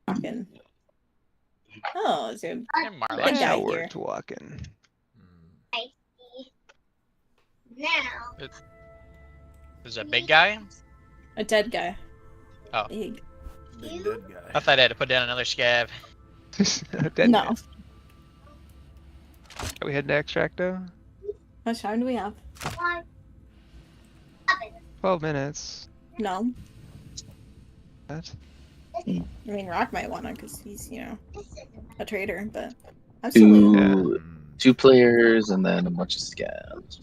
Walking. Oh, is there Hey, a Marla. big guy Now we're here? walking. Now. Is that a big guy? A dead guy. Oh. Big. Big dead guy. I thought I had to put down another scav. Dead No. man. Are we heading to Extracto? How much time do we have? 12 minutes. No. What? I mean, Rock might wanna, because he's, you know, a traitor, but absolutely. Two players and then a bunch of scabs.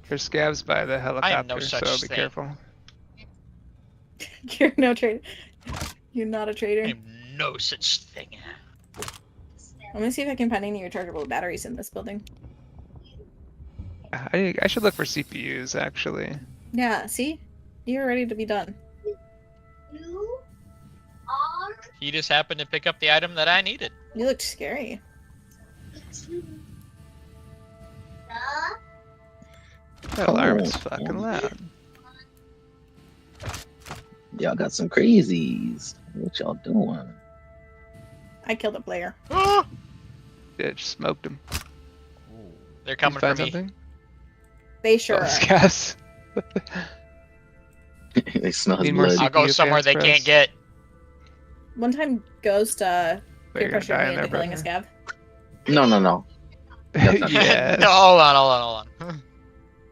There's scabs by the helicopter, no such so be thing. careful. You're no traitor. You're not a traitor. I am no such thing. I'm gonna see if I can find any rechargeable batteries in this building. I should look for CPUs, actually. Yeah, see? You're ready to be done. You are He just happened to pick up the item that I needed. You looked scary. the That alarm is fucking loud. Y'all got some crazies. What y'all doing? I killed a player. Ah! Yeah, just smoked him. They're Did you coming for find me. something? They sure Oh, are. scabs. They smell his Need more blood. I'll go CPU somewhere they fans, can't Chris. get. One time, Ghost peer You're gonna pressured die me in there, into killing a brother. scab. No. That's not Yes. No, hold on.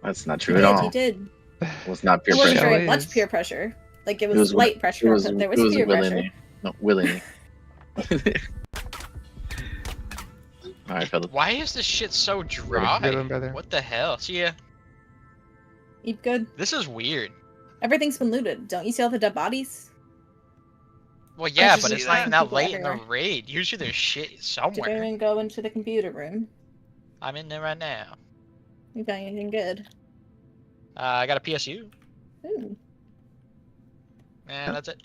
That's not He true at did, all. he did. It was not peer It wasn't pressure. very It much is. peer pressure. Like, it was, It was light pressure, but there was peer pressure. willingly. No, willingly. Alright, fellas. Why is this shit so Ready for dry? good one, brother. What the hell? See ya. Eat good. This is weird. Everything's been looted. Don't you see all the dead bodies? Well, yeah, just but see it's not even that people late in the everywhere. raid. Usually there's shit Did somewhere. anyone go into the computer room? I'm in there right now. You got anything good? I got a PSU. Ooh. And that's it.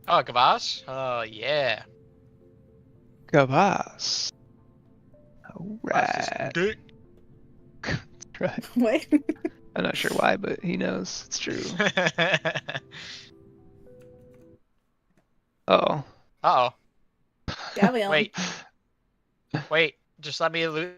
Oh, Gavas? Oh, yeah. Gavas. Gavas is Alright. dick. Right. What? I'm not sure why, but he knows. It's true. Uh-oh. Uh-oh. Gavion. Wait. Just let me loot.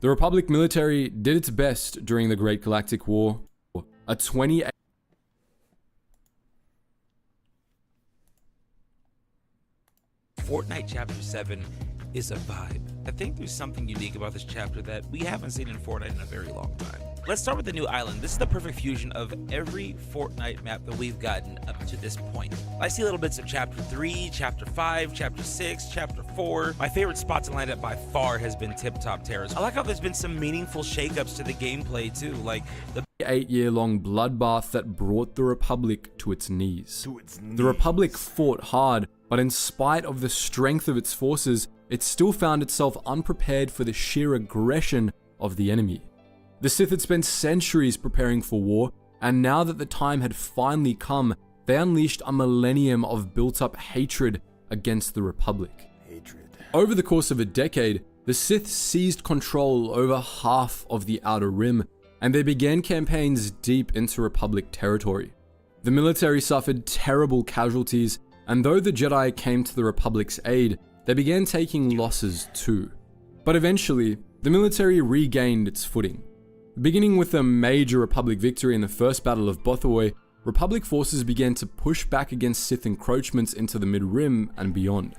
The Republic military did its best during the Great Galactic War. A 28 Fortnite Chapter 7 is a vibe. I think there's something unique about this chapter that we haven't seen in Fortnite in a very long time. Let's start with the new island. This is the perfect fusion of every Fortnite map that we've gotten up to this point. I see little bits of Chapter 3, Chapter 5, Chapter 6, Chapter 4. My favorite spot to land at by far has been Tip Top Terrace. I like how there's been some meaningful shakeups to the gameplay too, like the 8-year-long bloodbath that brought the Republic to its knees. The Republic fought hard, but in spite of the strength of its forces, it still found itself unprepared for the sheer aggression of the enemy. The Sith had spent centuries preparing for war, and now that the time had finally come, they unleashed a millennium of built-up hatred against the Republic. Over the course of a decade, the Sith seized control over half of the Outer Rim, and they began campaigns deep into Republic territory. The military suffered terrible casualties, and though the Jedi came to the Republic's aid, they began taking losses too. But eventually, the military regained its footing. Beginning with a major Republic victory in the First Battle of Bothawui, Republic forces began to push back against Sith encroachments into the Mid-Rim and beyond.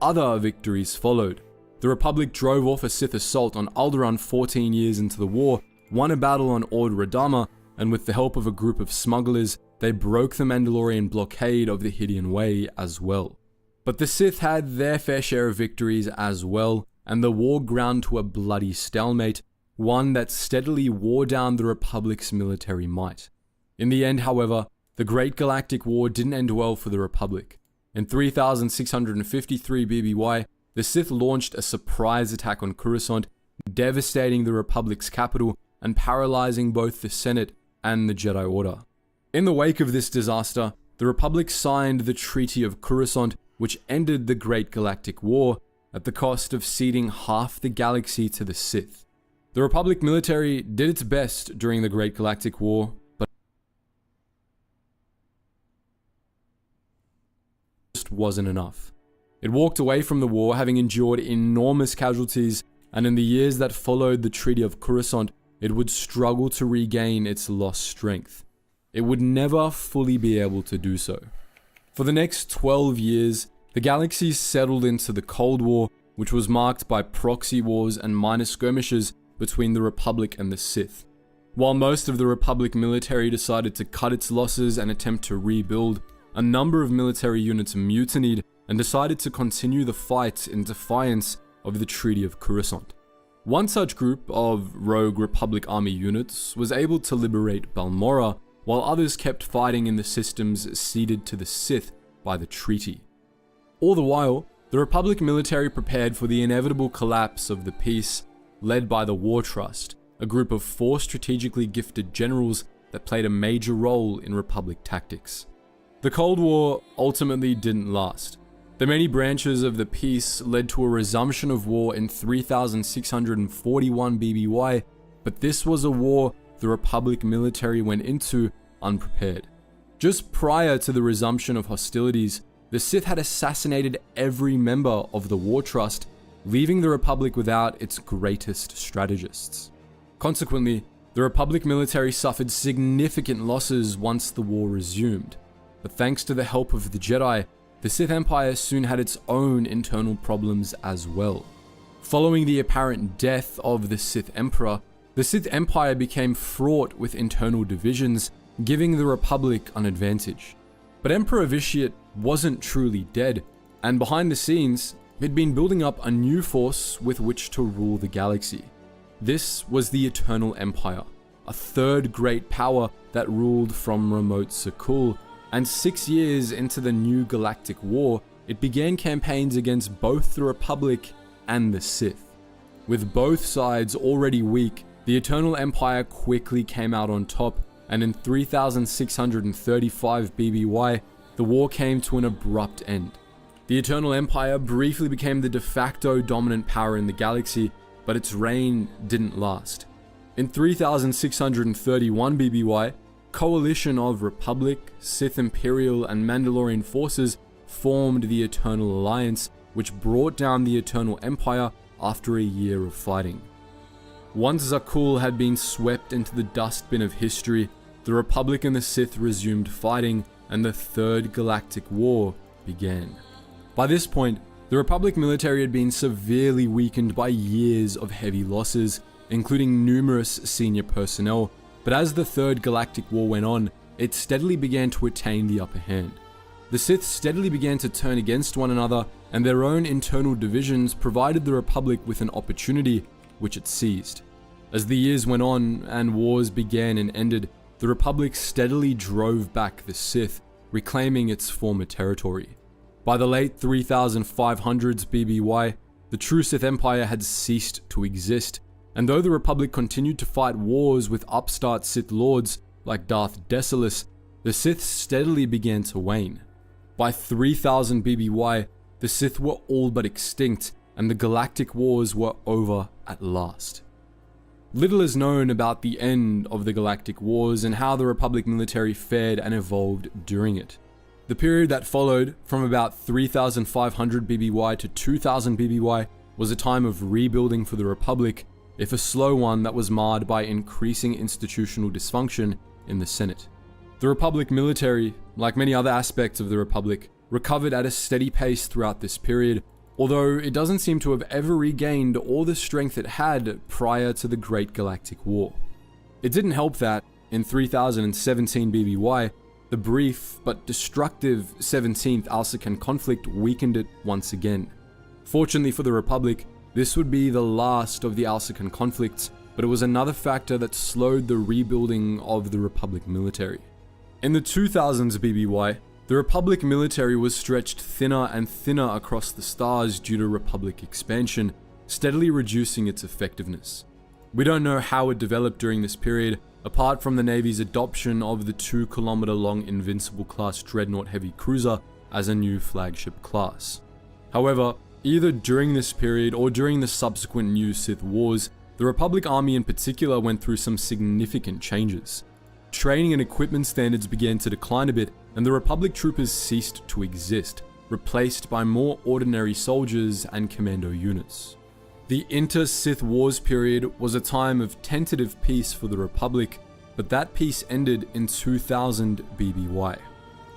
Other victories followed. The Republic drove off a Sith assault on Alderaan 14 years into the war, won a battle on Ord Radama, and with the help of a group of smugglers, they broke the Mandalorian blockade of the Hydian Way as well. But the Sith had their fair share of victories as well, and the war ground to a bloody stalemate, one that steadily wore down the Republic's military might. In the end, however, the Great Galactic War didn't end well for the Republic. In 3653 BBY, the Sith launched a surprise attack on Coruscant, devastating the Republic's capital and paralyzing both the Senate and the Jedi Order. In the wake of this disaster, the Republic signed the Treaty of Coruscant, which ended the Great Galactic War at the cost of ceding half the galaxy to the Sith. The Republic military did its best during the Great Galactic War, but it just wasn't enough. It walked away from the war having endured enormous casualties, and in the years that followed the Treaty of Coruscant, it would struggle to regain its lost strength. It would never fully be able to do so. For the next 12 years, the galaxy settled into the Cold War, which was marked by proxy wars and minor skirmishes between the Republic and the Sith. While most of the Republic military decided to cut its losses and attempt to rebuild, a number of military units mutinied and decided to continue the fight in defiance of the Treaty of Coruscant. One such group of rogue Republic army units was able to liberate Balmorra, while others kept fighting in the systems ceded to the Sith by the treaty. All the while, the Republic military prepared for the inevitable collapse of the peace, led by the War Trust, a group of 4 strategically gifted generals that played a major role in Republic tactics. The Cold War ultimately didn't last. The many branches of the peace led to a resumption of war in 3641 BBY, but this was a war the Republic military went into unprepared. Just prior to the resumption of hostilities, the Sith had assassinated every member of the War Trust, leaving the Republic without its greatest strategists. Consequently, the Republic military suffered significant losses once the war resumed, but thanks to the help of the Jedi, the Sith Empire soon had its own internal problems as well. Following the apparent death of the Sith Emperor, the Sith Empire became fraught with internal divisions, giving the Republic an advantage. But Emperor Vitiate wasn't truly dead, and behind the scenes, he'd been building up a new force with which to rule the galaxy. This was the Eternal Empire, a third great power that ruled from remote Sakul, and 6 years into the new Galactic War, it began campaigns against both the Republic and the Sith. With both sides already weak, the Eternal Empire quickly came out on top, and in 3635 BBY, the war came to an abrupt end. The Eternal Empire briefly became the de facto dominant power in the galaxy, but its reign didn't last. In 3631 BBY, coalition of Republic, Sith Imperial, and Mandalorian forces formed the Eternal Alliance, which brought down the Eternal Empire after a year of fighting. Once Zakuul had been swept into the dustbin of history, the Republic and the Sith resumed fighting, and the Third Galactic War began. By this point, the Republic military had been severely weakened by years of heavy losses, including numerous senior personnel, but as the Third Galactic War went on, it steadily began to attain the upper hand. The Sith steadily began to turn against one another, and their own internal divisions provided the Republic with an opportunity, which it seized. As the years went on and wars began and ended, the Republic steadily drove back the Sith, reclaiming its former territory. By the late 3500s BBY, the true Sith Empire had ceased to exist, and though the Republic continued to fight wars with upstart Sith lords like Darth Dessalus, the Sith steadily began to wane. By 3000 BBY, the Sith were all but extinct, and the Galactic Wars were over at last. Little is known about the end of the Galactic Wars and how the Republic military fared and evolved during it. The period that followed, from about 3500 BBY to 2000 BBY, was a time of rebuilding for the Republic, if a slow one that was marred by increasing institutional dysfunction in the Senate. The Republic military, like many other aspects of the Republic, recovered at a steady pace throughout this period, although it doesn't seem to have ever regained all the strength it had prior to the Great Galactic War. It didn't help that, in 3017 BBY, the brief but destructive 17th Alsacan conflict weakened it once again. Fortunately for the Republic, this would be the last of the Alsacan conflicts, but it was another factor that slowed the rebuilding of the Republic military. In the 2000s BBY, the Republic military was stretched thinner and thinner across the stars due to Republic expansion, steadily reducing its effectiveness. We don't know how it developed during this period, apart from the Navy's adoption of the 2-kilometer-long Invincible class Dreadnought heavy cruiser as a new flagship class. However, either during this period or during the subsequent new Sith Wars, the Republic Army in particular went through some significant changes. Training and equipment standards began to decline a bit, and the Republic troopers ceased to exist, replaced by more ordinary soldiers and commando units. The Inter-Sith Wars period was a time of tentative peace for the Republic, but that peace ended in 2000 BBY.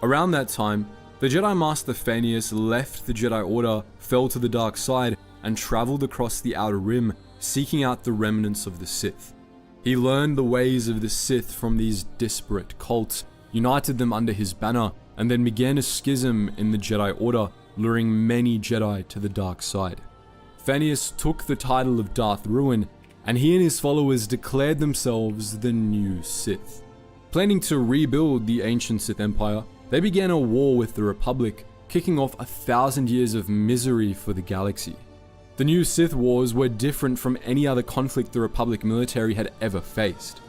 Around that time, the Jedi Master Phaneus left the Jedi Order, fell to the dark side, and traveled across the Outer Rim, seeking out the remnants of the Sith. He learned the ways of the Sith from these disparate cults, united them under his banner, and then began a schism in the Jedi Order, luring many Jedi to the dark side. Phaneus took the title of Darth Ruin, and he and his followers declared themselves the new Sith. Planning to rebuild the ancient Sith Empire, they began a war with the Republic, kicking off 1,000 years of misery for the galaxy. The new Sith Wars were different from any other conflict the Republic military had ever faced.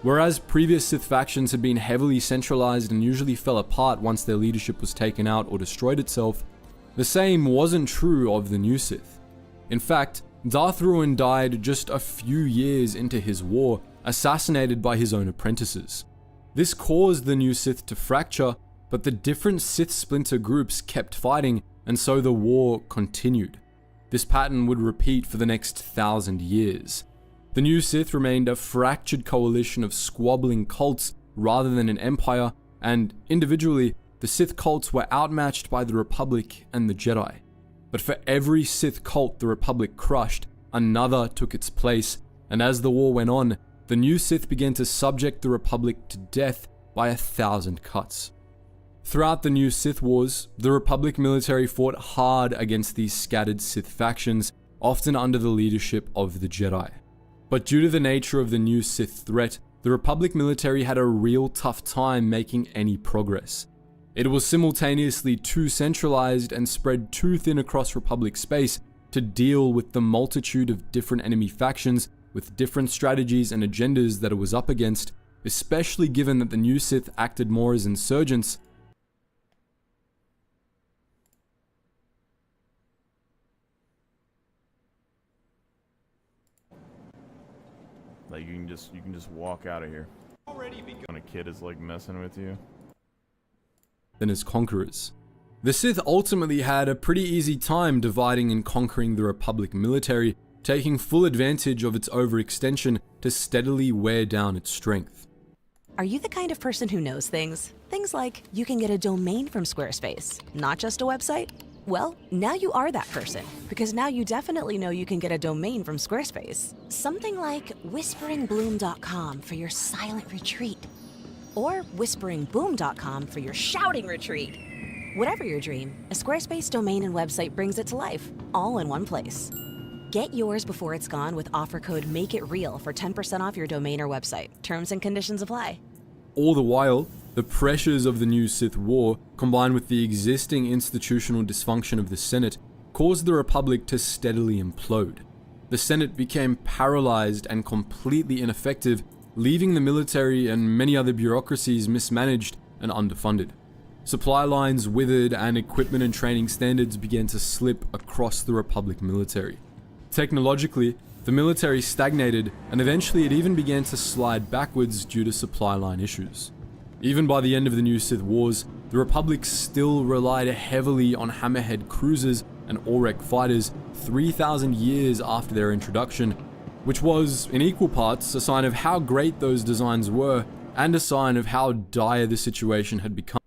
Whereas previous Sith factions had been heavily centralized and usually fell apart once their leadership was taken out or destroyed itself, the same wasn't true of the new Sith. In fact, Darth Ruin died just a few years into his war, assassinated by his own apprentices. This caused the new Sith to fracture, but the different Sith splinter groups kept fighting, and so the war continued. This pattern would repeat for the next 1,000 years. The new Sith remained a fractured coalition of squabbling cults rather than an empire, and individually, the Sith cults were outmatched by the Republic and the Jedi. But for every Sith cult the Republic crushed, another took its place, and as the war went on, the new Sith began to subject the Republic to death by 1,000 cuts. Throughout the new Sith Wars, the Republic military fought hard against these scattered Sith factions, often under the leadership of the Jedi. But due to the nature of the new Sith threat, the Republic military had a real tough time making any progress. It was simultaneously too centralized and spread too thin across Republic space to deal with the multitude of different enemy factions with different strategies and agendas that it was up against, especially given that the new Sith acted more as insurgents. Like you can just walk out of here. When a kid is like messing with you. Than as conquerors. The Sith ultimately had a pretty easy time dividing and conquering the Republic military, taking full advantage of its overextension to steadily wear down its strength. Are you the kind of person who knows things? Things like you can get a domain from Squarespace, not just a website? Well, now you are that person, because now you definitely know you can get a domain from Squarespace. Something like whisperingbloom.com for your silent retreat, or whisperingboom.com for your shouting retreat. Whatever your dream, a Squarespace domain and website brings it to life, all in one place. Get yours before it's gone with offer code MAKEITREAL for 10% off your domain or website. Terms and conditions apply. All the while, the pressures of the new Sith War, combined with the existing institutional dysfunction of the Senate, caused the Republic to steadily implode. The Senate became paralyzed and completely ineffective, leaving the military and many other bureaucracies mismanaged and underfunded. Supply lines withered and equipment and training standards began to slip across the Republic military. Technologically, the military stagnated, and eventually it even began to slide backwards due to supply line issues. Even by the end of the new Sith Wars, the Republic still relied heavily on Hammerhead cruisers and Aurek fighters 3,000 years after their introduction, which was, in equal parts, a sign of how great those designs were and a sign of how dire the situation had become.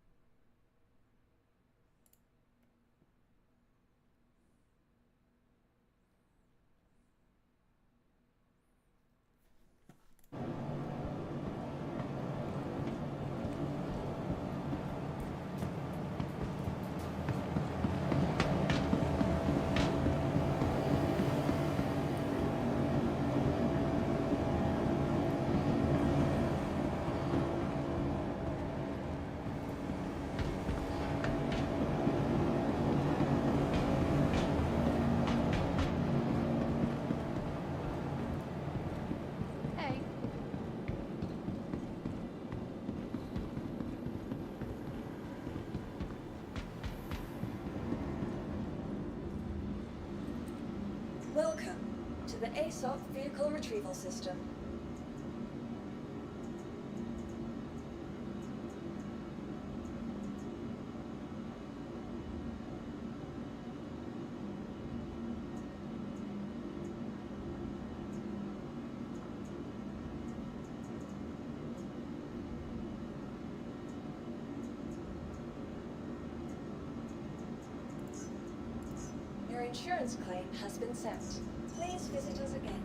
Welcome to the ASOP Vehicle Retrieval System. Your insurance claim has been sent. Please visit us again.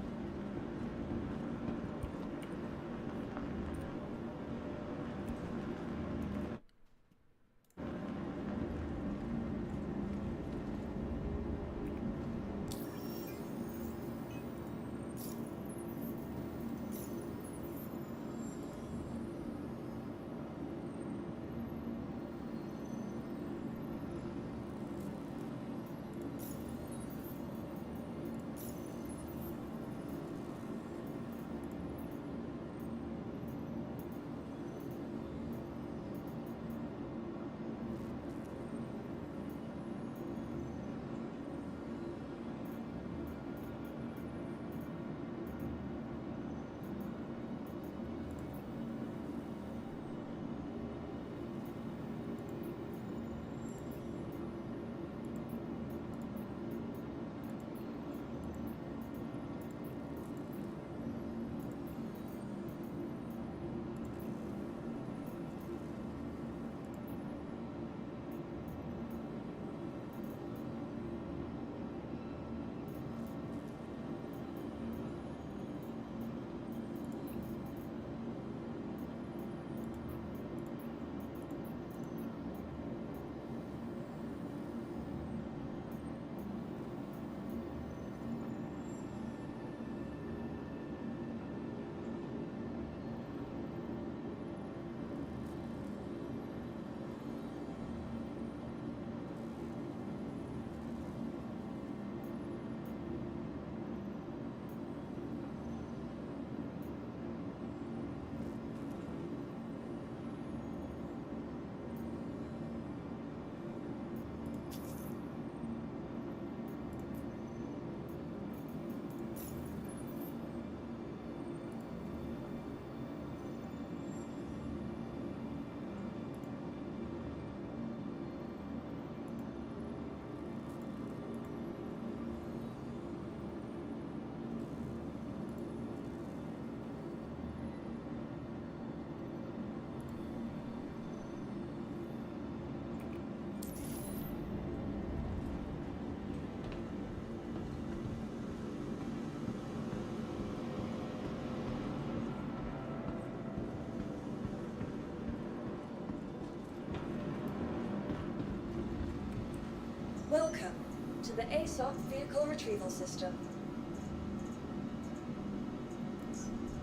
to the ASOC vehicle retrieval system.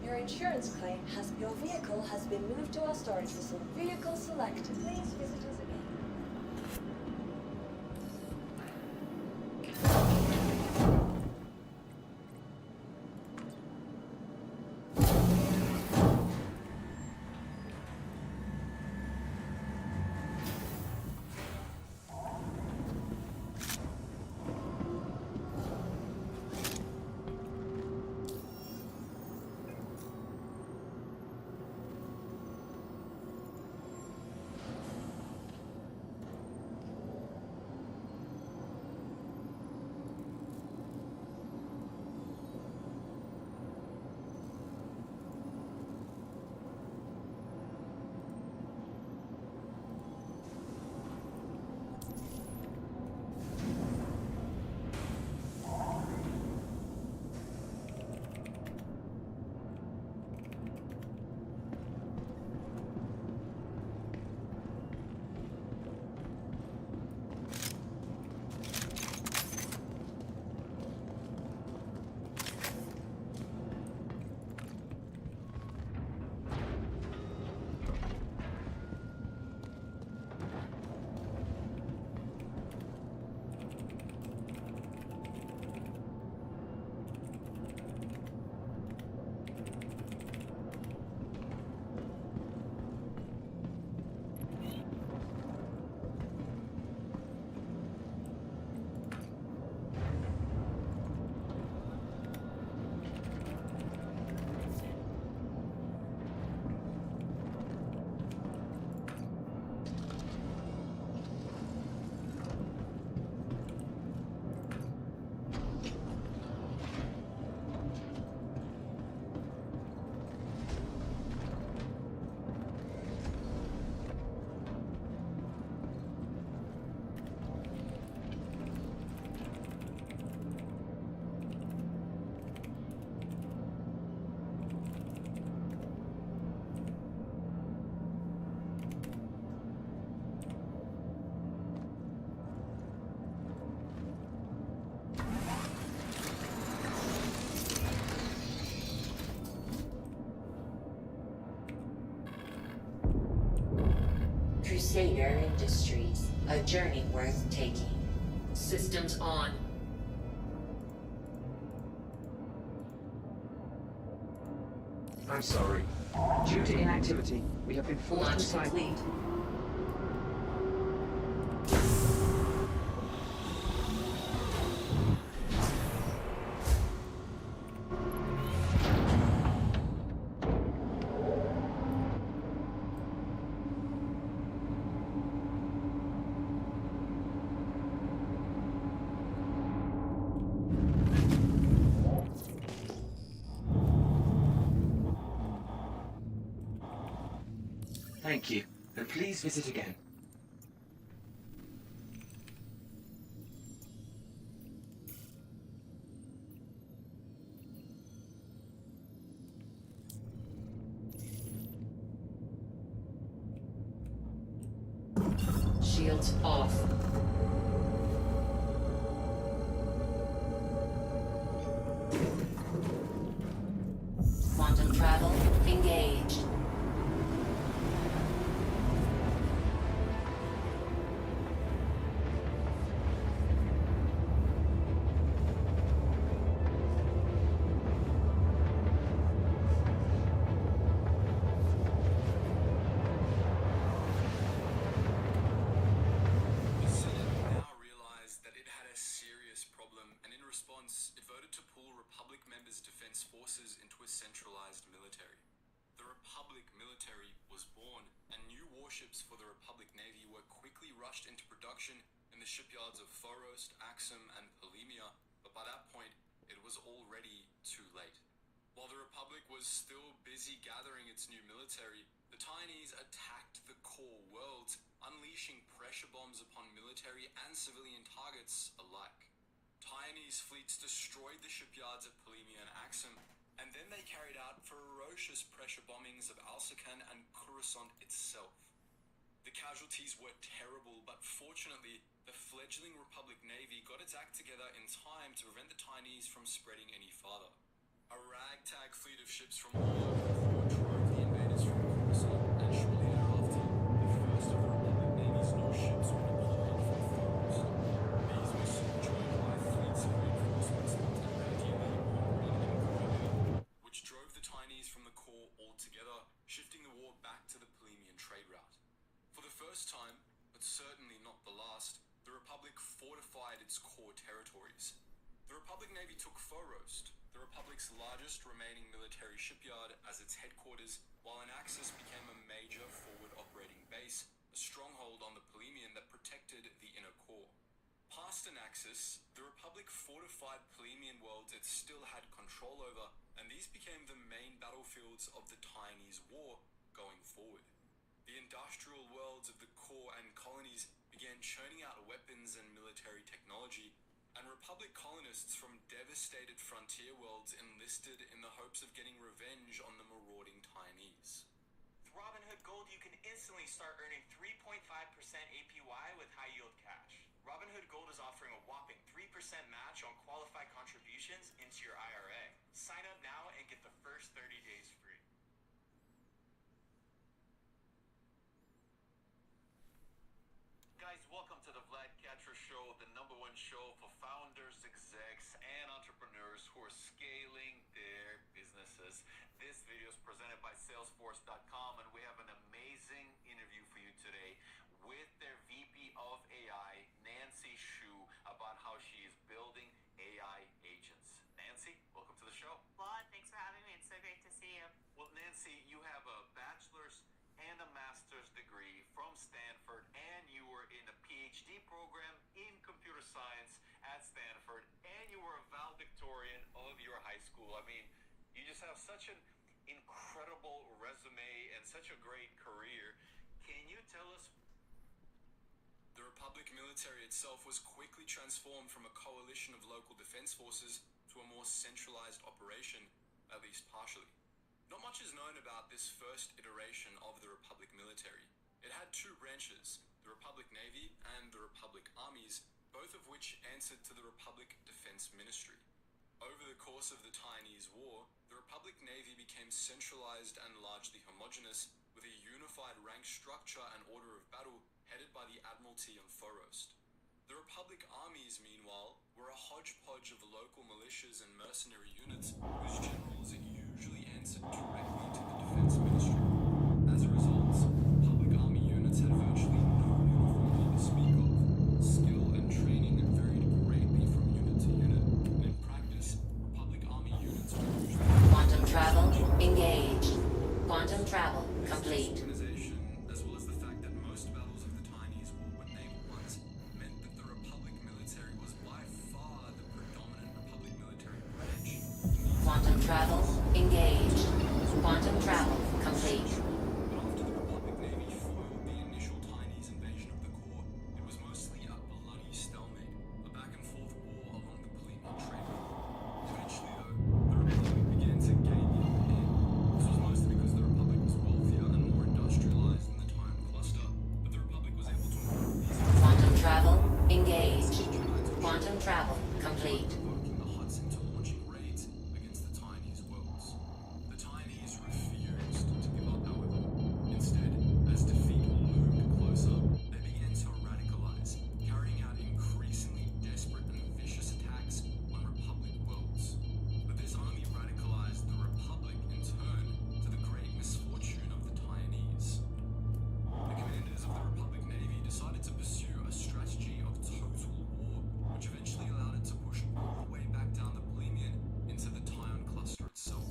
Your insurance claim has... Your vehicle has been moved to our storage facility. Vehicle selected. Please visit us again. Crusader Industries, a journey worth taking. Systems on. I'm sorry. Due to inactivity, we have been forced Launch to sign... complete. Thank you, and please visit again. Shields off. Quantum travel engaged. Forces into a centralized military. The Republic military was born, and new warships for the Republic Navy were quickly rushed into production in the shipyards of Thoros, Axum, and Polemia, but by that point, it was already too late. While the Republic was still busy gathering its new military, the Taiwanese attacked the core worlds, unleashing pressure bombs upon military and civilian targets alike. Taiwanese fleets destroyed the shipyards at Polemia and Axum, and then they carried out ferocious pressure bombings of Alsakan and Coruscant itself. The casualties were terrible, but fortunately, the fledgling Republic Navy got its act together in time to prevent the Tinies from spreading any farther. A ragtag fleet of ships from all over the port drove the invaders from Coruscant, and shortly thereafter, the first of the Republic Navy's new ships were deployed from Thoros. These were soon joined by fleets of reinforcements and ideally Marine, which drove the Tinies from the core altogether, shifting the war back to the Polemian trade route. For the first time, but certainly not the last, the Republic fortified its core territories. The Republic Navy took Thoros, the Republic's largest remaining military shipyard, as its headquarters, while Anaxis became a major forward operating base, a stronghold on the Polemian that protected the inner core. Past Anaxis, the Republic fortified Polemian worlds it still had control over, and these became the main battlefields of the Tinies' war going forward. The industrial worlds of the core and colonies began churning out weapons and military technology, and Republic colonists from devastated frontier worlds enlisted in the hopes of getting revenge on the marauding Tinies. With Robinhood Gold, you can instantly start earning 3.5% APY with high-yield cash. Robinhood Gold is offering a whopping 3% match on qualified contributions into your IRA. Sign up now and get the first 30 days free. Guys, welcome to the Vlad Katra Show, the #1 show for founders, execs, and entrepreneurs who are scaling their businesses. This video is presented by Salesforce.com, and we have an amazing interview for you today with their VP of AI, Nancy Xu, about how she is building AI agents. Nancy, welcome to the show. Vlad, thanks for having me. It's so great to see you. Well, Nancy, you have a bachelor's and a master's degree from Stanford, and you were in a PhD program in computer science at Stanford, and you were a valedictorian of your high school. I mean, you just have such an incredible resume and such a great career. Can you tell us? The Republic military itself was quickly transformed from a coalition of local defense forces to a more centralized operation, at least partially. Not much is known about this first iteration of the Republic military. It had two branches, the Republic Navy and the Republic Armies, both of which answered to the Republic Defense Ministry. Over the course of the Tinies' War, the Republic Navy became centralized and largely homogeneous, with a unified rank structure and order of battle headed by the Admiralty on Thoros. The Republic Armies, meanwhile, were a hodgepodge of local militias and mercenary units whose generals usually answered directly to the Defense Ministry. As a result, Republic Army units had virtually no uniformity to speak of. Skill and training varied greatly from unit to unit, and in practice, Republic Army units were usually... Quantum travel engaged. Quantum travel complete. Organization, as well as the fact that most battles of the Tinies' War were naval ones, meant that the Republic military was by far the predominant Republic military branch. Quantum travel engaged. Quantum travel complete. But after the Republic Navy foiled the initial Tinies' invasion of the core, it was mostly a bloody stalemate, a back-and-forth war along the Polemian trade route. Eventually, though, the Republic began to gain the upper hand. This was mostly because the Republic was wealthier and more industrialized than the Time cluster, but the Republic was able to improve these... Quantum travel engaged. Quantum travel complete. ...provoking the Hudson to launching raids against the Tinies' worlds. The Tinies refused to give up, however. Instead, as defeat loomed closer, they began to radicalize, carrying out increasingly desperate and vicious attacks on Republic worlds. But this only radicalized the Republic in turn, to the great misfortune of the Tinies. The commanders of the Republic Navy decided to pursue a strategy of total war, which eventually allowed it to push all the way back down the Polemian into the Tyon cluster itself.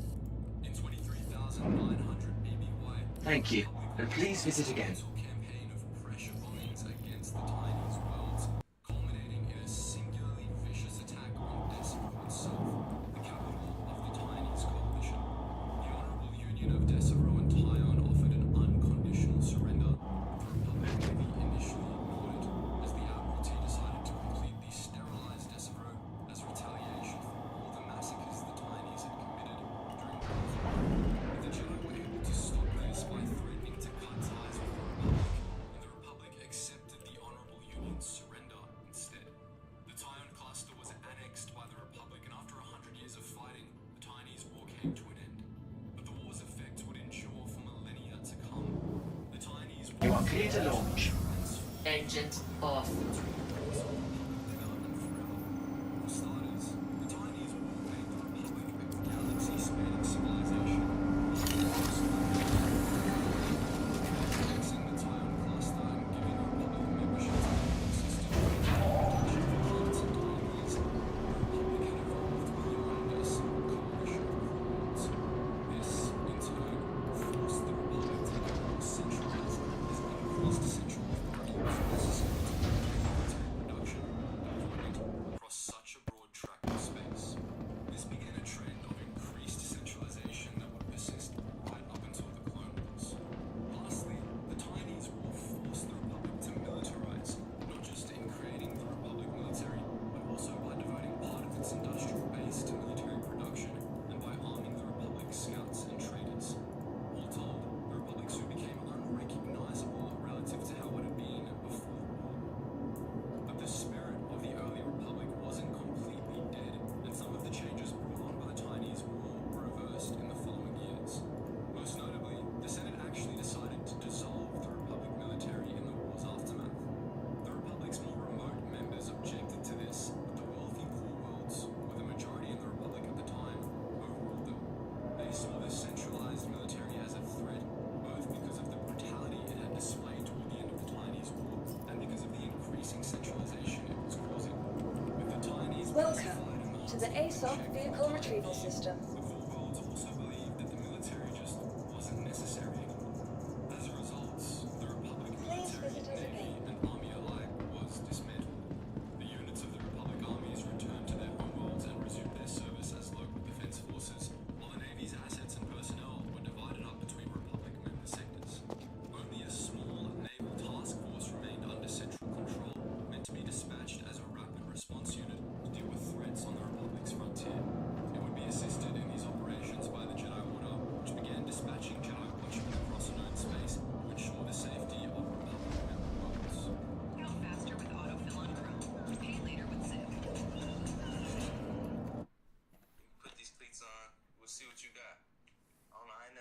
In 23,900 BBY, Thank you, and please visit again. a campaign of pressure bombings against the Tinies' worlds, culminating in a singularly vicious attack on Decivro itself, the capital of the Tinies coalition. The Honorable Union of Decivro and Tyon offered an unconditional surrender, but the Republic Navy initially ignored it, as the Admiralty decided to completely sterilize Decivro as retaliation for all the massacres the Tinies had committed during the war. But the Jedi were able to stop this by threatening to cut ties with the Republic clear to launch. Engines off. Welcome to the ASOP Vehicle Retrieval System. Please visit us again.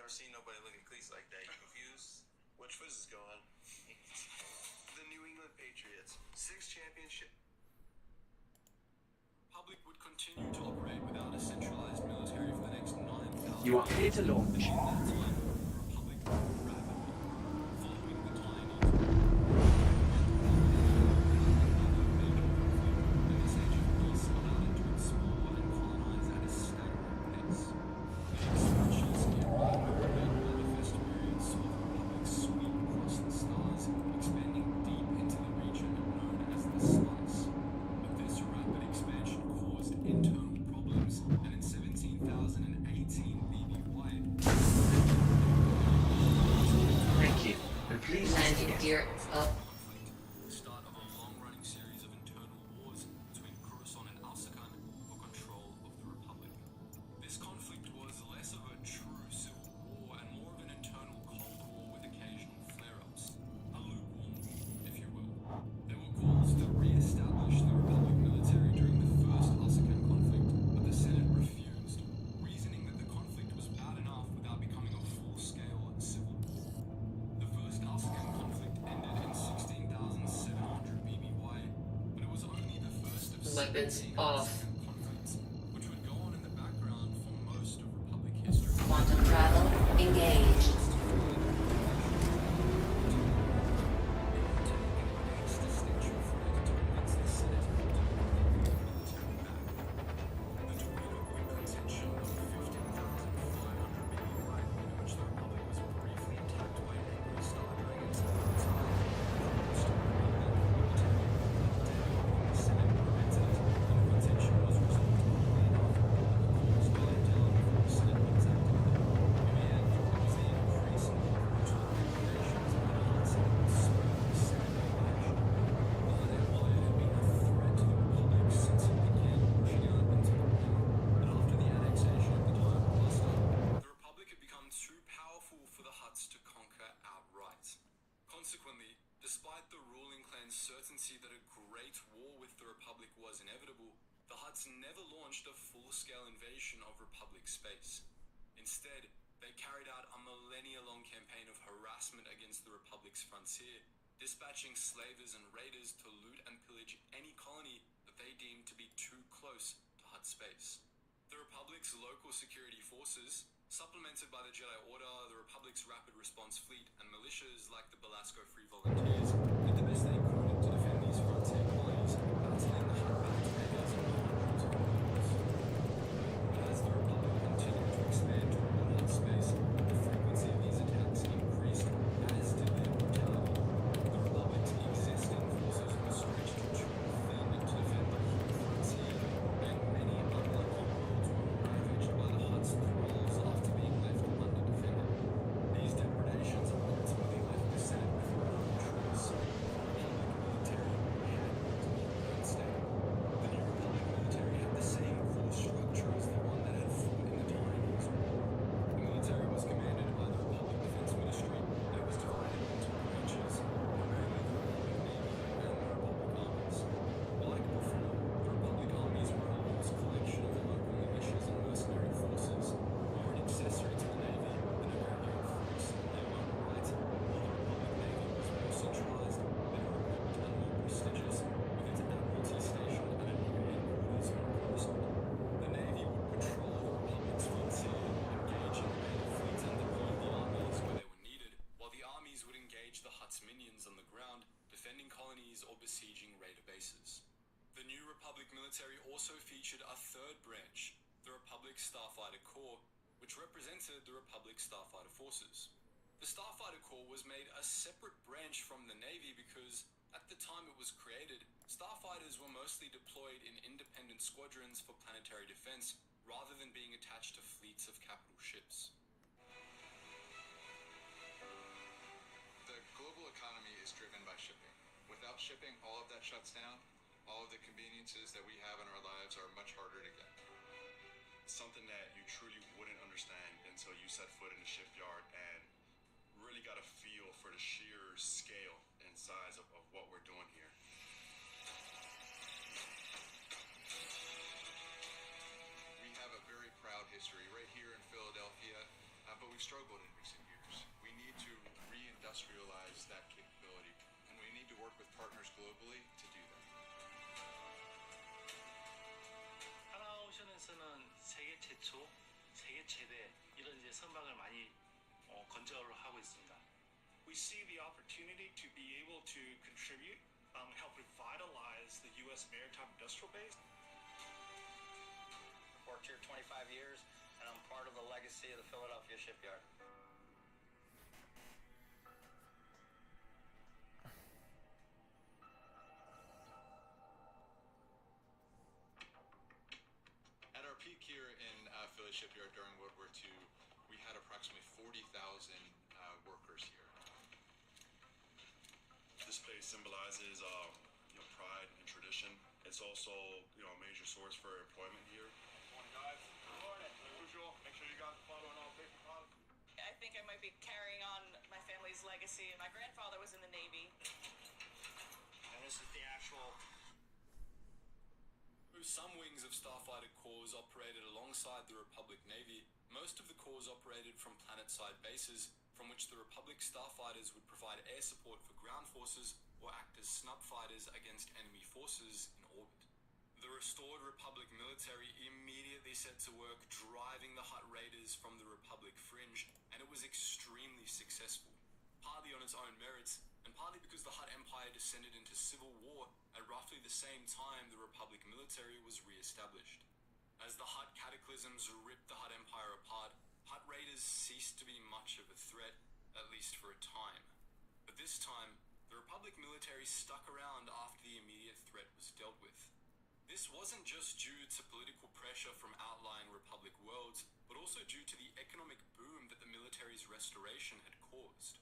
Seen nobody look at cleats like that. You confused? Which fizz is going? The New England Patriots. 6 championship. Public would continue to operate without a centralized military for the next 9,000 You are clear to launch. Landing gear up. Start of a long-running series of internal wars between Coruscant and Alsakan for control of the Republic. This conflict was less of a true civil war and more of an internal Cold War with occasional flare-ups. A lukewarm war, if you will. There were calls to re-establish the Republic military during the first Alsakan conflict, but the Senate refused, reasoning that the conflict was bad enough without becoming a full-scale civil war. The first Alsakan conflict ended in 16,700 BBY, but it was only the first of Weapons 17 off. Alsakan conflicts, which would go on in the background for most of Republic history. Quantum travel engaged. Consequently, despite the ruling clan's certainty that a great war with the Republic was inevitable, the Hutts never launched a full-scale invasion of Republic space. Instead, they carried out a millennia-long campaign of harassment against the Republic's frontier, dispatching slavers and raiders to loot and pillage any colony that they deemed to be too close to Hutt space. The Republic's local security forces, supplemented by the Jedi Order, the Republic's Rapid Response Fleet, and militias like the Belasco Free Volunteers, did the best they could to defend these frontier colonies, battling the Hutt raiders and hundreds of warlords. But as the Republic continued to expand toward Hutt space, the frequency of these attacks increased, as did their brutality. The Republic's existing forces were stretched too thin to defend the whole frontier, and many unlucky worlds were ravaged by the Hutt's thralls after being left underdefended. These depredations ultimately left the Senate with no choice. The Republic military had to be third state. The new Republic military had the same force structure as the one that had fought in the Tyrannus War. The military was commanded by the Republic Defense Ministry and it was divided into branches, primarily the Republic Navy and the Republic Armies. Like before, the Republic Armies were a loose collection of local militias and mercenary forces, more an accessory to the Navy than a grandiose force in their own right. While the Republic Navy was more centralized, better equipped and more prestigious, with its Admiralty station and a new headquarters on Coruscant. The Navy would patrol the Republic's frontier, engaging naval fleets and deploying the armies where they were needed, while the armies would engage the Hutt's minions on the ground, defending colonies or besieging raider bases. The new Republic military also featured a third branch, the Republic Starfighter Corps, which represented the Republic Starfighter Forces. The Starfighter Corps was made a separate branch from the Navy because, at the time it was created, starfighters were mostly deployed in independent squadrons for planetary defense, rather than being attached to fleets of capital ships. The global economy is driven by shipping. Without shipping, all of that shuts down. All of the conveniences that we have in our lives are much harder to get. Something that you truly wouldn't understand until you set foot in a shipyard and really got a feel for the sheer scale and size of what we're doing here. We have a very proud history right here in Philadelphia, but we've struggled in recent years. We need to reindustrialize that capability, and we need to work with partners globally to do that. 하나오션에서는 세계 최초, 세계 최대 이런 이제 선박을 많이 건조를 하고 있습니다. We see the opportunity to be able to contribute, help revitalize the U.S. maritime industrial base. I've worked here 25 years, and I'm part of the legacy of the Philadelphia shipyard. At our peak here in Philly Shipyard during World War II, we had approximately 40,000 workers here. This place symbolizes pride and tradition. It's also a major source for employment here. Morning, guys. Good morning. As usual, make sure you got the photo and all paper products. I think I might be carrying on my family's legacy. My grandfather was in the Navy. And this is the actual... Some wings of Starfighter Corps operated alongside the Republic Navy. Most of the corps operated from planet-side bases, from which the Republic starfighters would provide air support for ground forces or act as snub fighters against enemy forces in orbit. The restored Republic military immediately set to work driving the Hutt raiders from the Republic fringe, and it was extremely successful, partly on its own merits, and partly because the Hutt Empire descended into civil war at roughly the same time the Republic military was re-established. As the Hutt cataclysms ripped the Hutt Empire apart, Hutt raiders ceased to be much of a threat, at least for a time. But this time, the Republic military stuck around after the immediate threat was dealt with. This wasn't just due to political pressure from outlying Republic worlds, but also due to the economic boom that the military's restoration had caused.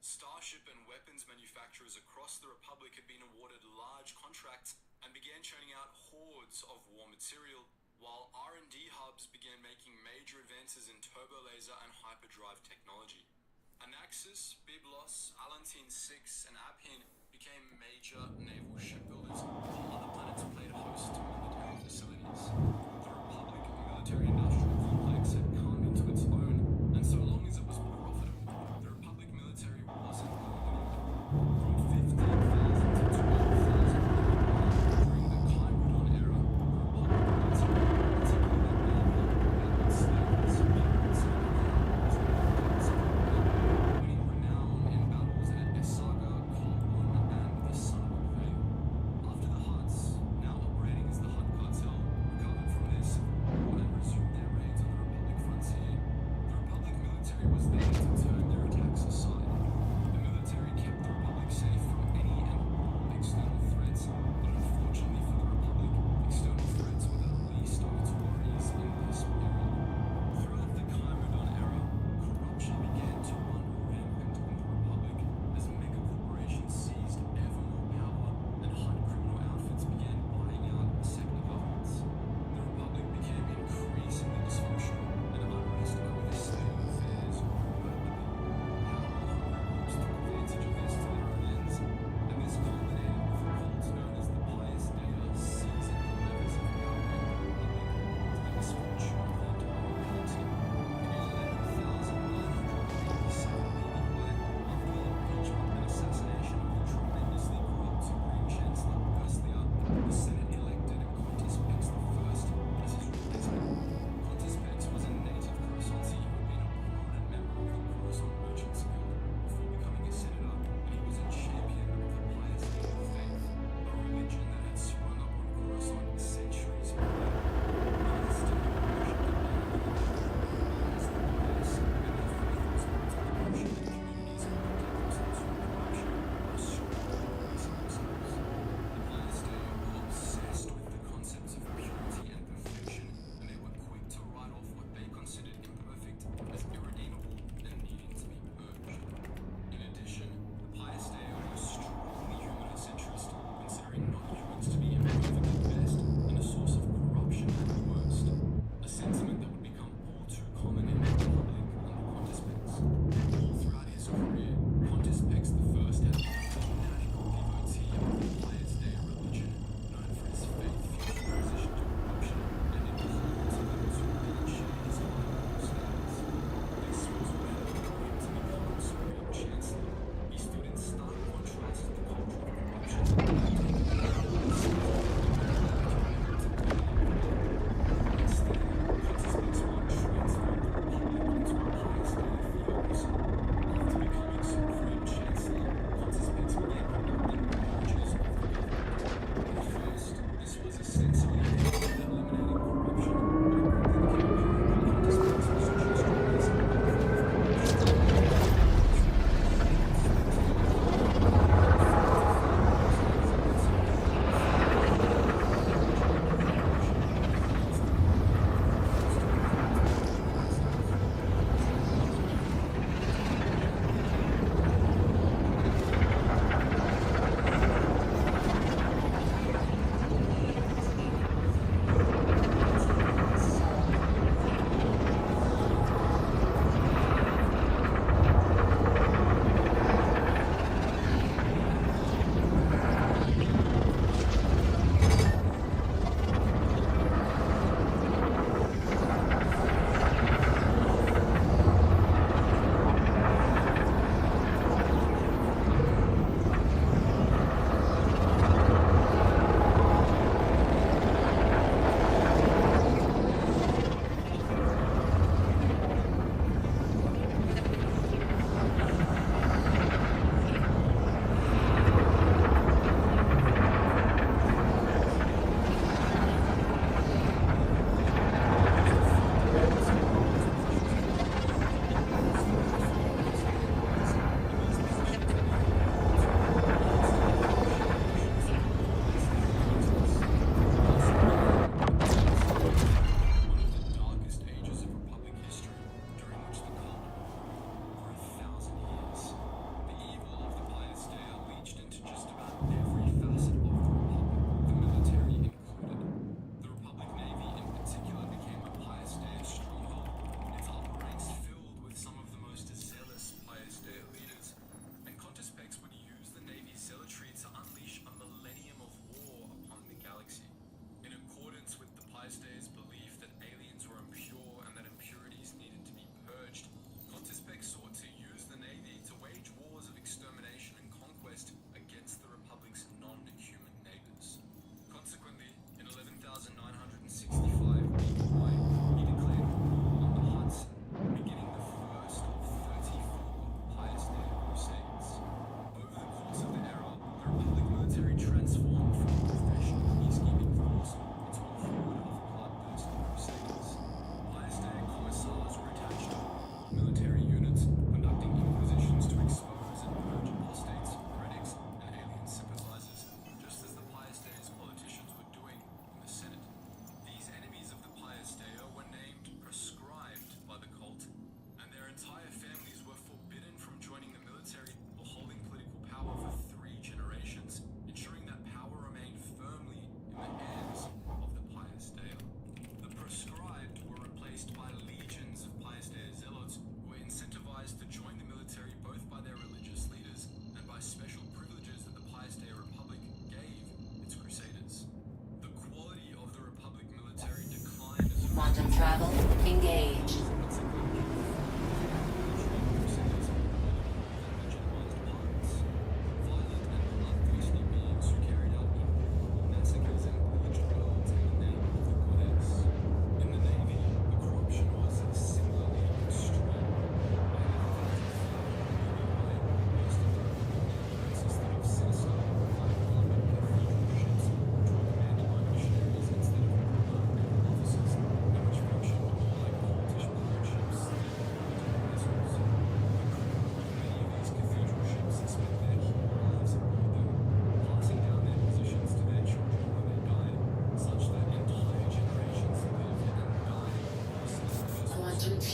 Starship and weapons manufacturers across the Republic had been awarded large contracts and began churning out hordes of war material, while R&D hubs began making major advances in turbo laser and hyperdrive technology. Anaxis, Byblos, Alantine 6, and Appian became major naval shipbuilders, while other planets played host to military facilities. The Republic military-industrial complex had come into its own, and so long as it was profitable, the Republic military wasn't going anywhere.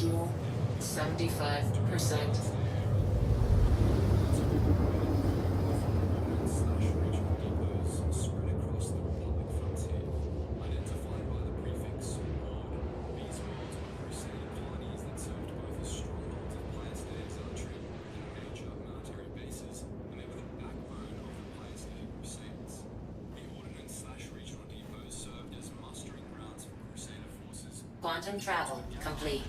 Fuel 75%. Quantum travel complete.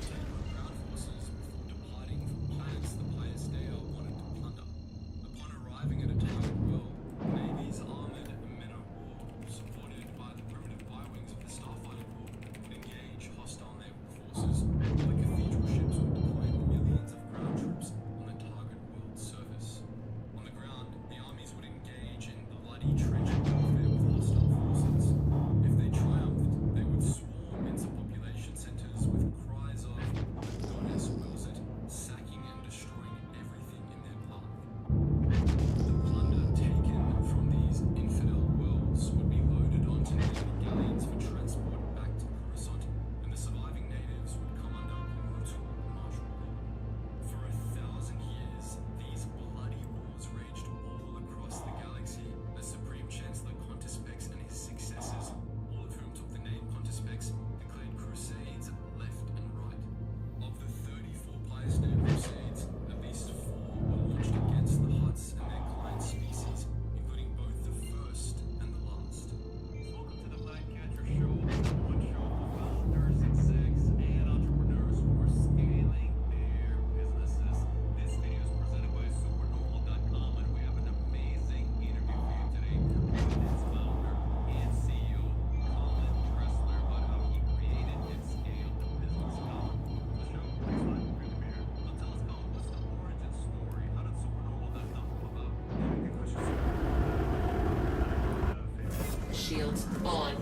Shields on.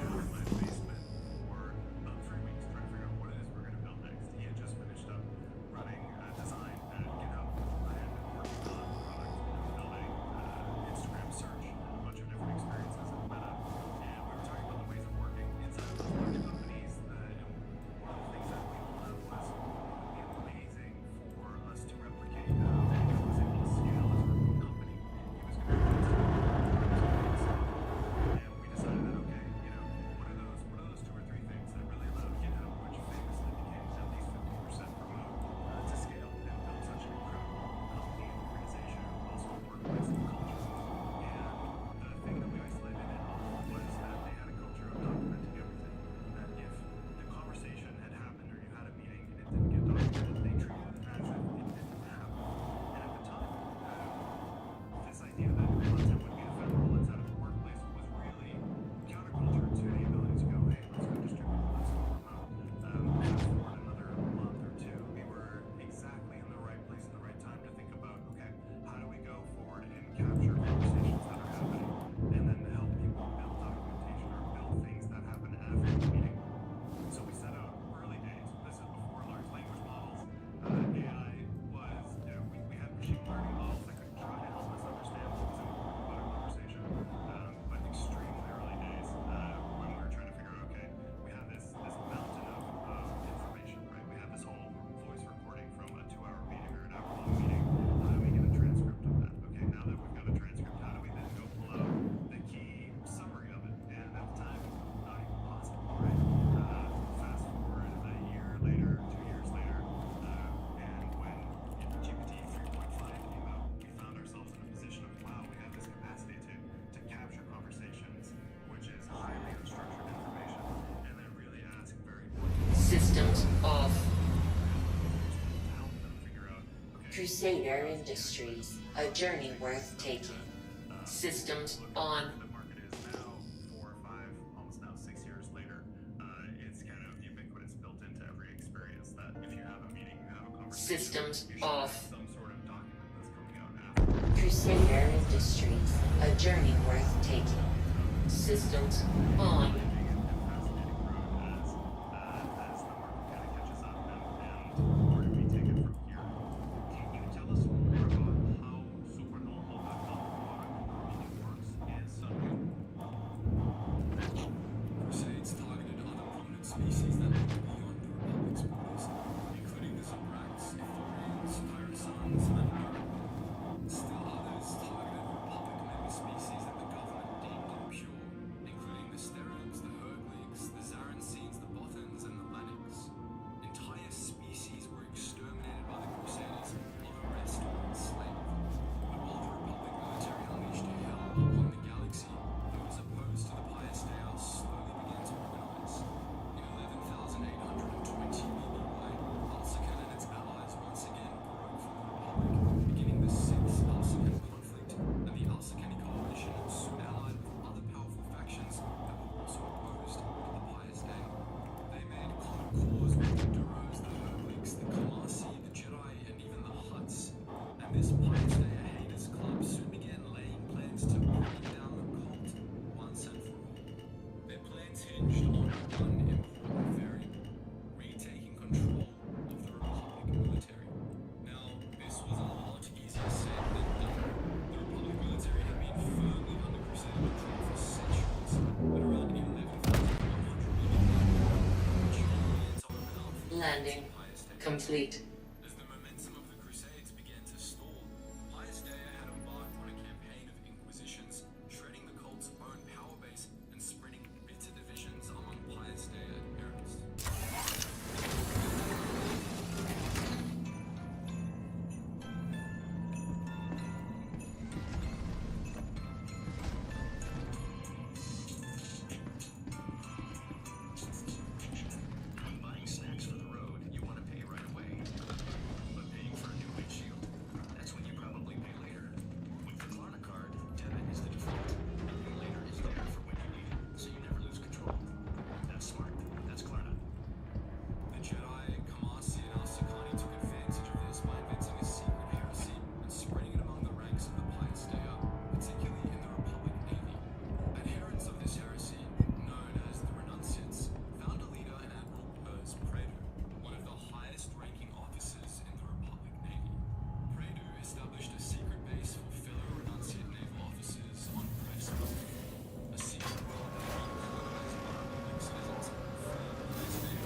Systems off. Crusader Industries, a journey worth taking. Systems on. Systems off. Crusader Industries, a journey worth taking. Systems on. Crusades targeted other prominent species that look beyond the Republic's borders, including the Pius Dea haters club soon began laying plans to bring down the cult once and for all. Their plans hinged on one important variable: retaking control of the Republic military. Now, this was a lot easier said than done. The Republic military had been firmly under Crusader control for centuries, but around 11,100 Landing complete. as the momentum of the Crusades began to stall, Pius Dea had embarked on a campaign of inquisitions, shredding the cult's own power base and spreading bitter divisions among Pius Dea adherents. When buying snacks for the road, you want to pay right away. But paying for a new windshield, that's when you probably pay later. With the Klarna card, debit is the default. And later is there for when you need it, so you never lose control. That's smart. That's Klarna. The Jedi, Kamasi, and Al-Sakani took advantage of this by inventing a secret heresy and spreading it among the ranks of the Pius Dea, particularly in the Republic Navy. Adherents of this heresy, known as the Renunciates, found a leader in Admiral Pers Pradu, one of the highest-ranking officers in the Republic Navy. Pradu established a secret base for fellow Renunciate naval officers on Prevsburg, a secret world that had been colonized by Republic citizens for Pius Dea.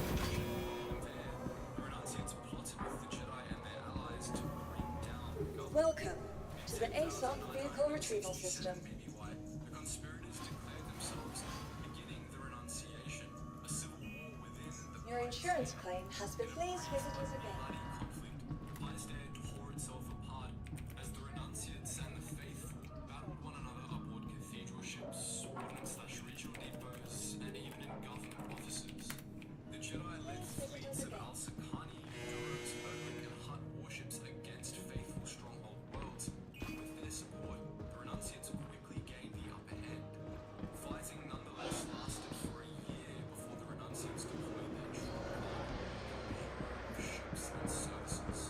There, the Renunciates plotted with the Jedi and their allies to bring down the government. Welcome to the ASOC vehicle retrieval system. Maybe why the conspirators declared themselves beginning the Renunciation, a civil war within the Your insurance claim has been. Please visit us again. bloody conflict. Pius Dea tore itself apart as the Renunciates and the faithful battled one another aboard cathedral ships, warden/regional depots, and even in government offices. The Jedi led fleets of Al-Sakani, Duros, Herblick, and Hutt warships against faithful stronghold worlds. With their support, the Renunciates quickly gained the upper hand. Fighting nonetheless lasted for a year before the Renunciates deployed their troop of ships and services.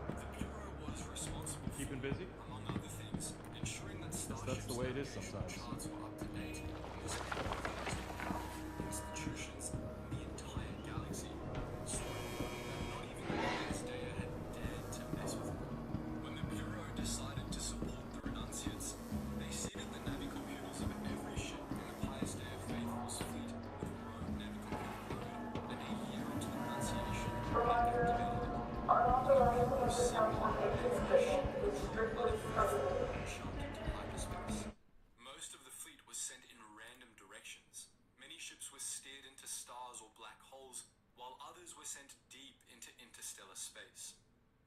The Bureau was responsible for, Keeping busy? among other things, ensuring that starships That's the way it is navigation sometimes. charts were up to date, and this included the most powerful institutions in the entire galaxy. So that not even the Pius Dea had dared to mess with them. When the Bureau decided to support the Renunciates, they seeded the Navi computers of every ship in the Pius Dea Faithful's fleet with a rogue Navi computer load, and a year into the Renunciation, they activated it. Most of the fleet was sent in random directions. Many ships were steered into stars or black holes, while others were sent deep into interstellar space.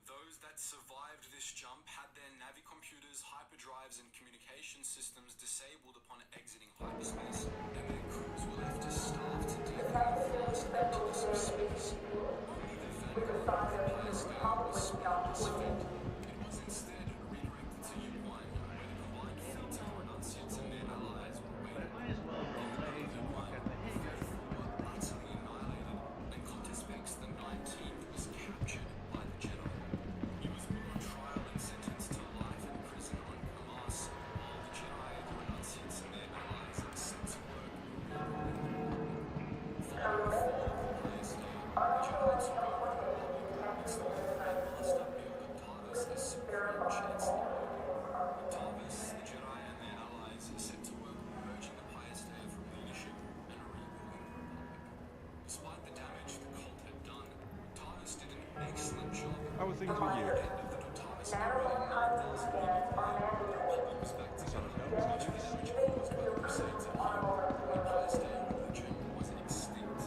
Those that survived this jump had their Navi computers, hyperdrives, and communication systems disabled upon exiting hyperspace, and their crews were left to starve to death in the vast emptiness of space. Only the vanguard of the Pius Dea was spared this fate. It was instead redirected to Yuan, where the combined fleets of the Renunciates and their allies were waiting. On the day of Yuan, the faithful were utterly annihilated, and Contespex the 19th was captured by the Jedi. He was put on trial and sentenced to life in prison on Kamas, while the Jedi, the Renunciates, and their allies had set to work rebuilding the Republic. Following the fall of Pius Dea, the Jedi took over the Republic installed and master build Octavius as Supreme Chancellor. Octavius, the Jedi, and their allies set to work purging the Pius Dea from leadership and rebuilding the Republic. Despite the damage the cult had done, Octavius did an excellent job. How was things with you? At the end of the Octavius era, the Republic was back together, much of the damage caused by the Crusades at home, and Pius Dea religion was extinct.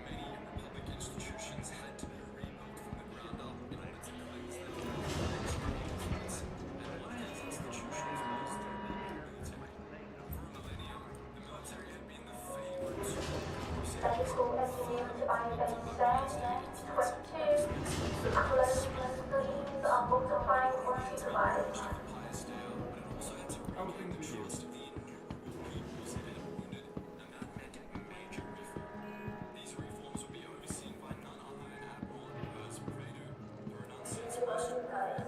Many Republic institutions had to be rebuilt from the ground up in order to cleanse them of external influence, and one of these institutions was the Republic military. For a millennium, the military had been the favorite tool of the Crusaders, fighting to Pius Dea influence in hyperspace. Pius Dea, but it also had to regain the trust of the innumerable peoples it had wounded, and that meant major reform. These reforms would be overseen by none other than Admiral Pers Pradu, the Renunciates' most important.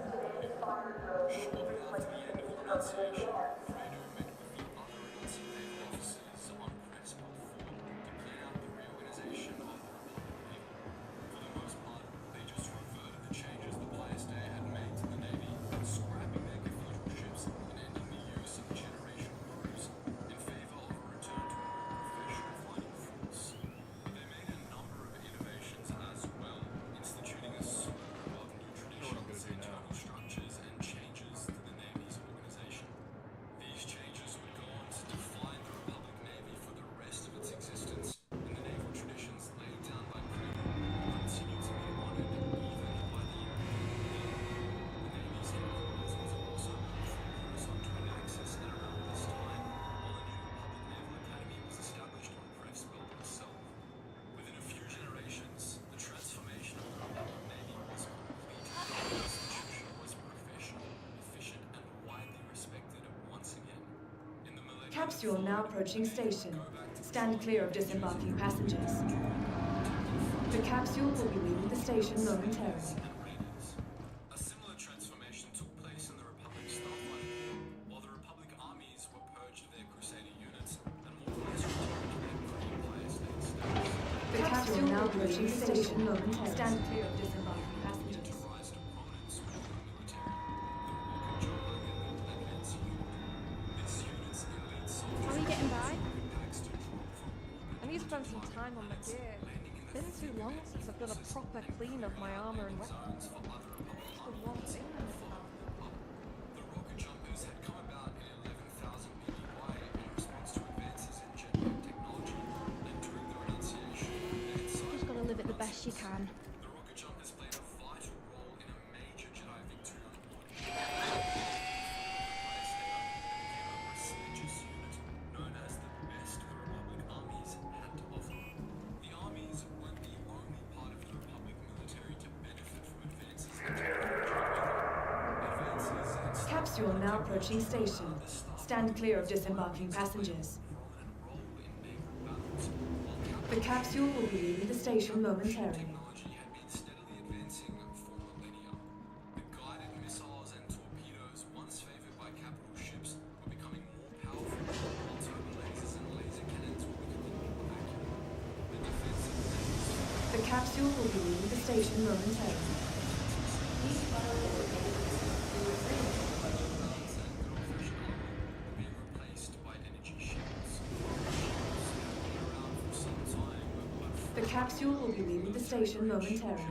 Capsule now approaching station. Stand clear of disembarking passengers. The capsule will be leaving the station momentarily. A similar transformation took place in the Republic Starfighter, while the Republic armies were purged of their Crusader units and more or less returned to their pre-Empire State status. The capsule now approaching station momentarily. Stand clear of disembarking passengers. How are you getting by? I need to spend some time on my gear. It's been too long since I've done a proper clean of my armor and weapons. It's the one thing in this town. The rocket jumpers had come about in 11,000 BBY in response to advances in jetpack technology, and during the renunciation, they had You just gotta live it the best you can. the rocket jumpers played a vital role in a major Jedi victory on board. Prestigious unit known as the best the Republic armies had to offer. The armies weren't the only part of the Republic military to benefit from advances in technology. Capsule now approaching station. Stand clear of disembarking passengers. The capsule will be leaving the station momentarily. Steadily advancing for millennia. The guided missiles and torpedoes, once favored by capital ships, were becoming more powerful, while turbo lasers and laser cannons were becoming more accurate. The defensive The capsule will be leaving the station momentarily. The capsule will be leaving the station momentarily.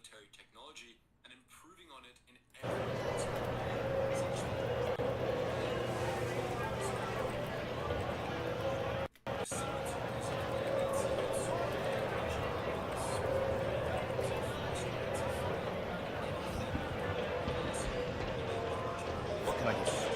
proprietary technology and improving on it in What can I do?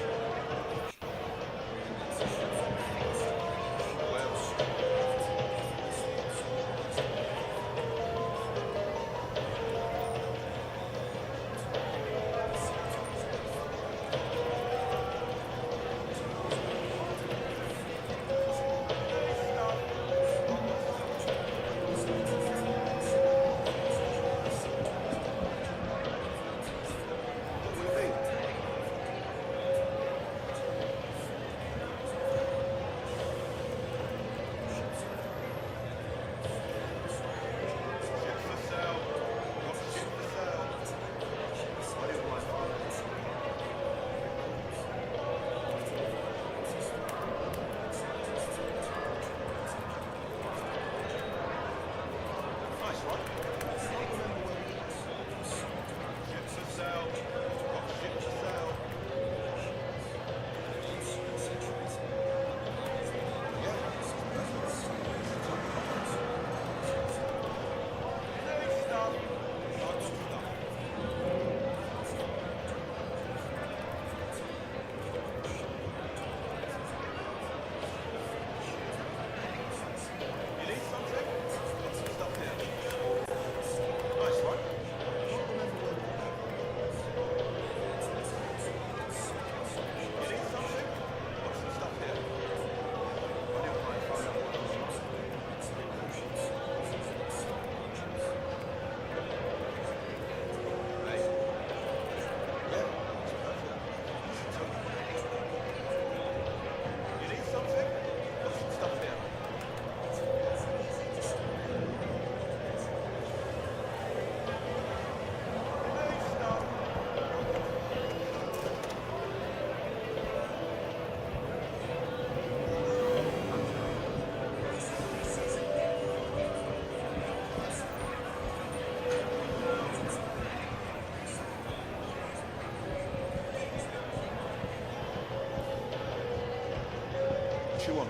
Chew on.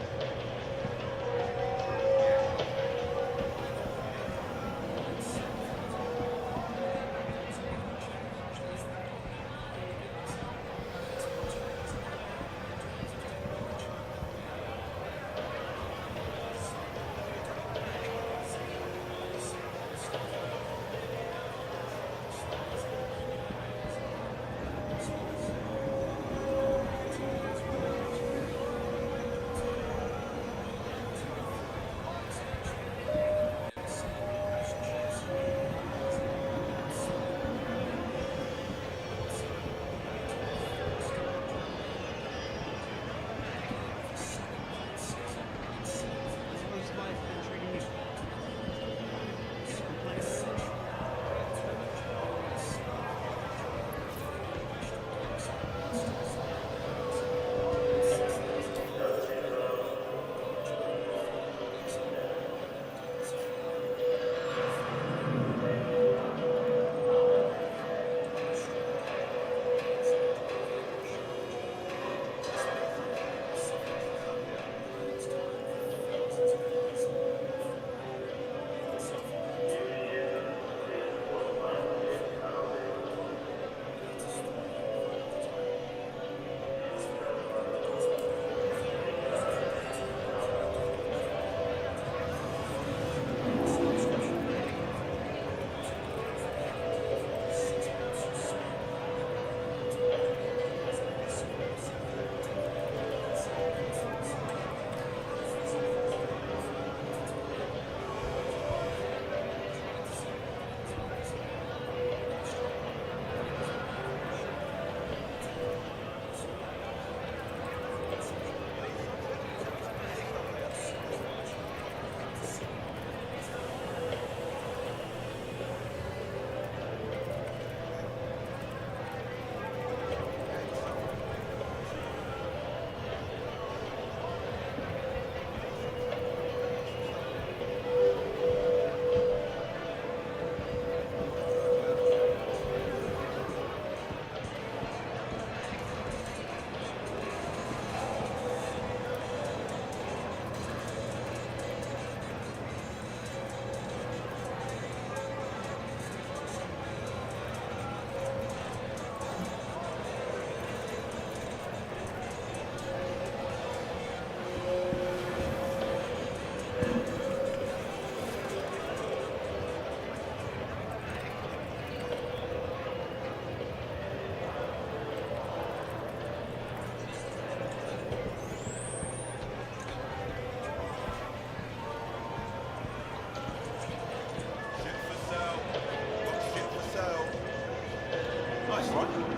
Nice, right?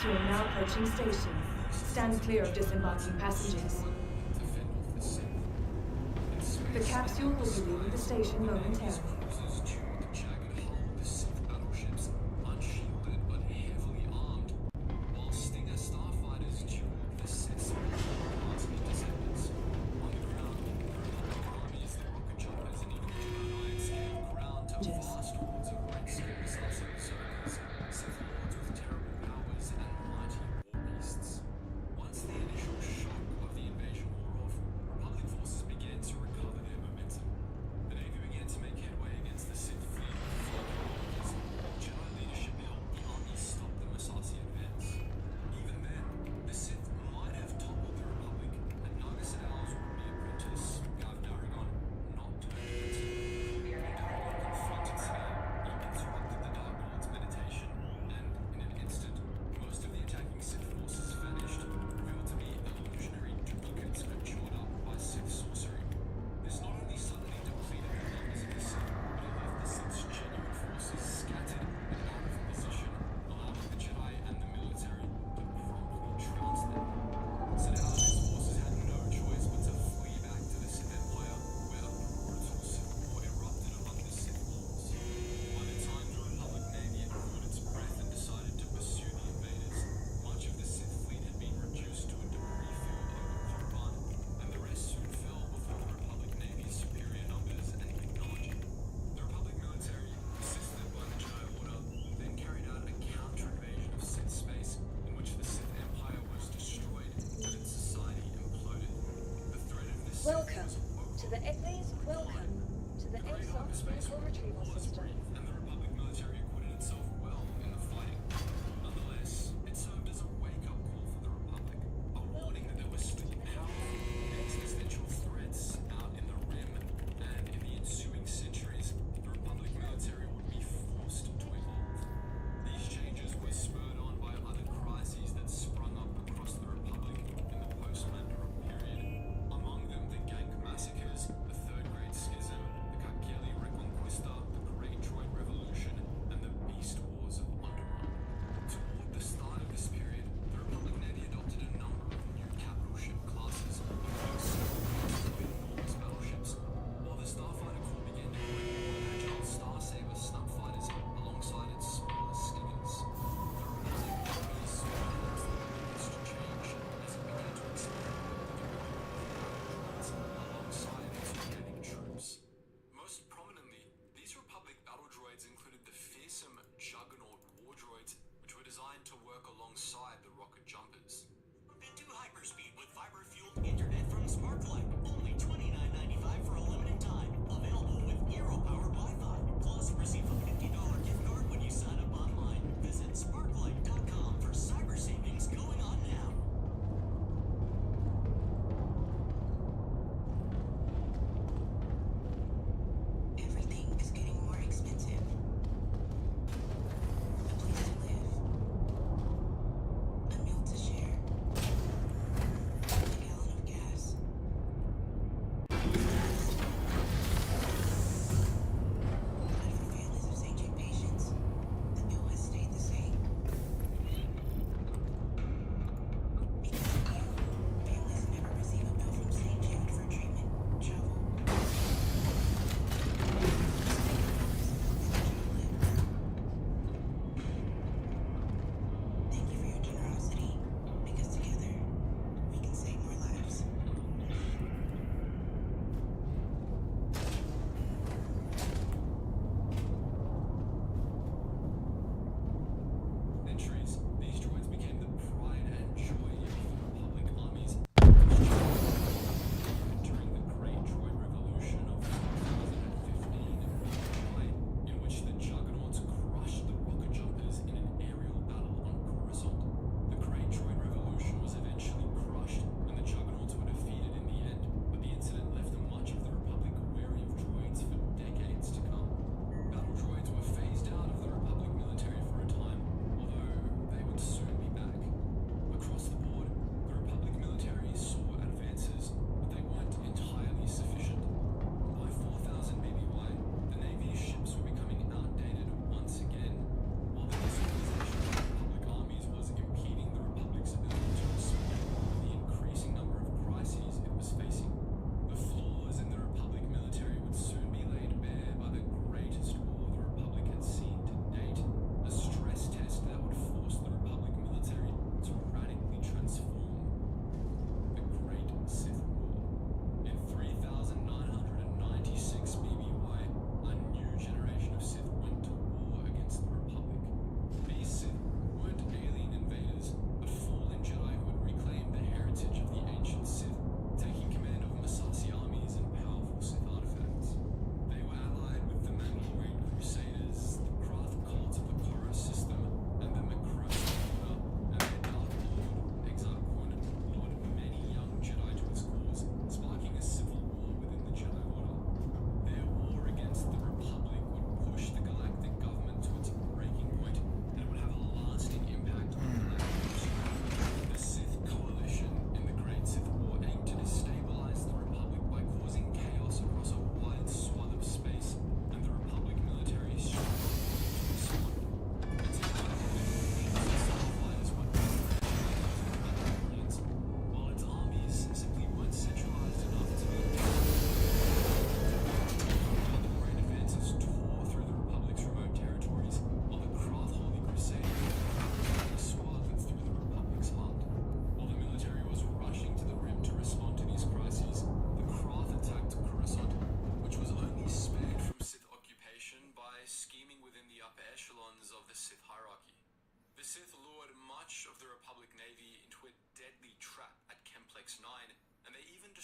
capsule now approaching station. Stand clear of disembarking passengers. The capsule will be leaving the station momentarily. Welcome to the Please welcome to the ASOS vehicle retrieval system. And the Republic military acquitted itself well in the fighting. Nonetheless, it served as a wake-up call for the Republic, a warning that there were still powerful existential threats out in the rim, and in the ensuing centuries, the Republic military would be forced to evolve. These changes were spurred on by other crises that sprung up across the Republic in the post-Mandalore period. Among them, the Gank massacres, the Third Great Schism, the Kakeli Reconquista, the Great Droid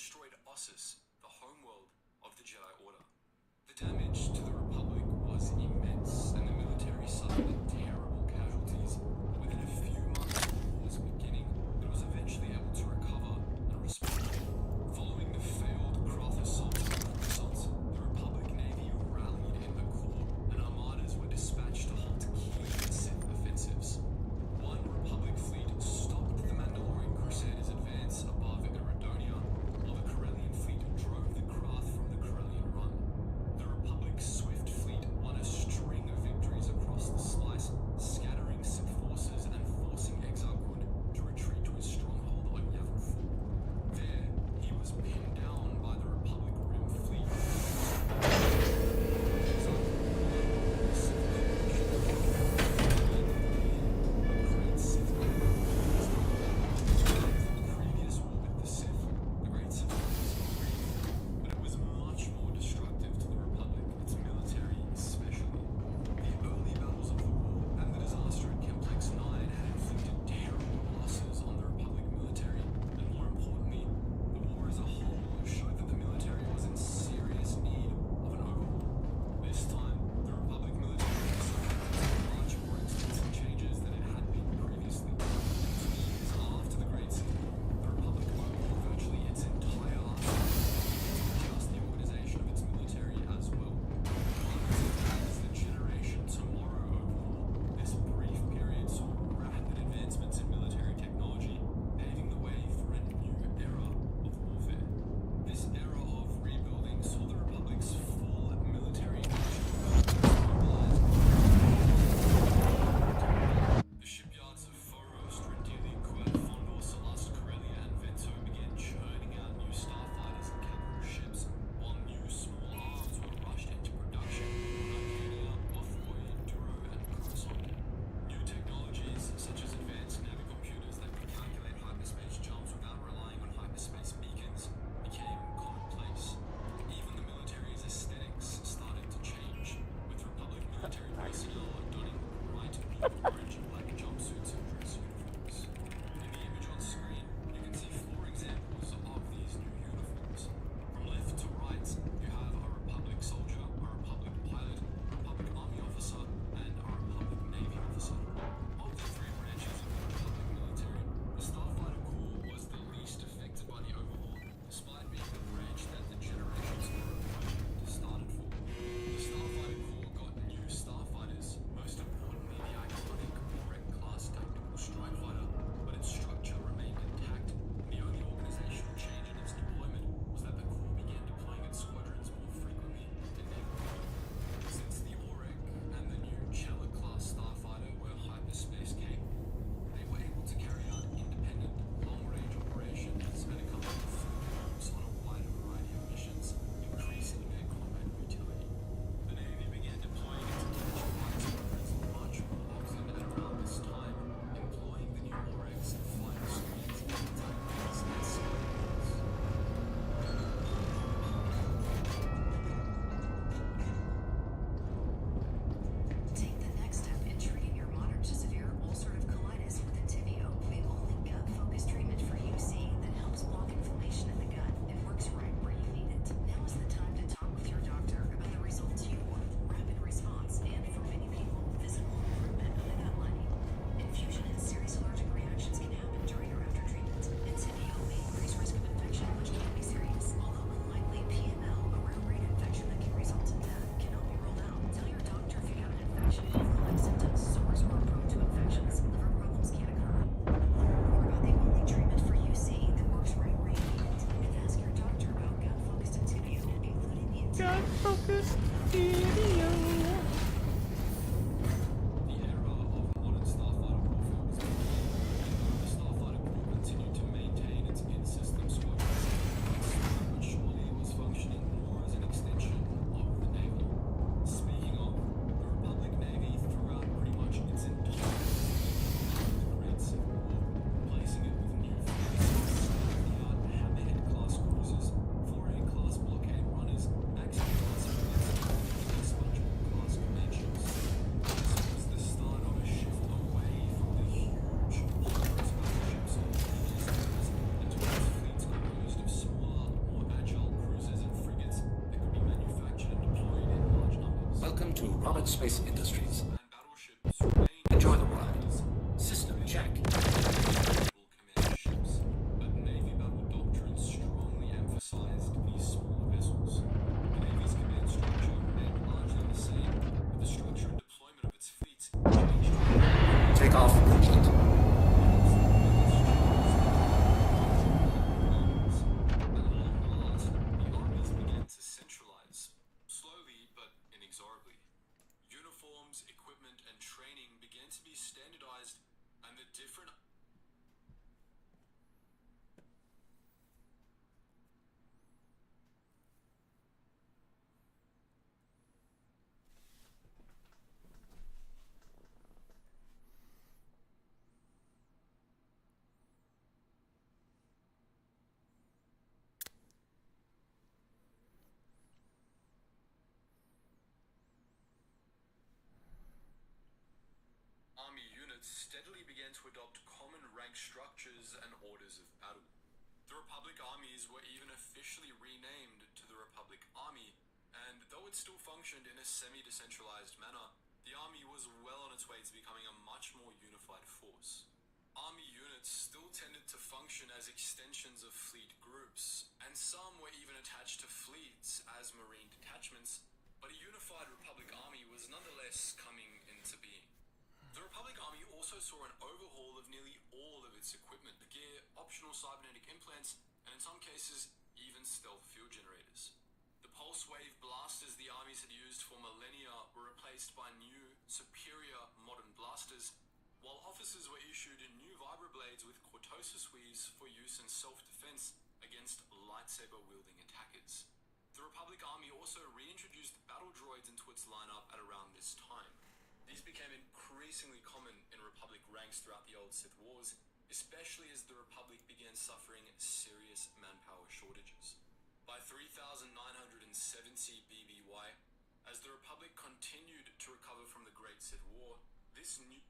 destroyed Ossus, the homeworld of the Jedi Order. The damage to the Republic was immense, and the military suffered terrible casualties. Within a few months of the war's beginning, it was eventually able to recover and respond. Following the failed Croth assault on Coruscant, the Republic Navy rallied in the core, and armadas were dispatched to halt key Sith offensives. One Republic fleet stopped the Mandalorian Crusaders' advance above Eridonia, while the Corellian fleet drove the Krath from the Corellian Run. The Republic's swift fleet won a string of victories across the slice, scattering Sith forces and forcing Exar Kun to retreat to his stronghold on Yavin 4. There, he was pinned down by the Republic Rim fleet. Previous war with the Sith, the Great Sith was brief, but it was much more destructive to the Republic, its military especially. The early battles of the war and the disaster at Kemplex 9 had inflicted terrible losses on the Republic military, and more importantly, the war as a whole showed that the military was in serious need of an overhaul. This time, the Republic military was subject to much more extensive changes than it had been previously. 2 years after the Great Sith War, the Republic overhauled virtually its entire army, to adjust the organization of its military as well. As the Generation Tomorrow overhaul, this brief period saw rapid advancements in military technology, paving the way for a new era of warfare. This era of rebuilding saw the Republic's full military mobilized. The shipyards of Foros, Drendili, Kuat, Fondor, Salast, Corellia, and Vento began churning out new starfighters and capital ships, while new small arms were rushed into production on Arcadia, Bothroy, Duro, and Coruscant. New technologies, such as advanced navicomputers that could calculate hyperspace jumps without relying on hyperspace beacons, became commonplace. Even the military's aesthetics started to change, with Republic military personnel donning bright blue, orange, and black jumpsuits and dress uniforms. In the image on screen, you can see 4 examples of these new uniforms. From left to right, you have a Republic soldier, a Republic pilot, a Republic Army officer, and a Republic Navy officer. Of the 3 branches of the Republic military, the Starfighter Corps was the least affected by the overhaul, despite being the branch that the Generations Tomorrow started for. The Starfighter Corps got new starfighters, most importantly the iconic Oryx-class tactical strike fighter, but its structure remained intact, and the only organizational change in its deployment was that the Corps began deploying its squadrons more frequently in naval mode. Since the Oryx and the new Cella-class starfighter were hyperspace capable, they were able to carry out independent, long-range operations and accompany moves on a wide variety of missions, increasing their combat utility. The Navy began deploying its catch flight squadrons much more often at around this time, employing the new Oryx in flight screens, anti-rays, and skyboards. Take the next step in treating your moderate to severe ulcerative colitis with Entyvio, the only gut-focused treatment for UC that helps block inflammation in the gut and works right where you need it. Now is the time to talk with your doctor about the results you want, rapid response, and for many people, visible improvement of the gut lining. Infusion and serious allergic reactions can happen during or after treatment. Entyvio may increase risk of infection, which can be serious. Although unlikely, PML, a rare-grade infection that can result in death, cannot be ruled out. Tell your doctor if you have an infection and flu-like symptoms, sores, or are prone to infections. Liver problems can occur. Learn more about the only treatment for UC that works right where you need it. And ask your doctor about gut-focused Entyvio, including the gut-focused Entyvio. The era of modern starfighter warfare was beginning, and the Starfighter Corps continued to maintain its in-system squadrons, but surely it was functioning more as an extension of the Navy. Speaking of, the Republic Navy threw out pretty much its entire fleet in the Great Civil War, replacing it with new state-of-the-art Hammerhead-class cruisers, 4A-class blockade runners, Axiom-class frigates, to Roberts Space Industries. Enjoy the ride. System check. But Navy battle doctrine strongly emphasized these smaller vessels. The Navy's command structure remained largely the same, but the structure and deployment of its fleets changed. Take off complete. Uniforms, equipment, and training began to be standardized, and the different Army units steadily began to adopt common rank structures and orders of battle. The Republic armies were even officially renamed to the Republic Army, and though it still functioned in a semi-decentralized manner, the army was well on its way to becoming a much more unified force. Army units still tended to function as extensions of fleet groups, and some were even attached to fleets as marine detachments, but a unified Republic army was nonetheless coming into being. The Republic Army also saw an overhaul of nearly all of its equipment, gear, optional cybernetic implants, and in some cases, even stealth field generators. The pulse wave blasters the armies had used for millennia were replaced by new, superior modern blasters, while officers were issued new vibroblades with cortosis weaves for use in self-defense against lightsaber-wielding attackers. The Republic Army also reintroduced battle droids into its lineup at around this time. These became increasingly common in Republic ranks throughout the old Sith Wars, especially as the Republic began suffering serious manpower shortages. By 3970 BBY, as the Republic continued to recover from the Great Sith War, this new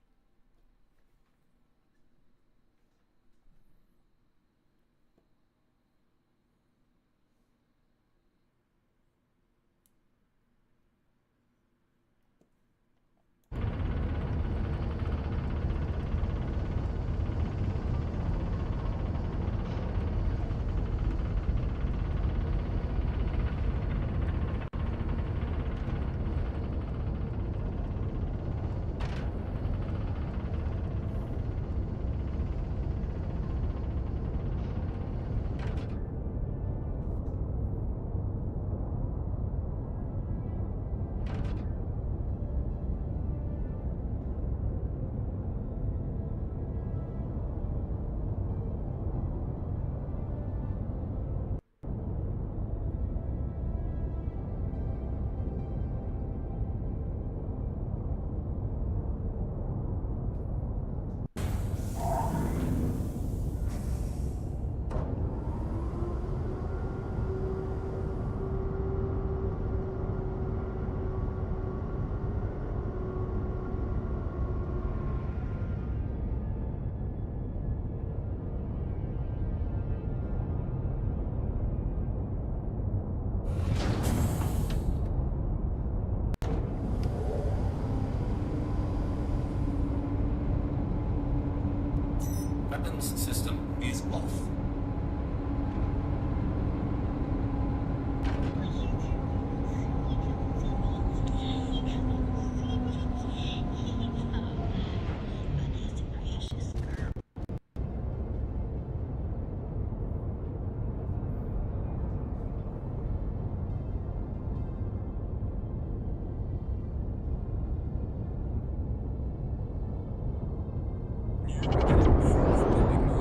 Weapons system is off.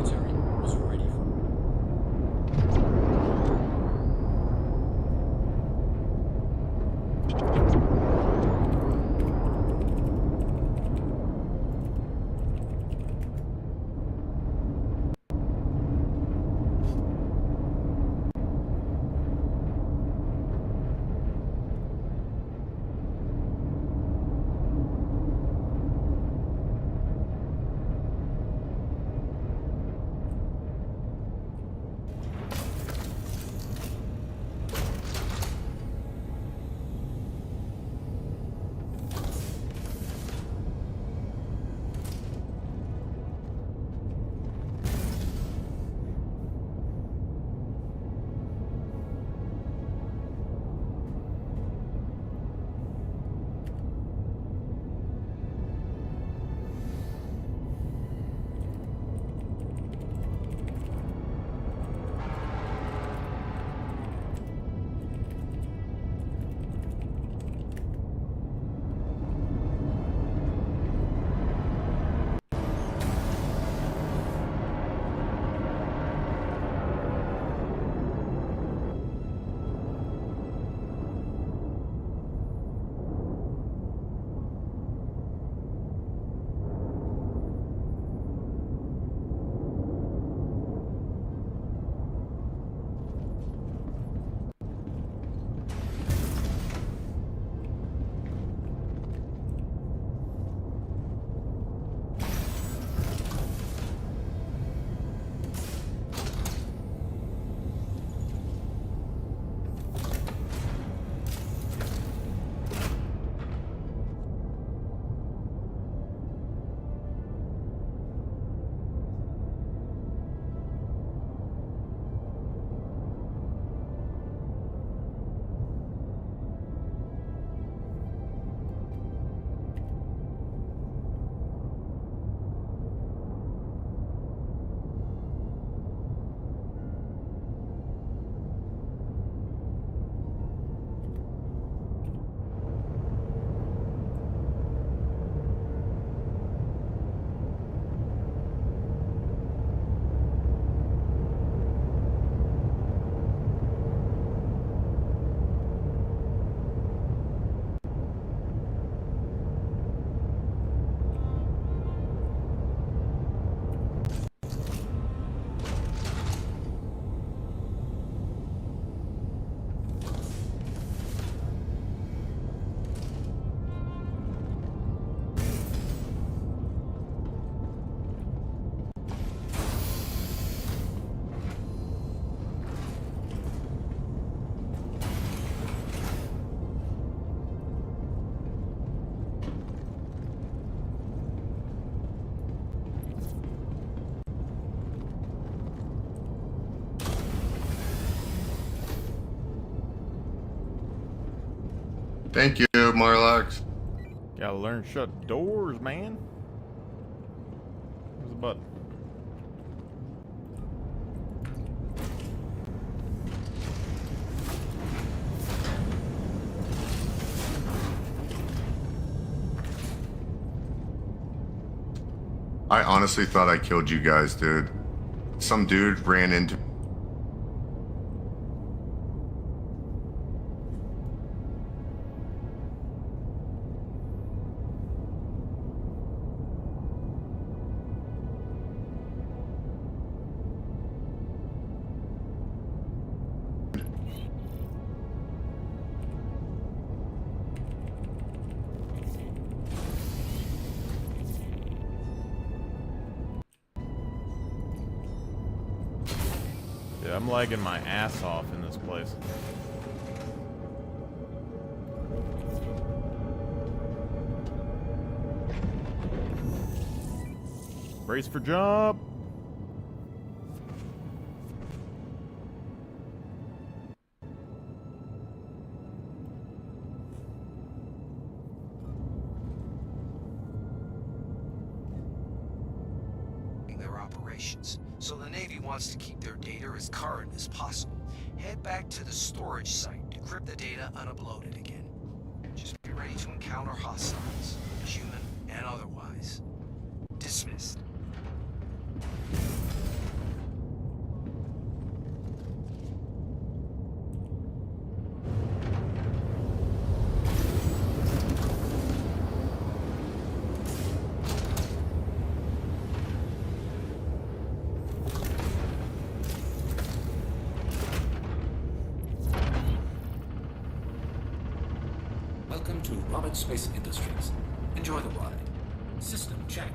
military Thank you, Marlax. Gotta learn to shut doors, man. Where's the button? I honestly thought I killed you guys, dude. Some dude ran into... Dude, I'm lagging my ass off in this place. Brace for jump. Their operations, so the Navy wants to keep their data as current as possible. Head back to the storage site, decrypt the data, and upload it again. Just be ready to encounter hostiles, human and otherwise. Dismissed. Welcome to Roberts Space Industries. Enjoy the ride. System check.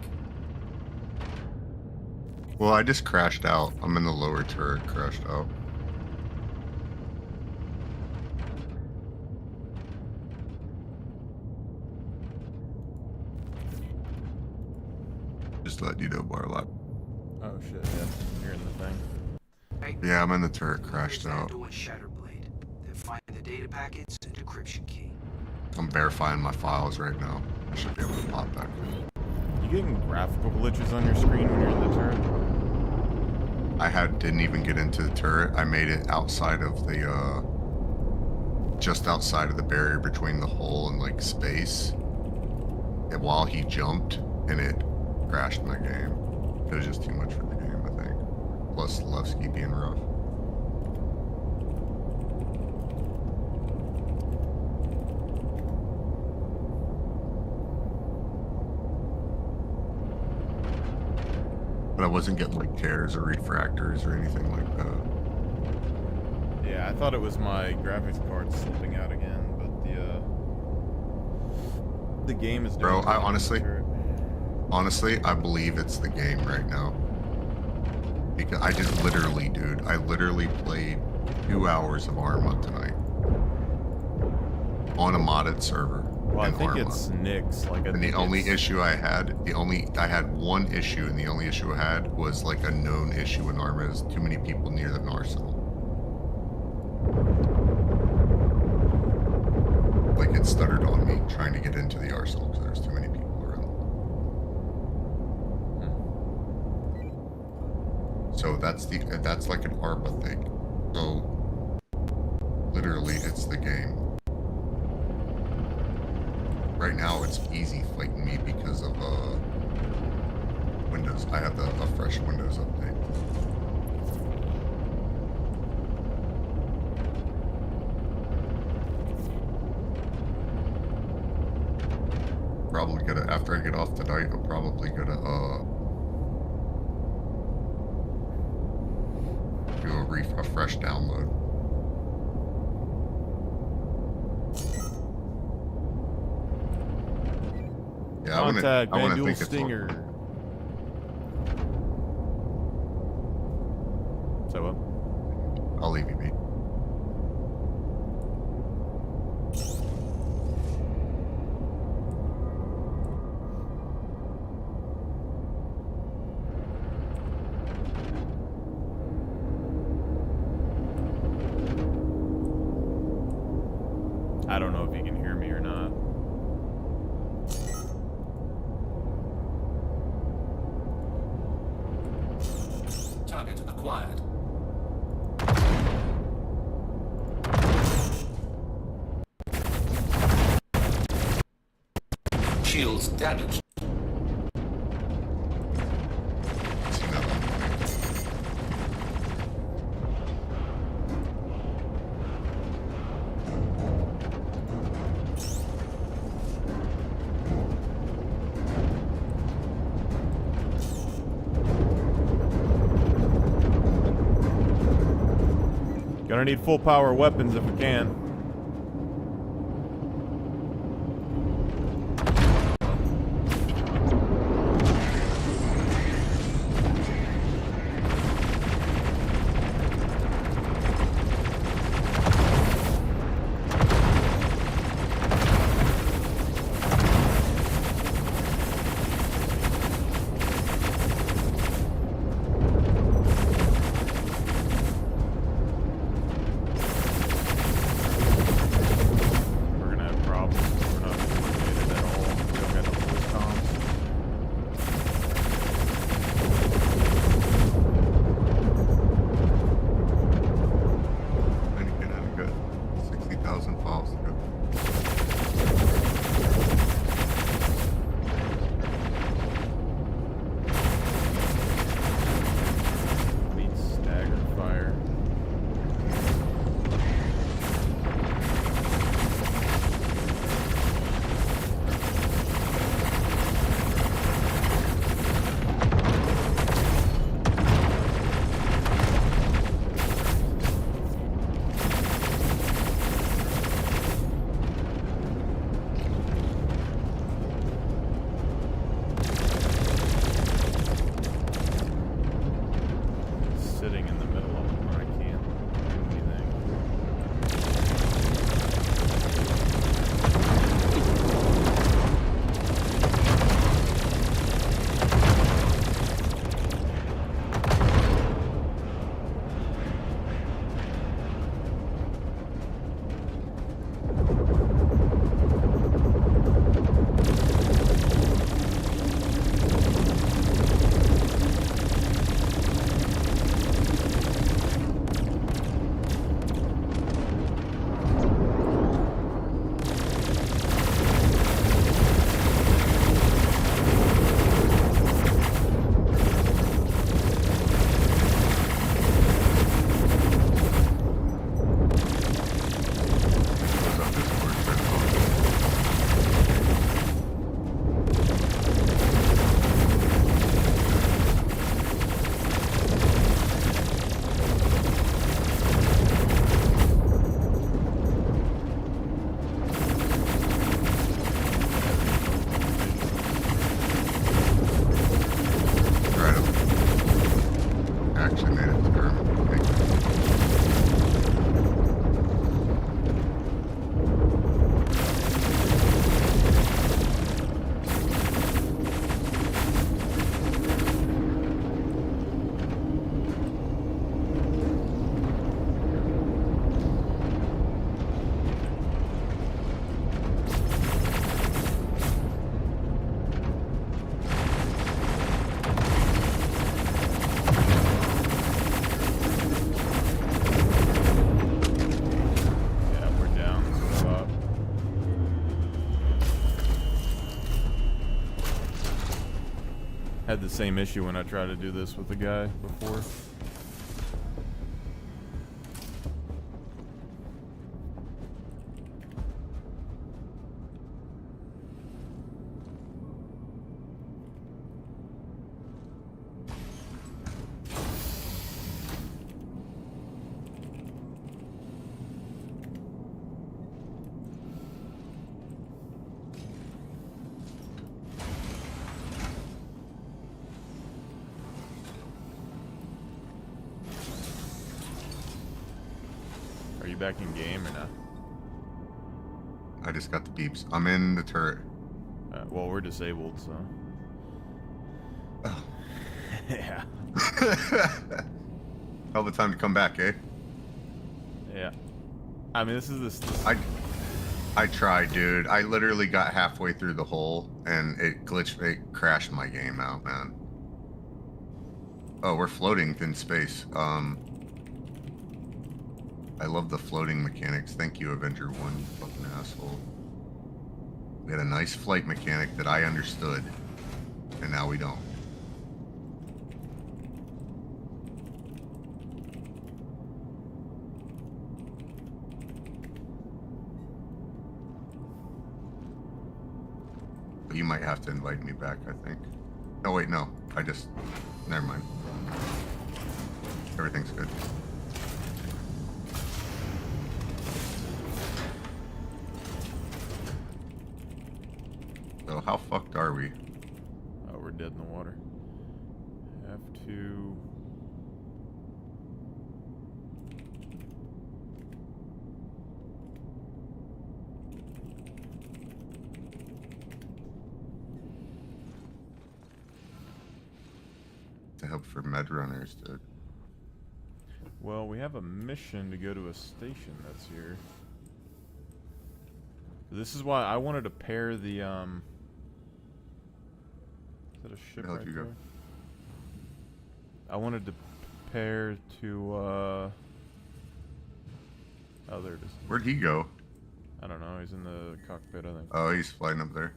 Well, I just crashed out. I'm in the lower turret, crashed out. Just let you know, Barlock. Oh shit, yeah. You're in the thing. Yeah, I'm in the turret, crashed out. Doing Shatterblade. Then find the data packets and decryption key. I'm verifying my files right now. I should be able to pop back. You getting graphical glitches on your screen when you're in the turret? I didn't even get into the turret. I made it outside of the just outside of the barrier between the hull and like space. And while he jumped, and it crashed my game. It was just too much for the game, I think. Plus Levski being rough. But I wasn't getting like tears or refractors or anything like that. Yeah, I thought it was my graphics card slipping out again, but the game is doing. Bro, I honestly, I believe it's the game right now. Because I just literally, dude, I literally played 2 hours of Arma tonight. On a modded server. Well, I think Arma. it's Nyx. Like, and the only issue I had, I had one issue, and the only issue I had was like a known issue in Arma is too many people near the arsenal. Like it stuttered on me trying to get into the arsenal because there's too many people around. So that's like an Arma thing. So literally, it's the game. Right now, it's easy fighting me because of Windows. I have a fresh Windows update. Probably gonna, after I get off tonight, I'm probably gonna do a fresh download. Yeah, Contact I wanna Vandal think it's Stinger. So what? I'll leave you be. I don't know if you can hear me Shields damaged. Gonna need full power weapons if we can. Had the same issue when I tried to do this with the guy before. Are you back in game or not? I just got the beeps. I'm in the turret. Well, we're disabled, so. Oh. Yeah. Hell of a time to come back, eh? Yeah. I mean, this is this. I tried, dude. I literally got halfway through the hole and it glitched. It crashed my game out, man. Oh, we're floating in space. I love the floating mechanics. Thank you, Avenger 1, you fucking asshole. We had a nice flight mechanic that I understood, and now we don't. You might have to invite me back, I think. Oh wait, no. Never mind. Everything's good. So how fucked are we? Oh, we're dead in the water. Have to... To help for med runners, dude. Well, we have a mission to go to a station that's here. This is why I wanted to pair the, Is that a ship right there? I wanted to pair to, Oh, there it is. Where'd he go? I don't know. He's in the cockpit, I think. Oh, he's flying up there.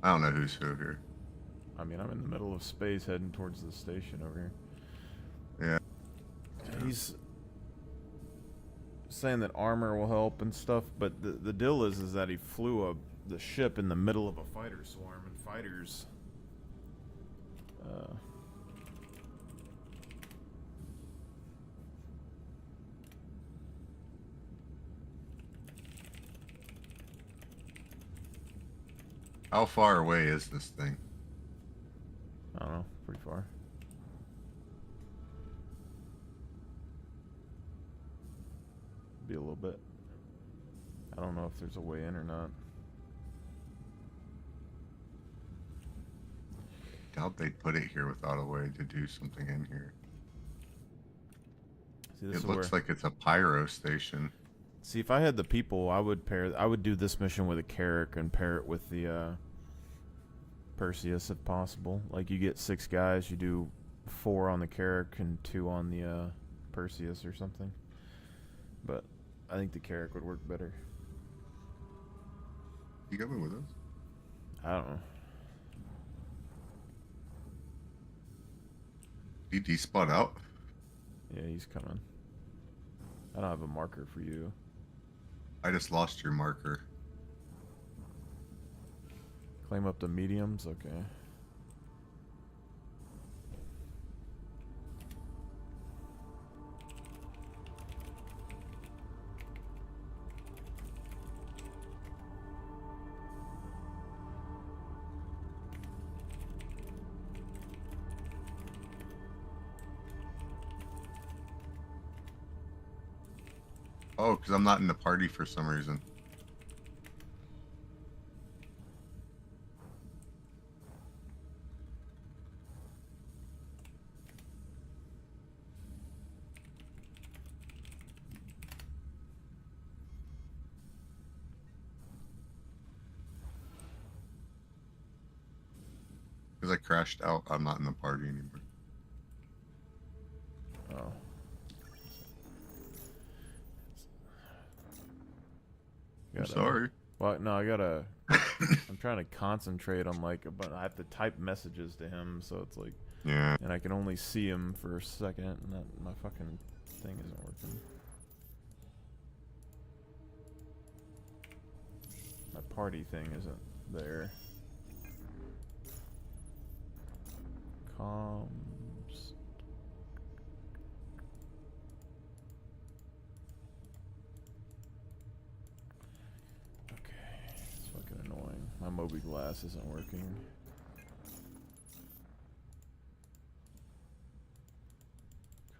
I don't know who's who here. I mean, I'm in the middle of space heading towards the station over here. Yeah. He's saying that armor will help and stuff, but the deal is that he flew the ship in the middle of a fighter swarm, and fighters... How far away is this thing? I don't know, pretty far. Be a little bit. I don't know if there's a way in or not. Doubt they'd put it here without a way to do something in here. See, this It is looks where- like it's a pyro station. See, if I had the people, I would do this mission with a Carrack and pair it with the Perseus if possible. Like, you get 6 guys, you do 4 on the Carrack and 2 on the Perseus or something. But I think the Carrack would work better. You coming with us? I don't know. Did he spot out? Yeah, he's coming. I don't have a marker for you. I just lost your marker. Claim up to mediums? Okay. Oh, because I'm not in the party for some reason. Because I crashed out, I'm not in the party anymore. Oh. I'm sorry. Well, no, I gotta... I'm trying to concentrate on, like, but I have to type messages to him, so it's like... Yeah. And I can only see him for a second, and my fucking thing isn't working. My party thing isn't there. Comms... It's fucking annoying. My Moby Glass isn't working.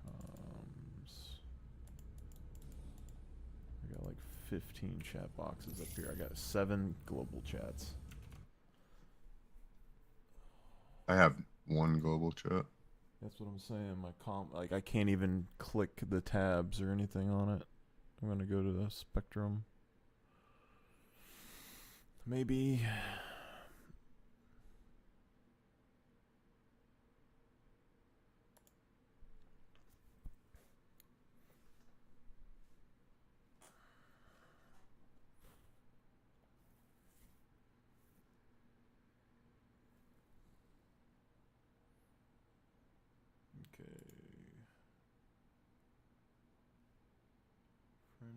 Comms. I got like 15 chat boxes up here. I got 7 global chats. I have 1 global chat. That's what I'm saying. Like, I can't even click the tabs or anything on it. I'm gonna go to the Spectrum. Maybe.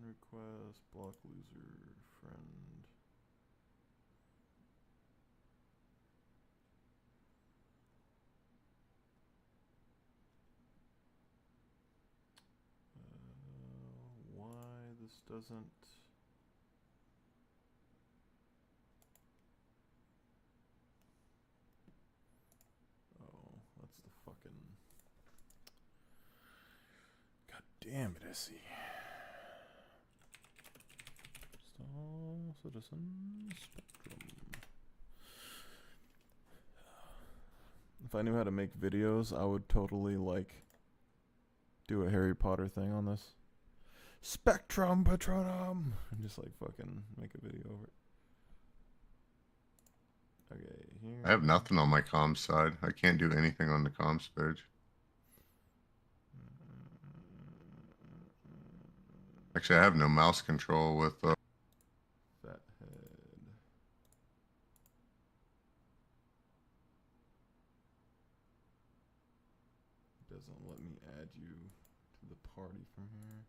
request, block loser, friend. Why this doesn't... Oh, that's the fucking... God damn it, Essie. Star Citizen Spectrum. If I knew how to make videos, I would totally, like, do a Harry Potter thing on this. Spectrum Patronum! And just, like, fucking make a video over it. Okay, here. I have nothing on my comms side. I can't do anything on the comms page. Actually, I have no mouse control with Fat head. Doesn't let me add you to the party from here.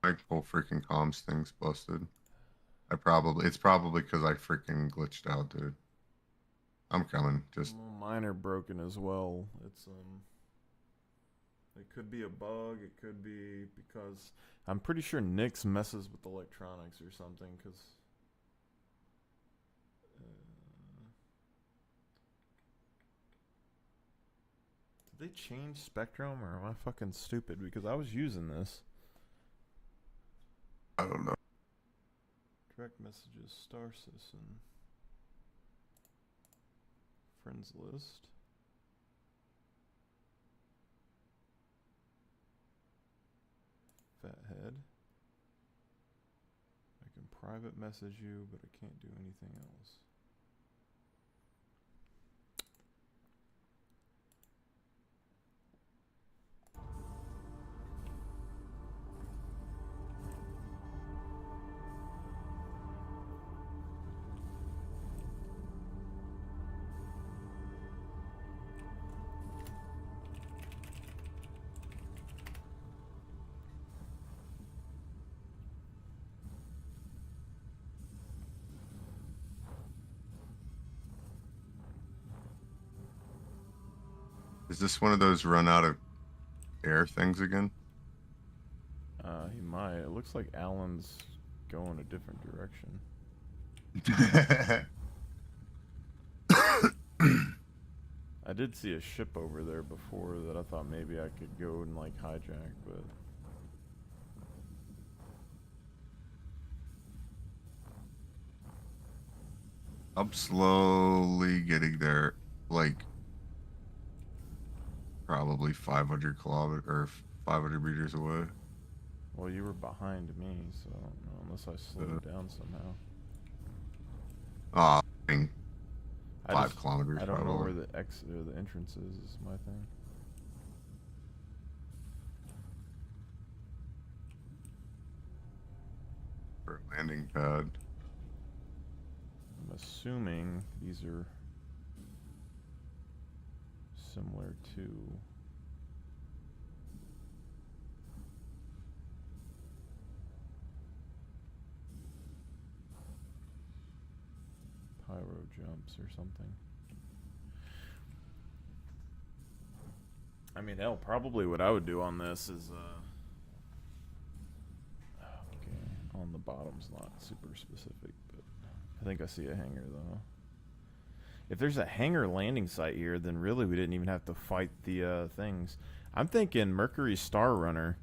my whole freaking comms thing's busted. It's probably because I freaking glitched out, dude. I'm coming. Just well, mine are broken as well. It's it could be a bug. It could be because I'm pretty sure Nyx messes with electronics or something. Because did they change Spectrum or am I fucking stupid? Because I was using this. I don't know. Direct messages, Star Citizen, friends list. Fathead. I can private message you, but I can't do anything else. Is this one of those run out of air things again? He might. It looks like Alan's going a different direction. I did see a ship over there before that I thought maybe I could go and like hijack, but I'm slowly getting there, like probably 500 kilometers or 500 meters away. Well, you were behind me, so I don't know unless I slowed down somehow. Ah, 5 just, kilometers. I don't know probably. where the exit or the entrance is my thing. For a landing pad. I'm assuming these are similar to pyro jumps or something. I mean, hell, probably what I would do on this is okay, on the bottom's not super specific, but I think I see a hangar though. If there's a hangar landing site here, then really we didn't even have to fight the things. I'm thinking Mercury Star Runner,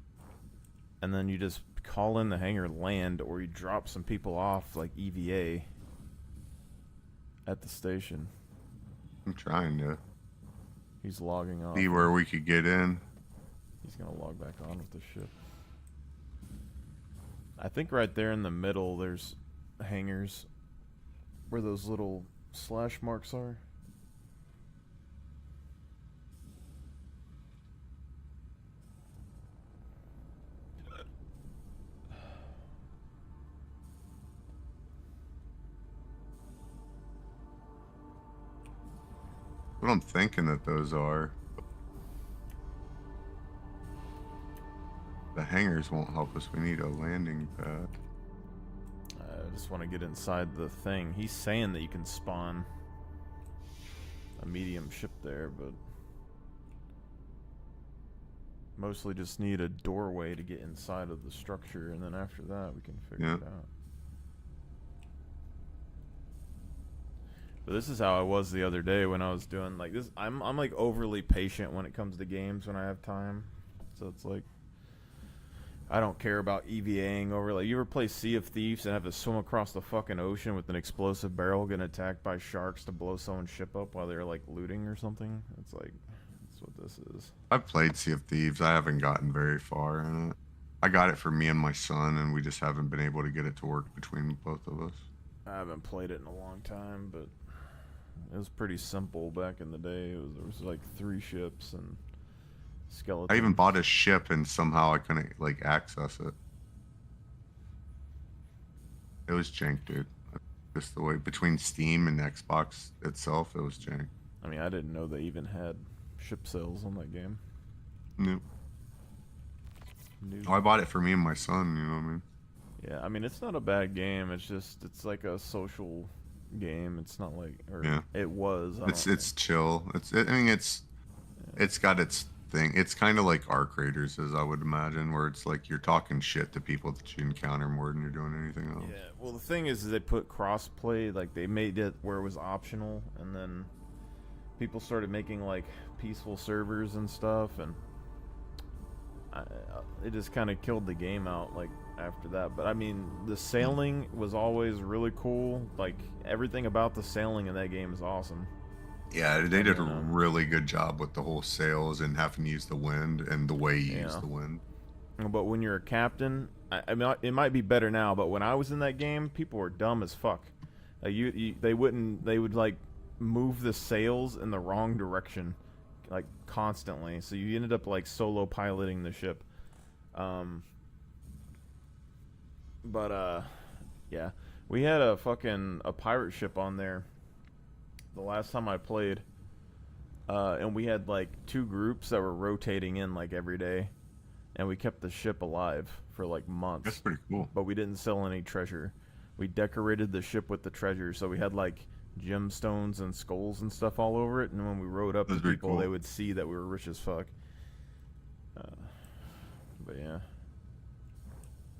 and then you just call in the hangar land, or you drop some people off like EVA at the station. I'm trying to. He's logging off. See where we could get in. He's gonna log back on with the ship. I think right there in the middle there's hangars where those little slash marks are. What I'm thinking that those are. The hangars won't help us. We need a landing pad. I just want to get inside the thing. He's saying that you can spawn a medium ship there, but mostly just need a doorway to get inside of the structure, and then after that we can figure it out. But this is how I was the other day when I was doing like this. I'm like overly patient when it comes to games when I have time. So it's like I don't care about EVAing over. Like, you ever play Sea of Thieves and have to swim across the fucking ocean with an explosive barrel getting attacked by sharks to blow someone's ship up while they're like looting or something? It's like, that's what this is. I've played Sea of Thieves. I haven't gotten very far in it. I got it for me and my son, and we just haven't been able to get it to work between both of us. I haven't played it in a long time, but it was pretty simple back in the day. There was like 3 ships and skeletons. I even bought a ship and somehow I couldn't like access it. It was jank, dude. Just the way between Steam and Xbox itself, it was jank. I mean, I didn't know they even had ship sales on that game. Nope. Nope. Oh, I bought it for me and my son, you know what I mean? Yeah, I mean, it's not a bad game. It's just, it's like a social game. It's not like, or Yeah. it was. It's chill. I mean, it's got its thing. It's kind of like Arc Raiders, as I would imagine, where it's like you're talking shit to people that you encounter more than you're doing anything else. Yeah, well, the thing is they put crossplay, like they made it where it was optional, and then people started making like peaceful servers and stuff, and it just kind of killed the game out like after that. But I mean, the sailing was always really cool. Like, everything about the sailing in that game is awesome. Yeah, they did a really good job with the whole sails and having to use the wind and the way you use the wind. But when you're a captain, I mean, it might be better now, but when I was in that game, people were dumb as fuck. Like, they would like move the sails in the wrong direction, like constantly. So you ended up like solo piloting the ship. Yeah, we had a pirate ship on there the last time I played, and we had like 2 groups that were rotating in like every day, and we kept the ship alive for like months. That's pretty cool. But we didn't sell any treasure. We decorated the ship with the treasure, so we had like gemstones and skulls and stuff all over it, and when we rode up to people, they would see that we were rich as fuck. But yeah.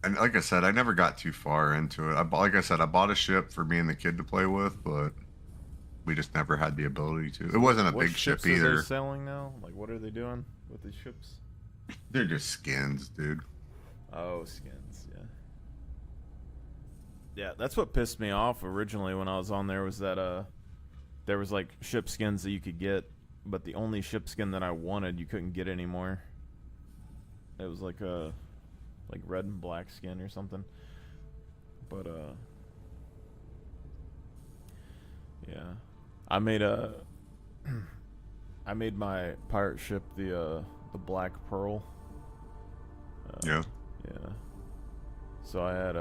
And like I said, I never got too far into it. Like I said, I bought a ship for me and the kid to play with, but we just never had the ability to. It wasn't a big ship either. What ships are they selling now? Like, what are they doing with these ships? They're just skins, dude. Oh, skins, yeah. Yeah, that's what pissed me off originally when I was on there, was that there was like ship skins that you could get, but the only ship skin that I wanted you couldn't get anymore. It was like a red and black skin or something. But yeah. I made my pirate ship the Black Pearl. Yeah. Yeah. So I had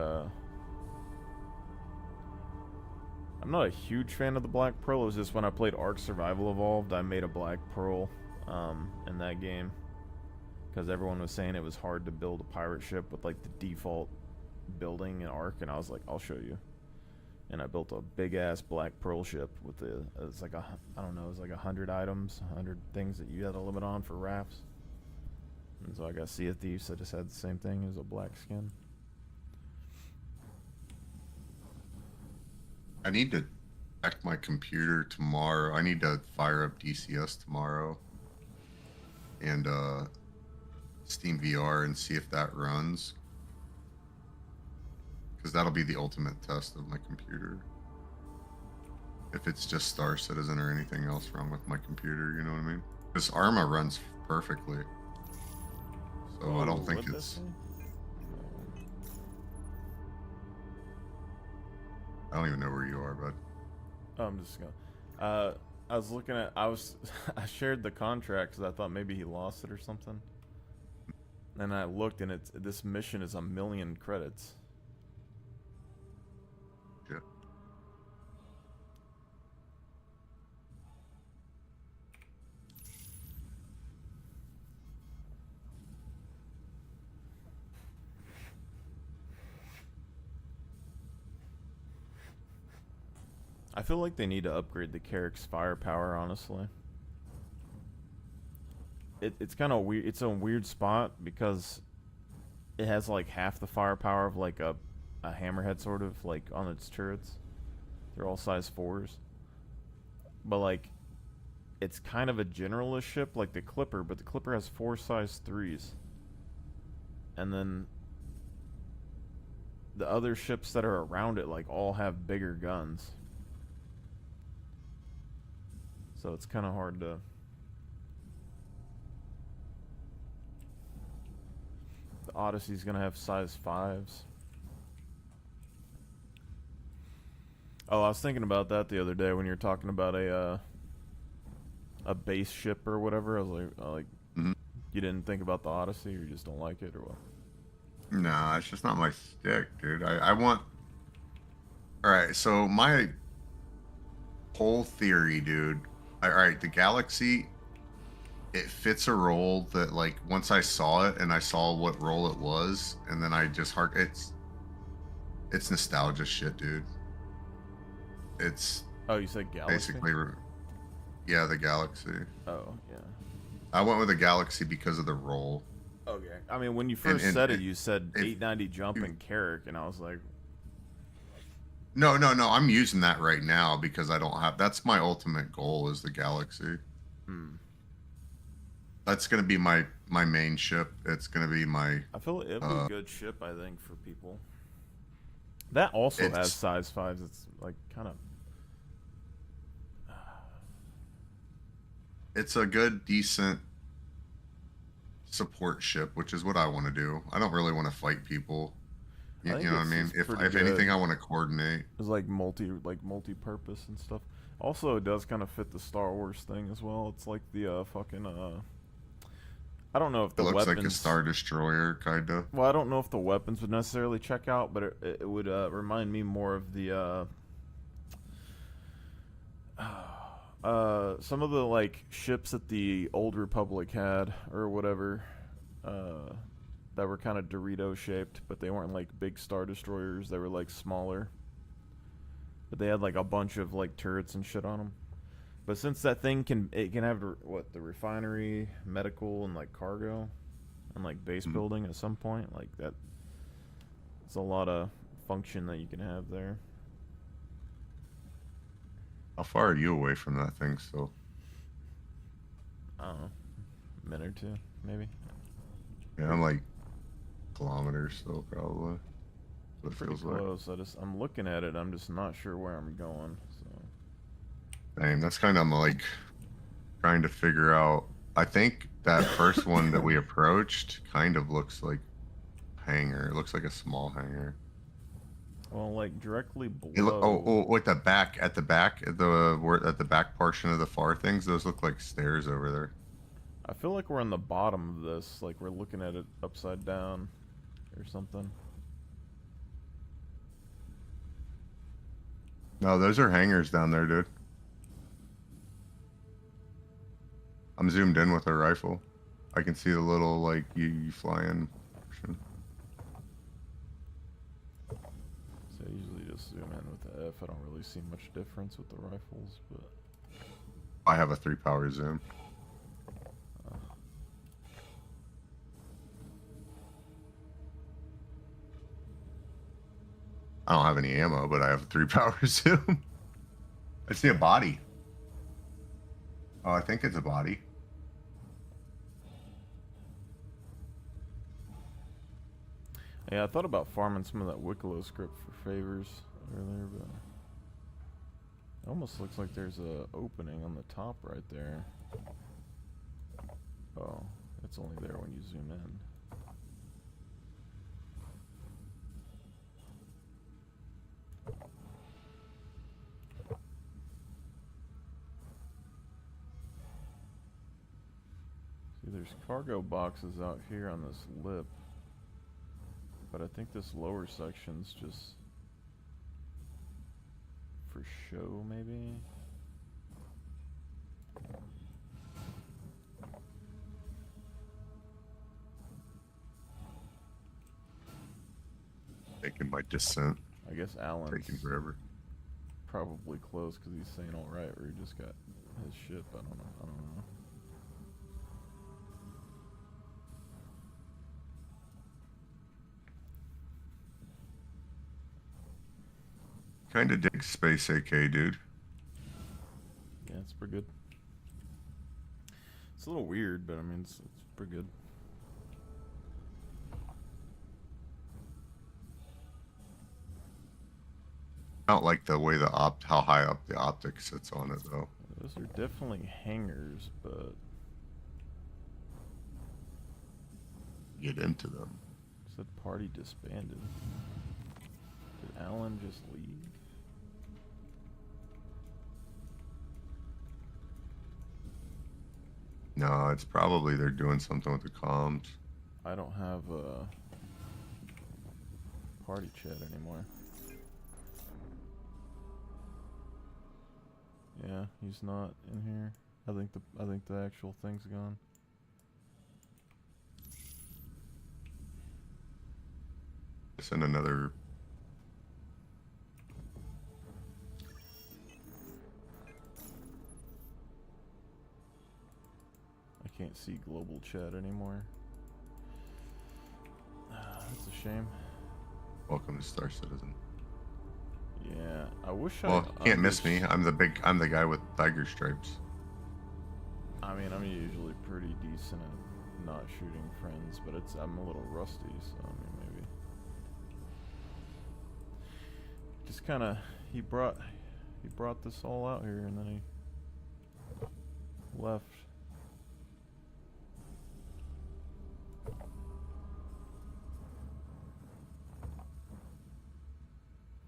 I'm not a huge fan of the Black Pearl. It was just when I played Ark Survival Evolved, I made a Black Pearl in that game, because everyone was saying it was hard to build a pirate ship with like the default building in Ark, and I was like, I'll show you. And I built a big ass Black Pearl ship with it's like I don't know, it was like 100 items, 100 things that you had a limit on for rafts. And so I got Sea of Thieves, I just had the same thing as a black skin. I need to check my computer tomorrow. I need to fire up DCS tomorrow and Steam VR and see if that runs, because that'll be the ultimate test of my computer. If it's just Star Citizen or anything else wrong with my computer, you know what I mean? This Arma runs perfectly, so I don't think it's. I don't even know where you are, bud. Oh, I'm just gonna. I was looking at. I shared the contract because I thought maybe he lost it or something. And I looked, and this mission is 1 million credits. Yeah. I feel like they need to upgrade the Carrack's firepower, honestly. It's kind of weird. It's a weird spot because it has like half the firepower of like a hammerhead, sort of, like on its turrets. They're all size 4s. But like, it's kind of a generalist ship like the Clipper, but the Clipper has 4 size 3s. And then the other ships that are around it like all have bigger guns. So it's kind of hard to... The Odyssey's gonna have size 5s. Oh, I was thinking about that the other day when you were talking about a base ship or whatever. I was like, you didn't think about the Odyssey, or you just don't like it, or what? Nah, it's just not my stick, dude. I want... Alright, so my whole theory, dude. Alright, the Galaxy, it fits a role that, like, once I saw it and I saw what role it was, and then I just it's nostalgia shit, dude. It's... Oh, you said Galaxy? Basically, yeah, the Galaxy. Oh, yeah. I went with the Galaxy because of the role. Okay. I mean, when you first said it, you said 890 jump and Carrack, and I was like... No. I'm using that right now because I don't have... That's my ultimate goal, is the Galaxy. That's going to be my main ship. It's going to be my... I feel it'd be a good ship, I think, for people. That also has size 5s. It's, like, kind of... It's a good, decent support ship, which is what I want to do. I don't really want to fight people. You know what I mean? If anything, I want to coordinate. It's like multi-purpose and stuff. Also, it does kind of fit the Star Wars thing as well. It's like the fucking I don't know if the looks weapons... like a Star Destroyer, kind of. Well, I don't know if the weapons would necessarily check out, but it would remind me more of the some of the like ships that the Old Republic had or whatever, that were kind of Dorito shaped, but they weren't like big Star Destroyers. They were like smaller, but they had like a bunch of like turrets and shit on them. But since that thing can have the refinery, medical, and like cargo, and like base building at some point, like that, it's a lot of function that you can have there. How far are you away from that thing still? I don't know, a minute or two, maybe. Yeah, I'm like kilometers still, probably. What it Pretty feels like. close. I'm looking at it. I'm just not sure where I'm going. So. Dang, that's kind of like trying to figure out. I think that first one that we approached kind of looks like hangar. It looks like a small hangar. Well, like directly below. Oh, at the back, at the back portion of the far things, those look like stairs over there. I feel like we're on the bottom of this, like we're looking at it upside down, or something. No, those are hangars down there, dude. I'm zoomed in with a rifle. I can see the little like you fly in portion. So I usually just zoom in with the F. I don't really see much difference with the rifles, but I have a 3-power zoom. I don't have any ammo, but I have a 3-power zoom. I see a body. Oh, I think it's a body. yeah, I thought about farming some of that Wicklow script for favors earlier, but it almost looks like there's a opening on the top right there. Oh, it's only there when you zoom in. See, there's cargo boxes out here on this lip, but I think this lower section's just for show, maybe? Taking my descent. I guess Alan's taking forever. probably close because he's saying all right, or he just got his ship. I don't know. Kinda dig Space AK, dude. Yeah, it's pretty good. It's a little weird, but I mean, it's pretty good. I don't like the way how high up the optic sits on it though. Those are definitely hangers, but get into them. Said party disbanded. Did Alan just leave? No, it's probably they're doing something with the comms. I don't have a party chat anymore. Yeah, he's not in here. I think the actual thing's gone. Send another. I can't see global chat anymore. That's a shame. Welcome to Star Citizen. Yeah, I wish Well, you can't miss me. I'm the guy with tiger stripes. I mean, I'm usually pretty decent at not shooting friends, but I'm a little rusty, so I mean maybe. Just kind of he brought this all out here and then he left.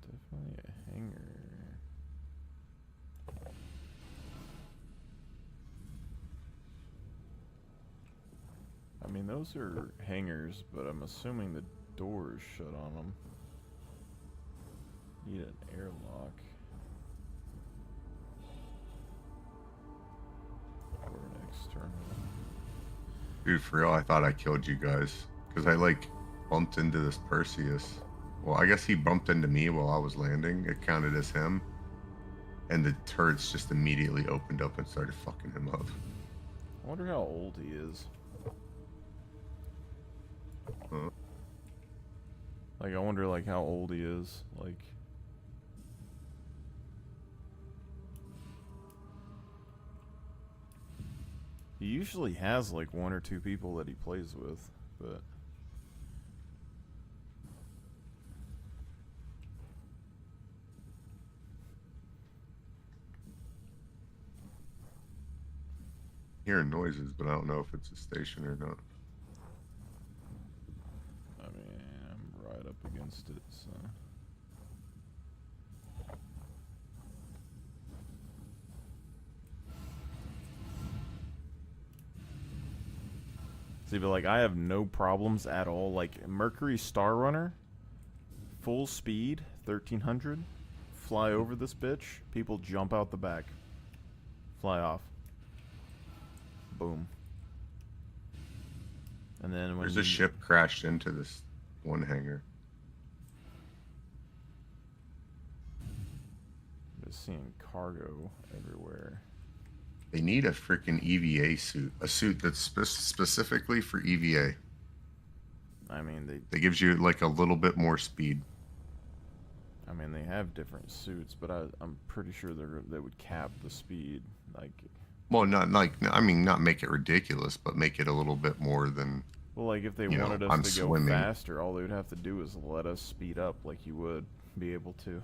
Definitely a hanger. I mean, those are hangers, but I'm assuming the door is shut on them. Need an airlock. Or an external. Dude, for real, I thought I killed you guys. Because I, bumped into this Perseus. Well, I guess he bumped into me while I was landing. It counted as him. And the turrets just immediately opened up and started fucking him up. I wonder how old he is. Huh? I wonder, how old he is. He usually has, one or two people that he plays with, but... Hearing noises, but I don't know if it's a station or not. I mean, I'm right up against it, so... See, but I have no problems at all. Mercury Star Runner, full speed, 1300, fly over this bitch, people jump out the back, fly off. Boom. And then when there's a ship crashed into this one hangar. Just seeing cargo everywhere. They need a freaking EVA suit. A suit that's specifically for EVA. I mean, they gives you a little bit more speed. I mean, they have different suits, but I'm pretty sure they would cap the speed. Well, not make it ridiculous, but make it a little bit more than. Well, if they wanted us to go faster, all they would have to do is let us speed up like you would be able to.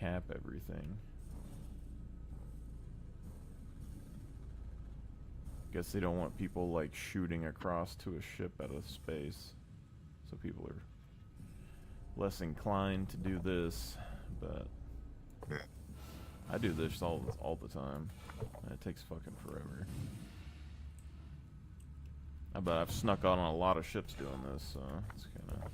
Cap everything. Guess they don't want people shooting across to a ship out of space, so people are less inclined to do this. But I do this all the time, and it takes fucking forever. But I've snuck on a lot of ships doing this, so it's kind of.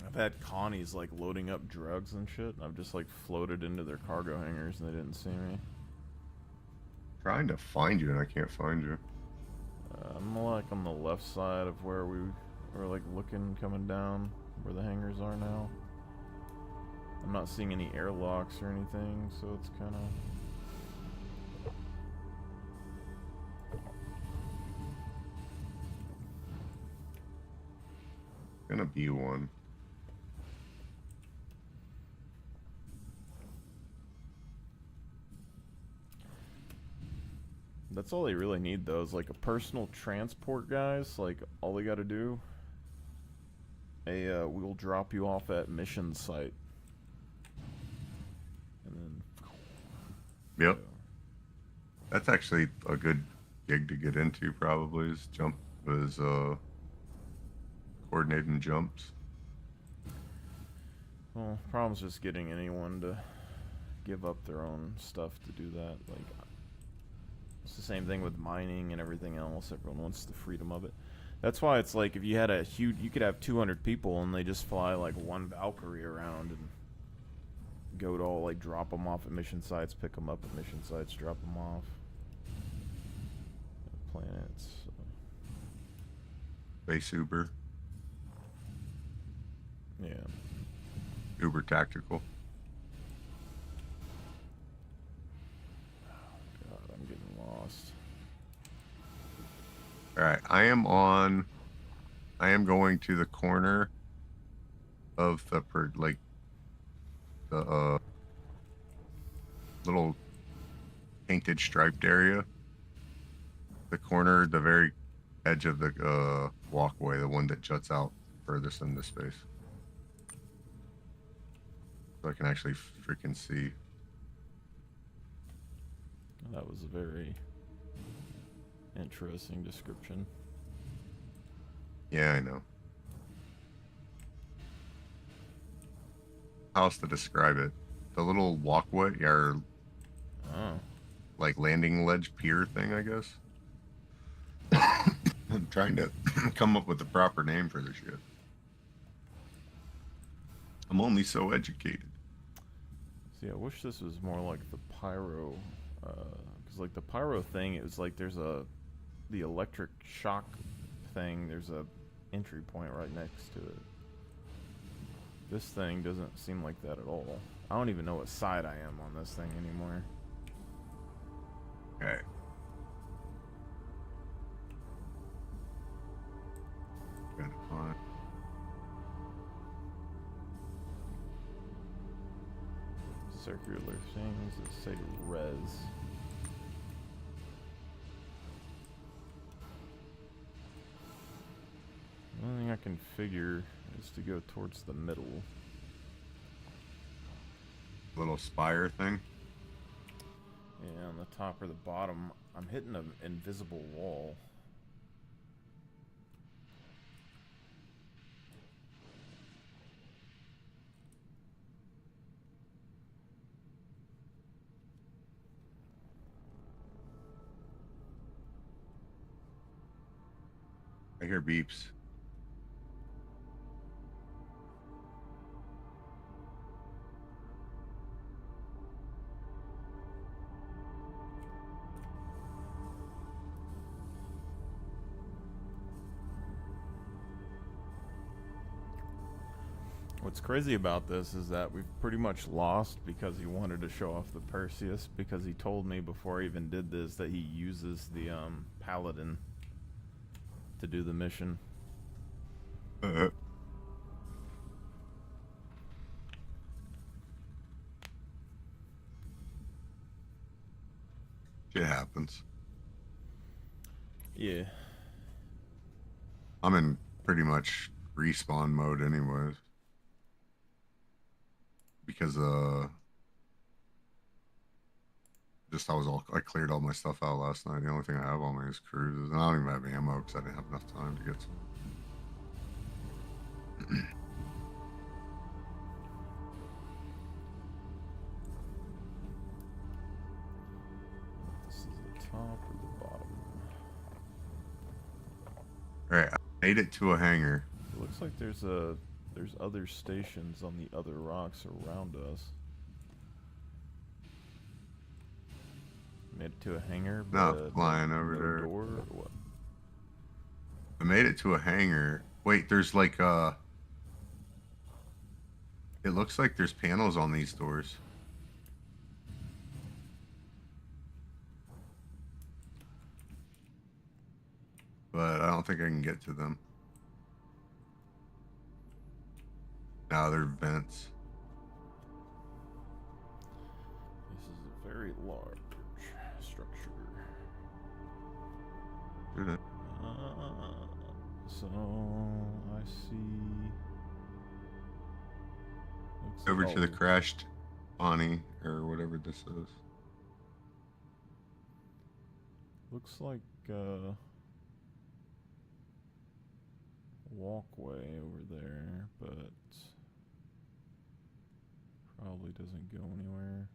I've had Connies loading up drugs and shit, and I've just floated into their cargo hangars and they didn't see me. Trying to find you and I can't find you. I'm like on the left side of where we were like looking coming down where the hangars are now. I'm not seeing any airlocks or anything, so it's kind of... Gonna be one. That's all they really need though, is like a personal transport, guys. Like all they gotta do, we'll drop you off at mission site. And then... Yep. That's actually a good gig to get into, probably, is coordinating jumps. Well, problem's just getting anyone to give up their own stuff to do that. Like, it's the same thing with mining and everything else. Everyone wants the freedom of it. That's why it's like if you had a huge, you could have 200 people and they just fly like one Valkyrie around and go to all like drop them off at mission sites, pick them up at mission sites, drop them off. Planets. Base Uber. Yeah. Uber Tactical. God, I'm getting lost. Alright, I am going to the corner of the little painted striped area. The corner, the very edge of the walkway, the one that juts out furthest into space. So I can actually freaking see. That was a very interesting description. Yeah, I know. How else to describe it? The little walkway, or like landing ledge pier thing, I guess. I'm trying to come up with the proper name for this shit. I'm only so educated. See, I wish this was more like the pyro, because like the pyro thing is like there's the electric shock thing, there's a entry point right next to it. This thing doesn't seem like that at all. I don't even know what side I am on this thing anymore. Okay. Circular things that say res. The only thing I can figure is to go towards the middle. Little spire thing? Yeah, on the top or the bottom. I'm hitting an invisible wall. I hear beeps. What's crazy about this is that we've pretty much lost because he wanted to show off the Perseus, because he told me before I even did this that he uses the Paladin to do the mission. Shit happens. Yeah. I'm in pretty much respawn mode anyways. Because I cleared all my stuff out last night. The only thing I have on me is cruises, and I don't even have ammo because I didn't have enough time to get some. This is the top or the bottom? Alright, I made it to a hangar. It looks like there's other stations on the other rocks around us. Made it to a hangar, No, but flying over no there. door or what? I made it to a hangar. Wait, there's like it looks like there's panels on these doors. But I don't think I can get to them. Now they're vents. This is a very large structure. So I see. Over to the crashed Bonnie or whatever this is. Looks like a walkway over there, but probably doesn't go anywhere.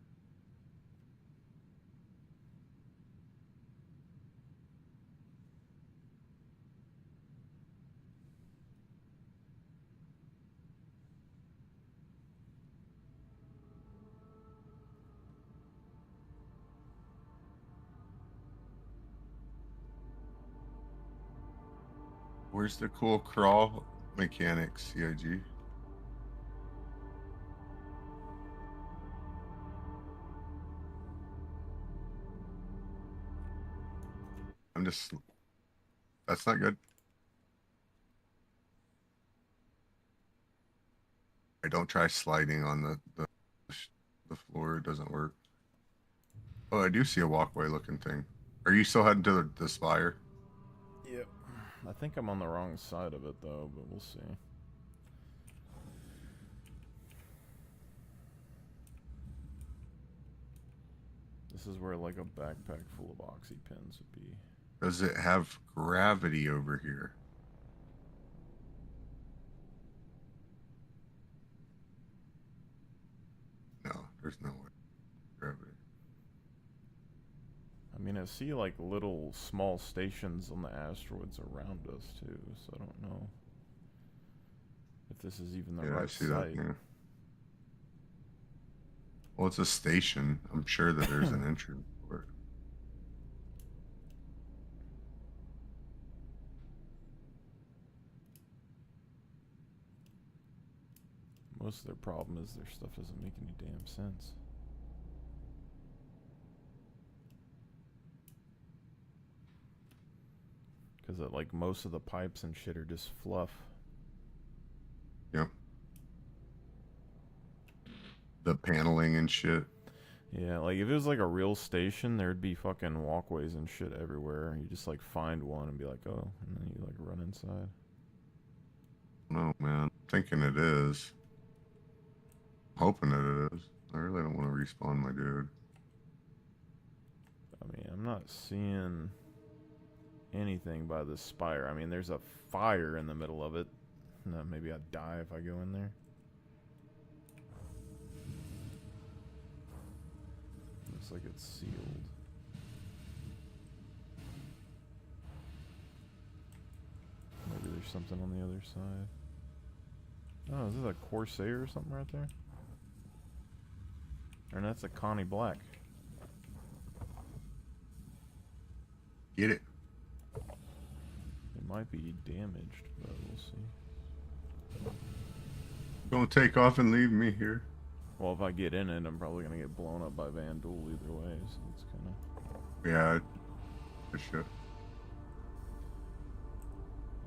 Where's the cool crawl mechanics, CIG? I'm just... That's not good. I don't try sliding on the floor. It doesn't work. Oh, I do see a walkway looking thing. Are you still heading to the spire? Yep. I think I'm on the wrong side of it though, but we'll see. This is where like a backpack full of oxy pins would be. Does it have gravity over here? No, there's no way. Gravity. I mean, I see like little small stations on the asteroids around us too, so I don't know if this is even the Yeah, right I see site. that. Yeah. Well, it's a station. I'm sure that there's an entrance for it. Most of their problem is their stuff doesn't make any damn sense. Because like most of the pipes and shit are just fluff. Yep. The paneling and shit. Yeah, like if it was like a real station, there'd be fucking walkways and shit everywhere. You just like find one and be like, oh, and then you like run inside. No, man. I'm thinking it is. Hoping that it is. I really don't want to respawn my dude. I mean, I'm not seeing anything by the spire. I mean, there's a fire in the middle of it. No, maybe I'd die if I go in there. Looks like it's sealed. Maybe there's something on the other side. Oh, is this a Corsair or something right there? Or that's a Connie Black. Get it. It might be damaged, but we'll see. Don't take off and leave me here. Well, if I get in it, I'm probably gonna get blown up by Vandal either way, so it's kind of... Yeah, for sure.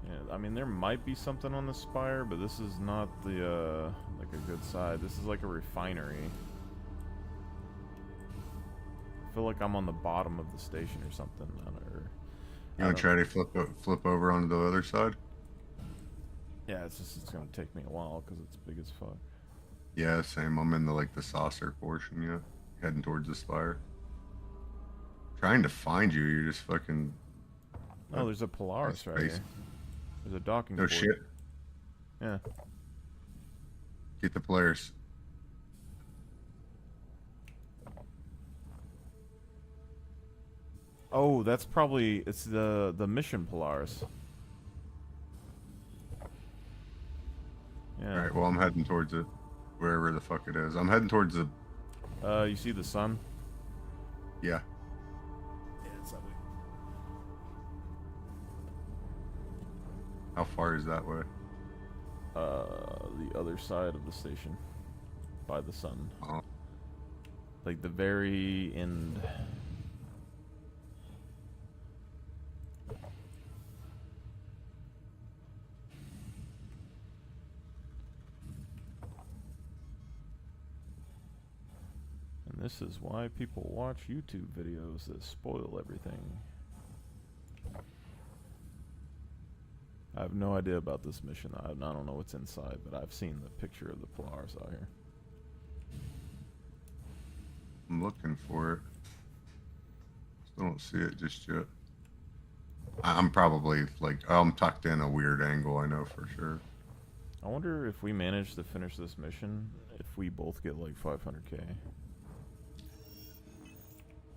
Yeah, I mean, there might be something on the spire, but this is not the, like a good side. This is like a refinery. I feel like I'm on the bottom of the station or something. You want to try to flip over onto the other side? Yeah, it's gonna take me a while because it's big as fuck. Yeah, same. I'm in the saucer portion, yeah. Heading towards the spire. Trying to find you, you're just fucking... Oh, there's a Polaris right here. There's a docking No port. shit. Yeah. Get the players. Oh, that's probably... It's the mission Polaris. Yeah. Alright, well, I'm heading towards it. Wherever the fuck it is. I'm heading towards the... You see the sun? Yeah. Yeah, it's that way. How far is that way? The other side of the station, by the sun. Oh. Like the very end. And this is why people watch YouTube videos that spoil everything. I have no idea about this mission. I don't know what's inside, but I've seen the picture of the Polaris out here. I'm looking for it. Still don't see it just yet. I'm probably like, I'm tucked in a weird angle, I know for sure. I wonder if we manage to finish this mission, if we both get like 500k.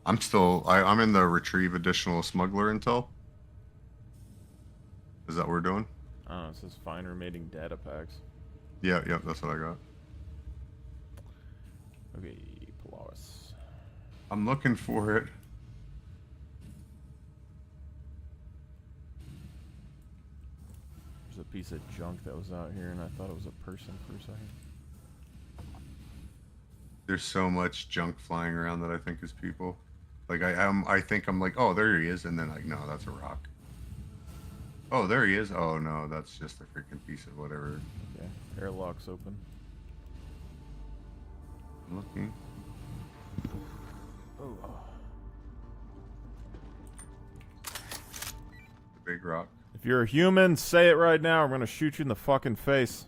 I'm in the retrieve additional smuggler intel. Is that what we're doing? I don't know, it says find remaining data packs. Yeah, that's what I got. Okay, Polaris. I'm looking for it. There's a piece of junk that was out here and I thought it was a person for a second. There's so much junk flying around that I think is people. Like I think I'm like, oh, there he is, and then like, no, that's a rock. Oh, there he is. Oh no, that's just a freaking piece of whatever. Okay, airlock's open. I'm looking. Oh. The big rock. If you're a human, say it right now. I'm gonna shoot you in the fucking face.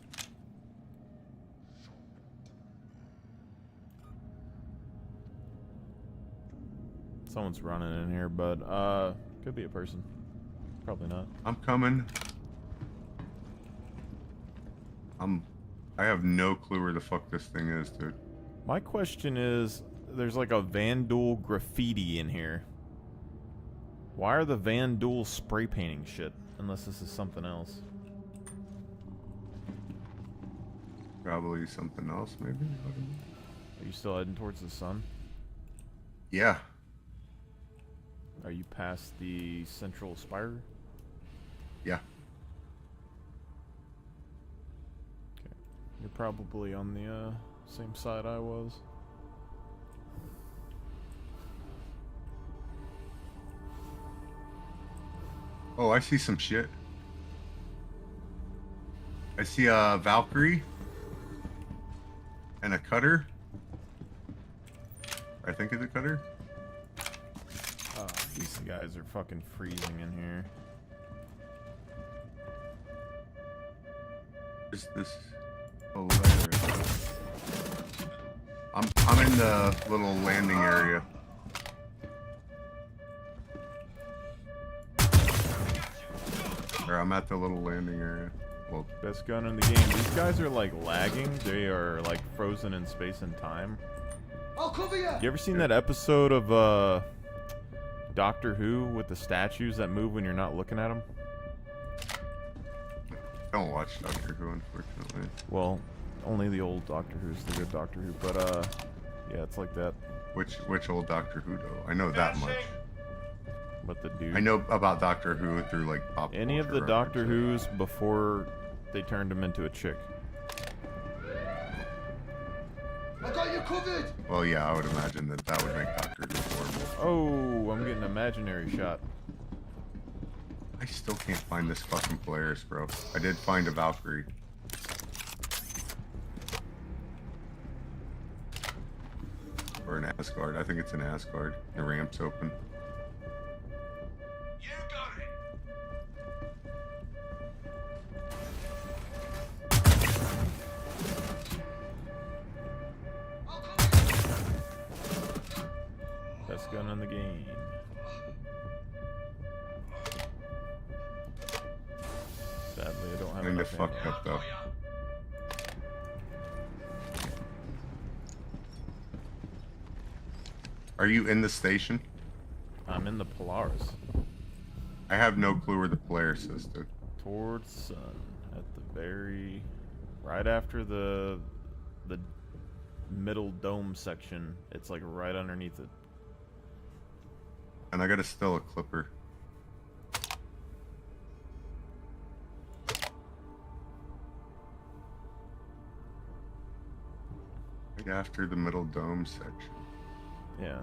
Someone's running in here, but could be a person. Probably not. I'm coming. I have no clue where the fuck this thing is, dude. My question is, there's like a Vandal graffiti in here. Why are the Vandal spray painting shit? Unless this is something else. Probably something else, maybe. Are you still heading towards the sun? Yeah. Are you past the central spire? Yeah. Okay. You're probably on the same side I was. Oh, I see some shit. I see a Valkyrie and a cutter. I think it's a cutter. Oh, these guys are fucking freezing in here. Is this hilarious? I'm in the little landing area. Or I'm at the little landing area. Well, best gun in the game. These guys are like lagging. They are like frozen in space and time. I'll cover you. You ever seen that episode of Doctor Who with the statues that move when you're not looking at them? Don't watch Doctor Who, unfortunately. Well, only the old Doctor Who's the good Doctor Who, but yeah, it's like that. Which old Doctor Who though? I know that much. But the dude. I know about Doctor Who through like pop Any of the culture Doctor references. Who's before they turned him into a chick. I got you covered. Well, yeah, I would imagine that would make Doctor Who horrible. Oh, I'm getting an imaginary shot. I still can't find this fucking Polaris, bro. I did find a Valkyrie. Or an Asgard. I think it's an Asgard. The ramp's open. Best gun in the game. Sadly, I don't have Kinda enough fucked ammo. up though. Are you in the station? I'm in the Polaris. I have no clue where the Polaris is, dude. Towards sun. At the very... Right after the middle dome section. It's like right underneath it. And I gotta steal a clipper. Right after the middle dome section. Yeah.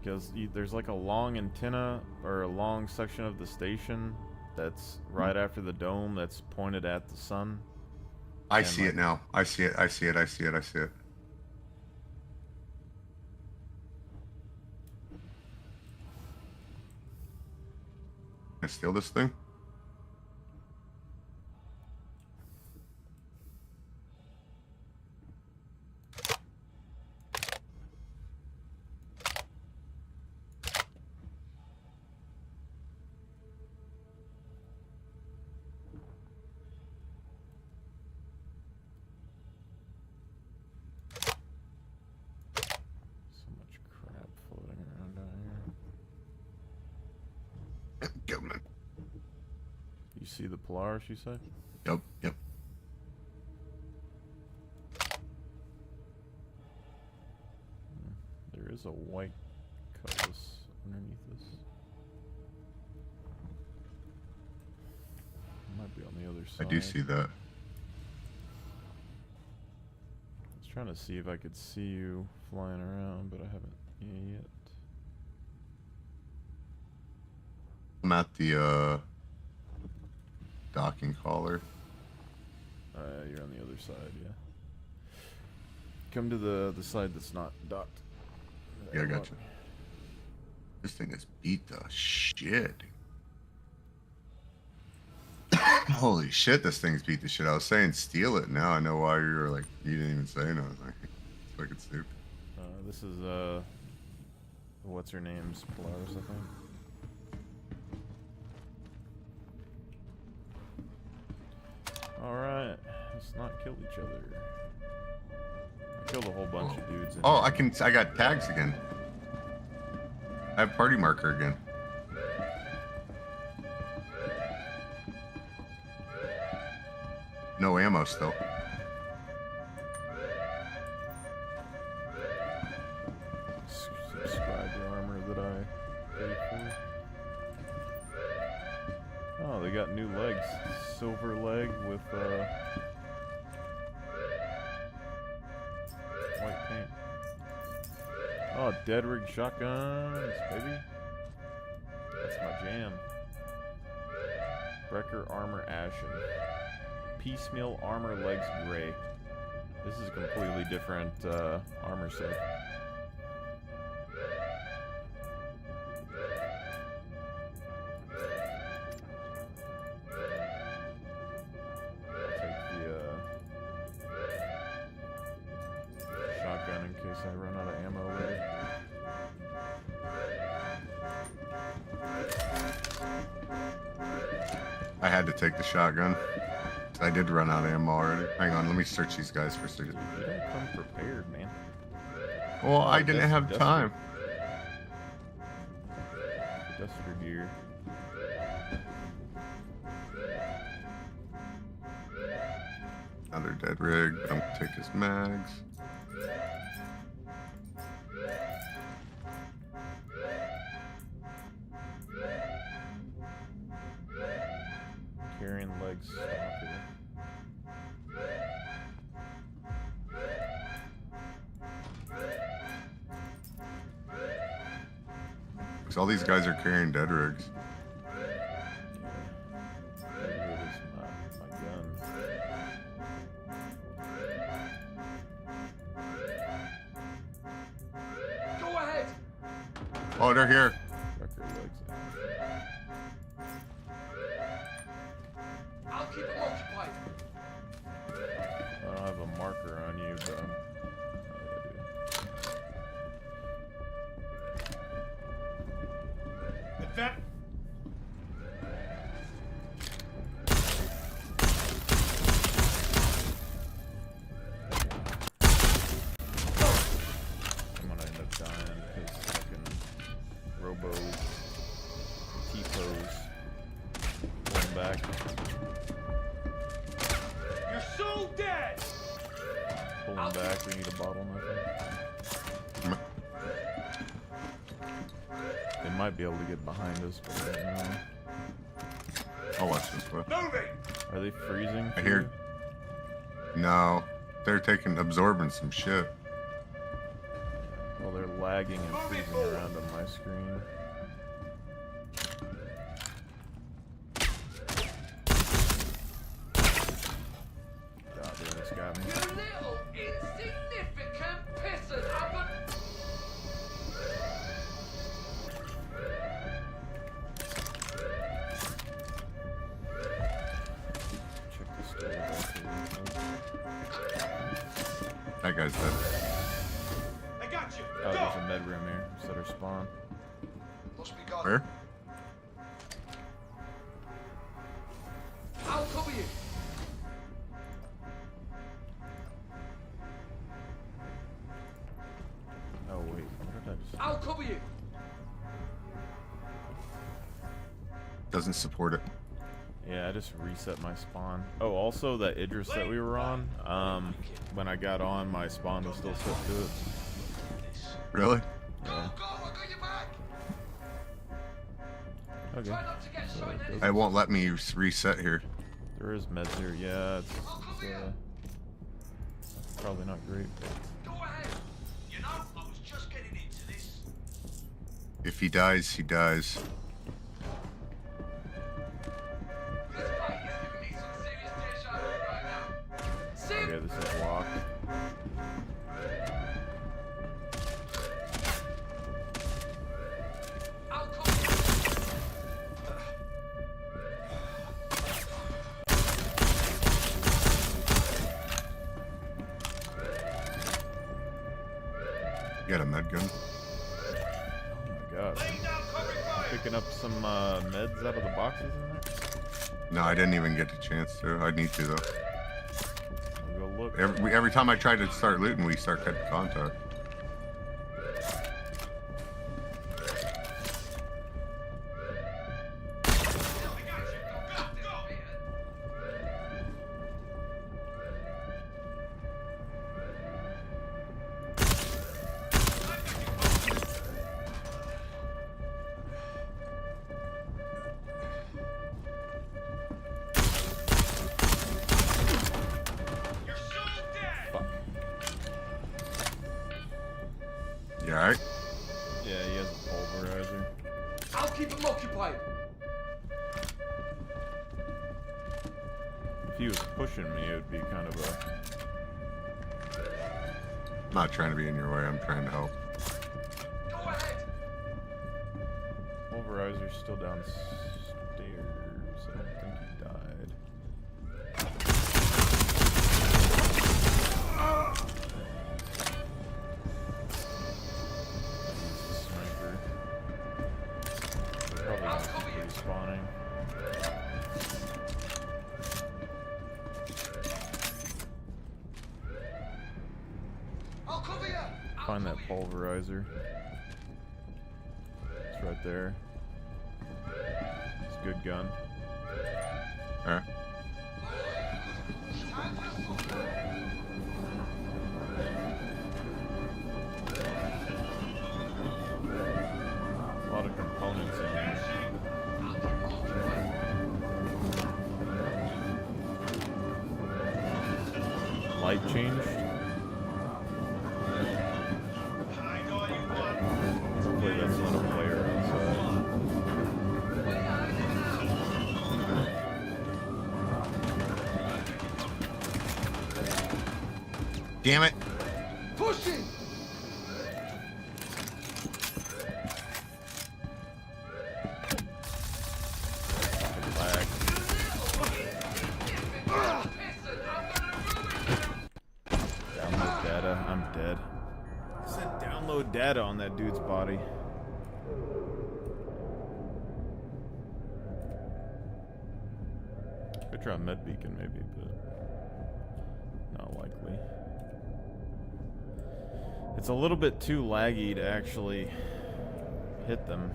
Because there's like a long antenna or a long section of the station that's right after the dome that's pointed at the sun. I see it now. I see it. I see it. I see it. I see it. Can I steal this thing? You see the Polaris, you say? Yep, yep. There is a white cutlass underneath this. Might be on the other side. I do see that. I was trying to see if I could see you flying around, but I haven't yet. I'm at the docking collar. You're on the other side, yeah. Come to the side that's not docked. Yeah, I got you. This thing is beat the shit. Holy shit, this thing's beat the shit. I was saying steal it. Now I know why you were like, you didn't even say no. It's fucking stupid. This is what's her name's Polaris, I think. Alright, let's not kill each other. I killed a whole bunch of dudes. Oh, I got tags again. I have party marker again. No ammo still. Subscriber armor that I paid for. Oh, they got new legs. Silver leg with white paint. Oh, dead rig shotguns, baby. That's my jam. Brecker armor ashen. Piecemeal armor legs gray. This is a completely different armor set. In case I run out of ammo later. I had to take the shotgun. I did run out of ammo already. Hang on, let me search these guys for a second. You don't come prepared, man. Well, I didn't have time. Duster gear. Another dead rig, but I'm gonna take his mags. Carrying legs stalker. Because all these guys are carrying dead rigs. Go ahead. Oh, they're here. I'll keep them occupied. I don't have a marker on you, but That. I'm gonna end up dying because fucking Robo T-pose pulling back. You're so dead. Pulling back, we need a bottleneck. They might be able to get behind us, but I don't know. I'll watch this way. Moving. Are they freezing? I hear. No. there absorbing some shit. Well, they're lagging and freezing around on my screen. God, they almost got me. You little insignificant peasant! That guy's dead. I got you. Oh, there's a med room here. Set her spawn. Where? I'll cover you. Oh wait, what did I just? I'll cover you. Doesn't support it. Yeah, I just reset my spawn. Oh, also that Idris that we were on, when I got on, my spawn was still set to it. Really? Yeah. Okay. So It won't let me reset here. there is meds here. Yeah, it's probably not great. Go ahead. You know, I was just getting into this. If he dies, he dies. Okay, this is locked. You got a med gun? Oh my god. Picking up some meds out of the boxes in there? No, I didn't even get a chance to. I need to though. I'll go look. Every time I try to start looting, we start cutting contact. You alright? Yeah, he has a pulverizer. I'll keep him occupied. If he was pushing me, it would be kind of a... I'm not trying to be in your way, I'm trying to help. Pulverizer's still downstairs. I don't think he died. Sniper. Probably gonna keep respawning. Find that pulverizer. It's right there. It's a good gun. Alright. A lot of components in here. Light changed. Hopefully that's not a player outside. Damn it! Pushing! Lag. Download data. I'm dead. It said download data on that dude's body. Could try med beacon maybe, but not likely. It's a little bit too laggy to actually hit them.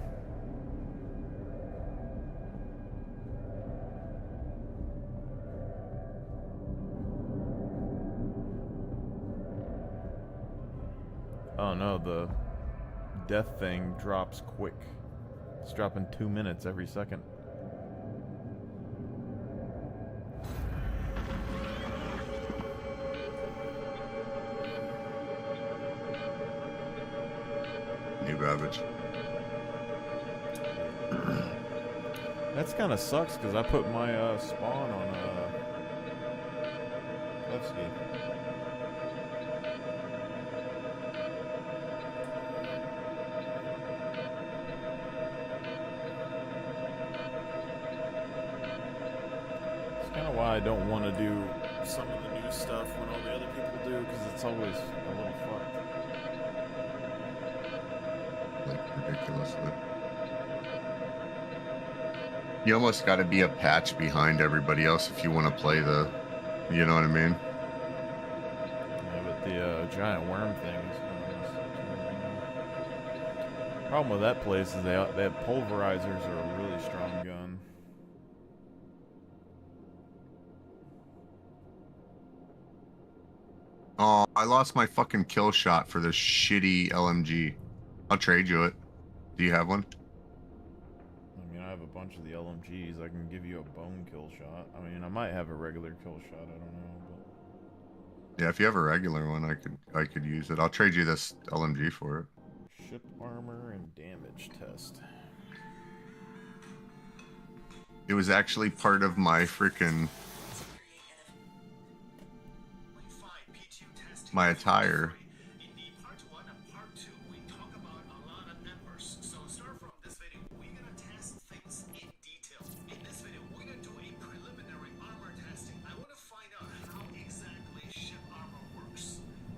Oh no, the death thing drops quick. It's dropping 2 minutes every second. New Babbage. That's kind of sucks because I put my spawn on Levski. It's kind of why I don't want to do some of the new stuff when all the other people do, because it's always a little fucked. Like ridiculously. You almost got to be a patch behind everybody else if you want to play the, you know what I mean? Yeah, but the giant worm thing is kind of problem with that place is they have pulverizers are a really strong gun. Oh, I lost my fucking kill shot for this shitty LMG. I'll trade you it. Do you have one? I mean, I have a bunch of the LMGs. I can give you a bone kill shot. I mean, I might have a regular kill shot. I don't know. But... Yeah, if you have a regular one, I could use it. I'll trade you this LMG for it. Ship armor and damage test. It was actually part of my freaking my attire.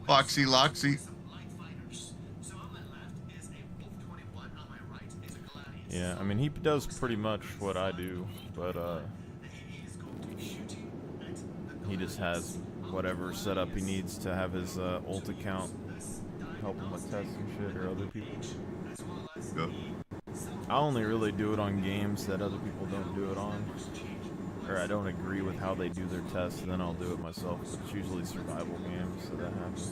Foxy Loxy. Yeah, I mean, he does pretty much what I do, but he just has whatever setup he needs to have his ult account help him with tests and shit, or other people. Yep. I only really do it on games that other people don't do it on, or I don't agree with how they do their tests, and then I'll do it myself. But it's usually survival games, so that happens.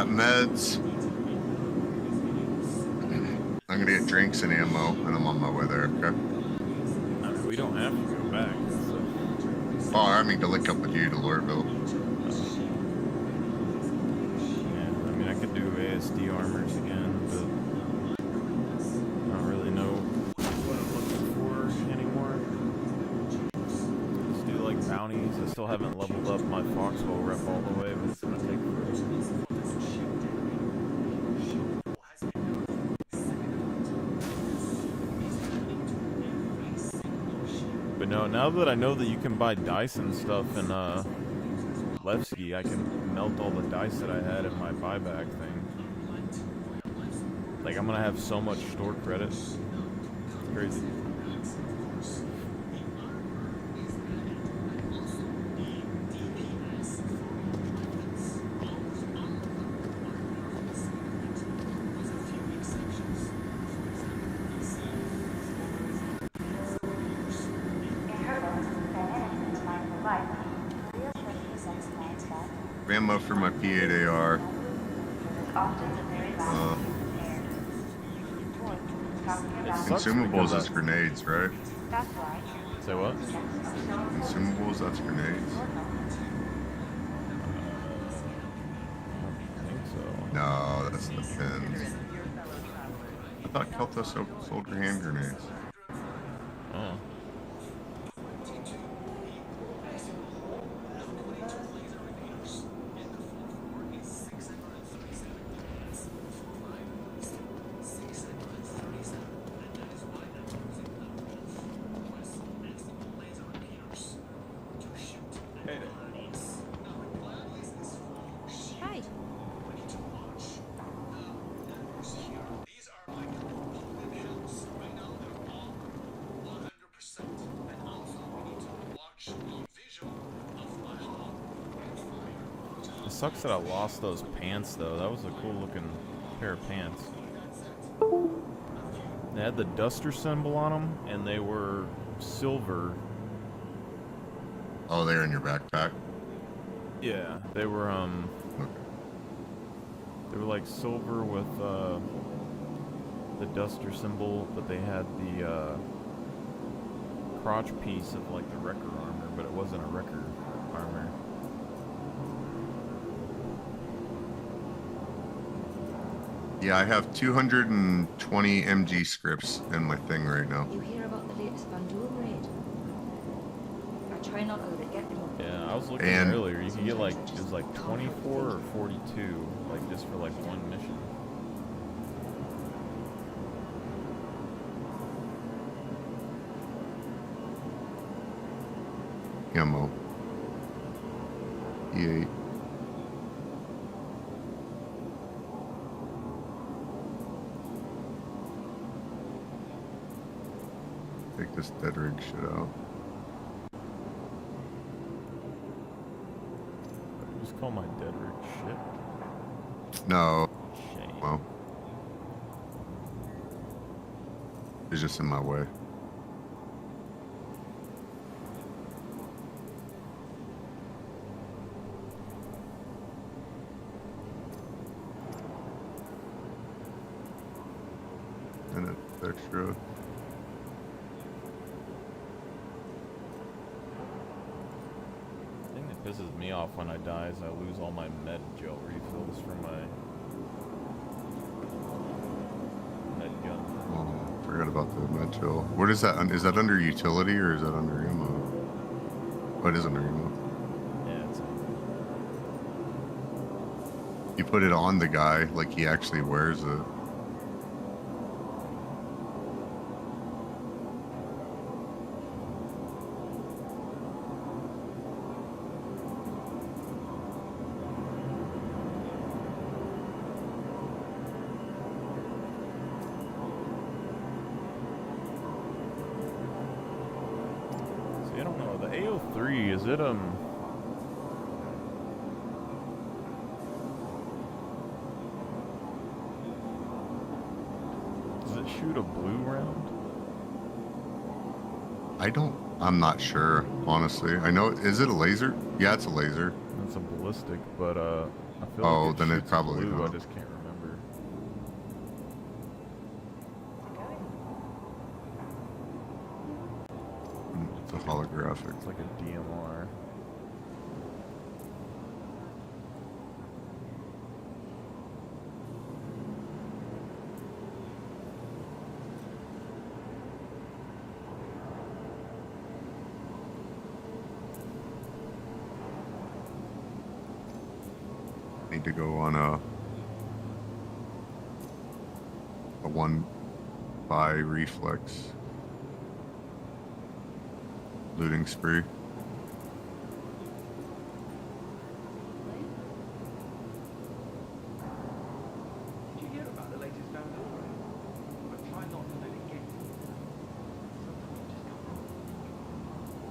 Meds. I'm gonna get drinks and ammo, and I'm on my way there. Okay. I mean, we don't have to go back. So. Oh, I mean to link up with you to Lorville. Yeah, I mean, I could do ASD armors again, but I don't really know what I'm looking for anymore. Just do like bounties. I still haven't leveled up my Foxhole rep all the way, but it's gonna take forever. But no, now that I know that you can buy dice and stuff in Levski, I can melt all the dice that I had in my buyback thing. Like, I'm gonna have so much store credits. It's crazy. Ammo for my P8AR. Consumables is grenades, right? Say what? Consumables, that's grenades. I think so. No, that's the pins. I thought Kelta sold your hand grenades. Oh. It sucks that I lost those pants though. That was a cool looking pair of pants. They had the Duster symbol on them, and they were silver. Oh, they're in your backpack. Yeah, they were they were like silver with the Duster symbol, but they had the crotch piece of like the wrecker armor, but it wasn't a wrecker armor. Yeah, I have 220 MG scripts in my thing right now. You hear about the latest Bandul raid? I try not to let it get me. Yeah, I was looking And- earlier. You could get like it was like 24 or 42, like just for like one mission. Ammo. E8. Take this dead rig shit out. Just call my dead rig shit. No. Shame. Well. It's just in my way. And it's extra. The thing that pisses me off when I die is I lose all my med gel refills for my med gun. Oh, forgot about the med gel. What is that? Is that under utility or is that under ammo? Oh, it is under ammo. Yeah, it's You put it on the guy like he actually wears it. See, I don't know. The AO3, is it does it shoot a blue round? I'm not sure, honestly. I know, is it a laser? Yeah, it's a laser. It's a ballistic, but I feel Oh, like then it shoots probably blue. I not. just can't remember. It's a holographic. It's like a DMR. Need to go on a 1-by reflex looting spree. Did you hear about the latest Bandul raid? But try not to let it get you. Sometimes you just can't.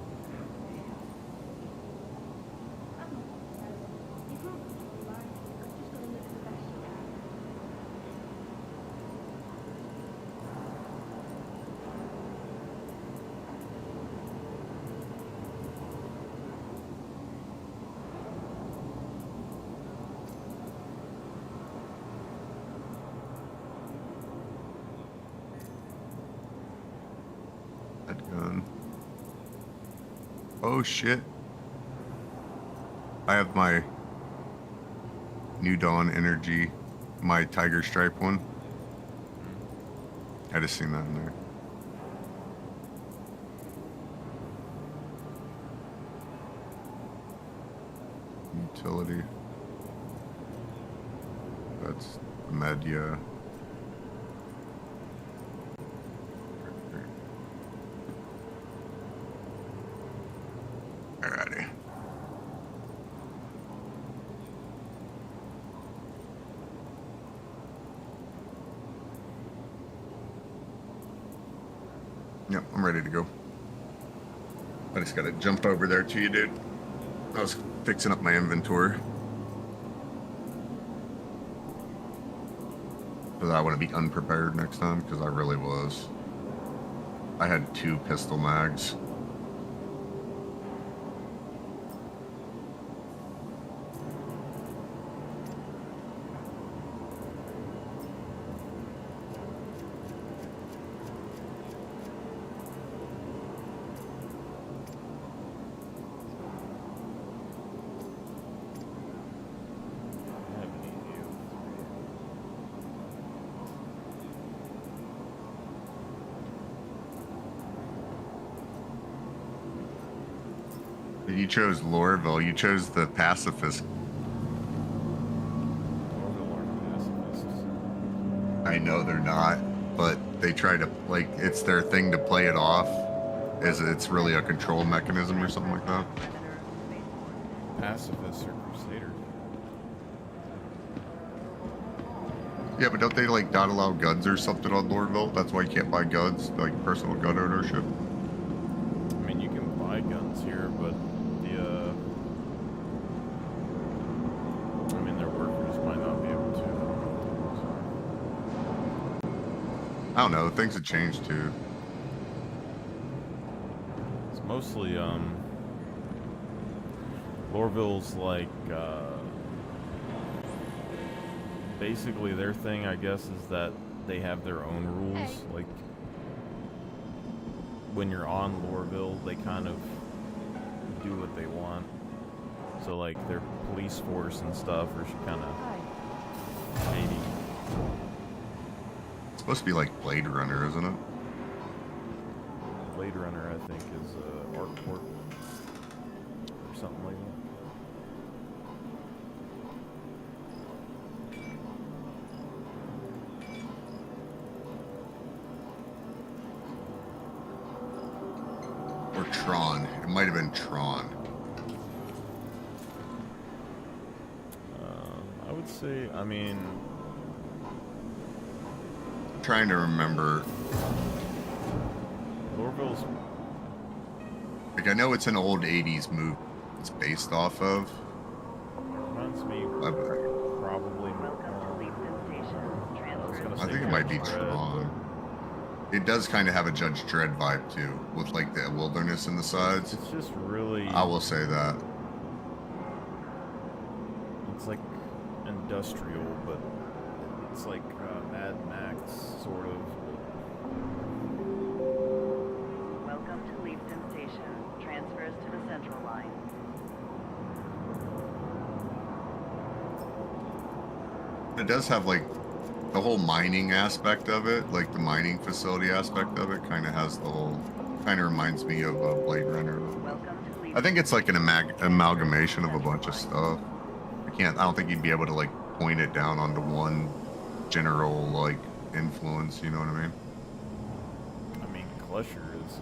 That gun. Oh shit. I have my New Dawn Energy, my Tiger Stripe one. I just seen that in there. Utility. That's med, yeah. Alrighty. Yep, I'm ready to go. I just gotta jump over there to you, dude. I was fixing up my inventory. Because I want to be unprepared next time, because I really was. I had 2 pistol mags. You chose Lorville. You chose the pacifist. I know they're not, but they try to, like, it's their thing to play it off as it's really a control mechanism or something like that. Pacifists or Crusaders. Yeah, but don't they, like, not allow guns or something on Lorville? That's why you can't buy guns, like personal gun ownership. I mean, you can buy guns here, but their workers might not be able to. I don't know. Things have changed too. It's mostly Lorville's like basically their thing, I guess, is that they have their own rules. Like when you're on Lorville, they kind of do what they want. So like their police force and stuff are kind of shady. It's supposed to be like Blade Runner, isn't it? Blade Runner, I think, is ArcPort or something like that. Or Tron. It might have been Tron. I would say, I mean, trying to remember. Lorville's, like, I know it's an old 80s movie it's based off of. Reminds me probably. I think it might be Tron. It does kind of have a Judge Dredd vibe too, with like the wilderness in the sides. It's just really. I will say that. It's like industrial, but it's like Mad Max sort of. Welcome to Leavesden Station. Transfers to the Central Line. It does have like the whole mining aspect of it, like the mining facility aspect of it, kind of has the whole. Kind of reminds me of Blade Runner. I think it's like an amalgamation of a bunch of stuff. I don't think you'd be able to like point it down onto one general like influence. You know what I mean? I mean, Clusher is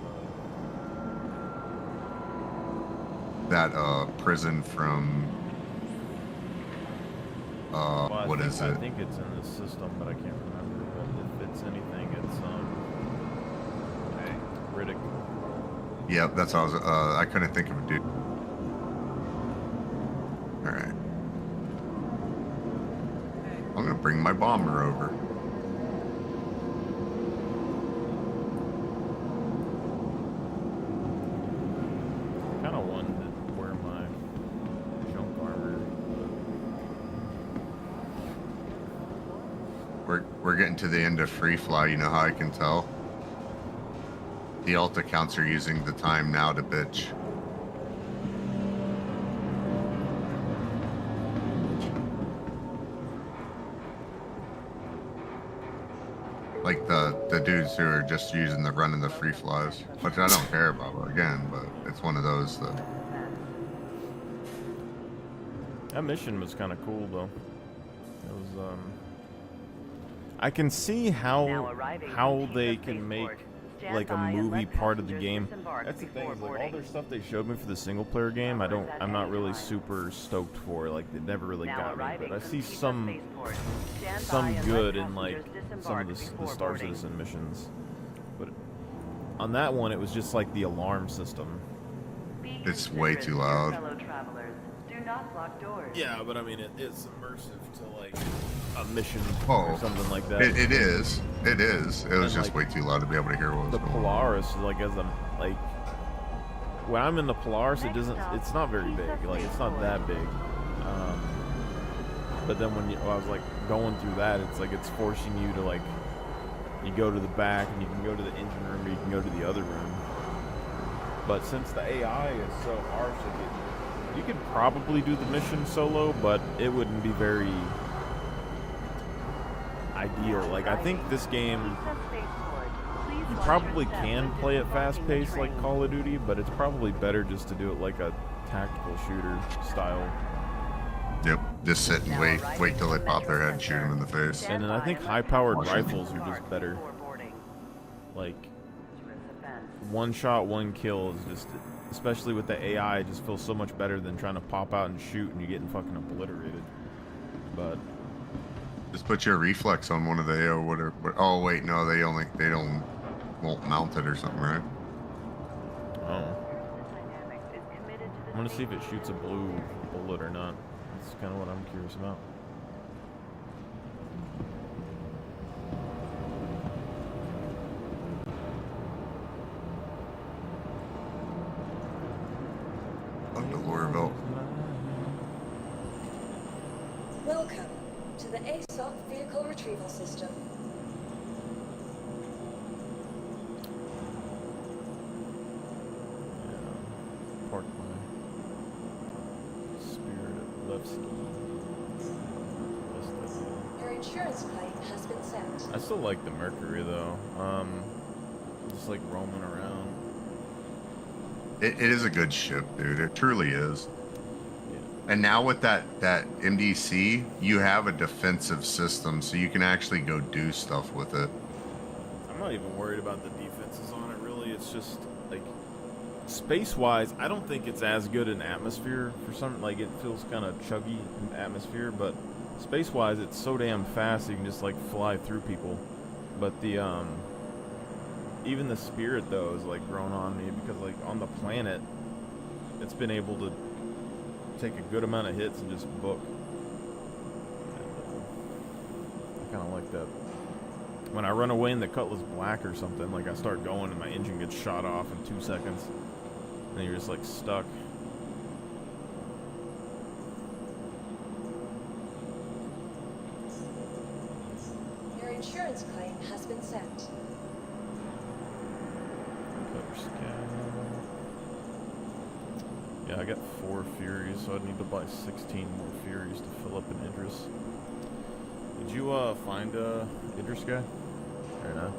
that prison from well, what is it? I think it's in the system, but I can't remember. But if it's anything, it's Riddick. Yep, that's what I was. I couldn't think of a dude. All right. I'm gonna bring my bomber over. Kind of wanted to wear my junk armor. We're getting to the end of Free Fly. You know how I can tell? The alt accounts are using the time now to bitch. Like the dudes who are just using the running the free flies, which I don't care about again, but it's one of those that. That mission was kind of cool though. It was I can see how they can make like a movie part of the game. That's the thing, is like all their stuff they showed me for the single player game, I'm not really super stoked for. Like it never really got me, but I see some good in like some of the Star Citizen missions. But on that one, it was just like the alarm system. It's way too loud. not lock doors. Yeah, but I mean, it's immersive to like a mission Oh, or something like that. It is. It is. It was And, just like, way too loud to be able to hear what was The going on. Polaris, like as I'm like, when I'm in the Polaris, it doesn't. It's not very big. Like it's not that big. But then when I was like going through that, it's like it's forcing you to like, you go to the back and you can go to the engine room or you can go to the other room. But since the AI is so harsh, you could probably do the mission solo, but it wouldn't be very ideal. Like I think this game, you probably can play it fast-paced like Call of Duty, but it's probably better just to do it like a tactical shooter style. Yep. Just sit and wait till they pop their head and shoot them in the face. And then I think high-powered rifles are just better. Like, one shot, one kill is just, especially with the AI, it just feels so much better than trying to pop out and shoot and you're getting fucking obliterated. But just put your reflex on one of the AO whatever. Oh wait, no, they won't mount it or something, right? Oh. I'm gonna see if it shoots a blue bullet or not. That's kind of what I'm curious about. On the Lorville. Welcome to the ASOP Vehicle Retrieval System. Park my Spirit at Levski. Your insurance claim has been sent. I still like the Mercury though. Just like roaming around. It is a good ship, dude. It truly is. And now with that MDC, you have a defensive system, so you can actually go do stuff with it. I'm not even worried about the defenses on it, really. It's just, like, space-wise, I don't think it's as good in atmosphere for some, like, it feels kind of chuggy in atmosphere, but space-wise, it's so damn fast you can just, like, fly through people. But the, even the Spirit, though, is, like, grown on me because, like, on the planet, it's been able to take a good amount of hits and just book. I kind of like that. When I run away in the Cutlass Black or something, like I start going and my engine gets shot off in 2 seconds, and you're just like stuck. Your insurance claim has been sent. Cover scan. Yeah, I got 4 Furies, so I'd need to buy 16 more Furies to fill up an Idris. Did you find Idris guy? Or no?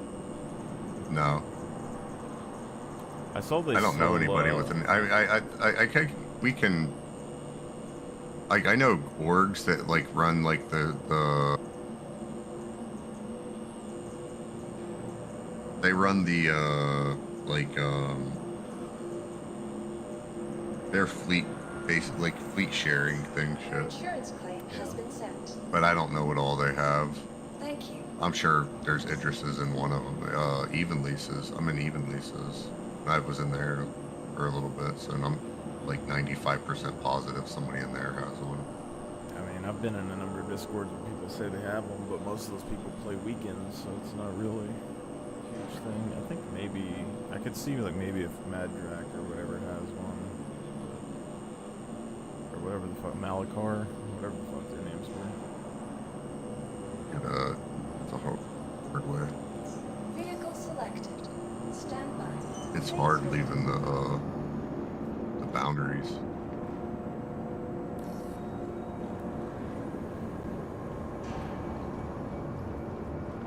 No. I saw they I don't know sold, anybody with an. We can. Like I know orgs that like run like the. They run the their fleet, basically like fleet sharing thing Your shit. insurance claim has been sent. But I don't know what all they have. Thank you. I'm sure there's Idrises in one of them. Even leases. I'm in even leases. I was in there for a little bit, so I'm like 95% positive somebody in there has one. I mean, I've been in a number of Discords where people say they have them, but most of those people play weekends, so it's not really a huge thing. I think maybe I could see like maybe if Madrak or whatever has one, or whatever the fuck Malachar, whatever the fuck their names were. It's a hard way. Vehicle selected. Stand by. It's hard leaving the boundaries.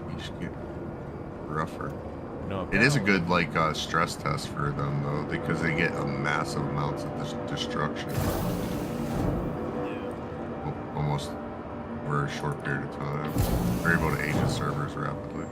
You just get rougher. No, it is a good like stress test for them though, because they get a massive amounts of destruction. Almost over a short period of time. They're able to age the servers rapidly.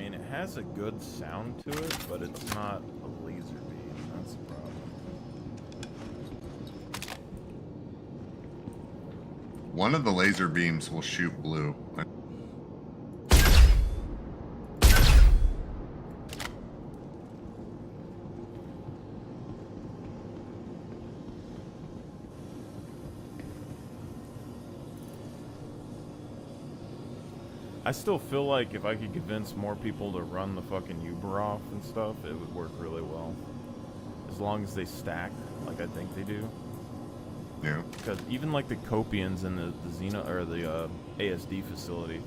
mean, it has a good sound to it, but it's not a laser beam. That's the problem. One of the laser beams will shoot blue. I still feel like if I could convince more people to run the fucking Uber off and stuff, it would work really well. As long as they stack, like I think they do. Yeah. Because even like the Copians in the Xeno or the ASD facility,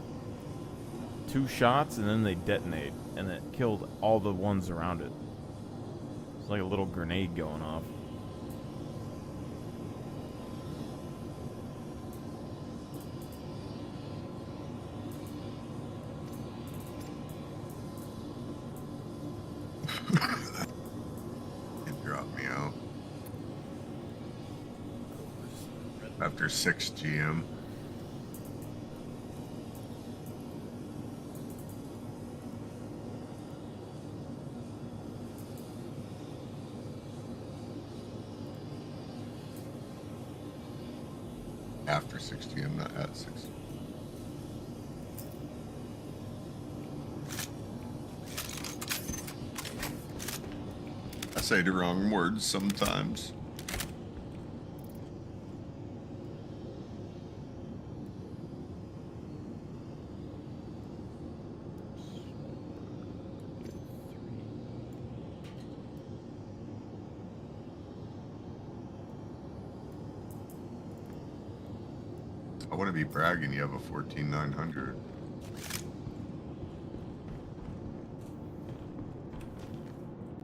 2 shots and then they detonate, and it killed all the ones around it. It's like a little grenade going off. It dropped me out. After 6 GM. After 6 GM, not at 6. I say the wrong words sometimes. I wouldn't be bragging, you have a 14900.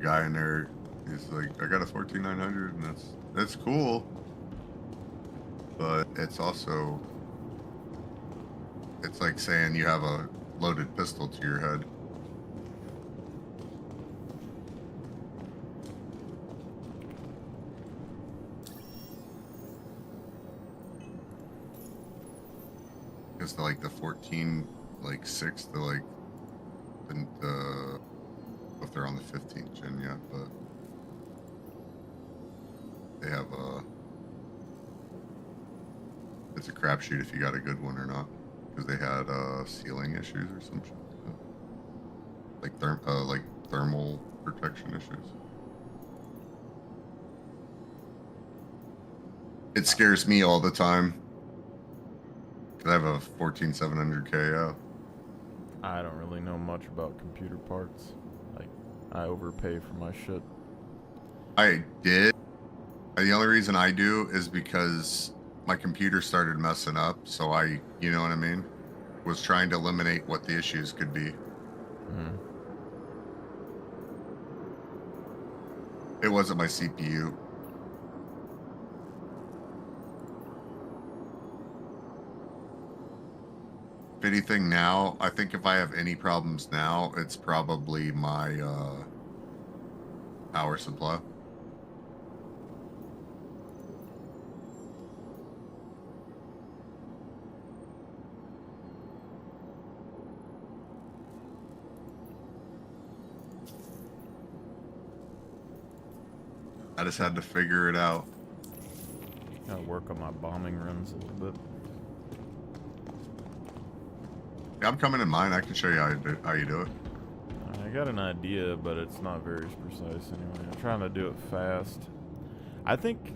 Guy in there is like, I got a 14900 and that's cool. But it's also, it's like saying you have a loaded pistol to your head. Because like the 14, like 6, the like, the if they're on the 15th gen yet, but they have a, it's a crapshoot if you got a good one or not, because they had sealing issues or some shit, like thermal protection issues. It scares me all the time. I have a 14700K, yeah. I don't really know much about computer parts. Like, I overpay for my shit. I did. The only reason I do is because my computer started messing up, so I, you know what I mean? Was trying to eliminate what the issues could be. It wasn't my CPU. If anything now, I think if I have any problems now, it's probably my power supply. I just had to figure it out. Gotta work on my bombing runs a little bit. Yeah, I'm coming in mine. I can show you how you do it. I got an idea, but it's not very precise anyway. I'm trying to do it fast. I think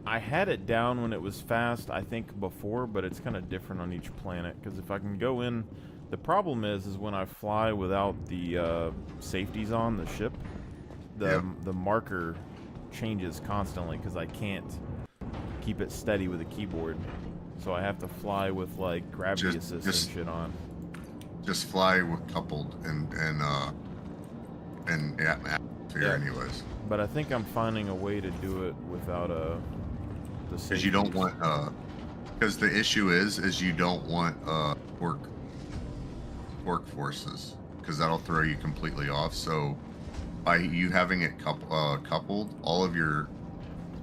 I had it down when it was fast, I think, before, but it's kind of different on each planet. Because if I can go in... The problem is when I fly without the safeties on the ship, the marker changes constantly because I can't keep it steady with a keyboard. So I have to fly with, like, gravity assist and shit on. Just fly with coupled and atmosphere anyways. But I think I'm finding a way to do it without the because you don't want because the issue is you don't want torque forces, because that'll throw you completely off. So by you having it coupled, all of your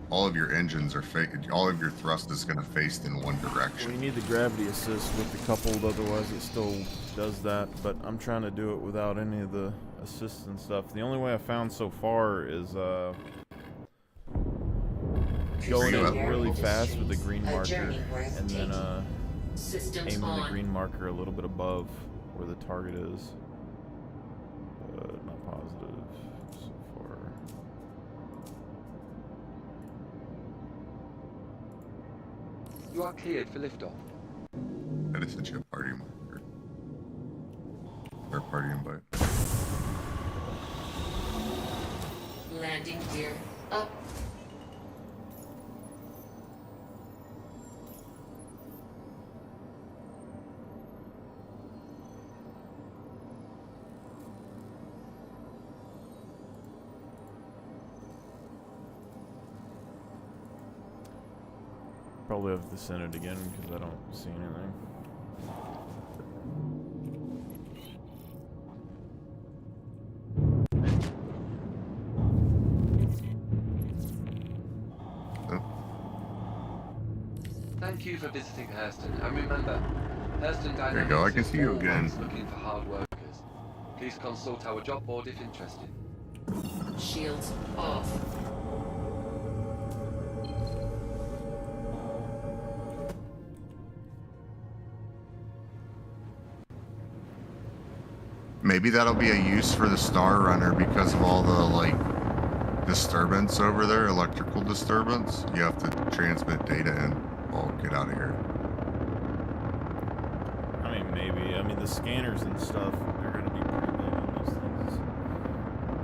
all of your engines are all of your thrust is going to face in one Well, direction. you need the gravity assist with the coupled, otherwise it still does that. But I'm trying to do it without any of the assists and stuff. The only way I found so far is going in really fast with the green marker, and then aiming the green marker a little bit above where the target is. Not positive so far. You are cleared for liftoff. I just sent you a party marker. Or party invite. Landing gear up. Probably have to send it again because I don't see anything. Thank you for visiting Hurston, and remember, Hurston Dynamics There you go, I can is see you always again. looking for hard workers. Please consult our job board if interested. Shields off. Maybe that'll be a use for the Star Runner because of all the like disturbance over there, electrical disturbance. You have to transmit data in. Oh, get out of here. I mean, maybe. I mean, the scanners and stuff, they're going to be pretty big on those things.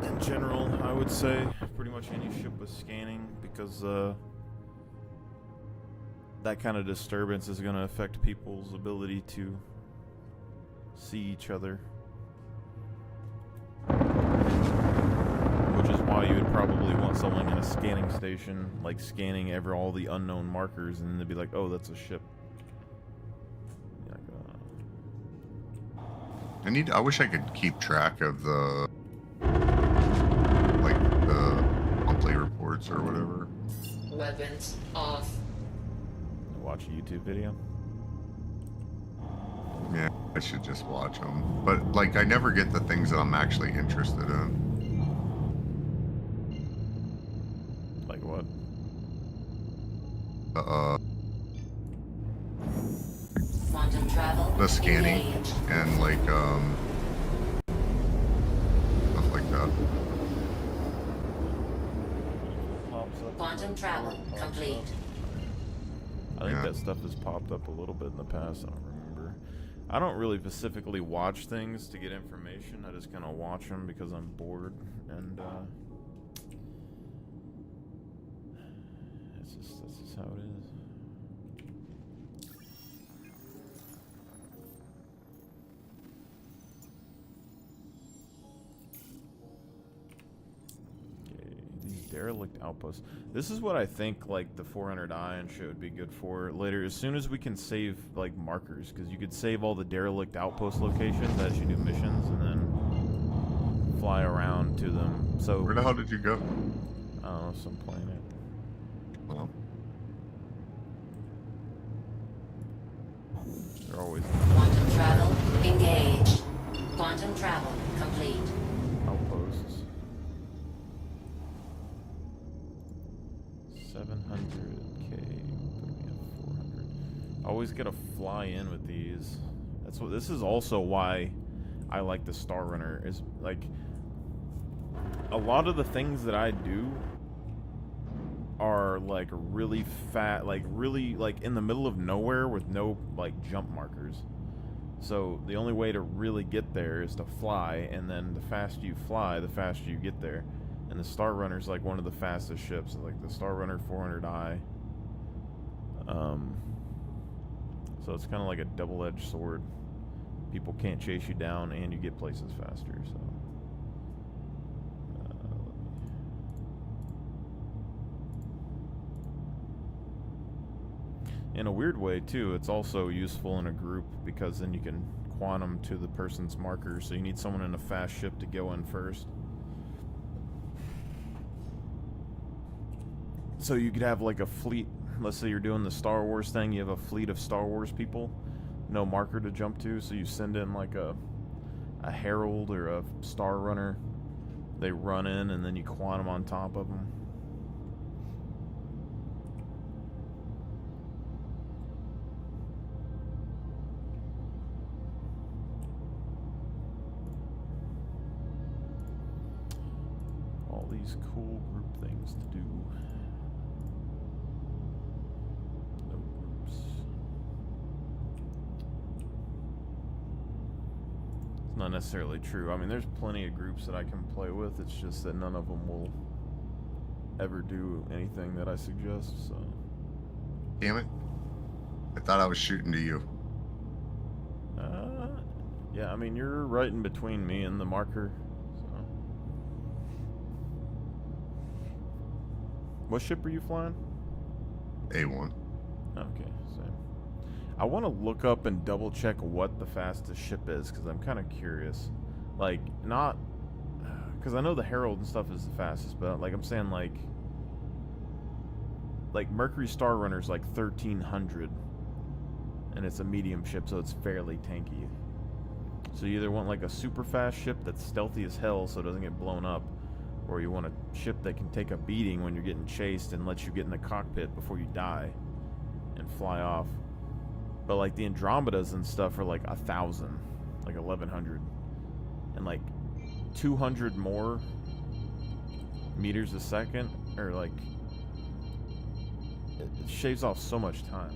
In general, I would say pretty much any ship with scanning, because that kind of disturbance is going to affect people's ability to see each other. Which is why you would probably want someone in a scanning station, like scanning all the unknown markers, and then they'd be like, oh, that's a ship. I wish I could keep track of the like the monthly reports or whatever. Weapons off. Watch a YouTube video. Yeah, I should just watch them. But like, I never get the things that I'm actually interested in. Like what? Quantum travel. The scanning engaged. and like stuff like that. Quantum travel complete. I think that stuff has popped up a little bit in the past. I don't remember. I don't really specifically watch things to get information. I just kind of watch them because I'm bored, and that's just how it is. Derelict outposts. This is what I think like the 400i and shit would be good for later, as soon as we can save like markers, because you could save all the derelict outpost locations as you do missions and then fly around to them. So where the hell did you go? I don't know, some planet. Well, they're always Quantum travel engaged. Quantum travel complete. outposts. 700k, put me at 400. Always gotta fly in with these. That's what. This is also why I like the Star Runner. Is like a lot of the things that I do are like really fat, like really like in the middle of nowhere with no like jump markers. So the only way to really get there is to fly, and then the faster you fly, the faster you get there. And the Star Runner's like one of the fastest ships, like the Star Runner 400i. So it's kind of like a double-edged sword. People can't chase you down, and you get places faster. So, in a weird way too, it's also useful in a group because then you can quantum to the person's marker. So you need someone in a fast ship to go in first. So you could have like a fleet. Let's say you're doing the Star Wars thing. You have a fleet of Star Wars people, no marker to jump to. So you send in like a herald or a star runner. They run in, and then you quantum on top of them. All these cool group things to do. No groups. It's not necessarily true. I mean, there's plenty of groups that I can play with. It's just that none of them will ever do anything that I suggest, so. Damn it. I thought I was shooting to you. Yeah, I mean, you're right in between me and the marker. What ship are you flying? A1. Okay, same. I want to look up and double check what the fastest ship is, because I'm kind of curious. Like, not... Because I know the Herald and stuff is the fastest, but like I'm saying, like Mercury Star Runner's like 1300. And it's a medium ship, so it's fairly tanky. So you either want like a super fast ship that's stealthy as hell so it doesn't get blown up, or you want a ship that can take a beating when you're getting chased and lets you get in the cockpit before you die and fly off. But like the Andromedas and stuff are like 1,000, like 1,100, and like 200 more meters a second, or like it shaves off so much time.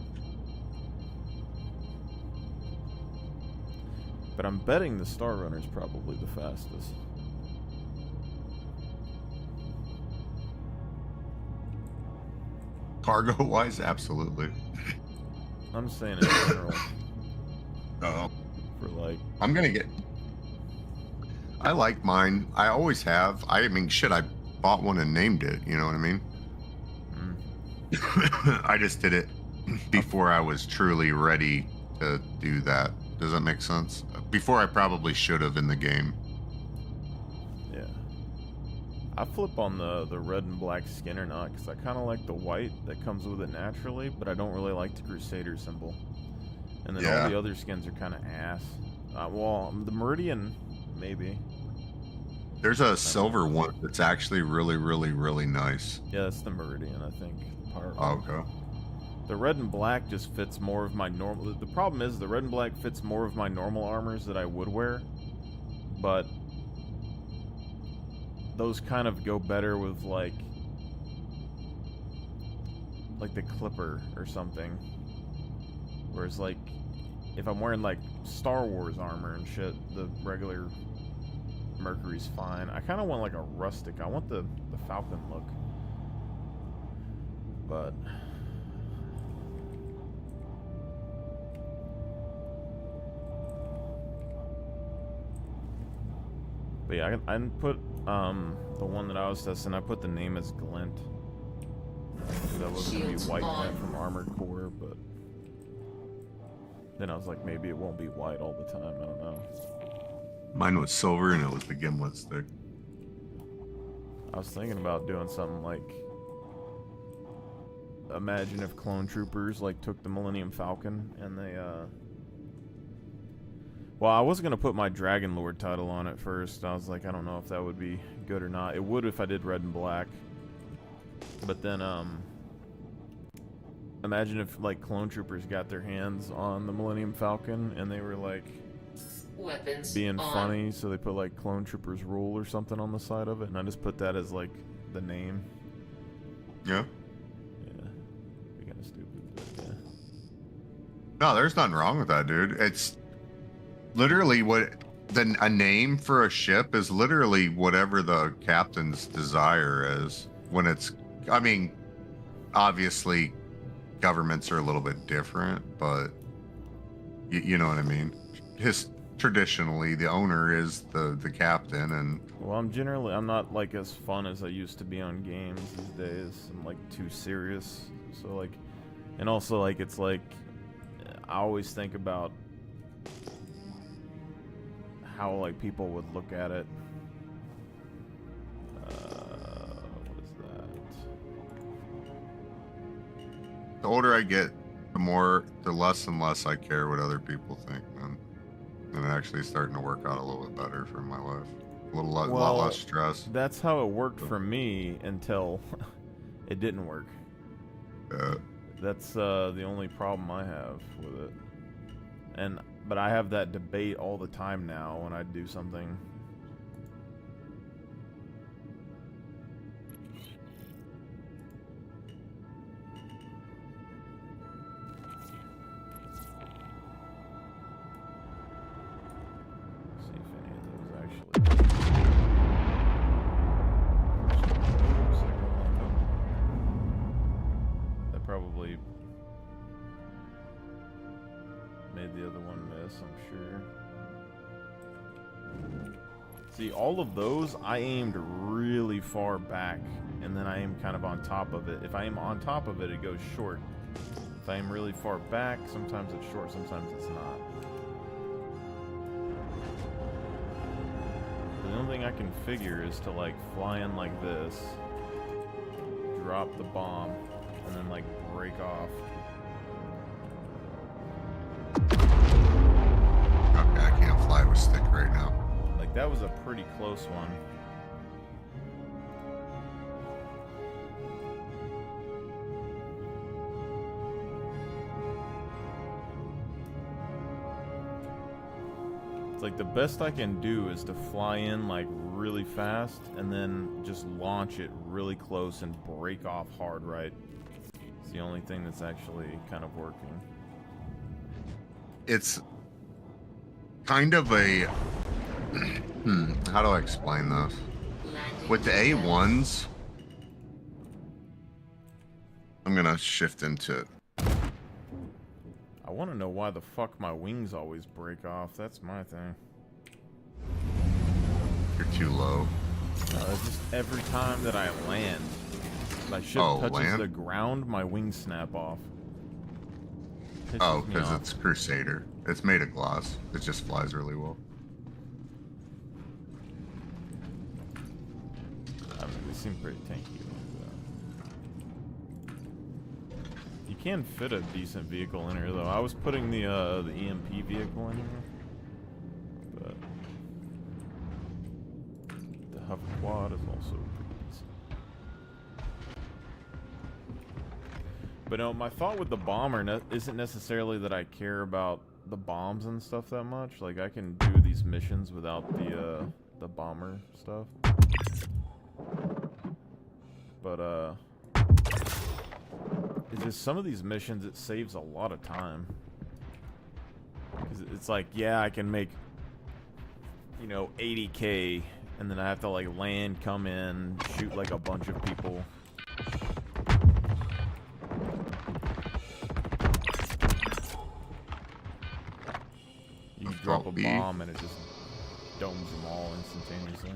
But I'm betting the Star Runner's probably the fastest. Cargo wise, absolutely. I'm saying in general. Oh. For like. I'm gonna get. I like mine. I always have. I mean, shit, I bought one and named it. You know what I mean? I just did it before I was truly ready to do that. Does that make sense? Before I probably should have in the game. Yeah. I flip on the red and black skin or not, because I kind of like the white that comes with it naturally, but I don't really like the Crusader symbol. And then all the other skins are kind of ass. Well, the Meridian, maybe. There's a silver one that's actually really, really, really nice. Yeah, that's the Meridian, I think. Okay. The red and black just fits more of my normal... The problem is the red and black fits more of my normal armors that I would wear. But those kind of go better with like the Clipper or something. Whereas like if I'm wearing like Star Wars armor and shit, the regular Mercury's fine. I kind of want like a rustic. I want the Falcon look. But yeah, I didn't put the one that I was testing. I put the name as Glint. That was gonna be white Glint from Armored Core, but then I was like, maybe it won't be white all the time. I don't know. Mine was silver, and it was the gimlet stick. I was thinking about doing something like, imagine if Clone Troopers like took the Millennium Falcon and they well, I was gonna put my Dragon Lord title on it first. I was like, I don't know if that would be good or not. It would if I did red and black. But then imagine if like Clone Troopers got their hands on the Millennium Falcon and they were like Weapons being on. funny, so they put like Clone Troopers Rule or something on the side of it, and I just put that as like the name. Yeah. Be kind of stupid, but yeah. No, there's nothing wrong with that, dude. It's literally what a name for a ship is literally whatever the captain's desire is. When it's, I mean, obviously governments are a little bit different, but you know what I mean. Traditionally, the owner is the captain, and well, I'm not like as fun as I used to be on games these days. I'm like too serious. So like, and also like it's like I always think about how like people would look at it. What is that? The older I get, the less and less I care what other people think, man. And it actually starting to work out a little bit better for my life. A lot less stress. That's how it worked for me until it didn't work. That's the only problem I have with it. But I have that debate all the time now when I do something. Probably made the other one miss, I'm sure. See, all of those, I aimed really far back, and then I aim kind of on top of it. If I aim on top of it, it goes short. If I aim really far back, sometimes it's short, sometimes it's not. The only thing I can figure is to, like, fly in like this, drop the bomb, and then, like, break off. Okay, I can't fly with stick right now. Like, that was a pretty close one. It's like the best I can do is to fly in, like, really fast and then just launch it really close and break off hard right. It's the only thing that's actually kind of working. It's kind of a how do I explain this? With the A1s, I'm gonna shift into it. I want to know why the fuck my wings always break off. That's my thing. You're too low. It's just every time that I land, my ship touches the ground, my wings snap off. Oh, because it's Crusader. It's made of glass. It just flies really well. I mean, they seem pretty tanky. You can fit a decent vehicle in here, though. I was putting the EMP vehicle in here, but the hover quad is also pretty decent. But no, my thought with the bomber isn't necessarily that I care about the bombs and stuff that much. Like, I can do these missions without the bomber stuff. But it's just some of these missions, it saves a lot of time. 'Cause it's like, yeah, I can make, you know, 80K, and then I have to, like, land, come in, shoot, like, a bunch of people. You drop a bomb, and it just domes them all instantaneously.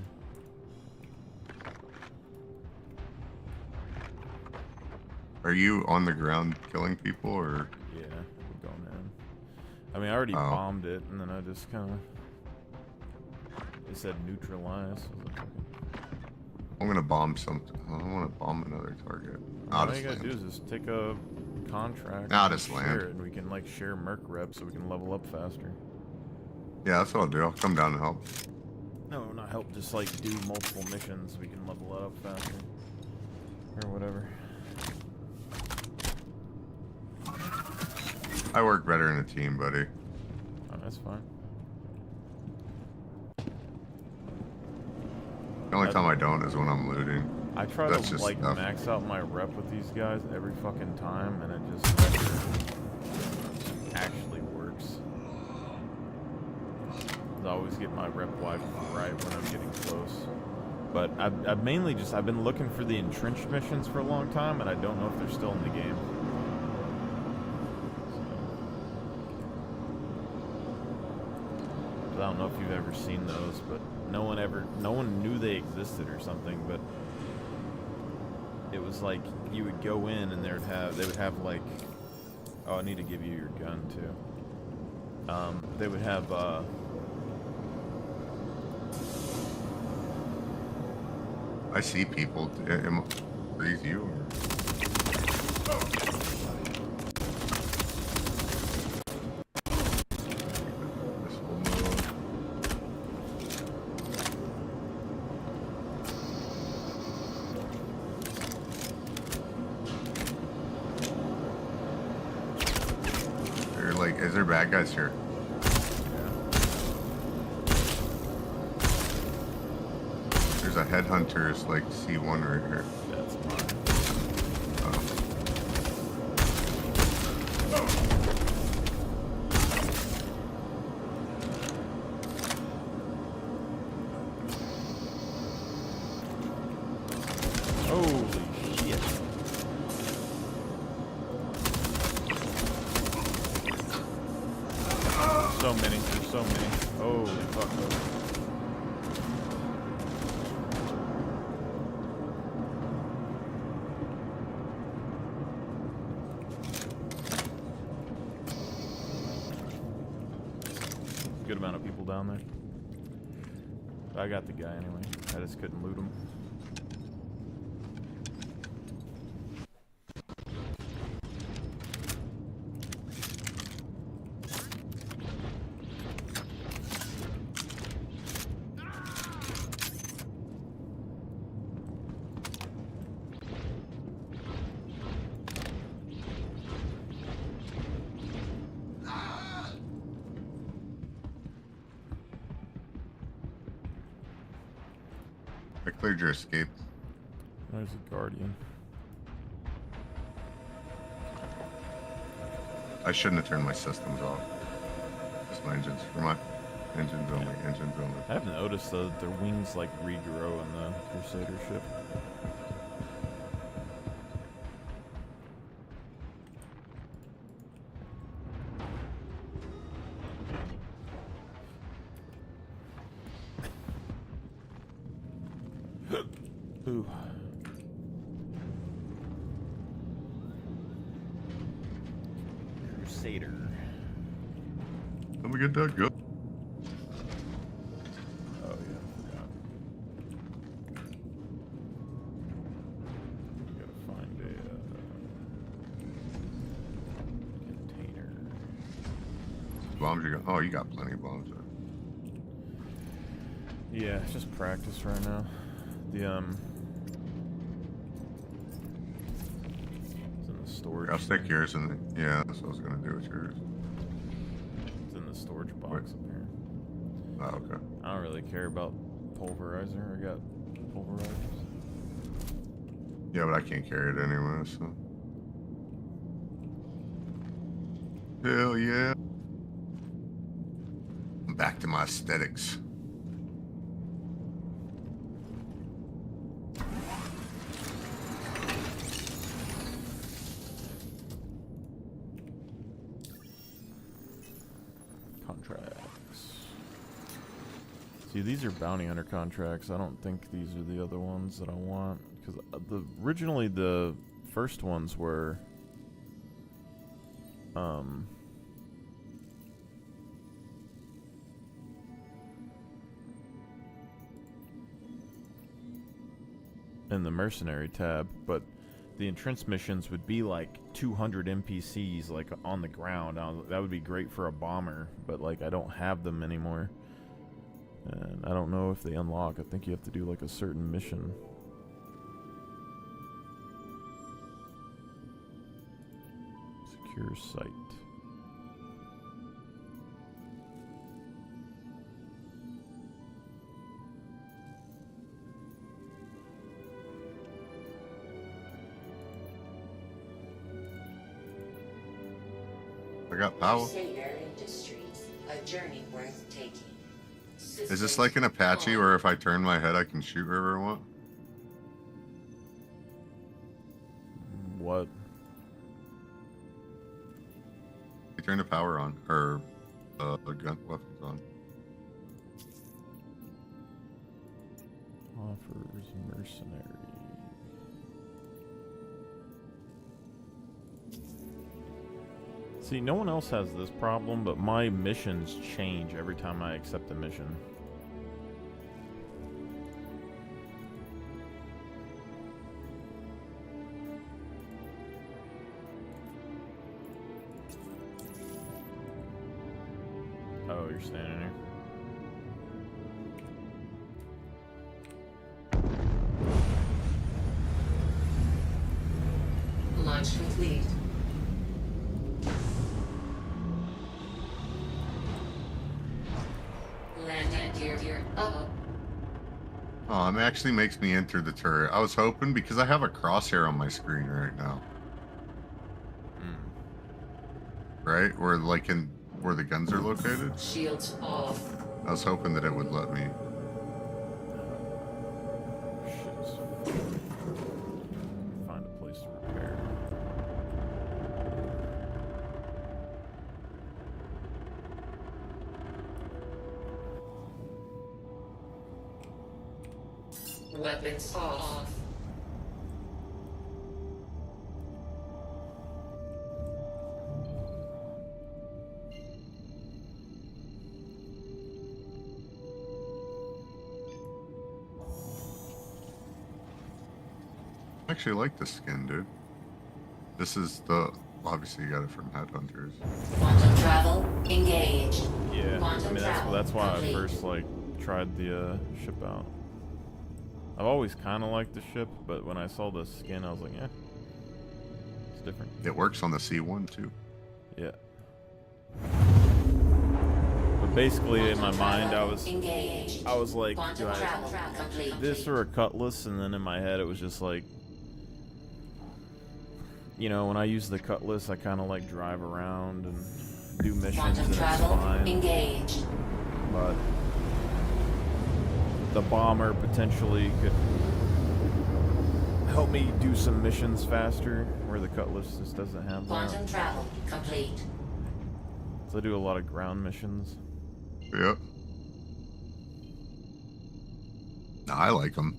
Are you on the ground killing people, or? Yeah, we're going in. I mean, I already bombed it, and then I just kind of... It said neutralize. I'm gonna bomb something. I don't want to bomb another target. All you gotta do is just take a contract. I'll and just share land. it, and we can, like, share merc reps so we can level up faster. Yeah, that's what I'll do. I'll come down and help. No, not help, just, like, do multiple missions so we can level up faster. Or whatever. I work better in a team, buddy. Oh, that's fine. The only time I don't is when I'm looting. I try That's to, just like, stuff. max out my rep with these guys every fucking time, and it just never actually works. I always get my rep wide right when I'm getting close. But I've mainly just, I've been looking for the entrenched missions for a long time, and I don't know if they're still in the game. I don't know if you've ever seen those, but no one knew they existed or something, but it was like you would go in and they would have like, oh, I need to give you your gun too. They would have I see people. Are these you? Or? that guy's here. There's a headhunter's like C1 right here. That's mine. Holy shit. So many, there's so many. Holy fuck. Good amount of people down there. I got the guy anyway. I just couldn't loot him. I cleared your escape. There's a guardian. I shouldn't have turned my systems off. Just my engines. For my engines only. Engines only. I have noticed that their wings like regrow in the Crusader ship. Ooh. Crusader. Let me get that go. Oh yeah, I forgot. Gotta find a container. Bombs you got? Oh, you got plenty of bombs. Yeah, it's just practice right now. The it's in the storage. I'll stick yours in the, yeah, that's what I was gonna do with yours. It's in the storage box up here. Oh, okay. I don't really care about pulverizer. I got pulverizers. Yeah, but I can't carry it anyway, so. Hell yeah. I'm back to my aesthetics. Contracts. See, these are bounty hunter contracts. I don't think these are the other ones that I want, because originally the first ones were in the mercenary tab, but the entrance missions would be like 200 NPCs like on the ground. That would be great for a bomber, but like I don't have them anymore, and I don't know if they unlock. I think you have to do like a certain mission. Secure site. I got power. Crusader Industries, a journey worth taking. Is this like an Apache where if I turn my head I can shoot wherever I want? What? You turn the power on, or the gun weapons on. Offers mercenary. See, no one else has this problem, but my missions change every time I accept a mission. Oh, you're standing here. Launch complete. Gear up. Oh, it actually makes me enter the turret. I was hoping because I have a crosshair on my screen right now. Right? Where where the guns are located? Shields off. I was hoping that it would let me. Find a place to repair. Weapons off. I actually like this skin, dude. This is obviously you got it from Headhunters. Quantum travel engaged. Yeah, Quantum I mean travel that's why complete. I first tried the ship out. I've always kind of liked the ship, but when I saw the skin, I was like, yeah, it's different. It works on the C1 too. Yeah. But basically, in my mind, I was like, do I this or a cutlass? And then in my head, it was just like, you know, when I use the cutlass, I kind of like drive around and do missions, and it's fine. But the bomber potentially could help me do some missions faster, where the cutlass just doesn't have that. Quantum travel complete. So I do a lot of ground missions. Yep. No, I like them.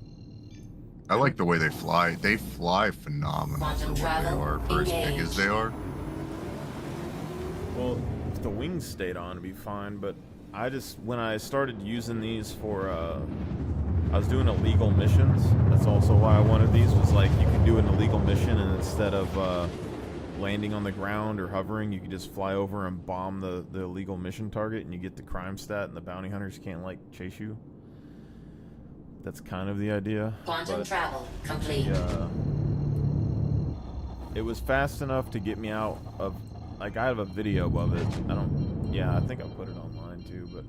I like the way they fly. They fly phenomenal for what they are, for as big as they are. Well, if the wings stayed on, it'd be fine, but I just, when I started using these for, I was doing illegal missions. That's also why I wanted these, was like, you can do an illegal mission, and instead of, landing on the ground or hovering, you can just fly over and bomb the illegal mission target, and you get the crime stat, and the bounty hunters can't, like, chase you. That's kind of the idea. Quantum travel complete. It was fast enough to get me out of, like, I have a video of it. I think I put it online too, but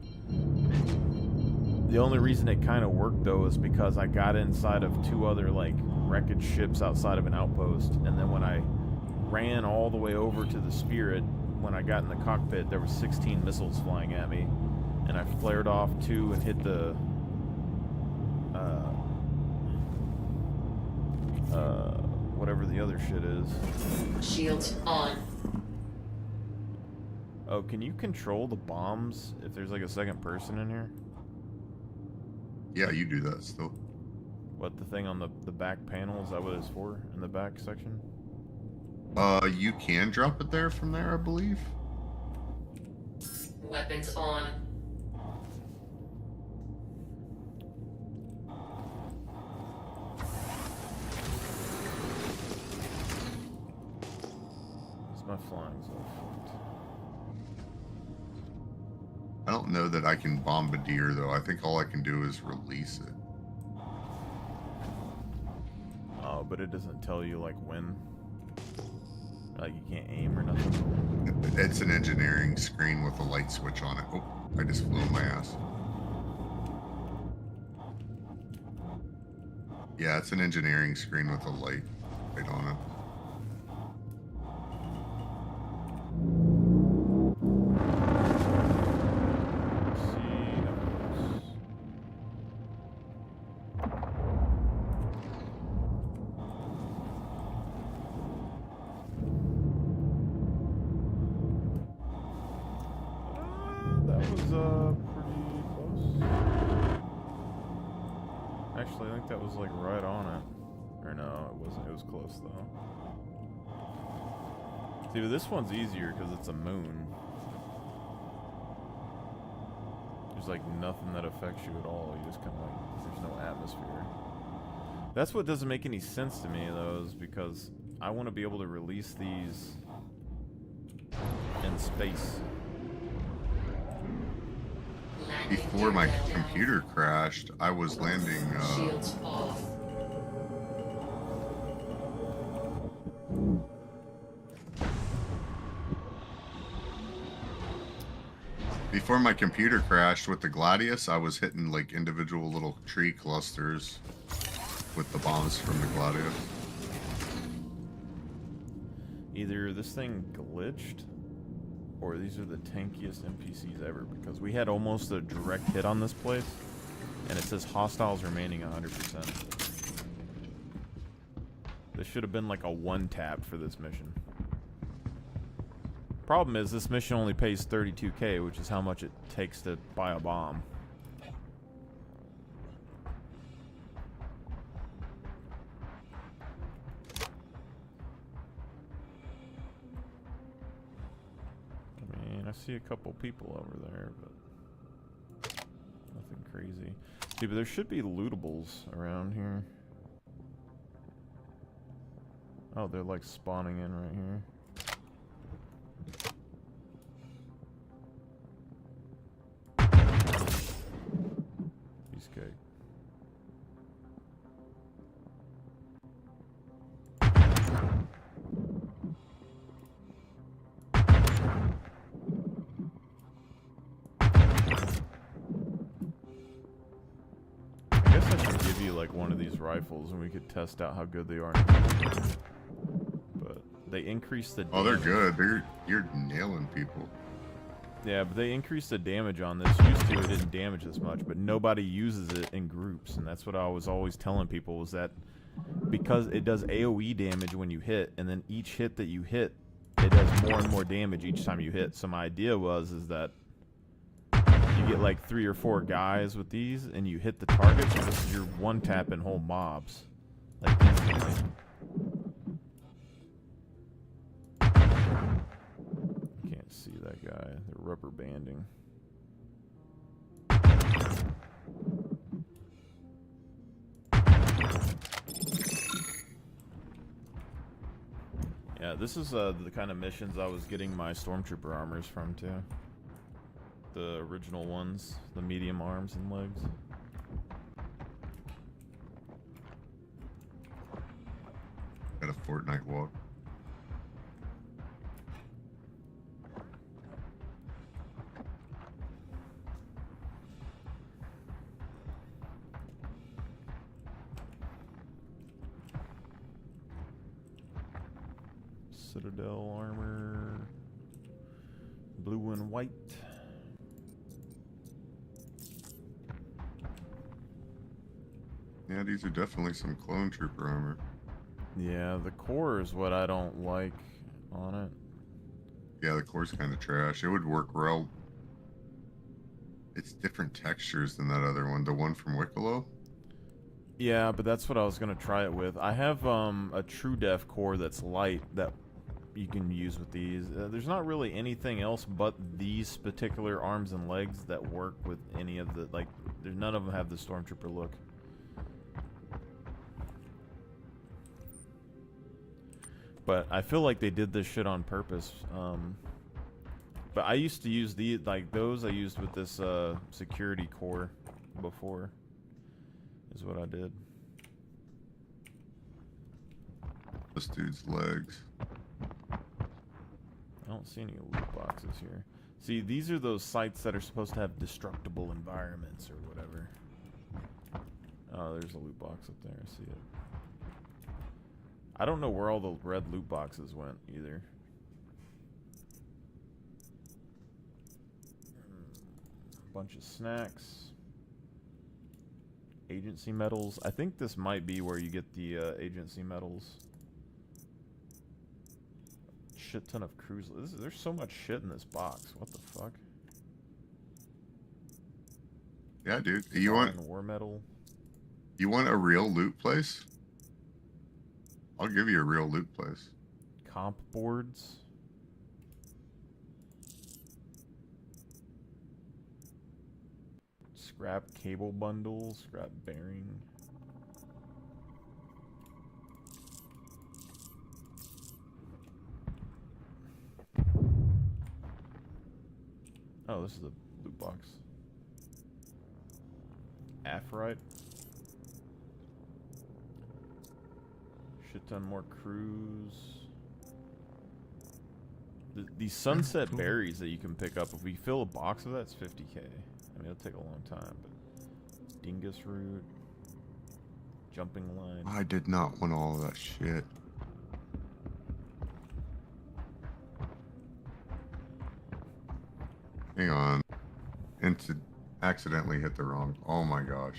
the only reason it kind of worked though is because I got inside of 2 other, like, wreckage ships outside of an outpost, and then when I ran all the way over to the Spirit, when I got in the cockpit, there were 16 missiles flying at me, and I flared off 2 and hit the whatever the other shit is. Shields on. Oh, can you control the bombs if there's like a second person in here? Yeah, you do that still. What, the thing on the back panel, is that what it's for, in the back section? You can drop it there from there, I believe. Weapons on. My flying so fucked. I don't know that I can bombardier though. I think all I can do is release it. Oh, but it doesn't tell you like when. Like you can't aim or nothing. It's an engineering screen with a light switch on it. Oh, I just flew my ass. Yeah, it's an engineering screen with a light on it. Actually, I think that was like right on it. Or no, it wasn't. It was close though. See, but this one's easier because it's a moon. There's like nothing that affects you at all. You just kind of like, there's no atmosphere. That's what doesn't make any sense to me though, is because I want to be able to release these in space. Before my computer crashed, I was landing. Shields off. Before my computer crashed with the Gladius, I was hitting like individual little tree clusters with the bombs from the Gladius. Either this thing glitched, or these are the tankiest NPCs ever, because we had almost a direct hit on this place, and it says hostiles remaining 100%. This should have been like a one tap for this mission. Problem is, this mission only pays 32k, which is how much it takes to buy a bomb. I mean, I see a couple people over there, but nothing crazy. See, but there should be lootables around here. Oh, they're like spawning in right here. Cheesecake. I guess I should give you like one of these rifles and we could test out how good they are. But they increase the damage. Oh, they're good. You're nailing people. Yeah, but they increased the damage on this. Used to, it didn't damage this much, but nobody uses it in groups, and that's what I was always telling people, was that because it does AoE damage when you hit, and then each hit that you hit, it does more and more damage each time you hit. So my idea is that you get like 3 or 4 guys with these, and you hit the target, so this is your one-tapping whole mobs. Like instantly. See that guy, they're rubber banding. Yeah, this is the kind of missions I was getting my stormtrooper armors from too. The original ones, the medium arms and legs. Got a Fortnite walk. Citadel armor, blue and white. Yeah, these are definitely some clone trooper armor. Yeah, the core is what I don't like on it. Yeah, the core's kind of trash. It would work well. It's different textures than that other one, the one from Wicklow. Yeah, but that's what I was gonna try it with. I have a True Def core that's light that you can use with these. There's not really anything else but these particular arms and legs that work with any of the, like, there's none of them have the Stormtrooper look. But I feel like they did this shit on purpose. But I used to use the, like those I used with this security core before, is what I did. This dude's legs. I don't see any loot boxes here. See, these are those sites that are supposed to have destructible environments or whatever. Oh, there's a loot box up there. I see it. I don't know where all the red loot boxes went either. Bunch of snacks. Agency medals. I think this might be where you get the agency medals. Shit ton of cruise. There's so much shit in this box. What the fuck? Yeah, dude. You want war medal? You want a real loot place? I'll give you a real loot place. Comp boards. Scrap cable bundle. Scrap bearing. Oh, this is a loot box. Aphrodite. Shit ton more crews. These sunset berries that you can pick up, if we fill a box of that, it's 50k. I mean, it'll take a long time, but dingus root, jumping line. I did not want all of that shit. Hang on. Accidentally hit the wrong. Oh my gosh.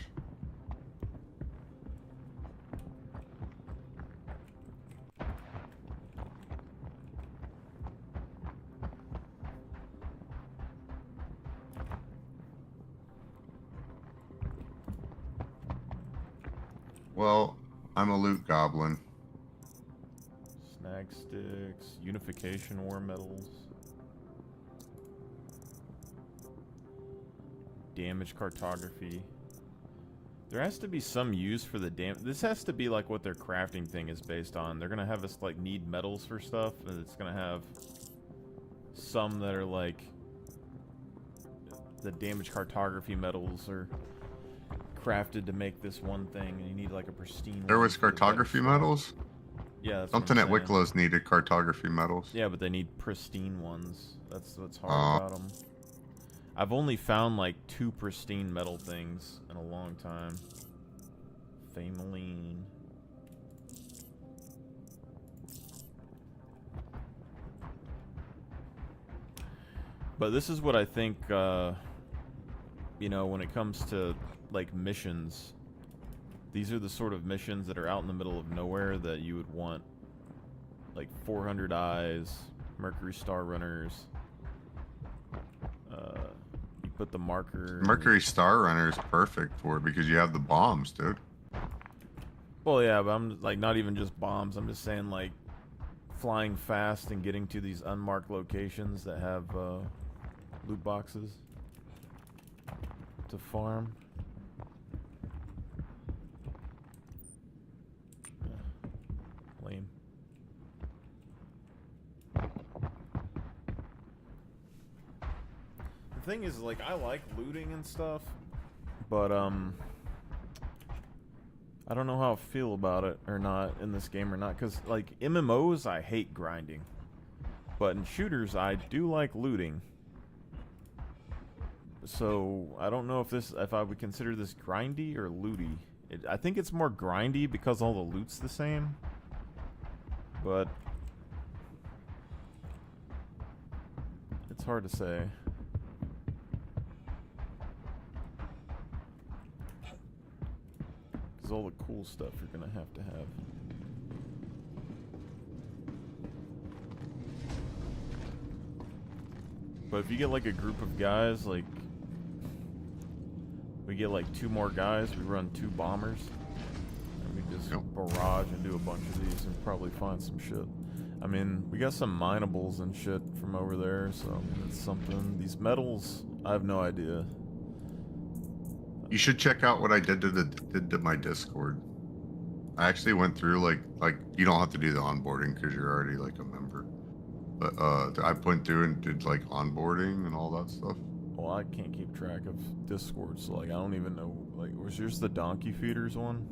Well, I'm a loot goblin. Snag sticks, unification ore metals, damage cartography. There has to be some use for the this has to be like what their crafting thing is based on. They're gonna have us like need metals for stuff, and it's gonna have some that are like the damage cartography metals are crafted to make this one thing, and you need like a pristine. There was cartography metals? Yeah, that's something what at I'm saying. Wicklow's needed cartography metals. Yeah, but they need pristine ones. That's what's hard about them. I've only found like 2 pristine metal things in a long time. Fameline. But this is what I think, you know, when it comes to like missions, these are the sort of missions that are out in the middle of nowhere that you would want, like 400 Eyes, Mercury Star Runners. You put the marker. Mercury Star Runner is perfect for it because you have the bombs, dude. Well, yeah, but I'm like not even just bombs. I'm just saying like flying fast and getting to these unmarked locations that have loot boxes to farm. Lame. The thing is, like, I like looting and stuff, but I don't know how I feel about it or not in this game or not, because like MMOs I hate grinding, but in shooters I do like looting. So I don't know if I would consider this grindy or looty. I think it's more grindy because all the loot's the same, but it's hard to say. Because all the cool stuff you're gonna have to have. But if you get like a group of guys, like we get like 2 more guys, we run 2 bombers, and we just barrage and do a bunch of these and probably find some shit. I mean, we got some minables and shit from over there, so I mean, it's something. These metals, I have no idea. You should check out what I did to my Discord. I actually went through like you don't have to do the onboarding because you're already like a member. But I went through and did like onboarding and all that stuff. Well, I can't keep track of Discord, so like I don't even know. Like, was yours the donkey feeders one?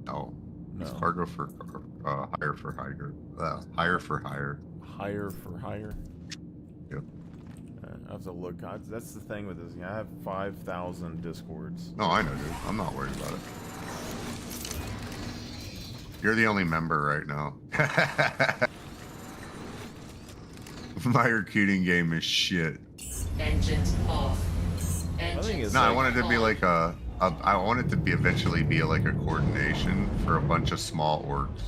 No. It's No. cargo for hire for hire. Hire for hire. Hire for hire. Yep. I have to look. That's the thing with this. I have 5,000 Discords. No, I know, dude. I'm not worried about it. You're the only member right now. My recruiting game is shit. Engines off. No, I want it to be like I want it to be eventually be like a coordination for a bunch of small orgs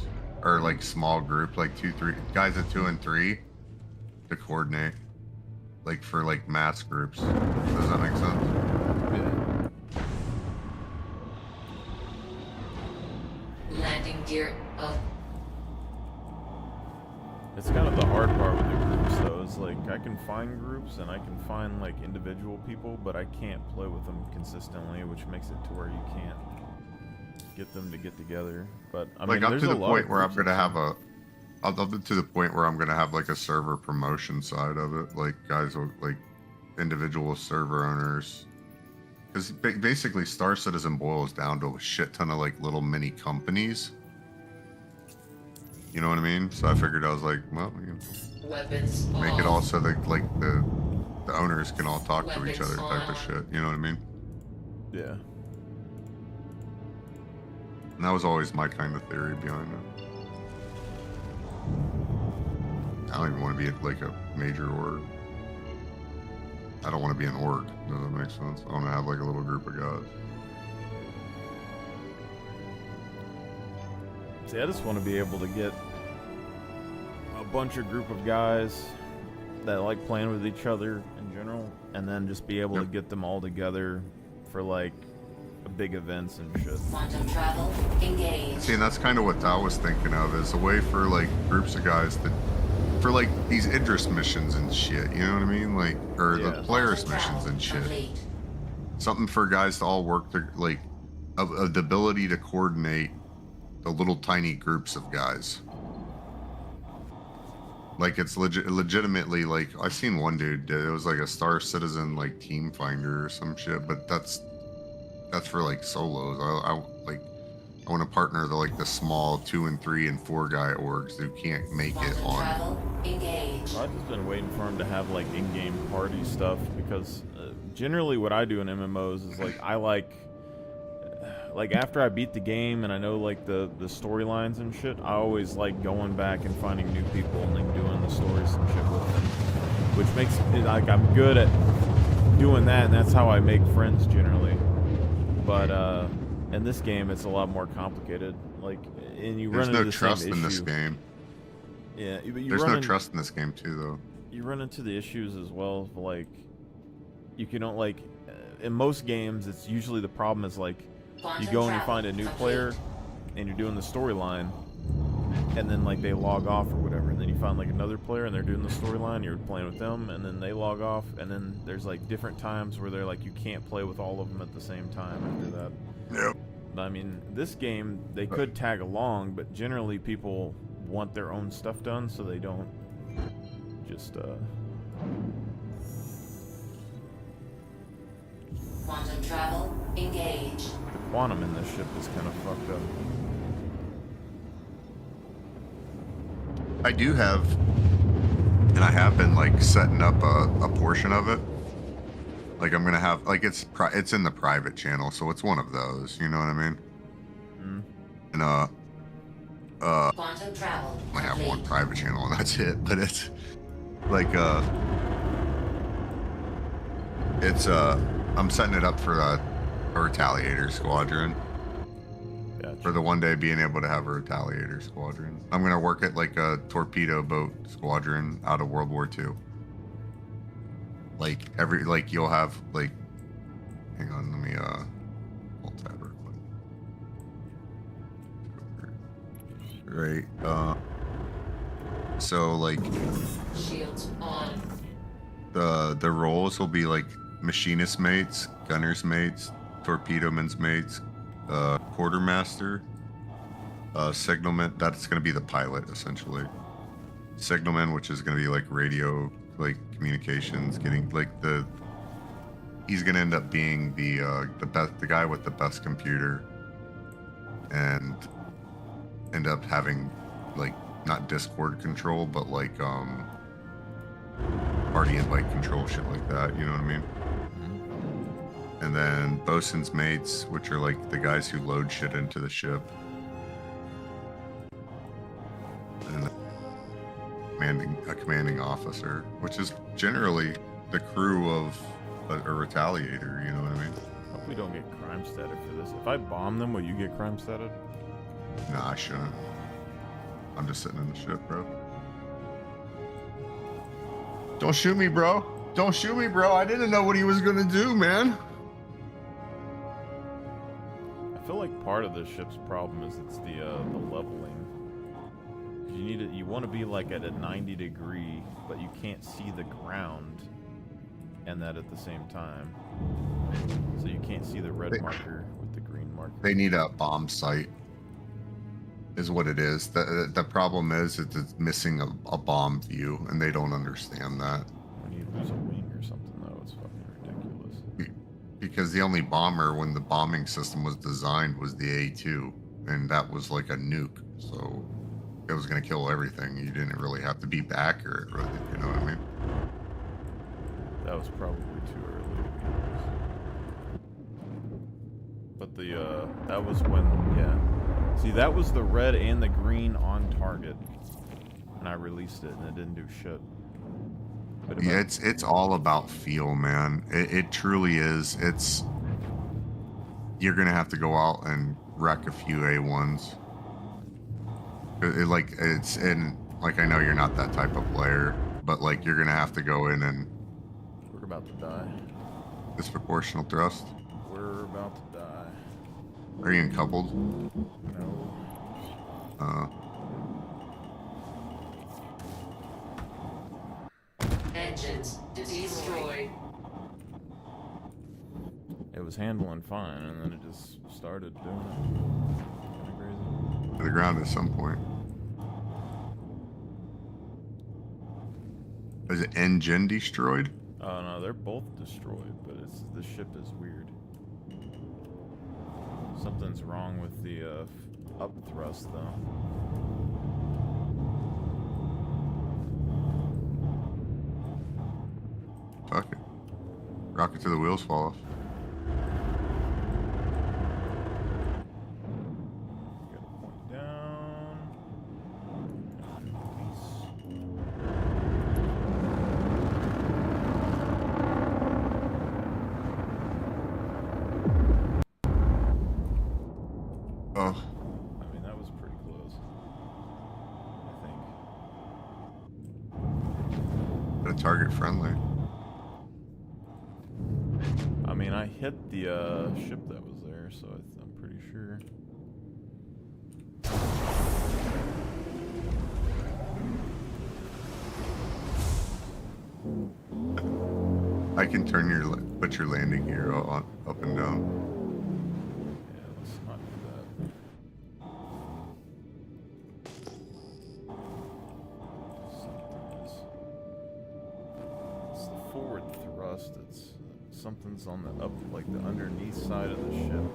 or like small group, like 2-3 guys at 2 and 3 to coordinate, like for like mass groups. Does that make sense? Landing gear up. It's kind of the hard part with the groups, though. Is like I can find groups and I can find like individual people, but I can't play with them consistently, which makes it to where you can't get them to get together. But I mean, Like up there's to a the lot point of where I'm groups gonna and have up to the point where I'm gonna have like a server promotion side of it, like guys will like individual server owners. Because basically, Star Citizen boils down to a shit ton of like little mini companies You know what I mean? So I figured I was like, well, you know, Weapons make it off. all so that like the owners can all talk to each other type of shit. You know what I mean? Yeah. And that was always my kind of theory behind it. I don't even want to be like a major org. I don't want to be an org. Does that make sense? I want to have like a little group of guys. See, I just want to be able to get a bunch of group of guys that like playing with each other in general, and then just be able to get them all together for like big events and shit. Quantum travel engaged. See, and that's kind of what I was thinking of, is a way for like groups of guys that, for like these Idris missions and shit, you know what I mean? Like, or the Polaris missions and shit. Something for guys to all work to, like, of the ability to coordinate the little tiny groups of guys. Like, it's legitimately, like, I've seen one dude, it was like a Star Citizen, like, team finder or some shit, but that's for, like, solos. I want to partner the small 2 and 3 and 4 guy orgs who can't make it on. I've just been waiting for him to have like in-game party stuff, because generally what I do in MMOs is like I like after I beat the game and I know like the storylines and shit, I always like going back and finding new people and then doing the stories and shit with them, which makes it like I'm good at doing that, and that's how I make friends generally. But in this game, it's a lot more complicated. Like, and you There's run into no the trust same in issue. this game. Yeah, but There's no trust in this game too, though. You run into the issues as well. Like, you can don't like in most games, it's usually the problem is like you go and you find a new player, and you're doing the storyline, and then like they log off or whatever, and then you find like another player and they're doing the storyline, you're playing with them, and then they log off, and then there's like different times where they're like you can't play with all of them at the same time after that. Yep. I mean, this game they could tag along, but generally people want their own stuff done, so they don't just Quantum travel engaged. the quantum in this ship is kind of fucked up. I do have, and I have been like setting up a portion of it. Like I'm gonna have like it's in the private channel, so it's one of those. You know what I mean? And Quantum travel. I have one private channel and that's it. But it's like I'm setting it up for a Retaliator squadron. For the one day being able to have a Retaliator squadron. I'm gonna work at like a torpedo boat squadron out of World War II. Like you'll have like, hang on, let me hold tab real quick. Right, so like Shields on. the roles will be like machinist mates, gunner's mates, torpedoman's mates, quartermaster, signalman. That's going to be the pilot essentially. Signalman, which is going to be like radio, like communications, getting like he's going to end up being the guy with the best computer, and end up having like not Discord control, but like party invite control, shit like that. You know what I mean? And then bosun's mates, which are like the guys who load shit into the ship. And a commanding officer, which is generally the crew of a Retaliator, you know what I mean? Hope we don't get crime static for this. If I bomb them, will you get crime static? Nah, I shouldn't. I'm just sitting in the ship, bro. Don't shoot me, bro. Don't shoot me, bro. I didn't know what he was gonna do, man. I feel like part of this ship's problem is it's the leveling. You want to be like at a 90 degree, but you can't see the ground, and that at the same time. So you can't see the red marker with the green marker. They need a bomb sight, is what it is. The problem is it's missing a bomb view, and they don't understand that. When you lose a wing or something, though, it's fucking ridiculous. Because the only bomber when the bombing system was designed was the A2, and that was like a nuke. So it was gonna kill everything. You didn't really have to be back, or you know what I mean? That was probably too early. But the that was when, yeah. See, that was the red and the green on target, and I released it, and it didn't do shit. Yeah, it's all about feel, man. It truly is. You're gonna have to go out and wreck a few A1s. Like I know you're not that type of player, but like you're gonna have to go in and. We're about to die. Disproportional thrust. We're about to die. Are you uncoupled? No. Engines destroyed. It was handling fine, and then it just started doing it. Kind of crazy. To the ground at some point. Is it engine destroyed? Oh no, they're both destroyed, but the ship is weird. Something's wrong with the up thrust though. Fuck it. Rocket till the wheels fall off. Oh. I mean, that was pretty close. I think. A target friendly. I mean, I hit the ship that was there, so I'm pretty sure. I can turn put your landing gear on up and down. Yeah, let's not do that. It's the forward thrust. Something's on the like the underneath side of the ship.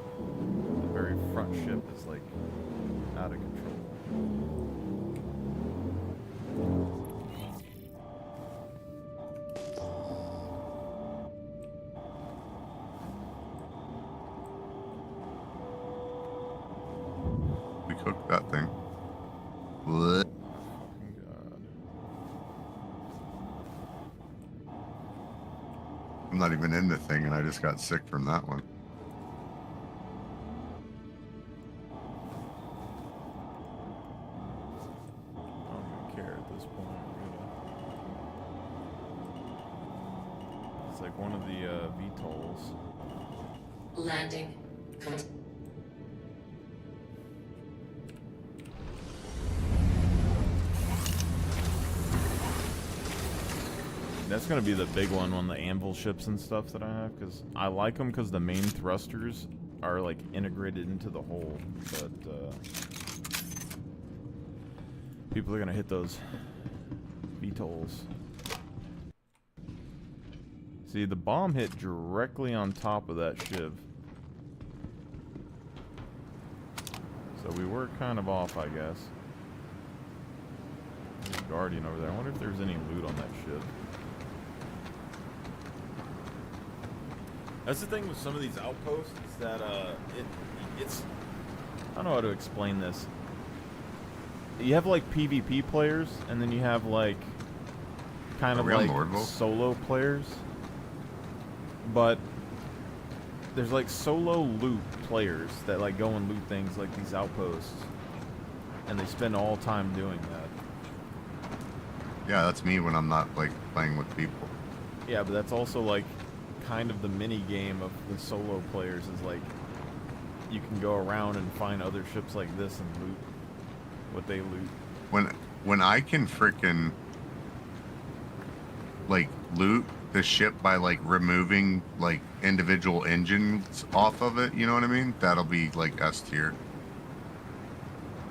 The very front ship is like out of control. We cooked that thing. What? I'm not even in the thing, and I just got sick from that one. I don't even care at this point. It's like one of the VTOLs. Landing. That's gonna be the big one on the anvil ships and stuff that I have, because I like them because the main thrusters are like integrated into the hull, but people are gonna hit those VTOLs. See, the bomb hit directly on top of that shiv. So we were kind of off, I guess. There's a Guardian over there. I wonder if there's any loot on that shiv. That's the thing with some of these outposts, is that it's I don't know how to explain this. You have like PvP players, and then you have like kind of like solo players. But there's like solo loot players that like go and loot things like these outposts, and they spend all time doing that. Yeah, that's me when I'm not like playing with people. Yeah, but that's also like kind of the mini game of the solo players, is like you can go around and find other ships like this and loot what they loot. When I can frickin' like loot the ship by like removing like individual engines off of it, you know what I mean? That'll be like S tier.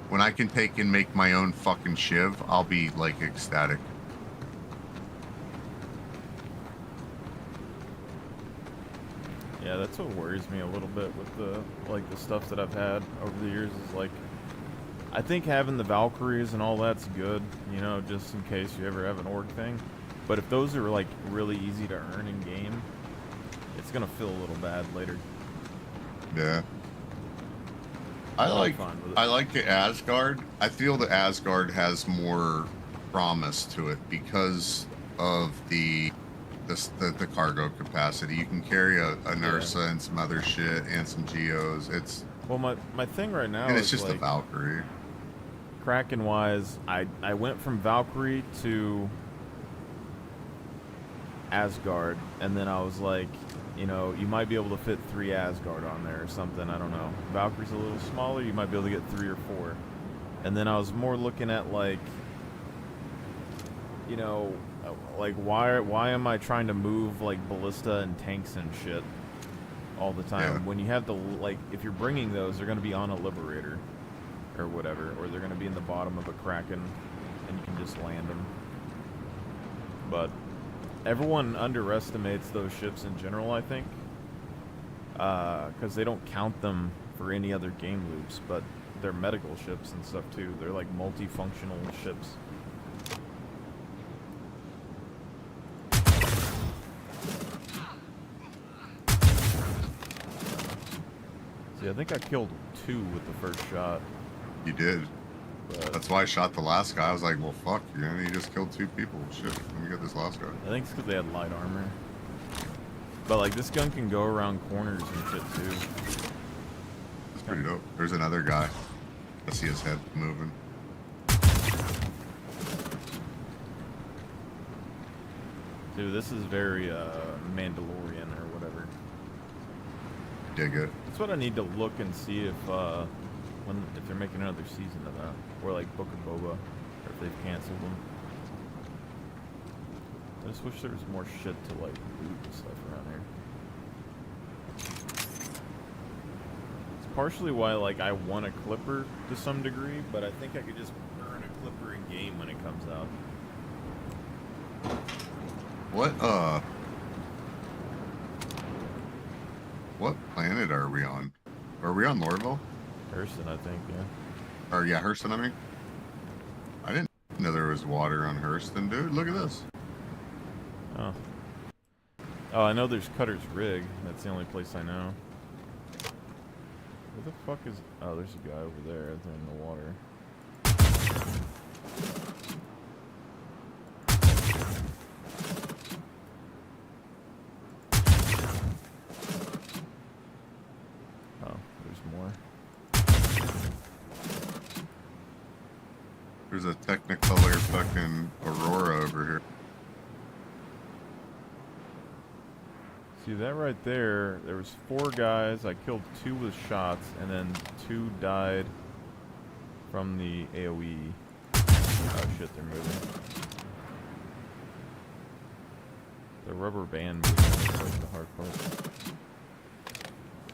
When I can take and make my own fucking shiv, I'll be like ecstatic. Yeah, that's what worries me a little bit with the like the stuff that I've had over the years, is like I think having the Valkyries and all that's good, you know, just in case you ever have an org thing. But if those are like really easy to earn in game, it's gonna feel a little bad later. Yeah. I like the Asgard. I feel the Asgard has more promise to it because of the cargo capacity. You can carry a Nursa and some other shit and some Geos. It's well, my thing right now and it's is just like, the Valkyrie. Kraken wise, I went from Valkyrie to Asgard, and then I was like, you know, you might be able to fit 3 Asgard on there or something. I don't know. Valkyrie's a little smaller. You might be able to get 3 or 4. And then I was more looking at like, you know, like why am I trying to move like ballista and tanks and shit all the time when you have the like if you're bringing those, they're gonna be on a Liberator or whatever, or they're gonna be in the bottom of a Kraken, and you can just land them. But everyone underestimates those ships in general, I think, because they don't count them for any other game loops, but they're medical ships and stuff too. They're like multifunctional ships. See, I think I killed 2 with the first shot. You did. But that's why I shot the last guy. I was like, well, fuck, you just killed 2 people. Shit, let me get this last guy. I think it's because they had light armor. But like, this gun can go around corners and shit too. That's pretty dope. There's another guy. I see his head moving. Dude, this is very Mandalorian or whatever. Dig it. That's what I need to look and see if they're making another season of that, or like Book of Boba, or if they've canceled them. I just wish there was more shit to like loot and stuff around here. It's partially why like I want a Clipper to some degree, but I think I could just earn a Clipper in game when it comes out. What planet are we on? Are we on Lorville? Hurston, I think, yeah. Or yeah, Hurston, I mean. I didn't know there was water on Hurston, dude. Look at this. Oh. Oh, I know there's Cutter's Rig. That's the only place I know. Where the fuck is... Oh, there's a guy over there. They're in the water. Oh, there's more. There's a Technicolor fucking Aurora over here. See that right there? There was 4 guys. I killed 2 with shots, and then 2 died from the AoE. Oh shit, they're moving. The rubber band moving is like the hard part.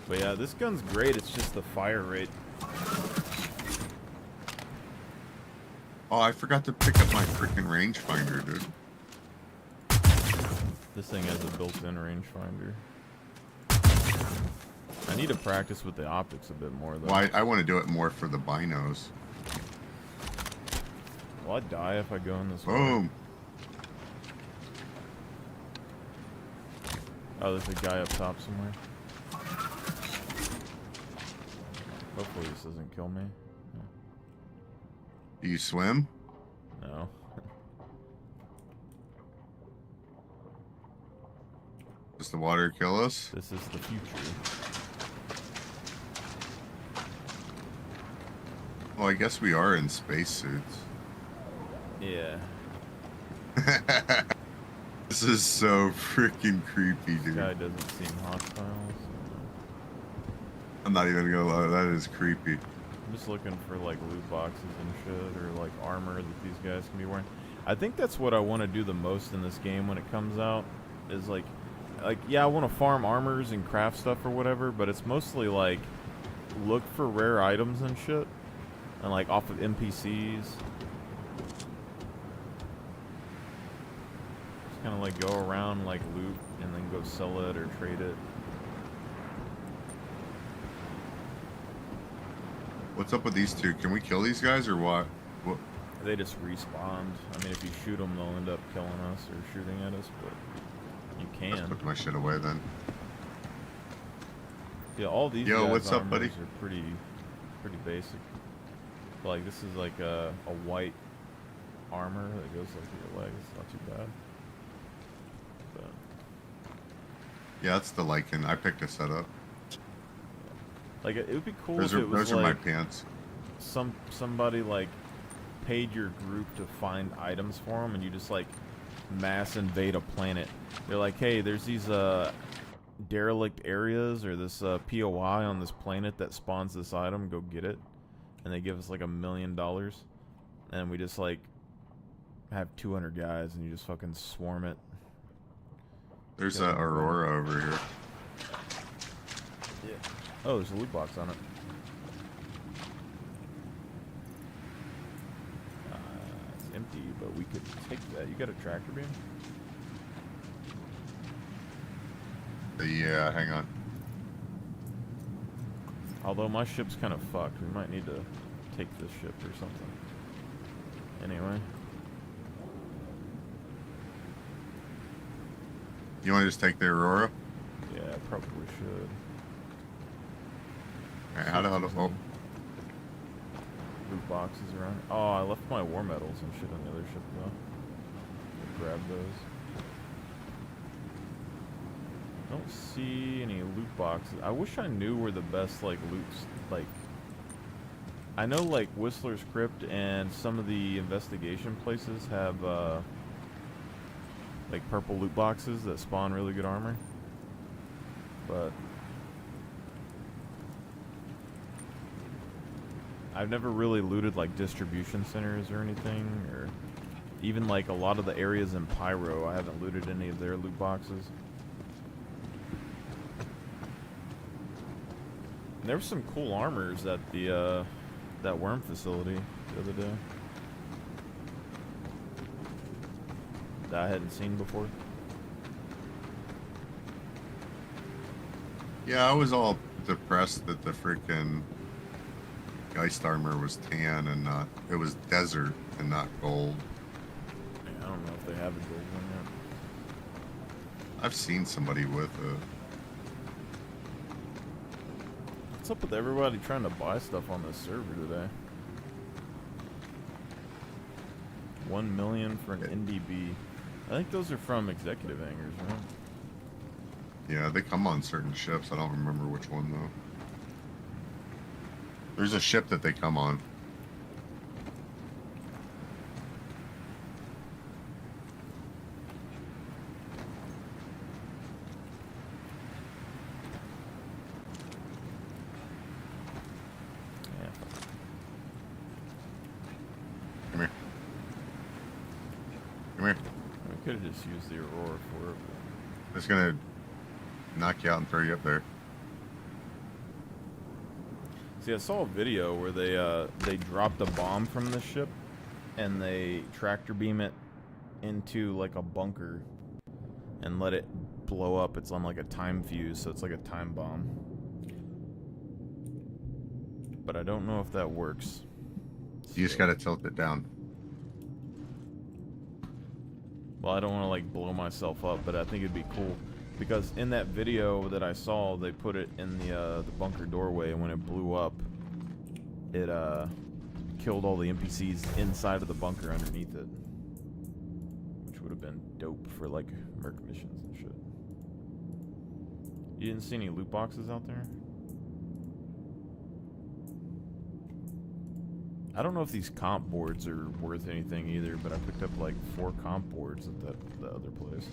But yeah, this gun's great. It's just the fire rate. Oh, I forgot to pick up my freaking rangefinder, dude. This thing has a built-in rangefinder. I need to practice with the optics a bit more, though. Well, I want to do it more for the binos. Will I die if I go in this way? Boom. Oh, there's a guy up top somewhere. Hopefully this doesn't kill me. Do you swim? No. Does the water kill us? This is the future. Well, I guess we are in spacesuits. Yeah. This is so freaking creepy, dude. This guy doesn't seem hostile. I'm not even gonna lie, that is creepy. I'm just looking for like loot boxes and shit, or like armor that these guys can be wearing. I think that's what I want to do the most in this game when it comes out, is like yeah, I want to farm armors and craft stuff or whatever, but it's mostly like look for rare items and shit, and like off of NPCs. Just kind of like go around, like loot, and then go sell it or trade it. What's up with these two? Can we kill these guys or what? What? They just respawned. I mean, if you shoot them, they'll end up killing us or shooting at us, but you can. Let's put my shit away then. Yeah, all these Yo, guys' what's up, buddy? armors are pretty basic. Like, this is like a white armor that goes like to your legs. It's not too bad. But Yeah, that's the Lycan. I picked a setup. like, it would be cool Those if are it was those are my like pants. somebody like paid your group to find items for them, and you just like mass invade a planet. They're like, hey, there's these derelict areas or this POI on this planet that spawns this item. Go get it, and they give us like $1 million, and we just like have 200 guys, and you just fucking swarm it. There's a Aurora over here. Yeah. Oh, there's a loot box on it. It's empty, but we could take that. You got a tractor beam? Yeah, hang on. Although my ship's kind of fucked. We might need to take this ship or something. Anyway. You want to just take the Aurora? Yeah, I probably should. Alright, how the hell? Oh, Loot boxes around. Oh, I left my war medals and shit on the other ship though. We'll grab those. Don't see any loot boxes. I wish I knew where the best like loots like. I know like Whistler's Crypt and some of the investigation places have like purple loot boxes that spawn really good armor. But I've never really looted like distribution centers or anything, or even like a lot of the areas in Pyro. I haven't looted any of their loot boxes. And there were some cool armors at the that worm facility the other day that I hadn't seen before. yeah, I was all depressed that the freaking Geist armor was tan and not. It was desert and not gold. I don't know if they have a gold one yet. I've seen somebody with a. What's up with everybody trying to buy stuff on this server today? 1 million for an NDB. I think those are from executive hangars, right? Yeah, they come on certain ships. I don't remember which one though. There's a ship that they come on. Yeah. Come here. Come here. We could have just used the Aurora for it. It's gonna knock you out and throw you up there. See, I saw a video where they dropped a bomb from the ship, and they tractor beam it into like a bunker, and let it blow up. It's on like a time fuse, so it's like a time bomb. But I don't know if that works. You just gotta tilt it down. Well, I don't want to like blow myself up, but I think it'd be cool. Because in that video that I saw, they put it in the bunker doorway, and when it blew up, it killed all the NPCs inside of the bunker underneath it, which would have been dope for like merc missions and shit. You didn't see any loot boxes out there? I don't know if these comp boards are worth anything either, but I picked up like 4 comp boards at the other place.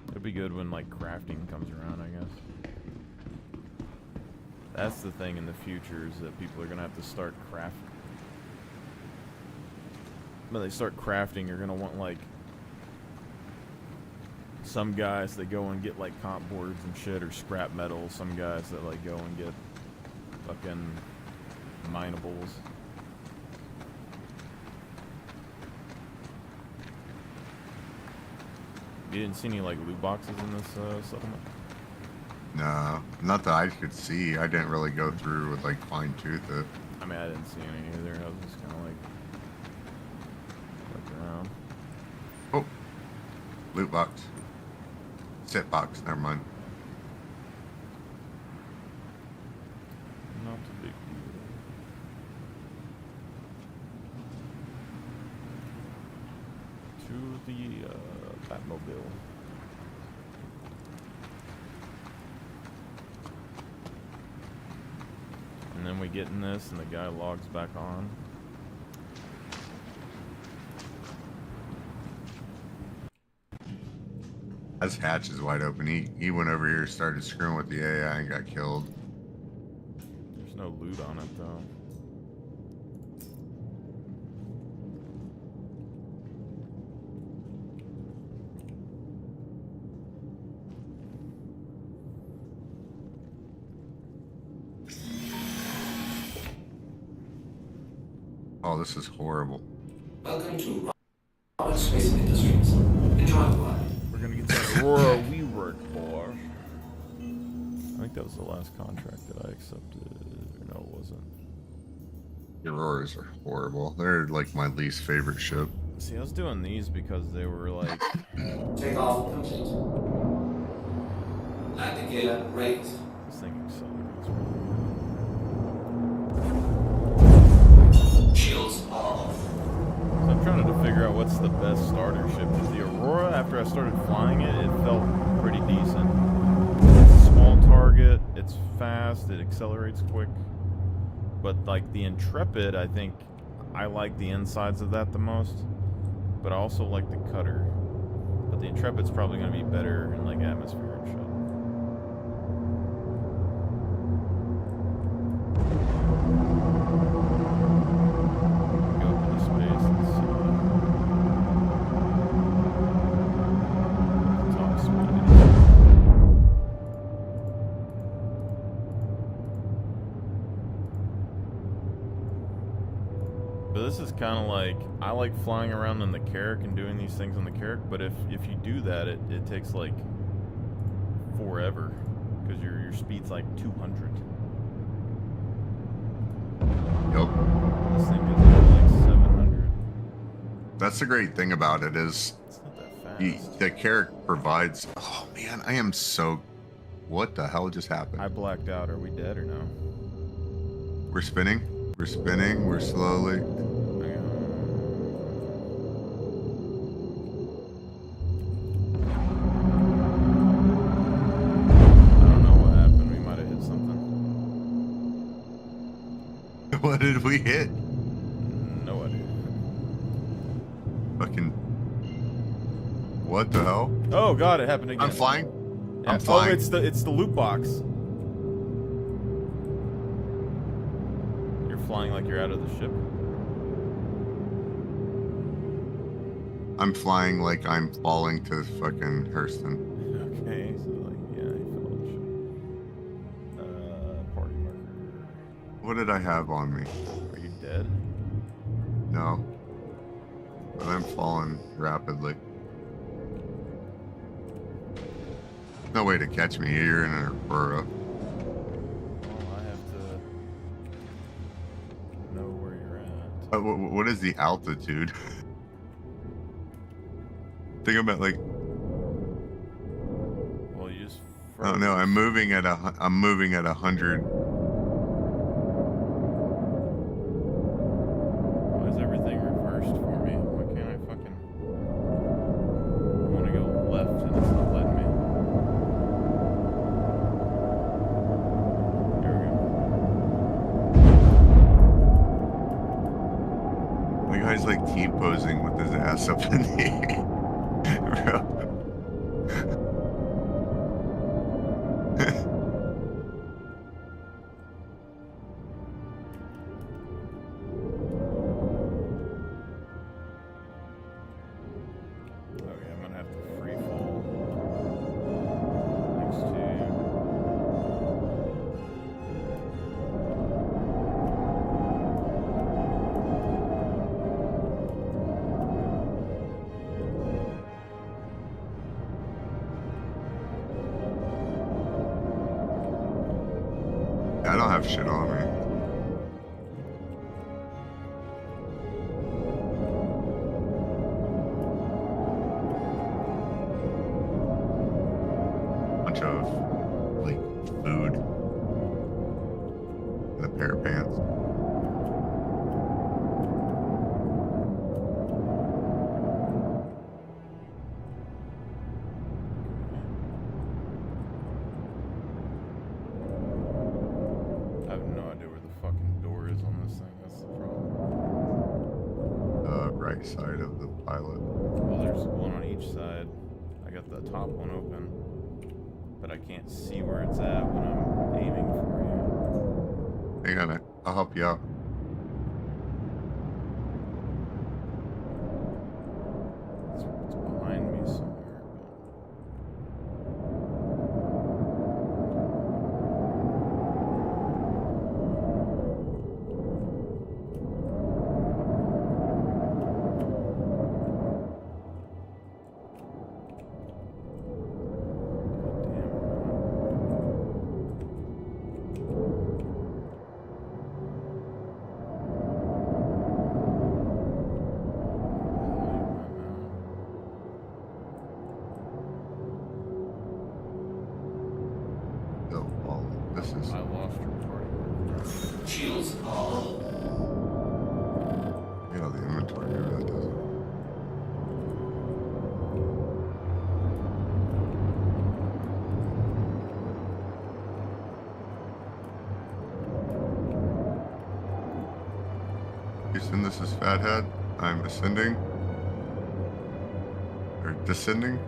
It'd be good when like crafting comes around, I guess. That's the thing in the future, is that people are gonna have to start crafting. When they start crafting, you're gonna want like some guys that go and get like comp boards and shit, or scrap metal. Some guys that like go and get fucking minables. You didn't see any like loot boxes in this settlement? No, not that I could see. I didn't really go through with like fine tooth it. I mean, I didn't see any either. I was just kind of like around. Oh, loot box. Sit box. Never mind. Not a big deal. To the Batmobile. And then we get in this, and the guy logs back on. His hatch is wide open. He went over here, started screwing with the AI, and got killed. There's no loot on it though. Oh, this is horrible. Welcome to Robert Space Industries. Enjoy the ride. We're gonna get that Aurora we work for. I think that was the last contract that I accepted. Or no, it wasn't. The Auroras are horrible. They're like my least favorite ship. See, I was doing these because they were like... Take off complete. Landing gear raised. This thing accelerates. Shields are off. So I'm trying to figure out what's the best starter ship. Because the Aurora, after I started flying it, it felt pretty decent. It's a small target, it's fast, it accelerates quick. But like the Intrepid, I think I like the insides of that the most. But I also like the Cutter. But the Intrepid's probably going to be better in like atmosphere and shit. Go up into space and see the top speed. But this is kind of like, I like flying around in the Carrack and doing these things on the Carrack, but if you do that, it takes like forever, because your speed's like 200. Yep. This thing gets like 700. That's the great thing about it is It's not that fast. the Carrack provides. Oh man, I am so. What the hell just happened? I blacked out. Are we dead or no? We're spinning. We're spinning. We're slowly. What did we hit? No idea. Fucking. What the hell? Oh god, it happened again. I'm flying. Yeah. I'm flying. Oh, it's the loot box. You're flying like you're out of the ship. I'm flying like I'm falling to fucking Hurston. Okay, so like yeah, you fell out of the ship. Party marker. What did I have on me? Are you dead? No. But I'm falling rapidly. No way to catch me. You're in an Aurora. Well, I have to know where you're at. What is the altitude? Think about like. Well, you just. Oh no! I'm moving at 100. Why is everything reversed for me? Why can't I fucking? I want to go left and it's not letting me. There we go. The guy's like T-posing with his ass up in the air. Bro. Okay, I'm gonna have to free fall next to you. I don't have shit on me. Bunch of like food and a pair of pants. I have no idea where the fucking door is on this thing. That's the problem. Right side of the pilot. Well, there's one on each side. I got the top one open, but I can't see where it's at when I'm aiming for Hang on, I'll help you out. you. It's behind me somewhere. This is. I lost your party. Shields all. Yeah, the inventory, maybe that does it. Houston, this is Fathead. I'm ascending. Or descending.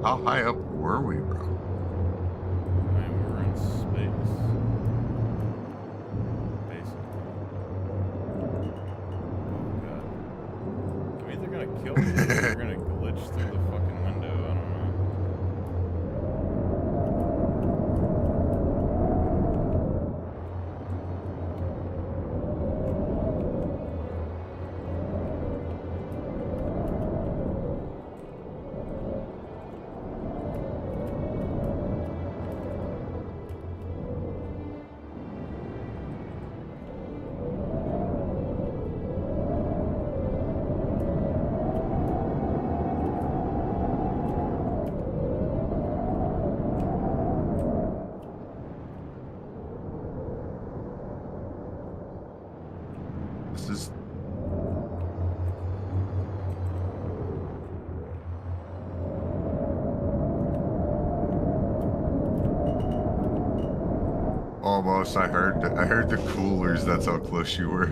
How high up were we, bro? We're in space. Basically. Oh god. I'm either gonna kill me or they're gonna glitch through the fucking window. I don't know. This is. Almost. I heard the coolers. That's how close you were.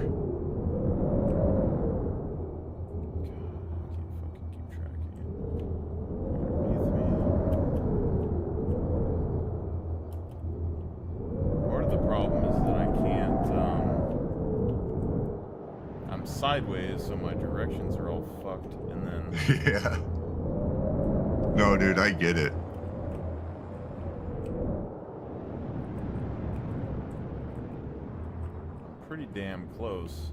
Part of the problem is that I can't, I'm sideways, so my directions are all fucked, and then... Yeah. No, dude, I get it. I'm pretty damn close.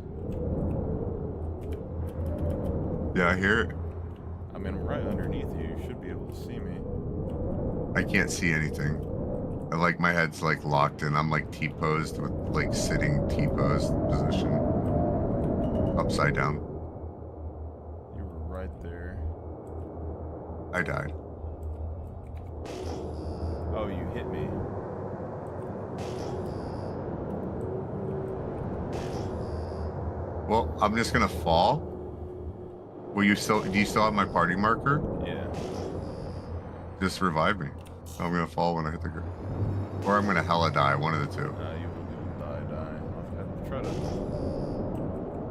Yeah, I hear it. I mean, right underneath you. You should be able to see me. I can't see anything. Like, my head's like locked in. I'm like T-posed with like sitting T-posed position. Upside down. You were right there. I died. Oh, you hit me. Well, I'm just gonna fall. Do you still have my party marker? Yeah. Just revive me. I'm gonna fall when I hit the ground. Or I'm gonna hella die, one of the two. You will die. I'll try to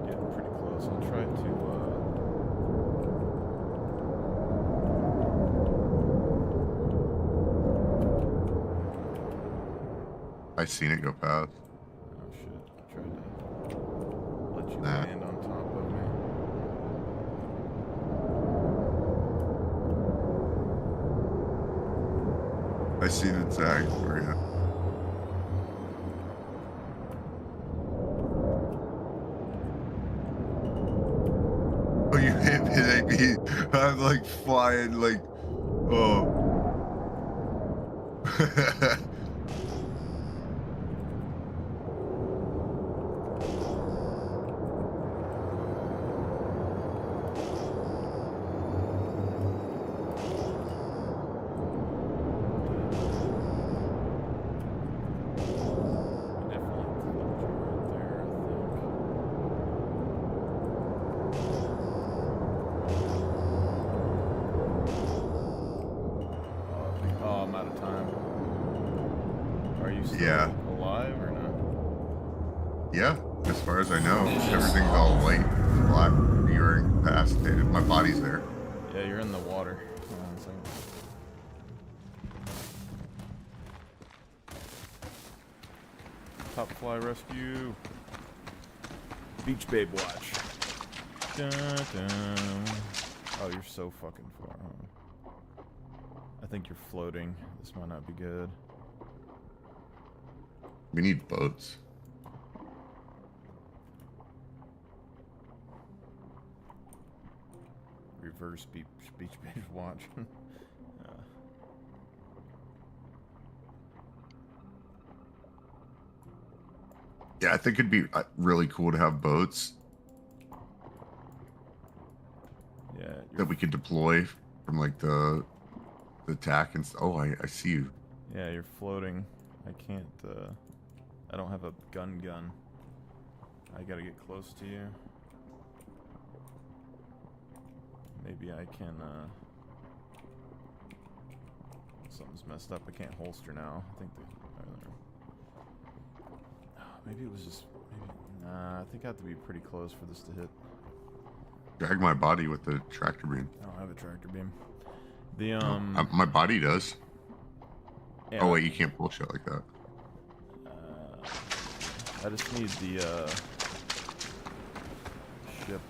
get pretty close. I'll try to, I seen it go past. Oh shit, I tried to let you land on top of me. I see the tag for you. Oh, you hit me. I'm like flying, like, oh. Oh, I'm out of time. Are you still Yeah. alive or not? Yeah, as far as I know, everything's all white and black. You're incapacitated. My body's there. Yeah, you're in the water. Hold on a second. Top fly rescue. Beach babe watch. Dun, dun. Oh, you're so fucking far. Huh? I think you're floating. This might not be good. We need boats. Reverse beach babe watch. Yeah, I think it'd be really cool to have boats Yeah. that we could deploy from like the attack and oh, I see you. Yeah, you're floating. I can't, I don't have a gun. I gotta get close to you. Maybe I can, something's messed up. I can't holster now. I think maybe it was just, nah, I think I have to be pretty close for this to hit. Drag my body with the tractor beam. I don't have a tractor beam. The, my body does. Yeah, oh wait, you can't pull shit like that. I just need the, ship.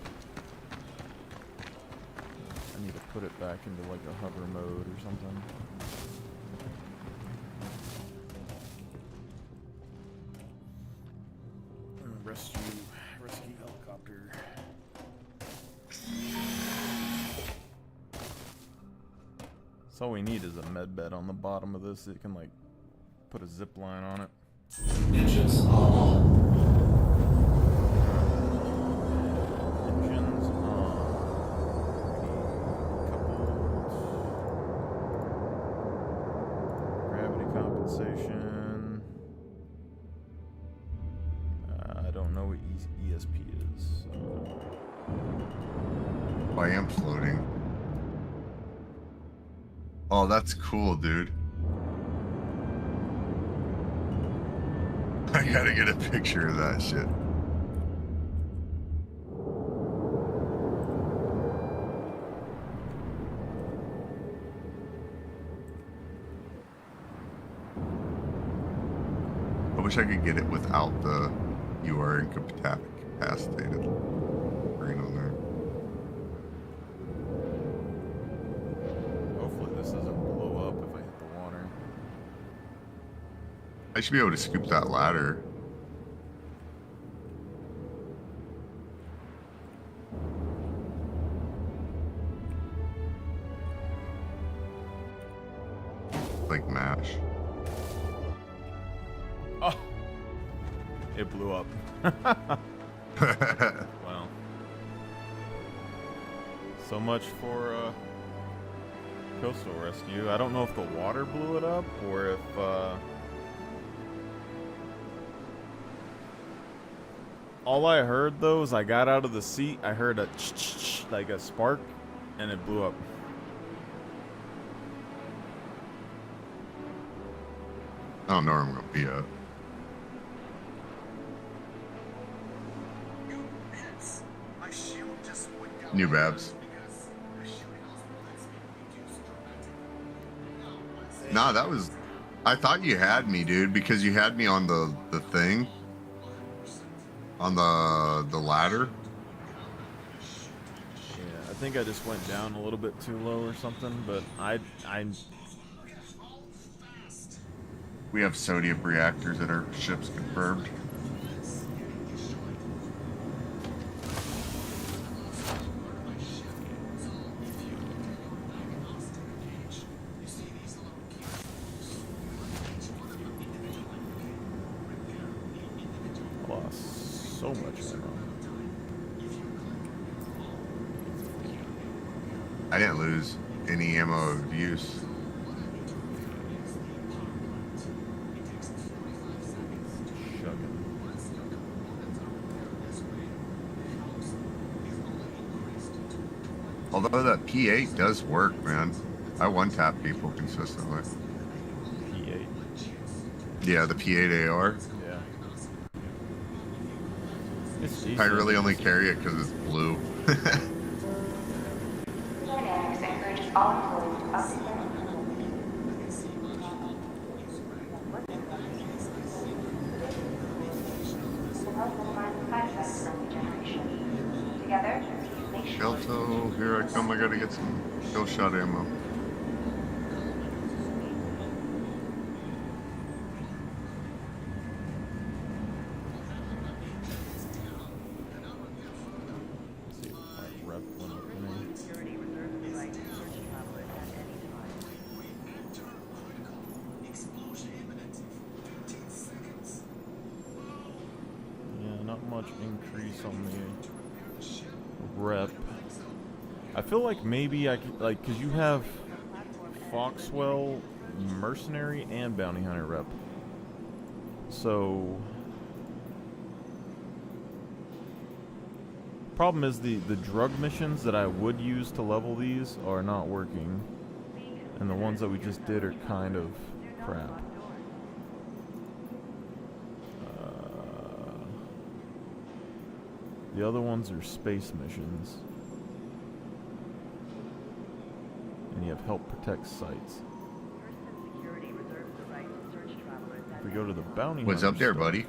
I need to put it back into like a hover mode or something. Rescue helicopter. So all we need is a med bed on the bottom of this. It can like put a zip line on it. Engines on. Engines on. Gravity compensation. I don't know what ESP is. So. Oh, I am floating. Oh, that's cool, dude. I gotta get a picture of that shit. I wish I could get it without the "you are incapacitated" green on there. Hopefully this doesn't blow up if I hit the water. I should be able to scoop that ladder. Like MASH. Oh! It blew up. Wow. So much for coastal rescue. I don't know if the water blew it up or if all I heard though is I got out of the seat, I heard a like a spark and it blew up. I don't know where I'm gonna be at. New Babs. Nah, that was. I thought you had me, dude, because you had me on the thing, on the ladder. Yeah, I think I just went down a little bit too low or something, but I. We have sodium reactors at our ships confirmed. much ammo. I didn't lose any ammo of use. Although that P8 does work, man. I one-tap people consistently. P8? Yeah, the P8 AR. Yeah. It's I really only carry it because it's blue. Kelto, here I come. I gotta get some kill shot ammo. Yeah, not much increase on the rep. I feel like maybe I could, like, because you have Foxwell, Mercenary, and Bounty Hunter rep. So, problem is the drug missions that I would use to level these are not working. And the ones that we just did are kind of crap. The other ones are space missions. And you have help protect sites. If we go to the bounty What's up hunter there, stuff, buddy?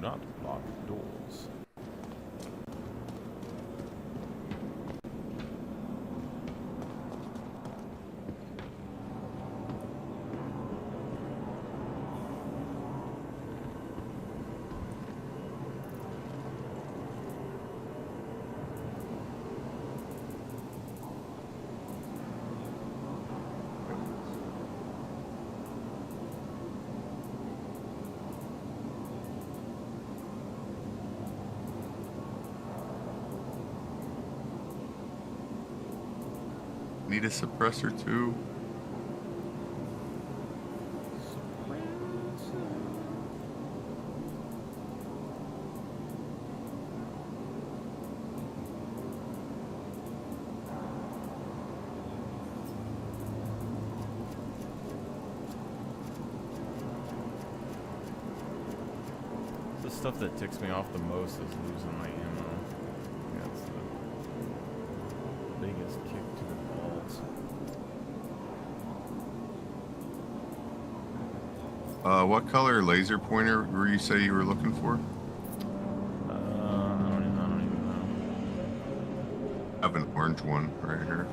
not lock doors. Need a suppressor too. The stuff that ticks me off the most is losing my ammo. That's the biggest kick to the balls. What color laser pointer were you say you were looking for? I don't even know. I have an orange one right here.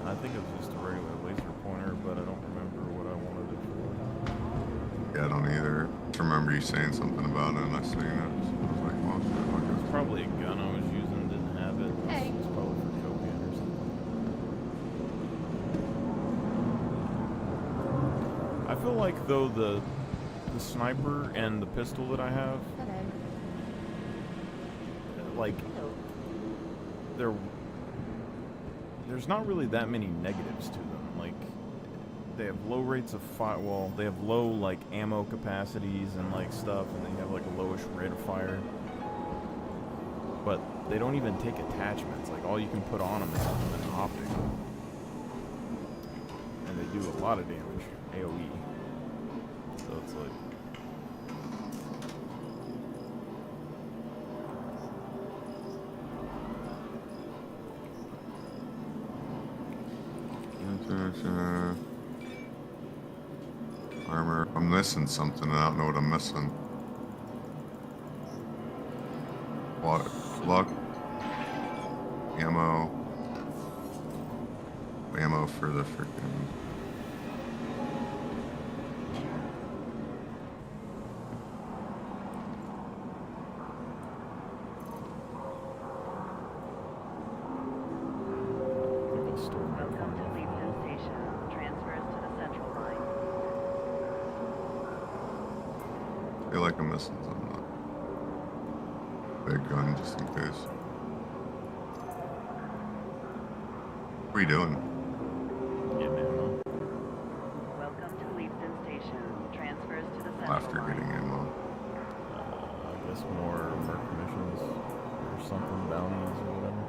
I think it was just a regular laser pointer, but I don't remember what I wanted it for. Yeah, I don't either. I remember you saying something about it and I seen it. So I was like, well, shit, It was probably a gun I was using, didn't have it. Hey. It was probably for copium or something. I feel like though the sniper and the pistol that I have, like, there's not really that many negatives to them. Like, they have low rates of fire. Well, they have low like ammo capacities and like stuff, and they have like a lowish rate of fire. But they don't even take attachments. Like, all you can put on them is an optic, and they do a lot of damage. AOE. So it's like. Armor. I'm missing something. I don't know what I'm missing. Water. Luck. Ammo. Ammo for the freaking. Welcome to Leapton Station. Transfers to the Central Line. I feel like I'm missing something. Big gun, just in case. What are you doing? Getting ammo. Welcome to Leapton Station. Transfers to the Central After Line. getting ammo. I guess more merc missions or something, bounties or whatever.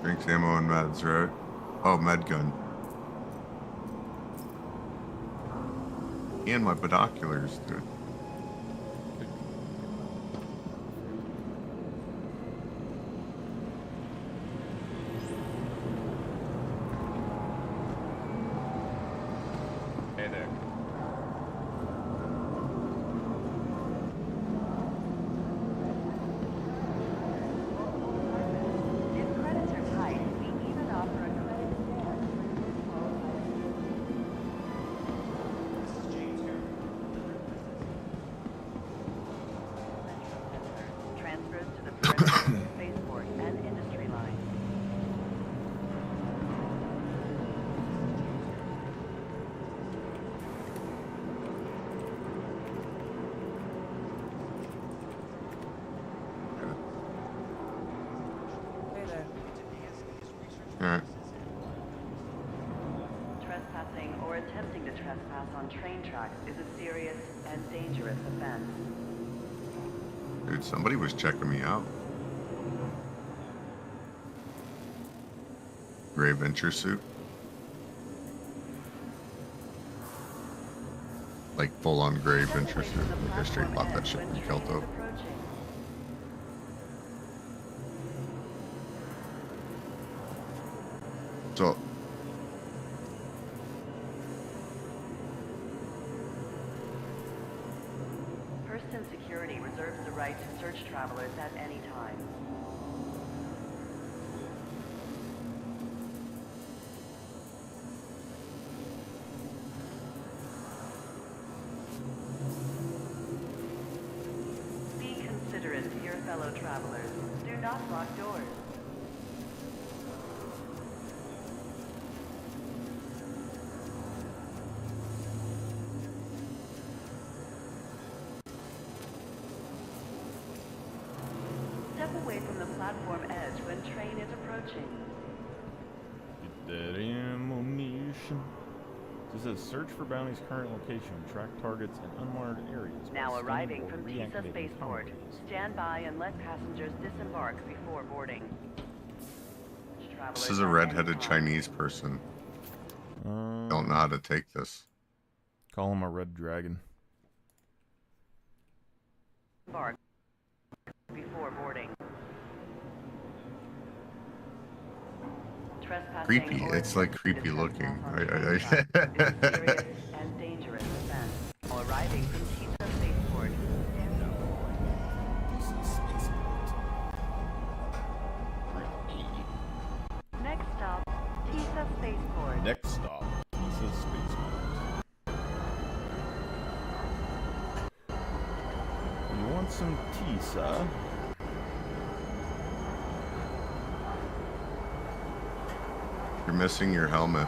Drinks, ammo, and meds, right? Oh, med gun. And my binoculars, dude. Hey there. If credits are tight, we even offer a credit stand. Transfers to the President, Spaceport, and Industry Line. Hey there. Alright. Trespassing or attempting to trespass on train tracks is a serious and dangerous offense. Dude, somebody was checking me out. Gray Venture suit. Like full on gray Venture suit. Like I straight bought that shit from Kelto. So Hurston Security reserves the right to search travelers at any time. Be considerate to your fellow travelers. Do not lock doors. Step away from the platform edge when train is approaching. Get that ammunition. This says search for bounty's current location, track targets in unmonitored areas. Now while arriving scanning or from Tisa reactivating Spaceport. comms. Stand by and let passengers disembark before boarding. this is a red-headed Chinese person. Don't know how to take this. Call him a red dragon. Embark before boarding. Trespassing Creepy. or It's like attempting to creepy looking. trespass on train tracks is a serious and dangerous offense. Now arriving from Tisa Spaceport. Next stop, Tisa Spaceport. Next stop, Tisa Spaceport. You want some Tisa? You're missing your helmet.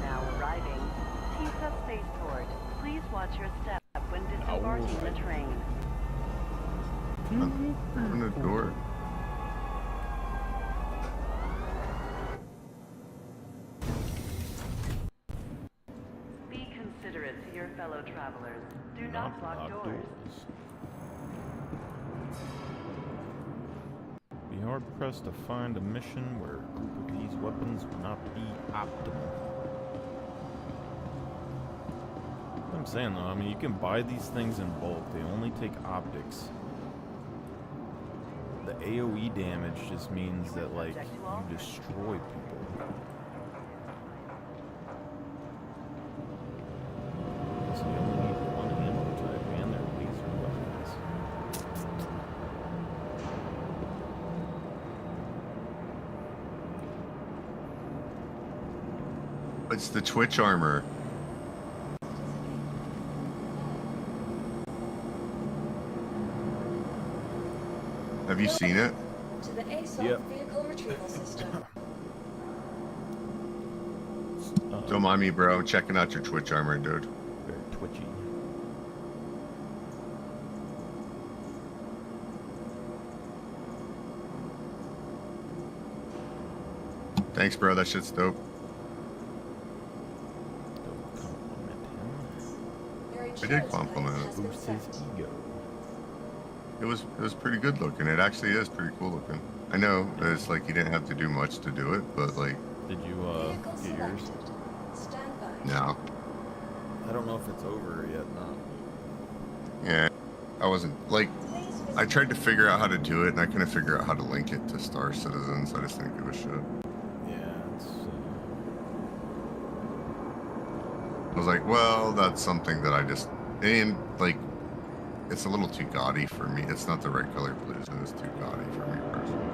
Now arriving, Tisa Spaceport. Please watch your step when disembarking the train. Open the door. Be considerate to your fellow travelers. Do not lock doors. Be hard pressed to find a mission where a group of these weapons would not be optimal. What I'm saying though, I mean, you can buy these things in bulk. They only take optics. The the AoE damage just means that, like, you destroy people. So you only need one ammo type and their laser weapons. It's the Twitch armor. Have you seen it? To the ASOP vehicle retrieval system. Don't mind me, bro. I'm checking out your Twitch armor, dude. Very twitchy. Thanks, bro. That shit's dope. I did compliment it. Boost his ego. It was pretty good looking. It actually is pretty cool looking. I know that it's like you didn't have to do much to do it, but like. Did you get yours? No. I don't know if it's over yet. Not. Yeah, I wasn't like. I tried to figure out how to do it, and I couldn't figure out how to link it to Star Citizen, so I just didn't give a shit. Yeah, it's. I was like, well, that's something that I just and like. It's a little too gaudy for me. It's not the right color pollution. It's too gaudy for me personally.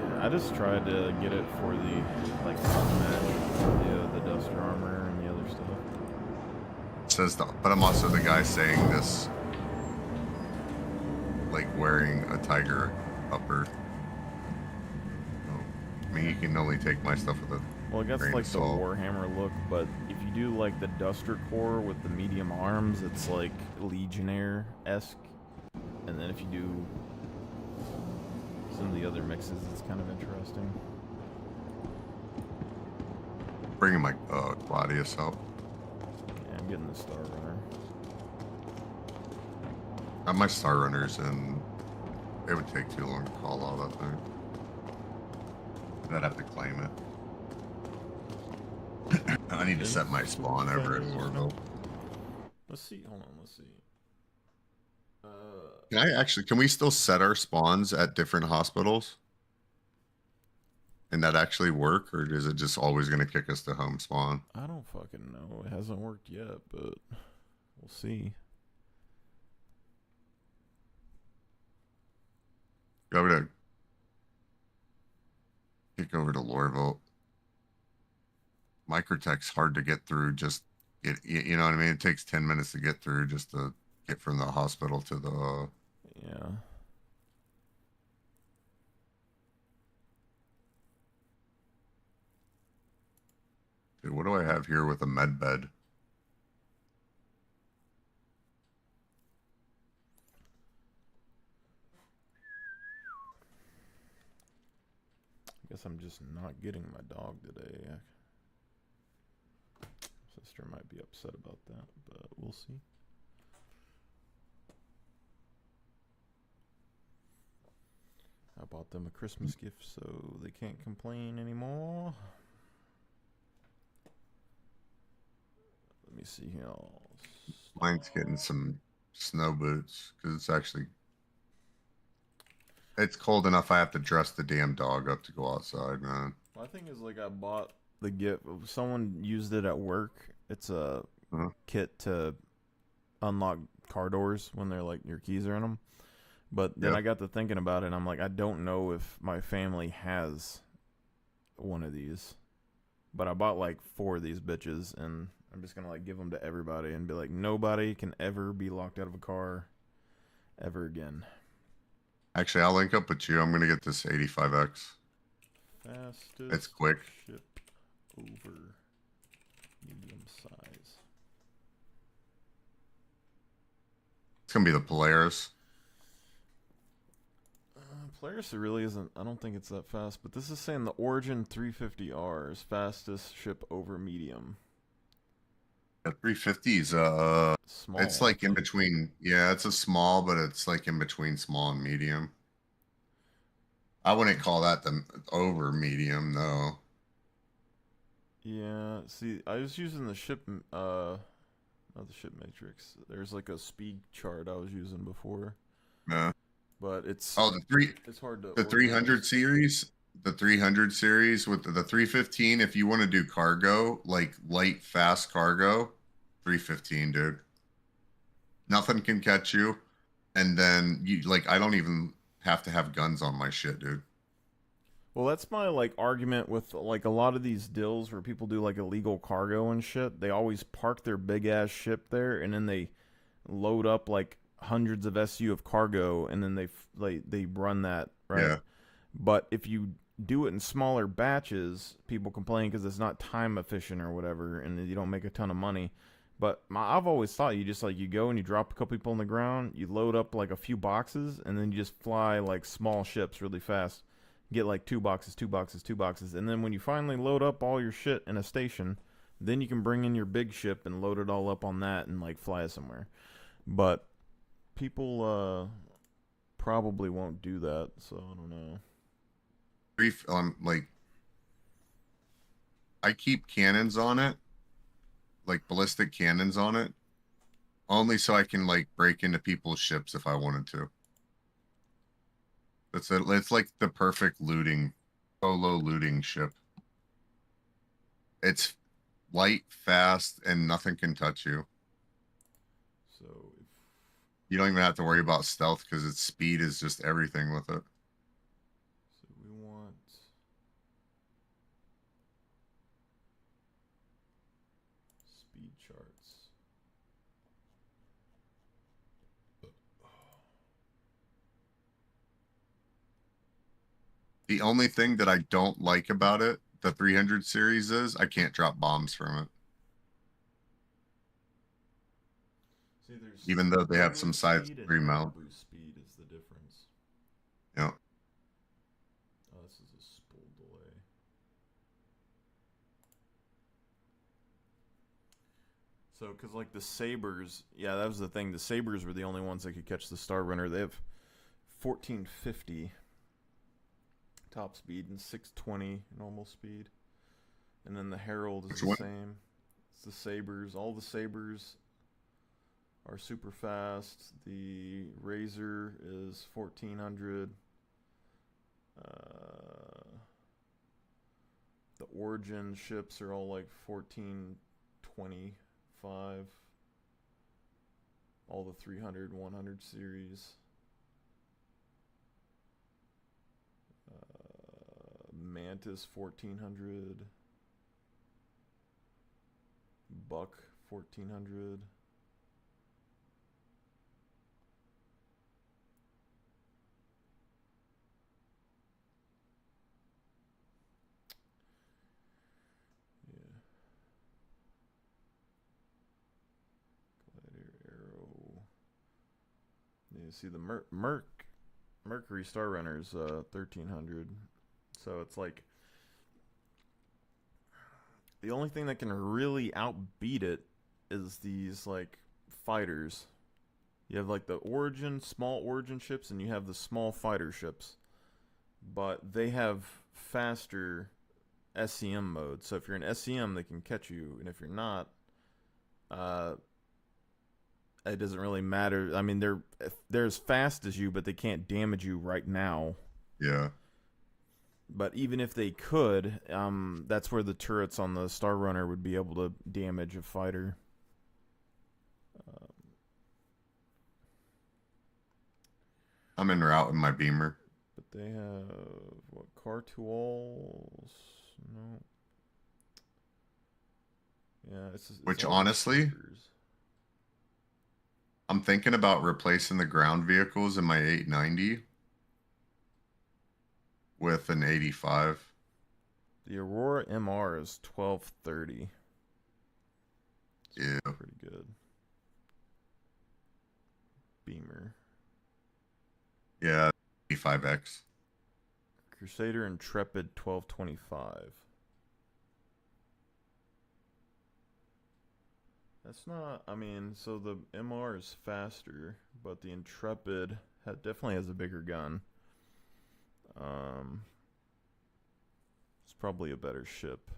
Yeah, I just tried to get it for the like match, the duster armor and the other stuff. It says but I'm also the guy saying this, like wearing a tiger upper. So, I mean, you can only take my stuff with a. Well, I guess grain like of the salt. Warhammer look, but if you do like the duster core with the medium arms, it's like Legionnaire-esque. And then if you do some of the other mixes, it's kind of interesting. Bringing my Gladius out. Yeah, I'm getting the Star Runner. I have my Star Runners, and it would take too long to call all that thing. I'd have to claim it. I need to set my spawn over at Orville. Let's see. Hold on. Let's see. Can we still set our spawns at different hospitals? And that actually work, or is it just always going to kick us to home spawn? I don't fucking know. It hasn't worked yet, but we'll see. Go to kick over to Lorville. Microtech's hard to get through. Just you know what I mean. It takes 10 minutes to get through just to get from the hospital to the. Yeah. Dude, what do I have here with a med bed? I guess I'm just not getting my dog today. Sister might be upset about that, but we'll see. I bought them a Christmas gift, so they can't complain anymore. Let me see here. Mine's getting some snow boots because it's cold enough. I have to dress the damn dog up to go outside, man. My thing is, like, I bought the gift. Someone used it at work. It's a kit to unlock car doors when they're like your keys are in them. But then I got to thinking about it, and I'm like, I don't know if my family has one of these. But I bought like 4 of these bitches, and I'm just gonna like give them to everybody and be like, nobody can ever be locked out of a car ever again. Actually, I'll link up with you. I'm gonna get this 85X. Fastest It's quick. ship over medium size. It's gonna be the Polaris. Polaris really isn't. I don't think it's that fast, but this is saying the Origin 350R is fastest ship over medium. The 350 is Small, it's like in between. Yeah, it's a small, but it's like in between small and medium. I wouldn't call that the over medium though. Yeah, see, I was using the ship, not the ship matrix. There's like a speed chart I was using before. Yeah. but it's Oh, it's hard to the 300 series, the 300 series with the 315. If you want to do cargo, like light, fast cargo, 315, dude. Nothing can catch you, and then you like I don't even have to have guns on my shit, dude. Well, that's my like argument with like a lot of these deals where people do like illegal cargo and shit. They always park their big ass ship there, and then they load up like hundreds of SU of cargo, and then they run that, right? Yeah. But if you do it in smaller batches, people complain because it's not time efficient or whatever, and you don't make a ton of money. But I've always thought you just like you go and you drop a couple people on the ground, you load up like a few boxes, and then you just fly like small ships really fast. Get like 2 boxes, 2 boxes, 2 boxes, and then when you finally load up all your shit in a station, then you can bring in your big ship and load it all up on that and like fly somewhere. But people probably won't do that, so I don't know. Like I keep cannons on it, like ballistic cannons on it, only so I can like break into people's ships if I wanted to. It's like the perfect solo looting ship. It's light, fast, and nothing can touch you. So you don't even have to worry about stealth because its speed is just everything with it. So we want speed charts. The only thing that I don't like about it, the 300 series, is I can't drop bombs from it. See, there's even though they have some side remount. Boost speed is the difference. Yeah. Oh, this is a spool delay. So, because like the Sabres, yeah, that was the thing. The Sabres were the only ones that could catch the Star Runner. They have 1450 top speed and 620 normal speed. And then the Herald is the same. It's the Sabres. All the Sabres are super fast. The Razor is 1400. The Origin ships are all like 1425. All the 300, 100 series. Mantis 1400. Buck 1400. Yeah. Glider Arrow. You see the Mercury Star Runner's 1300. So it's like the only thing that can really outbeat it is these like fighters. You have like the small Origin ships, and you have the small fighter ships. But they have faster SCM mode. So if you're in SCM, they can catch you, and if you're not, it doesn't really matter. I mean, they're as fast as you, but they can't damage you right now. Yeah. But even if they could, that's where the turrets on the Star Runner would be able to damage a fighter. I'm en route in my Beamer. But they have, what, Car-to-alls? No. Yeah, it's Which honestly, I'm thinking about replacing the ground vehicles in my 890 with an 85. The Aurora MR is 1230. Yeah. Pretty good. Beamer. Yeah, 85X. Crusader Intrepid 1225. That's not, I mean, so the MR is faster, but the Intrepid definitely has a bigger gun. It's probably a better ship.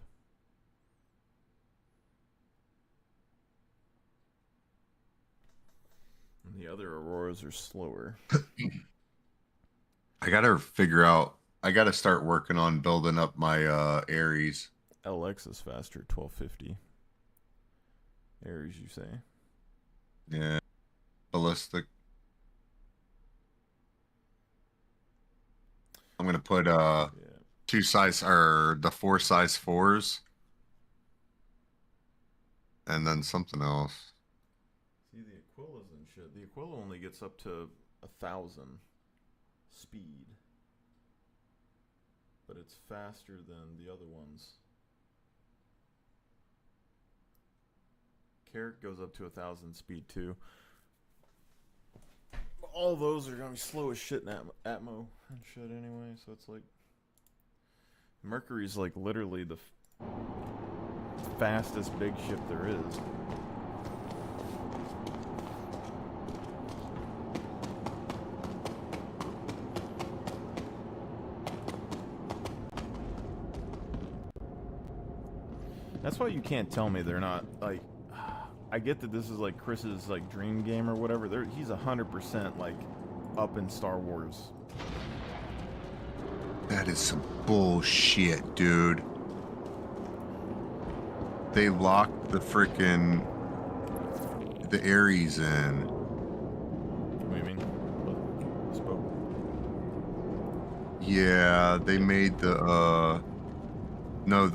And the other Auroras are slower. I gotta figure out. I gotta start working on building up my Ares. LX is faster, 1250. Ares, you say? Yeah, ballistic. I'm gonna put 2 size or the 4 size 4s, and then something else. See, the Aquila's and shit. The Aquila only gets up to 1,000 speed, but it's faster than the other ones. Carrick goes up to 1,000 speed too. All those are gonna be slow as shit in Atmo and shit anyway, so it's like Mercury's like literally the fastest big ship there is. That's why you can't tell me they're not like. I get that this is like Chris's like dream game or whatever. He's 100% like up in Star Wars. That is some bullshit, dude. They locked the frickin' the Ares in. What do you mean? Spoke? Yeah, they made the no,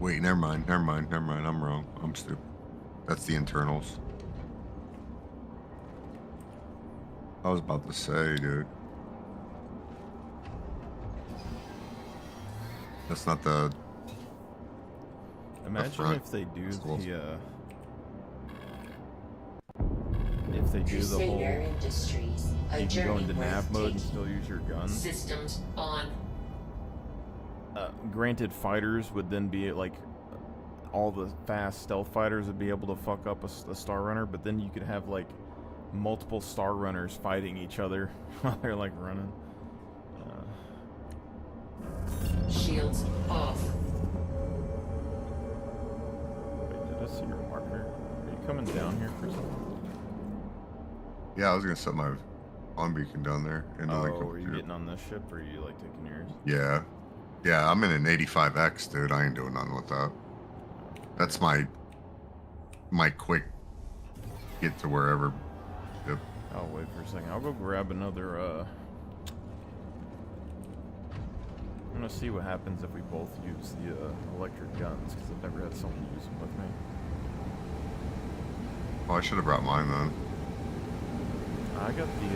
wait, never mind, I'm wrong, I'm stupid. That's the internals. I was about to say, dude. That's not the... Imagine if they do the, if they do the whole... Industries, you can go into nav mode and still use your gun. Systems on. Granted, fighters would then be like... all the fast stealth fighters would be able to fuck up a Star Runner, but then you could have like multiple Star Runners fighting each other while they're like running. Shields off. Wait, did I see your marker? Are you coming down here for something? Yeah, I was gonna set my on beacon down there. Are you getting on this ship or are you like taking yours? Yeah, I'm in an 85X, dude. I ain't doing nothing with that. That's my quick get to wherever. Yep. I'll wait for a second. I'll go grab another, I'm gonna see what happens if we both use the, electric guns, because I've never had someone use them with me. Oh, I should have brought mine then. I got the,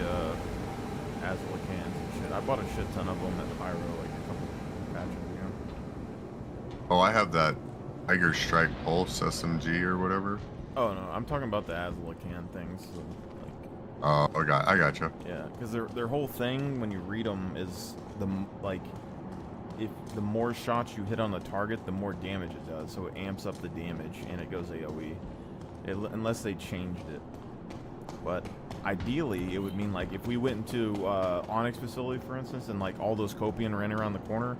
Azula cans and shit. I bought a shit ton of them at Pyro, like, a couple patches ago. Oh, I have that Tiger Strike Pulse SMG or whatever. Oh, no, I'm talking about the Azula can things. So, like, oh, I gotcha. Yeah, because their whole thing, when you read them, is if the more shots you hit on the target, the more damage it does. So it amps up the damage, and it goes AoE. Unless they changed it. But ideally, it would mean, like, if we went into Onyx facility, for instance, and, like, all those Copian ran around the corner,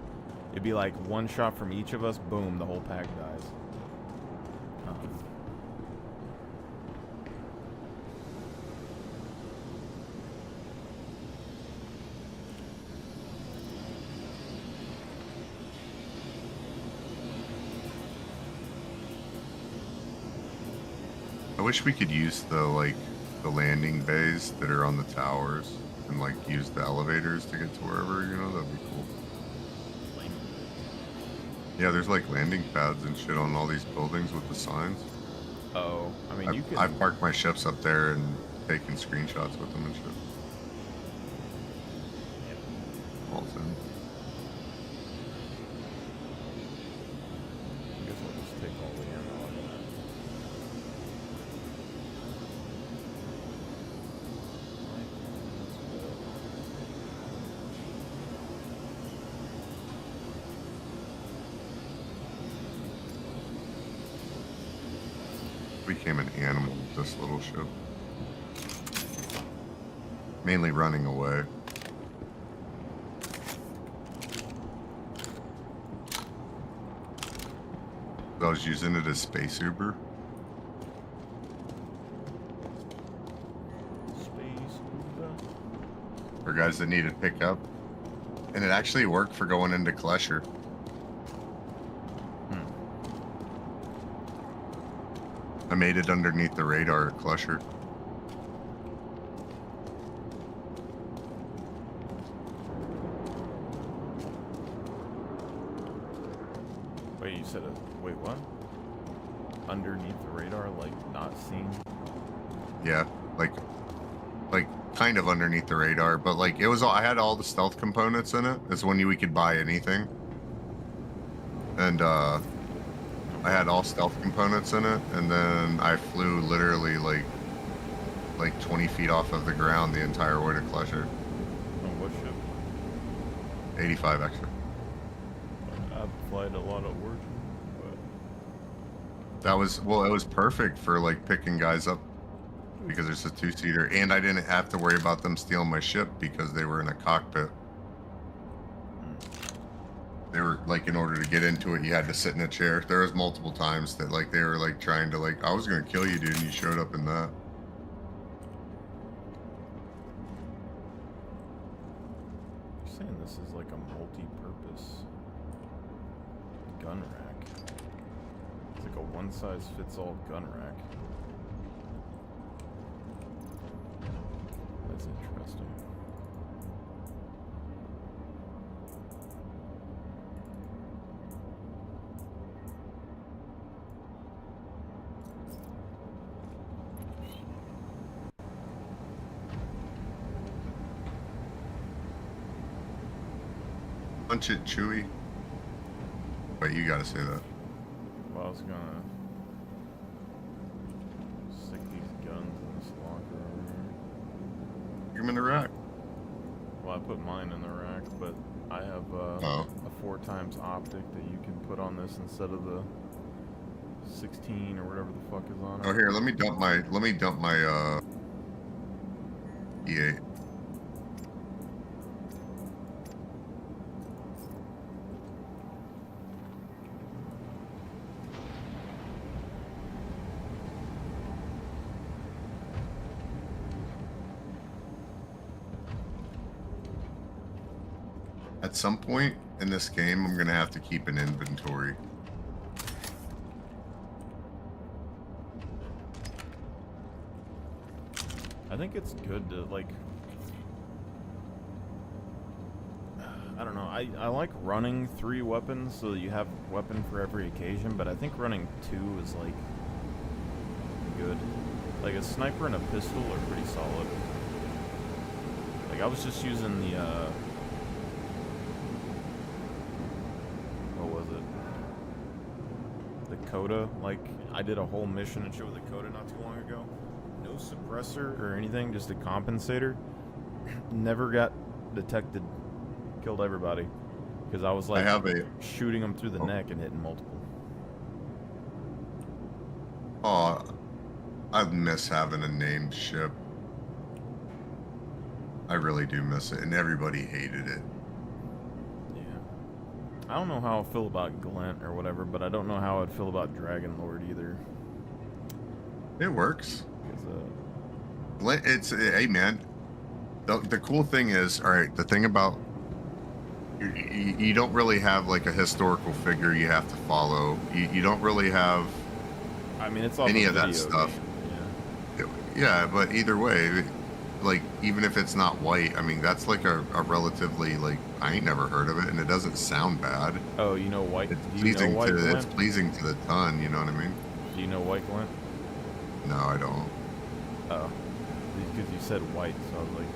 it'd be like one shot from each of us, boom, the whole pack dies. I wish we could use the landing bays that are on the towers and like use the elevators to get to wherever, you know, that'd be cool. Yeah, there's like landing pads and shit on all these buildings with the signs. Oh, I mean, you can... I've parked my ships up there and taken screenshots with them and shit. Alton. I guess I'll just take all the ammo out of that. Became an animal with this little ship. Mainly running away. I was using it as Space Uber. Space for guys that needed pickup. And it actually worked for going into Klesher. I made it underneath the radar at Klesher. Wait, you said it. Wait, what? Underneath the radar, like not seen? Yeah, like kind of underneath the radar, but like it was all, I had all the stealth components in it. It's when we could buy anything. And I had all stealth components in it, and then I flew literally like 20 feet off of the ground the entire way to Klesher. On what ship? 85 extra. I've flied a lot of Origin, but That was, well, it was perfect for like picking guys up because it's a 2-seater, and I didn't have to worry about them stealing my ship because they were in a cockpit. They were like, in order to get into it, you had to sit in a chair. There was multiple times that like they were like trying to like, I was gonna kill you, dude, and you showed up in that. you're saying this is like a multi-purpose gun rack. It's like a one-size-fits-all gun rack. That's interesting. Punch it, Chewy. Wait, you gotta say that. Well, I was gonna stick these guns in this locker over here. You're them in the rack. Well, I put mine in the rack, but I have Oh. a 4x optic that you can put on this instead of the 16 or whatever the fuck is on it. Oh, here, let me dump my E8. At some point in this game, I'm gonna have to keep an inventory. I think it's good to, like, I don't know, I like running 3 weapons so that you have a weapon for every occasion, but I think running 2 is, like, good. Like, a sniper and a pistol are pretty solid. Like, I was just using the, what was it? The Coda. Like, I did a whole mission and shit with the Coda not too long ago. No suppressor or anything, just a compensator. Never got detected. Killed everybody. Because I was like shooting them through the neck and hitting multiple. Oh, I miss having a named ship. I really do miss it, and everybody hated it. Yeah. I don't know how I feel about Glint or whatever, but I don't know how I'd feel about Dragon Lord either. It works. It's, hey man, the cool thing is, all right, the thing about you don't really have like a historical figure you have to follow. You don't really have, I mean, it's all any of that stuff. Yeah, but either way, like, even if it's not white, I mean, that's like a relatively, like, I ain't never heard of it, and it doesn't sound bad. Oh, you know white? It's Do you know pleasing white to glint? it's pleasing to the ton. You know what I mean? Do you know white glint? No, I don't. Oh, because you said white, so I was like,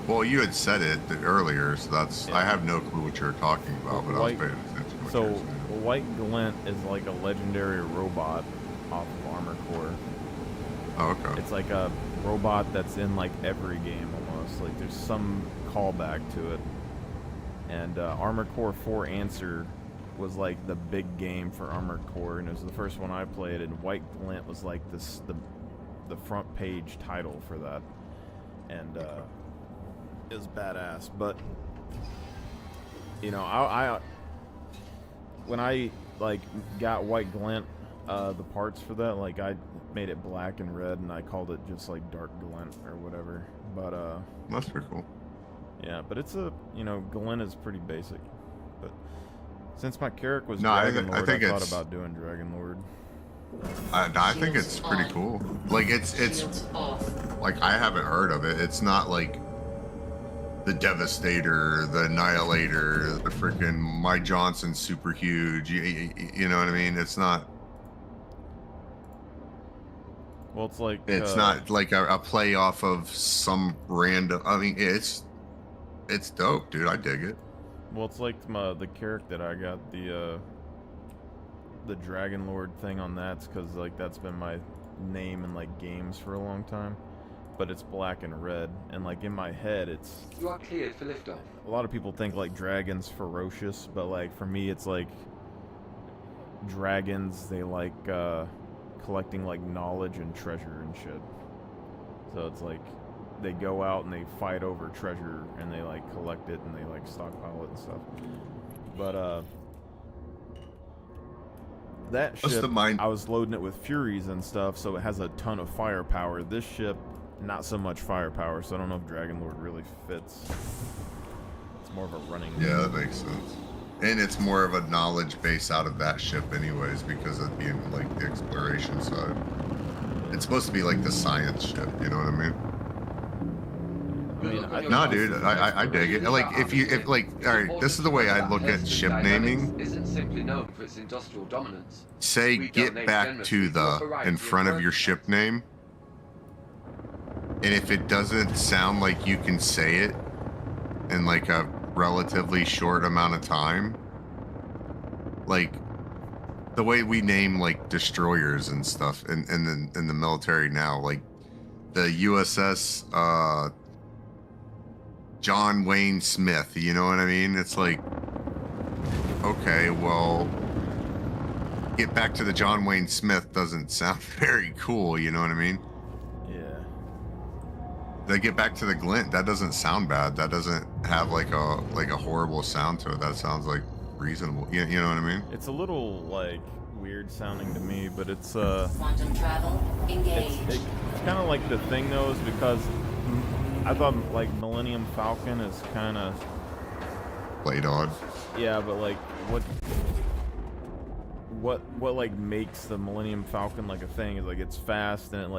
Well, you had said it earlier, so that's I have no clue what you're talking about, but I was white. paying attention to what So you were saying. white glint is like a legendary robot off of Armored Core. Oh, okay. It's like a robot that's in like every game almost. Like there's some callback to it. And Armored Core 4 Answer was like the big game for Armored Core, and it was the first one I played. And White Glint was like this the front page title for that, and it was badass. But you know, I when I like got White Glint, the parts for that, like I made it black and red, and I called it just like Dark Glint or whatever. But that's pretty cool. Yeah, but it's a, you know, Glenn is pretty basic. But since my character was No, I Dragon Lord, think I thought it's- about doing Dragon Lord. I think it's pretty cool. Like it's like I haven't heard of it. It's not like the Devastator, the Annihilator, the freaking My Johnson's super huge. You know what I mean? It's not. Well, it's like It's not like a play off of some random. I mean, it's dope, dude. I dig it. Well, it's like the character that I got the Dragon Lord thing on that's because like that's been my name in like games for a long time, but it's black and red, and like in my head it's. You are cleared for liftoff. A lot of people think like dragons ferocious, but like for me it's like dragons they like collecting like knowledge and treasure and shit. So it's like they go out and they fight over treasure and they like collect it and they like stockpile it and stuff. But that What's ship, the mind- I was loading it with Furies and stuff, so it has a ton of firepower. This ship, not so much firepower, so I don't know if Dragon Lord really fits. It's more of a running. Yeah, that makes sense. And it's more of a knowledge base out of that ship anyways, because of being like the exploration side. It's supposed to be like the science ship, you know what I mean? No, dude, I dig it. Like, if like, all right, this is the way I look at ship naming. Isn't simply known for its industrial dominance. Say, We get donate back generously to to a the variety in of front of your purposes. ship name, and if it doesn't sound like you can say it in like a relatively short amount of time, like the way we name like destroyers and stuff in the military now, like the USS John Wayne Smith, you know what I mean? It's like, okay, well, get back to the John Wayne Smith doesn't sound very cool, you know what I mean? Yeah. They get back to the Glint, that doesn't sound bad. That doesn't have like a horrible sound to it. That sounds like reasonable. You know what I mean? It's a little like weird sounding to me, but it's Quantum travel engaged. it's kind of like the thing though is because I thought like Millennium Falcon is kind of played on. Yeah, but like what like makes the Millennium Falcon like a thing is like it's fast and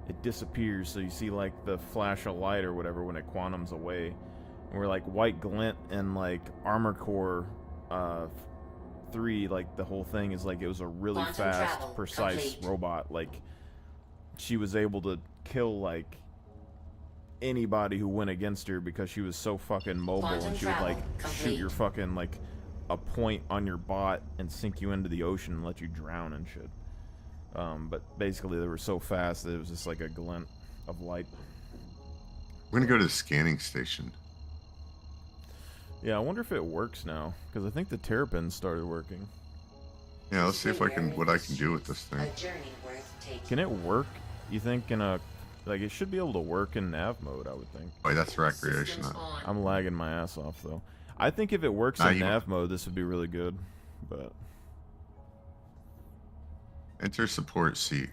it disappears, so you see like the flash of light or whatever when it quantums away. Where like White Glint and like Armor Core 3, like the whole thing is like it was a really Quantum fast, travel precise complete. robot. Like she was able to kill like anybody who went against her because she was so fucking mobile, Quantum and she would like travel shoot complete. your fucking like a point on your bot and sink you into the ocean and let you drown and shit. But basically they were so fast that it was just like a glint of light. We're gonna go to the scanning station. Yeah, I wonder if it works now, because I think the terrapin started working. Yeah, let's see if what I can do with this thing. A journey worth taking. Can it work, you think, in a... Like, it should be able to work in nav mode, I would think. Oh, that's recreation. I'm lagging my ass off, though. I think if it works Nah, in you- nav mode, this would be really good, but... Enter support seat.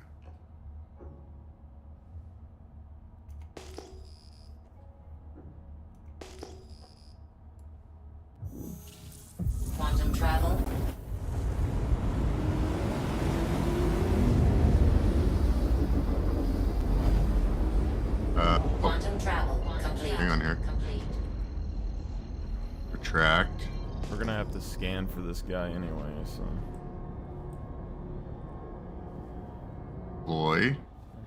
Quantum travel. Quantum travel complete. Hang on here. Complete. Retract. We're gonna have to scan for this guy anyway, so... Deploy.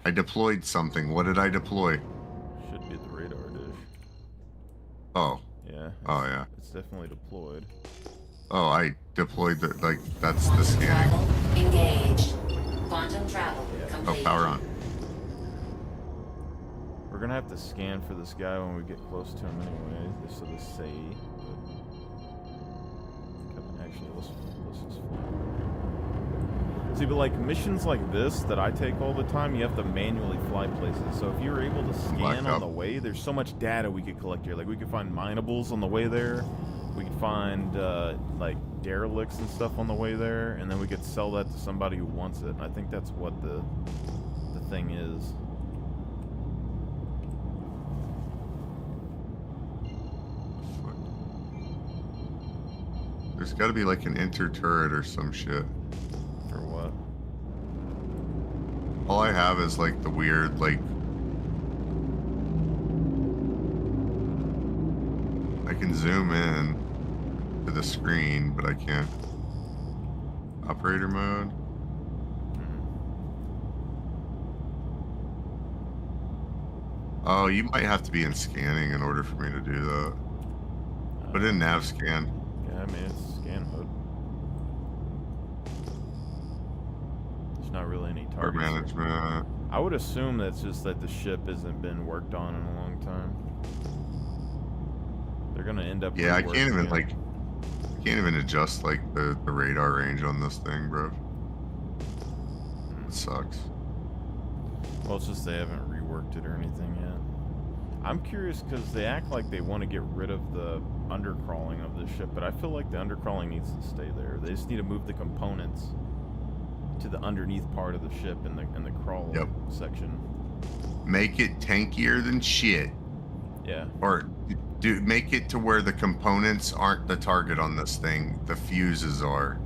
I deployed something. What did I deploy? Should be the radar dish. Oh. Yeah. Oh, yeah. It's definitely deployed. Oh, I deployed the, like, that's the scanning. Travel engaged. Quantum travel Oh, complete. power on. We're gonna have to scan for this guy when we get close to him anyway, just so to say. But actually, let's just see. But like missions like this that I take all the time, you have to manually fly places. So if you're able to scan on the way, there's so much data we could collect here. Like we could find minables on the way there. We could find like derelicts and stuff on the way there, and then we could sell that to somebody who wants it. And I think that's what the thing is. There's got to be like an inter-turret or some shit. For what? All I have is like the weird, like... I can zoom in to the screen, but I can't. Operator mode. Oh, you might have to be in scanning in order for me to do that. Put in nav scan. Yeah, I mean, it's scan mode. There's not really any Part targets. management. I would assume that's just that the ship hasn't been worked on in a long time. They're gonna end up. Yeah, I can't reworking even it. like... Can't even adjust like the radar range on this thing, bro. It sucks. Well, it's just they haven't reworked it or anything yet. I'm curious because they act like they want to get rid of the undercrawling of the ship, but I feel like the undercrawling needs to stay there. They just need to move the components to the underneath part of the ship in the crawl section. Make it tankier than shit. Yeah. Or make it to where the components aren't the target on this thing. The fuses are.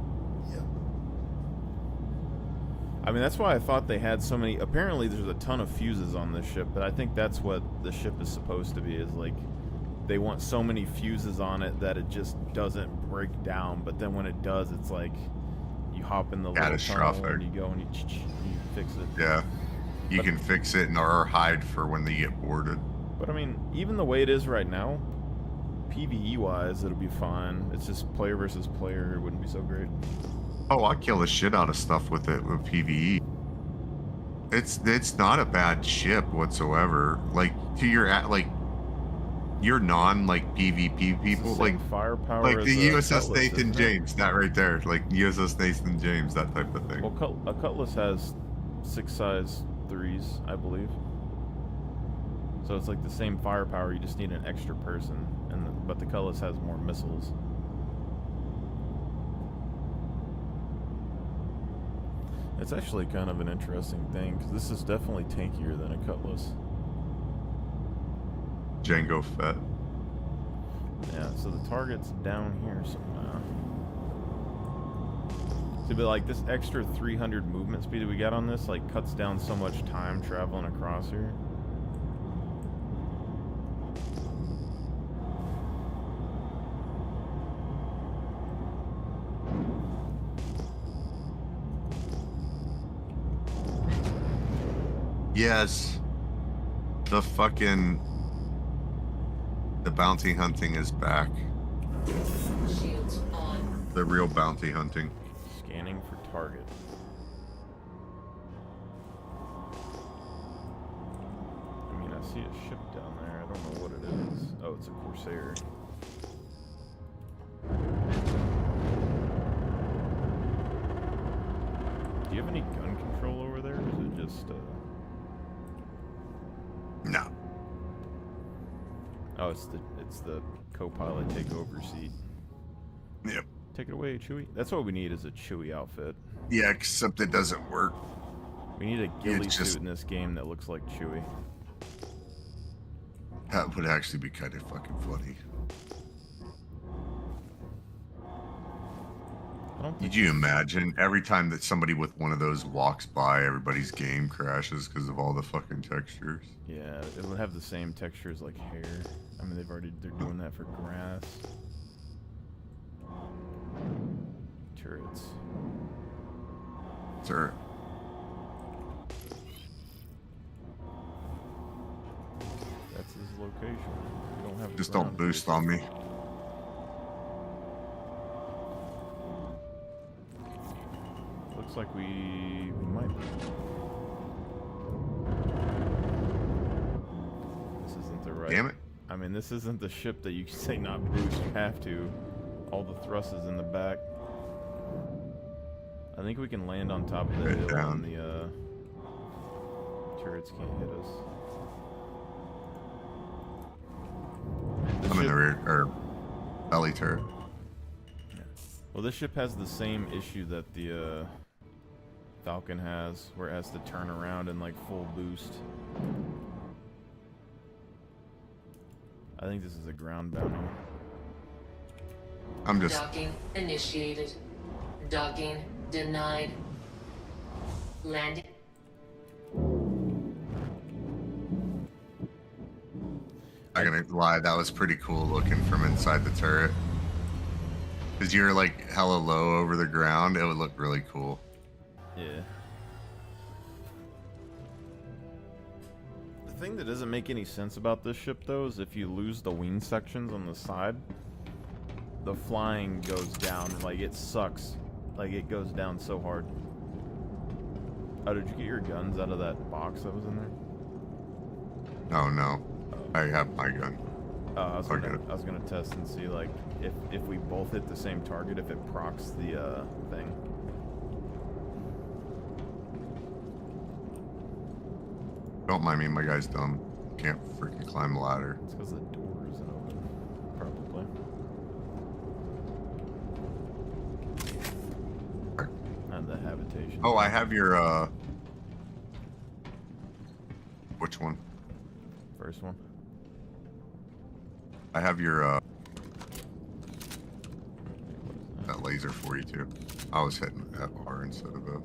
I mean, that's why I thought they had so many. Apparently, there's a ton of fuses on this ship, but I think that's what the ship is supposed to be. Is like they want so many fuses on it that it just doesn't break down. But then when it does, it's like you hop in the little tunnel and you go and you fix it. Yeah, you can fix it or hide for when they get boarded. But I mean, even the way it is right now, PvE-wise, it'll be fine. It's just player versus player. It wouldn't be so great. Oh, I kill the shit out of stuff with it with PvE. It's not a bad ship whatsoever. Like to your non like PvP people, like firepower, like the as USS Cutlass, Nathan isn't it? James, that right there, like USS Nathan James, that type of thing. Well, a Cutlass has 6 size 3s, I believe. So it's like the same firepower. You just need an extra person, but the Cutlass has more missiles. It's actually kind of an interesting thing because this is definitely tankier than a Cutlass. Jango Fett. Yeah, so the target's down here somehow. See, but like this extra 300 movement speed that we got on this, like cuts down so much time traveling across here. Yes. The bounty hunting is back. Shields on. The real bounty hunting. Scanning for target. I mean, I see a ship down there. I don't know what it is. Oh, it's a Corsair. Do you have any gun control over there, or is it just, No. Oh, it's the co-pilot takeover seat. Yep. Take it away, Chewie. That's what we need is a Chewie outfit. Yeah, except it doesn't work. We need a ghillie It's just- suit in this game that looks like Chewie. That would actually be kind of fucking funny. Did you imagine every time that somebody with one of those walks by, everybody's game crashes because of all the fucking textures? Yeah, it would have the same texture as like hair. I mean, they're doing that for grass. Turrets. Sir. That's his location. We don't have. Just don't boost on me. Looks like we might. This isn't the right. Damn it. I mean, this isn't the ship that you can say not boost. You have to. All the thrust is in the back. I think we can land on top of the hill and the turrets can't hit us. I'm in the rear, or belly turret. Well, this ship has the same issue that the Falcon has, where it has to turn around and like full boost. I think this is a ground bounty. I'm just. Docking initiated. Docking denied. Landing. I'm not gonna lie, that was pretty cool looking from inside the turret. Cause you're like hella low over the ground, it would look really cool. Yeah. The thing that doesn't make any sense about this ship though is if you lose the wing sections on the side, the flying goes down, like it sucks. Like it goes down so hard. Oh, did you get your guns out of that box that was in there? Oh no. I have my gun. I was gonna test and see like if we both hit the same target, if it procs the thing. Don't mind me, my guy's dumb. Can't freaking climb the ladder. It's because the door isn't open, probably. And the habitation. Oh, I have your which one? First one. I have your that laser for you too. I was hitting FR instead of a.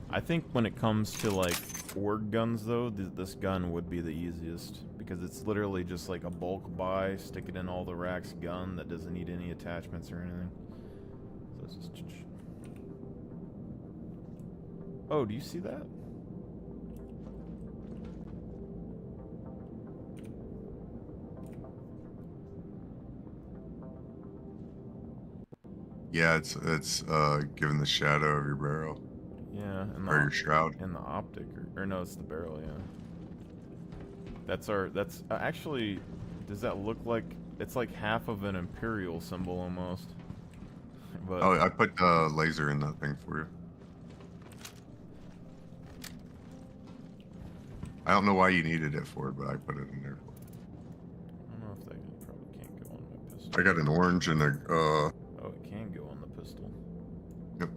I think when it comes to like org guns though, this gun would be the easiest because it's literally just like a bulk buy, stick it in all the racks gun that doesn't need any attachments or anything. So it's just... Oh, do you see that? Yeah, it's giving the shadow of your barrel. Yeah, and or your shroud. And the optic, or no, it's the barrel. Yeah. That's actually. Does that look like it's like half of an Imperial symbol almost? But oh, I put the laser in that thing for you. I don't know why you needed it for it, but I put it in there. I don't know if that probably can't go on my pistol. I got an orange and a. Oh, it can go on the pistol. Yep.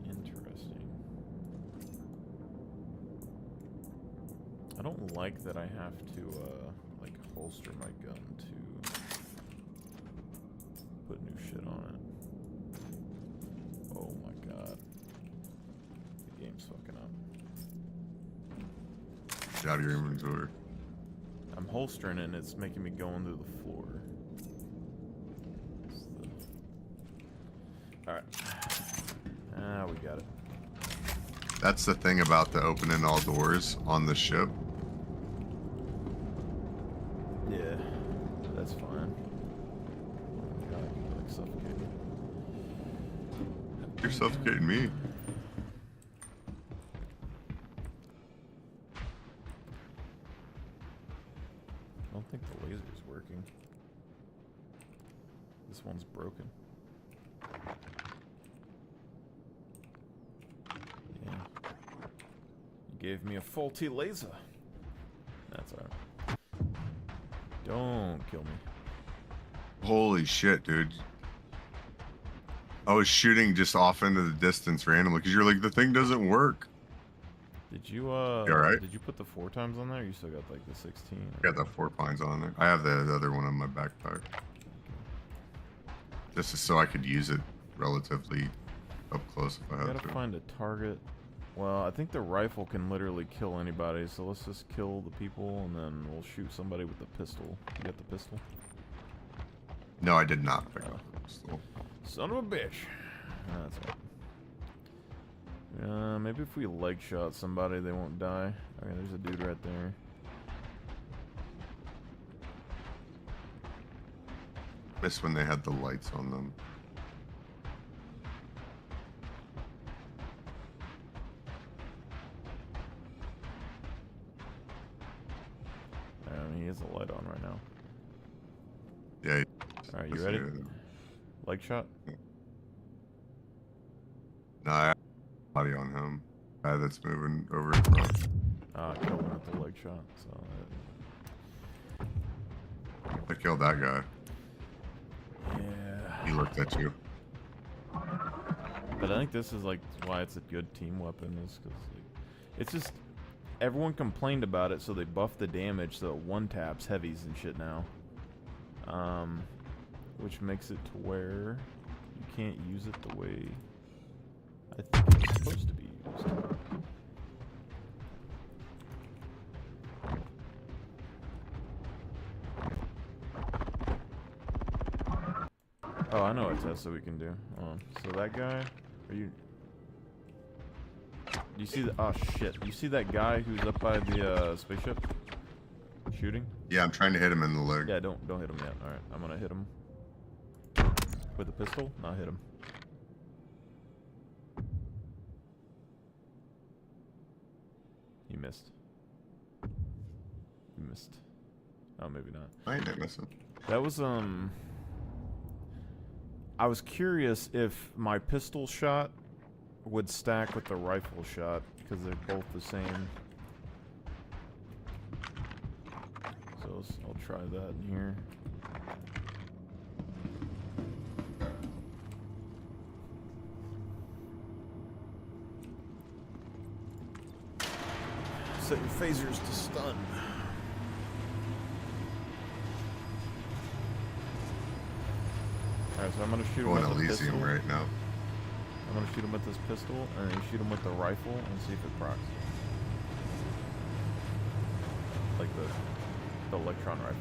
Interesting. I don't like that I have to like holster my gun to put new shit on it. Oh my god. The game's fucking up. Get out of your inventory. I'm holstering it and it's making me go into the floor. Alright. Ah, we got it. That's the thing about the opening all doors on the ship. Yeah, that's fine. Oh god, I feel like suffocating. You're suffocating me. I don't think the laser's working. This one's broken. Yeah. You gave me a faulty laser. That's alright. Don't kill me. Holy shit, dude. I was shooting just off into the distance randomly because you're like, the thing doesn't work. Did you, You alright? Did you put the 4 times on there? Or you still got like the 16? I got the 4 pines on there. I have the other one in my backpack. Just so I could use it relatively up close if I I had gotta to. find a target. Well, I think the rifle can literally kill anybody, so let's just kill the people and then we'll shoot somebody with the pistol. You got the pistol? No, I did not pick up the pistol. Son of a bitch. That's right. Maybe if we leg shot somebody, they won't die. Okay, there's a dude right there. Missed when they had the lights on them. He has a light on right now. Yeah. Alright, you ready? Leg shot? No, I have a body on him. Guy that's moving over in front. I killed him with the leg shot, so... I killed that guy. Yeah. He looked at you. But I think this is like why it's a good team weapon is because like, it's just everyone complained about it, so they buffed the damage so it one taps heavies and shit now. Which makes it to where you can't use it the way I think it's supposed to be used. Oh, I know a test that we can do. Hold on. So that guy, are you? Do you see the? Oh shit! You see that guy who's up by the spaceship, shooting? Yeah, I'm trying to hit him in the leg. Yeah, don't hit him yet. All right, I'm gonna hit him with a pistol. Not hit him. You missed. You missed. Oh, maybe not. I didn't miss him. That was I was curious if my pistol shot would stack with the rifle shot because they're both the same. So I'll try that in here. Set your phasers to stun. Alright, so I'm gonna shoot him with the pistol. Elysium right now. I'm gonna shoot him with this pistol, and then shoot him with the rifle, and see if it procs. Like the electron rifle.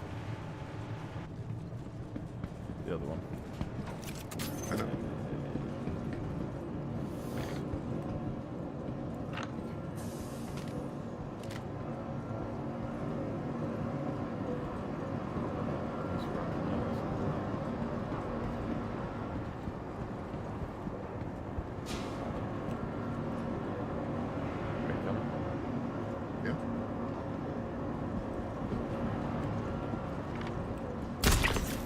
The other one. I know.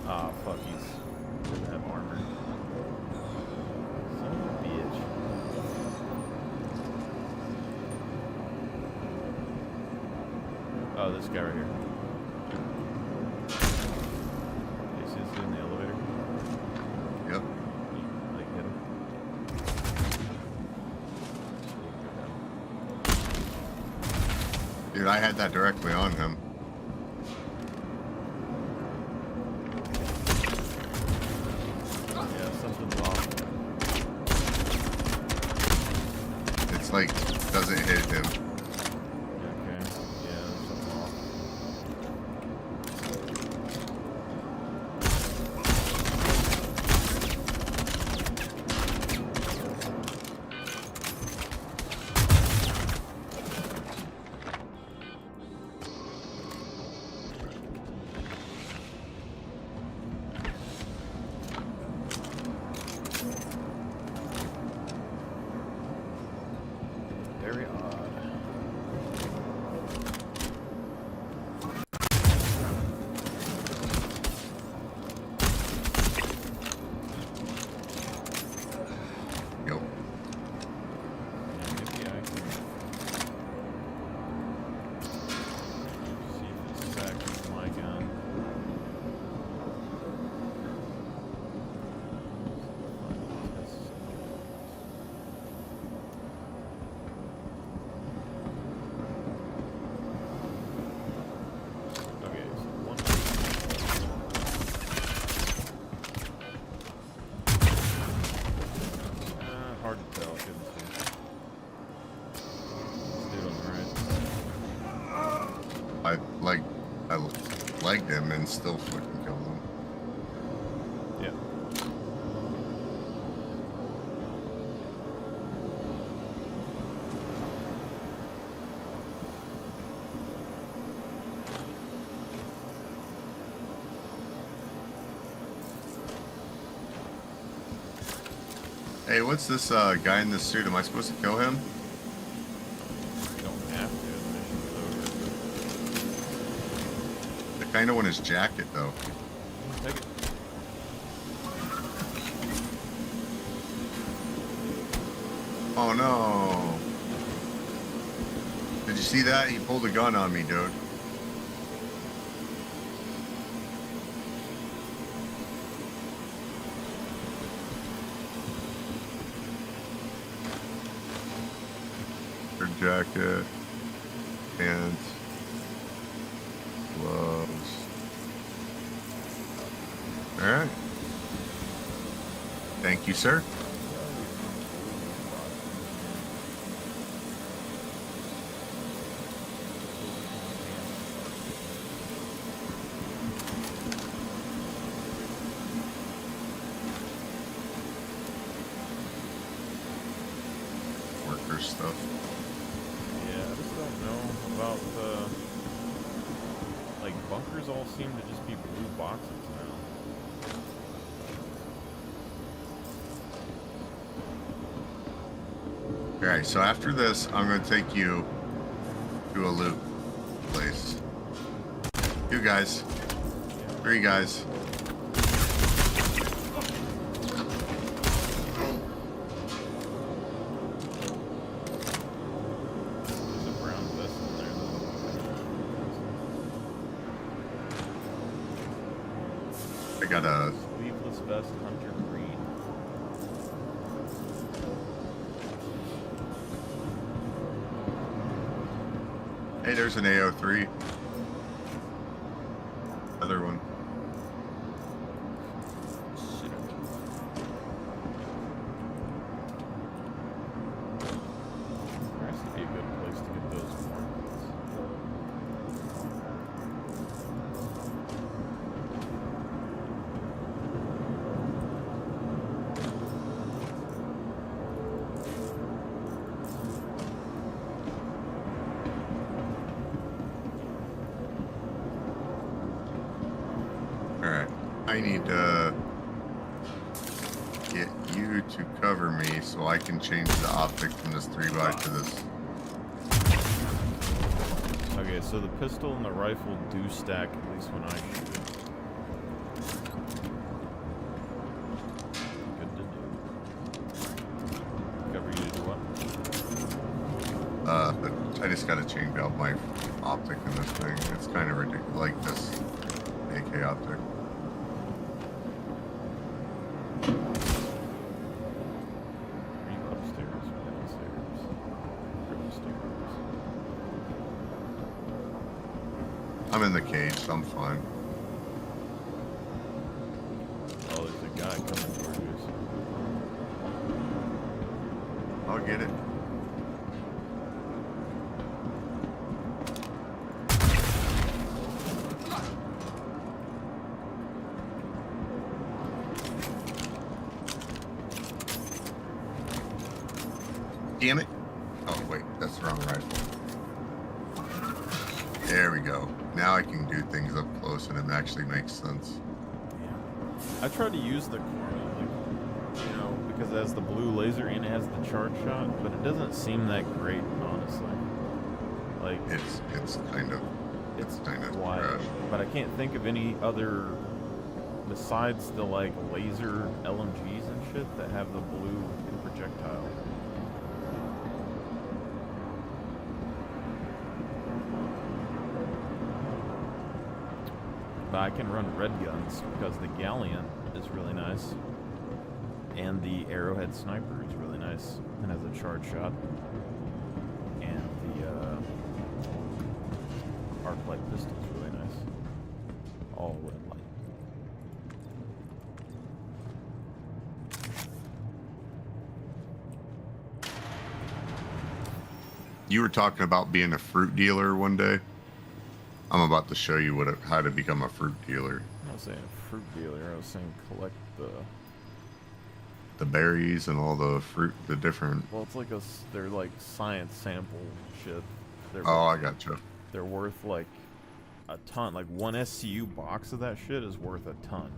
Ah, fuck, he doesn't have armor. Son of a bitch. Oh, this guy right here. You see this dude in the elevator? Yep. Like, hit him. Dude, I had that directly on him. It's like, doesn't hit him. Okay. Yeah, there's something off. Very odd. Yep. Maybe I can see if this stacks with my gun. Okay, so one. Hard to tell. I couldn't see. This dude on the right. I legged him and still fucking killed him. Yeah. Hey, what's this guy in this suit? Am I supposed to kill him? You don't have to. The mission's over. I kinda want his jacket though. Take it. Oh no. Did you see that? He pulled a gun on me, dude. Her jacket. Pants. Gloves. Alright. Thank you, sir. Worker stuff. Yeah, I just don't know about like bunkers all seem to just be blue boxes now. Alright, so after this, I'm going to take you to a loot place. 2 guys. 3 guys. There's a brown vest in there though. I got a Sleeveless vest, hunter green. Hey, there's an AO3. Other one. There has to be a good place to get those warnings. Alright. I need to get you to cover me so I can change the optic from this 3x to this. Okay, so the pistol and the rifle do stack, at least when I shoot it. Good to know. Cover you to do what? But I just gotta change out my optic in this thing. It's kind of ridiculous, like this AK optic. Are you upstairs or downstairs? Upstairs. I'm in the cage, so I'm fine. Oh, there's a guy coming towards you. I'll get it. Damn it. Oh, wait, that's the wrong rifle. There we go. Now I can do things up close and it actually makes sense. I tried to use the, you know, because it has the blue laser and it has the charge shot, but it doesn't seem that great, honestly. Like it's kind of quiet, trash. but I can't think of any other besides the like laser LMGs and shit that have the blue projectile. But I can run red guns because the Galleon is really nice. And the Arrowhead Sniper is really nice and has a charge shot. And the Arclight pistol is really nice. All red light. You were talking about being a fruit dealer one day. I'm about to show you how to become a fruit dealer. I was saying fruit dealer. I was saying collect the berries and all the fruit, the different. Well, it's like they're like science sample shit. I gotcha. They're worth like a ton. Like one SCU box of that shit is worth a ton.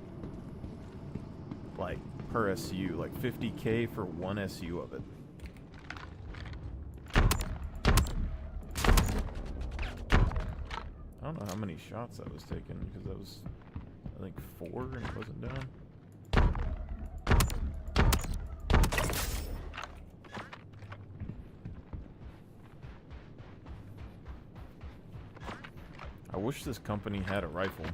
Like per SCU, like 50K for one SCU of it. I don't know how many shots I was taking because that was, I think 4 and it wasn't down. I wish this company had a rifle.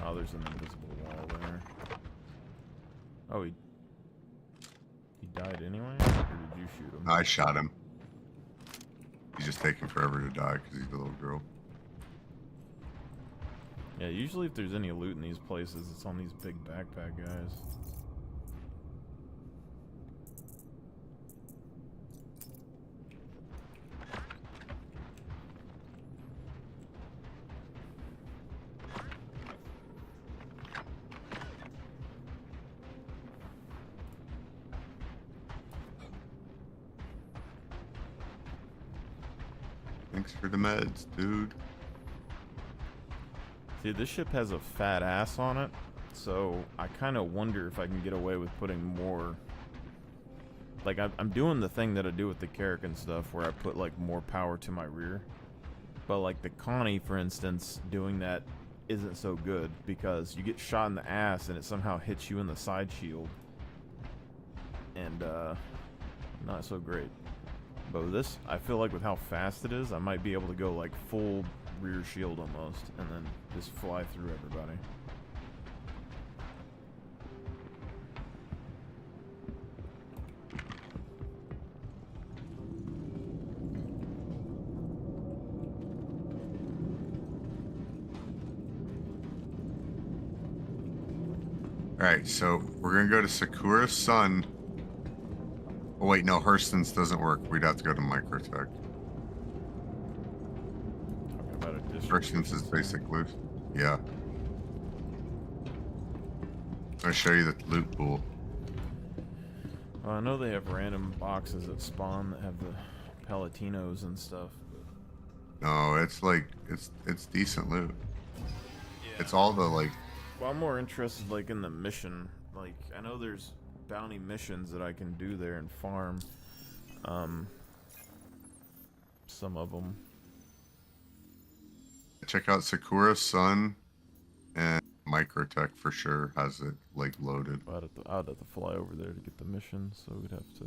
Oh, there's an invisible wall there. Oh, he died anyway, or did you shoot him? I shot him. He's just taking forever to die because he's a little girl. Yeah, usually if there's any loot in these places, it's on these big backpack guys. Thanks for the meds, dude. See, this ship has a fat ass on it, so I kind of wonder if I can get away with putting more. Like, I'm doing the thing that I do with the Carrack and stuff, where I put, like, more power to my rear. But, like, the Connie, for instance, doing that isn't so good, because you get shot in the ass and it somehow hits you in the side shield. And, not so great. But with this, I feel like with how fast it is, I might be able to go, like, full rear shield almost, and then just fly through everybody. Alright, so we're gonna go to Sakura Sun. Oh wait, no, Hurston's doesn't work. We'd have to go to Microtech. Hurston's is basic loot. Yeah. I'll show you the loot pool. Well, I know they have random boxes that spawn that have the Palatinos and stuff. No, it's like it's decent loot. Yeah. It's all the like. Well, I'm more interested like in the mission. Like I know there's bounty missions that I can do there and farm. Some of them. Check out Sakura Sun and Microtech for sure has it like loaded. I'd have to fly over there to get the mission, so we'd have to.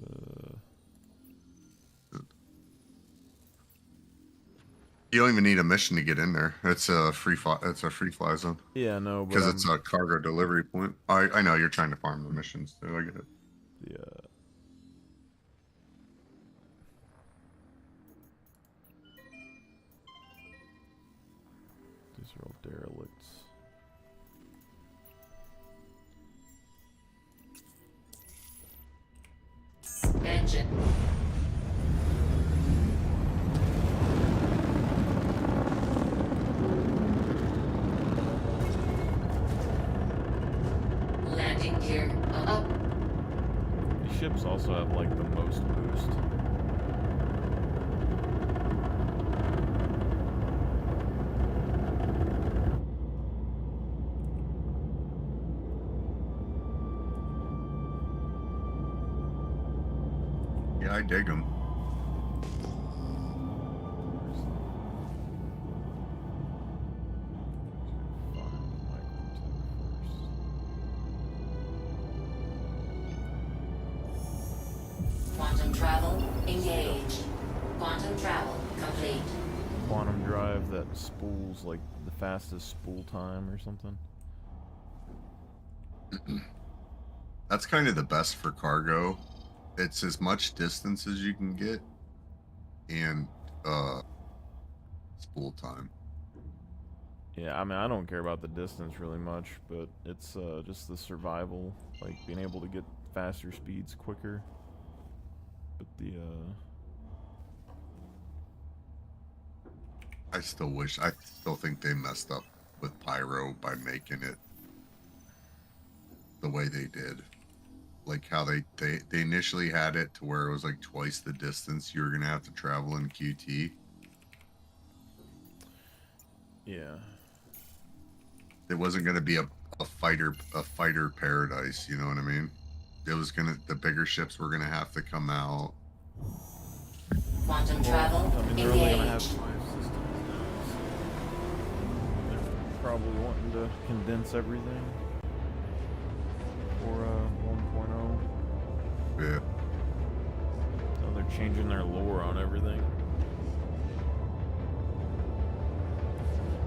You don't even need a mission to get in there. It's a free fly. It's a free fly zone. Yeah, no, because it's a cargo delivery point. I know you're trying to farm the missions too. I get it. Yeah. These are all derelicts. Engine. Landing gear up. These ships also have like the most boost. Yeah, I dig them. Quantum travel engaged. Quantum travel complete. Quantum drive that spools like the fastest spool time or something. That's kind of the best for cargo. It's as much distance as you can get and spool time. Yeah, I mean, I don't care about the distance really much, but it's just the survival, like being able to get faster speeds quicker. But the I still think they messed up with Pyro by making it the way they did. Like how they initially had it to where it was like twice the distance you were gonna have to travel in QT. Yeah. It wasn't gonna be a fighter paradise, you know what I mean? It was the bigger ships were gonna have to come out. Quantum travel I mean, they're only gonna have 5 engaged. systems now, so they're probably wanting to condense everything for 1.0. Yeah. So they're changing their lore on everything.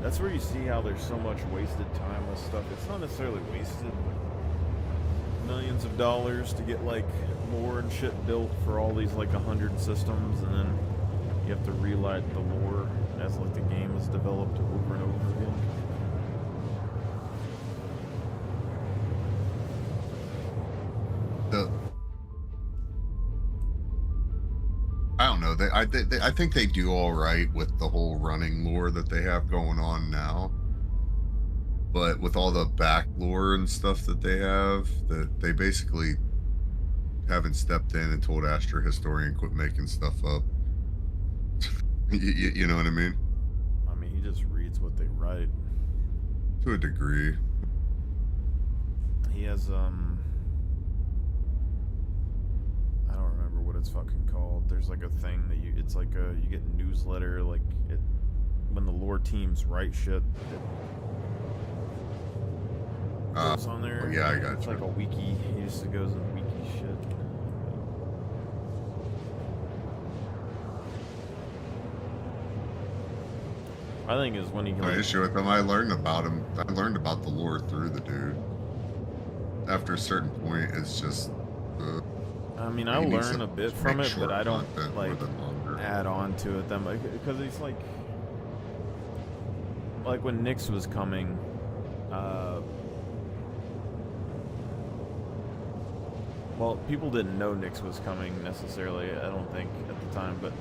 That's where you see how there's so much wasted time with stuff. It's not necessarily wasted millions of dollars to get like lore and shit built for all these like 100 systems, and then you have to relight the lore as like the game is developed over and over again. I don't know. I think they do all right with the whole running lore that they have going on now. But with all the back lore and stuff that they have, that they basically haven't stepped in and told Astro Historian quit making stuff up. you know what I mean? I mean, he just reads what they write. To a degree. He has I don't remember what it's fucking called. There's like a thing that it's like you get a newsletter, like when the lore teams write shit, it goes on there. Well, yeah, I got It's you. like a wiki. He just goes in wiki shit. My thing is when he My issue with him, I learned about him. I learned about the lore through the dude. After a certain point, it's just. I mean, I he needs learn to a bit make from it, short but I don't content like more than longer. add on to it. Then, because it's like when Nyx was coming, well, people didn't know Nyx was coming necessarily. I don't think at the time, but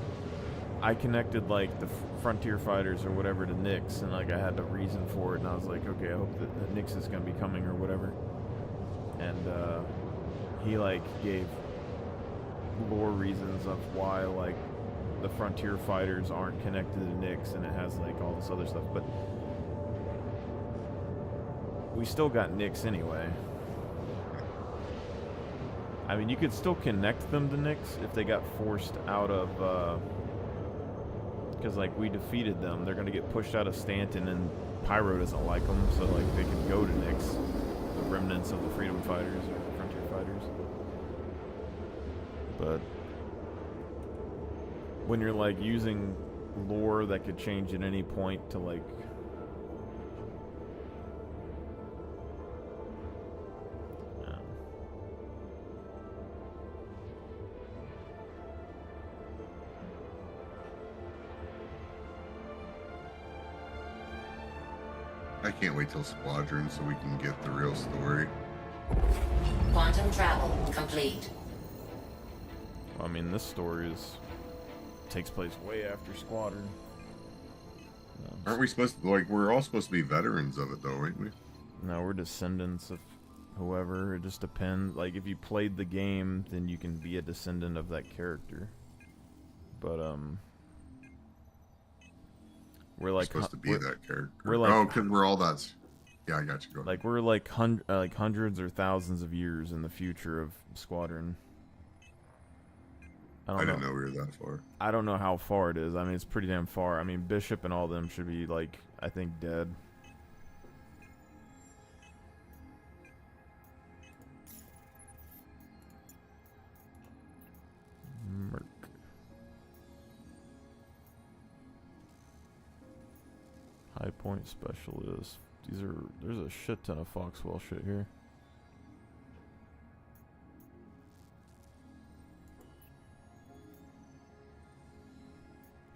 I connected like the Frontier Fighters or whatever to Nyx, and like I had a reason for it, and I was like, okay, I hope that Nyx is gonna be coming or whatever. And he like gave lore reasons of why like the Frontier Fighters aren't connected to Nyx, and it has like all this other stuff, but we still got Nyx anyway. I mean, you could still connect them to Nyx if they got forced out of because like we defeated them. They're gonna get pushed out of Stanton, and Pyro doesn't like them, so like they can go to Nyx, the remnants of the Freedom Fighters or Frontier Fighters. But when you're like using lore that could change at any point to like I can't wait till Squadron so we can get the real story. Quantum travel complete. I mean, this story takes place way after Squadron. Aren't we supposed to, like, we're all supposed to be veterans of it though, ain't we? No, we're descendants of whoever. It just depends. Like, if you played the game, then you can be a descendant of that character. But we're like supposed to be that character. We're like, oh, because we're all that. Yeah, I got you. Go ahead. Like we're like hundreds or thousands of years in the future of Squadron. I didn't know we were that far. I don't know how far it is. I mean, it's pretty damn far. I mean, Bishop and all them should be like, I think, dead. Merc. High Point Specialist. There's a shit ton of Foxwell shit here.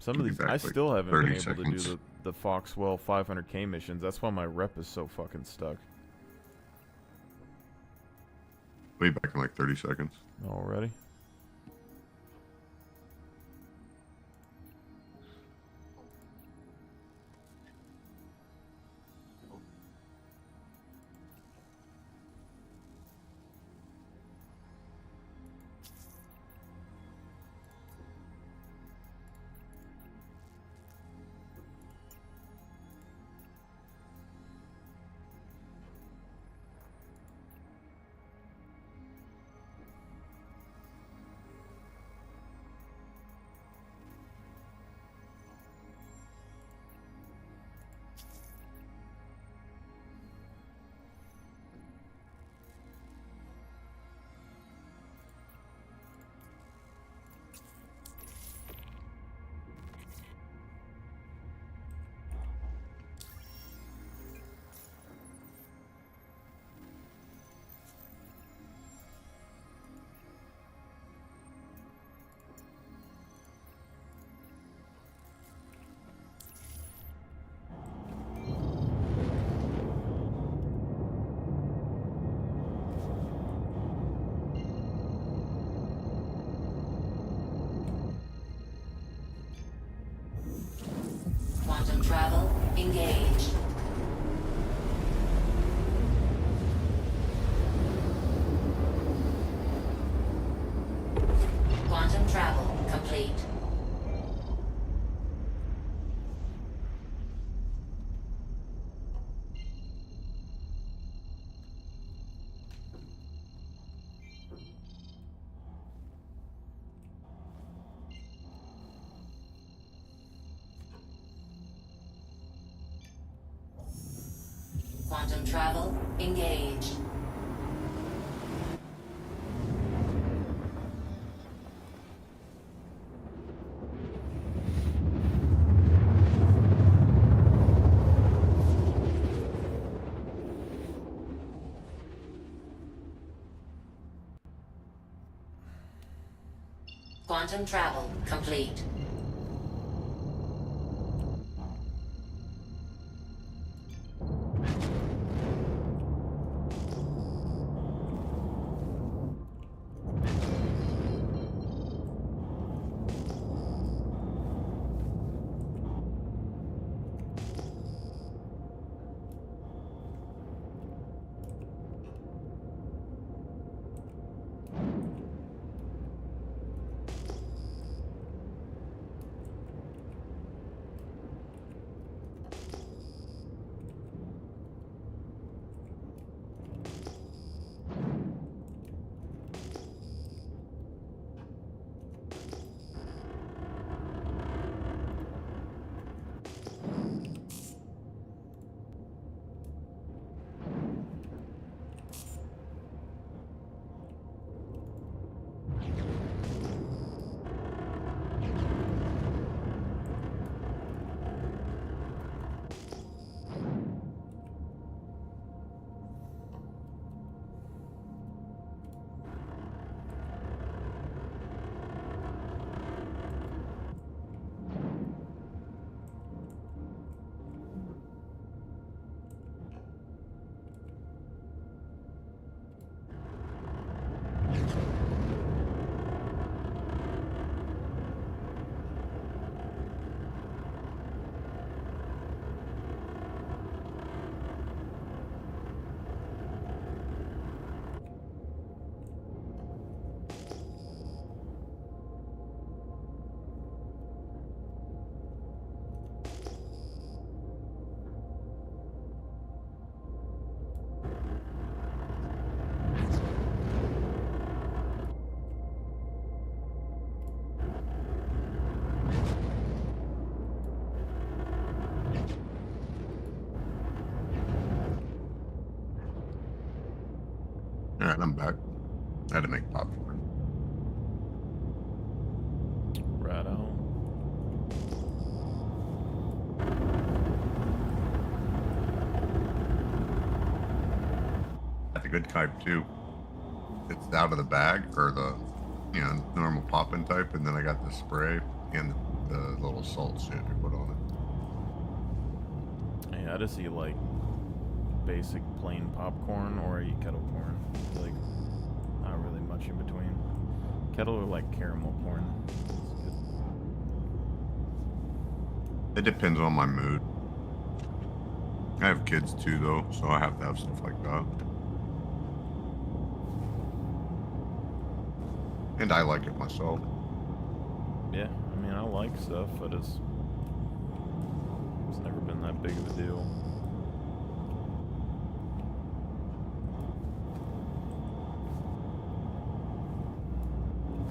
Some of these, I still haven't been able to do the Foxwell 500k missions. That's why my rep is so fucking stuck. Way back in like 30 seconds. Already? Quantum travel engaged. Quantum travel complete. Alright, I'm back. I had to make popcorn. Right on. That's a good type too. It's out of the bag or the, you know, normal popping type, and then I got the spray and the little salt shit to put on it. Yeah, I just eat like basic plain popcorn or I eat kettle corn. Like not really much in between. Kettle or like caramel corn. It's good. It depends on my mood. I have kids too though, so I have to have stuff like that. And I like it myself. Yeah, I mean I like stuff, but it's never been that big of a deal.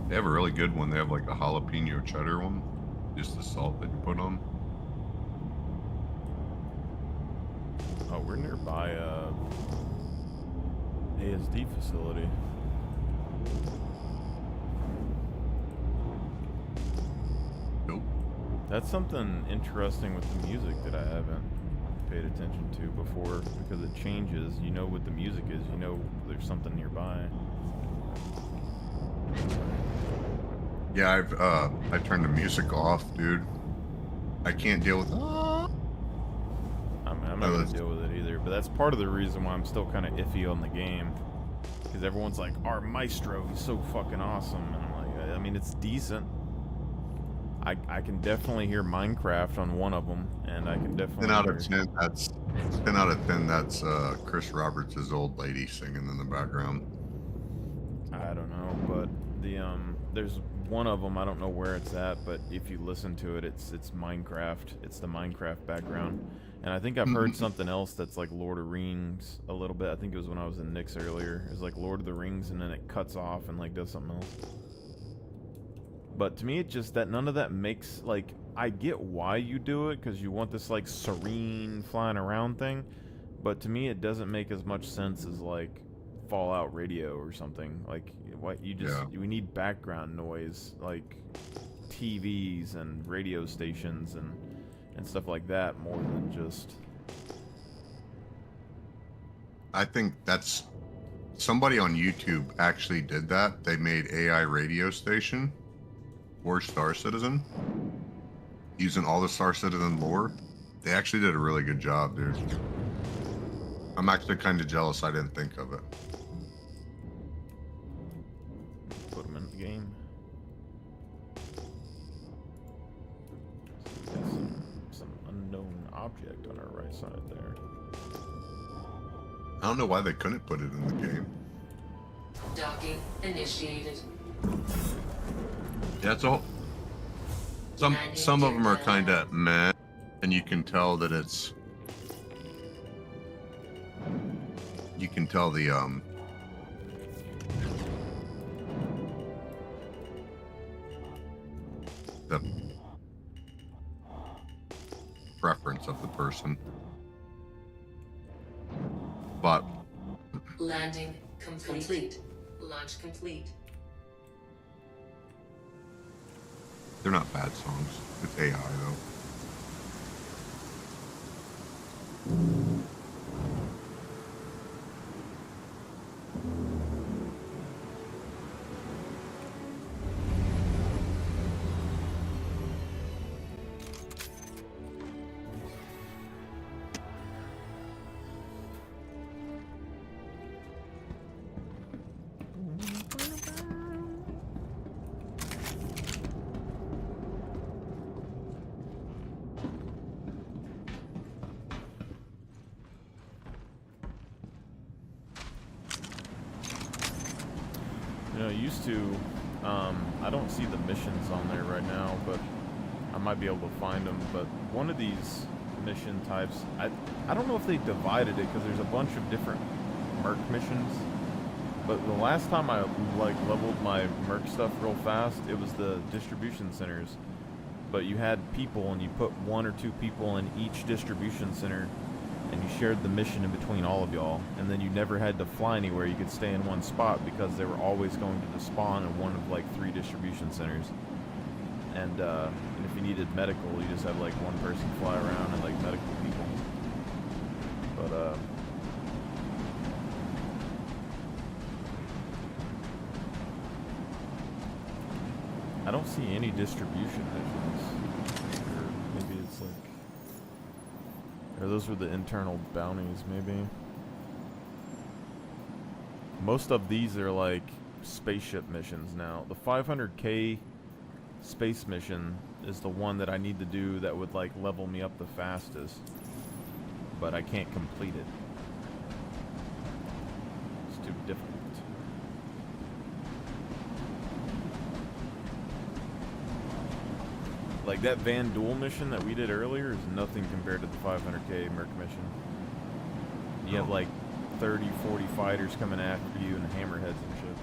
They have a really good one. They have like a jalapeno cheddar one. Just the salt that you put on. Oh, we're nearby a ASD facility. Nope. That's something interesting with the music that I haven't paid attention to before, because it changes. You know what the music is, you know there's something nearby. Yeah, I turned the music off, dude. I can't deal with. I'm not gonna deal with it either, but that's part of the reason why I'm still kind of iffy on the game, because everyone's like, "Our Maestro is so fucking awesome," and I'm like, I mean, it's decent. I can definitely hear Minecraft on one of them, and I can definitely. 10 out of 10. That's 10 out of 10. That's Chris Roberts' old lady singing in the background. I don't know, but the there's one of them, I don't know where it's at, but if you listen to it, it's Minecraft. It's the Minecraft background. And I think I've heard something else that's like Lord of Rings a little bit. I think it was when I was in Nick's earlier. It was like Lord of the Rings, and then it cuts off and like does something else. But to me, it just that none of that makes, like, I get why you do it, because you want this like serene flying around thing, But to me, it doesn't make as much sense as like Fallout Radio or something. Like, what you just we need background noise, like TVs and radio stations and stuff like that, more than just. I think that's somebody on YouTube actually did that. They made AI radio station for Star Citizen using all the Star Citizen lore. They actually did a really good job, dude. I'm actually kind of jealous I didn't think of it. Put them in the game. Some unknown object on our right side there. I don't know why they couldn't put it in the game. Docking initiated. Yeah, it's all. Some of them are kind of meh, and you can tell that it's. You can tell the preference of the person. But Landing complete. Launch complete. they're not bad songs. It's AI though. You know, used to, I don't see the missions on there right now, but I might be able to find them. But one of these mission types, I don't know if they divided it because there's a bunch of different Merc missions. But the last time I like leveled my Merc stuff real fast, it was the distribution centers. But you had people, and you put 1 or 2 people in each distribution center, and you shared the mission in between all of y'all, and then you never had to fly anywhere. You could stay in one spot because they were always going to spawn in one of like 3 distribution centers. And if you needed medical, you just have like one person fly around and like medical people. But I don't see any distribution missions. Or maybe it's like, or those were the internal bounties, maybe. Most of these are like spaceship missions now. The 500k space mission is the one that I need to do that would like level me up the fastest. But I can't complete it. It's too difficult. Like that Van Duel mission that we did earlier is nothing compared to the 500k Merc mission. You have like 30, 40 fighters coming after you and hammerheads and shit.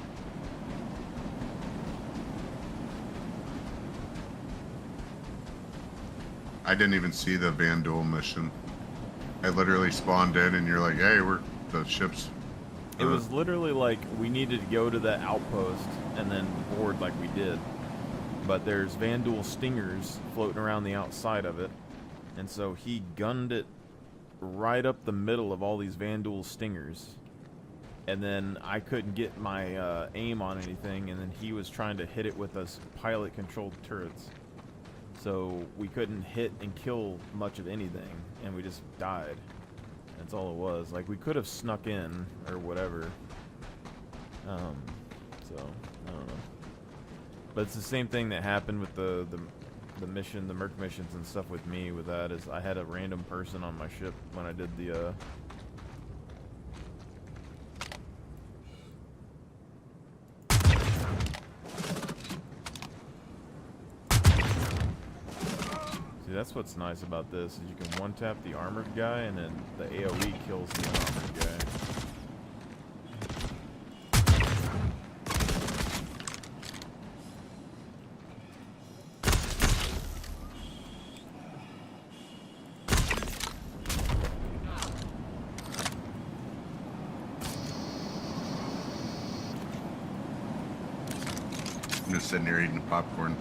I didn't even see the Van Duel mission. I literally spawned in and you're like, hey, the ship's... It was literally like we needed to go to that outpost and then board like we did. But there's Van Duel Stingers floating around the outside of it. And so he gunned it right up the middle of all these Van Duel Stingers. And then I couldn't get my aim on anything, and then he was trying to hit it with us pilot-controlled turrets. So we couldn't hit and kill much of anything, and we just died. That's all it was. Like, we could have snuck in, or whatever. So, I don't know. But it's the same thing that happened with the mission, the Merc missions and stuff with me with that, is I had a random person on my ship when I did the, See, that's what's nice about this, is you can one-tap the armored guy, and then the AoE kills the unarmored guy. just sitting here eating popcorn.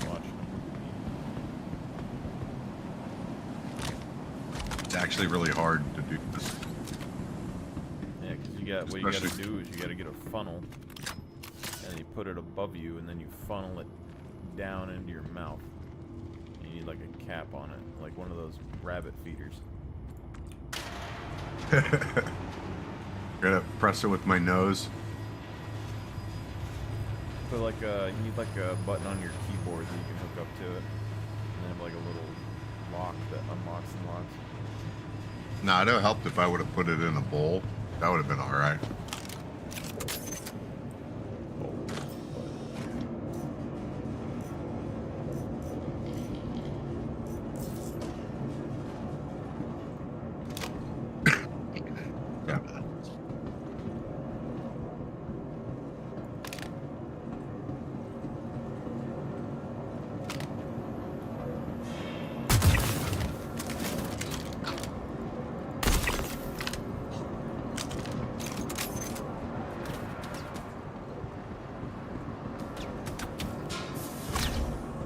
Watch. It's actually really hard to do this. Yeah, because you got what you got to do is you got to get a funnel, and you put it above you, and then you funnel it down into your mouth. You need like a cap on it, like one of those rabbit feeders. Gotta press it with my nose. But like you need like a button on your keyboard that you can hook up to it, and then have like a little lock that unlocks and locks. Nah, it would have helped if I would have put it in a bowl. That would have been alright.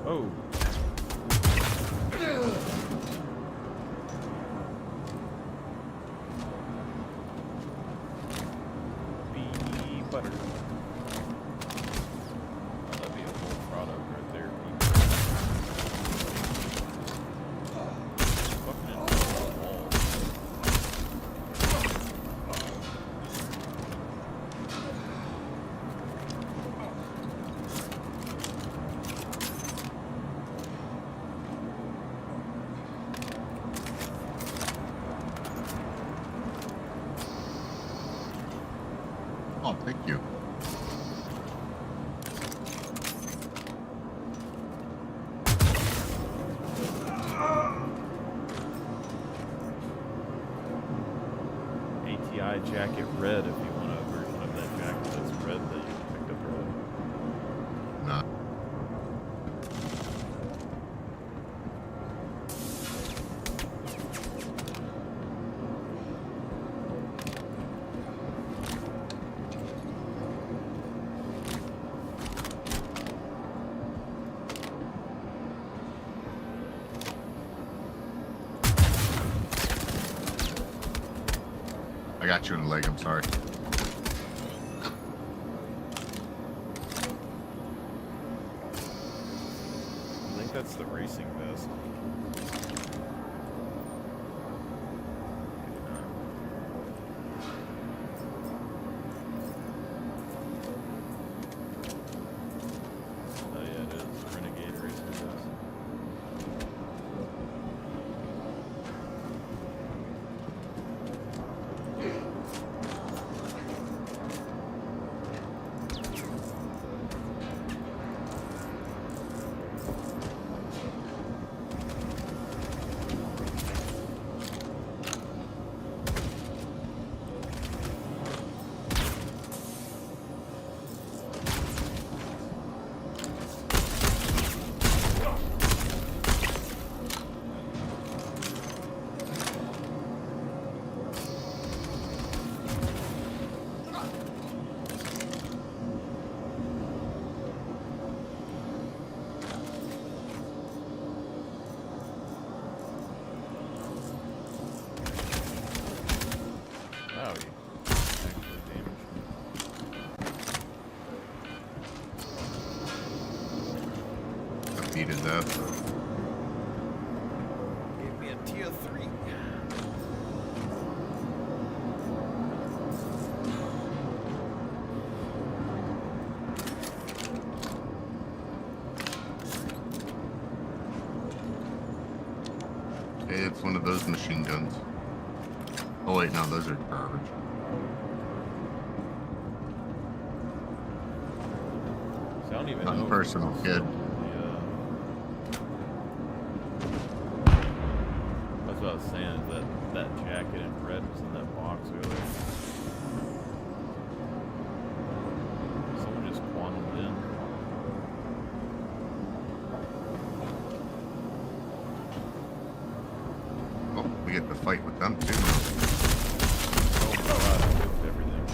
Oh. Bee butter. Oh, that'd be a whole product right there. Fucking into the wall. Oh, thank you. ATI jacket red if you want a version of that jacket that's red that you picked up earlier. Nah. I got you in the leg, I'm sorry. I think that's the racing vest. Oh yeah, it is. Renegade racing vest. Needed that. Gave me a tier 3. Hey, it's one of those machine guns. Oh wait, no, those are garbage. So I don't even Nothing know. personal, kid. That's what I was saying, is that jacket in red was in that box earlier. Someone just quantumed in. Oh, we get to fight with them too. Oh god, I whipped everything.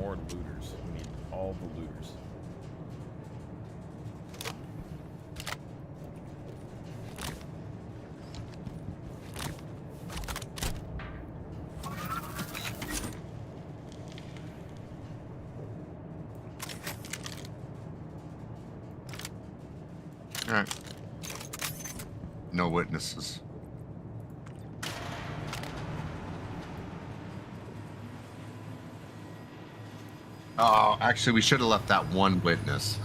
more looters. We need all the looters. Alright. No witnesses. Oh, actually, we should have left that one witness.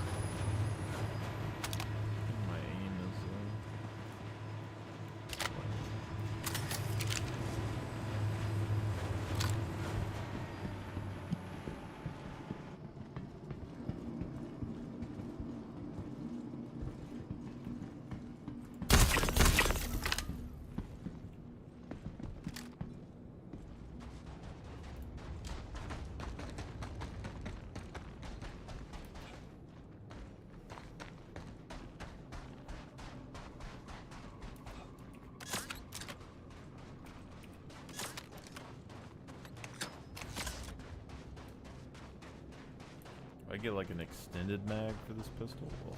My aim is. I get like an extended mag for this pistol. Well,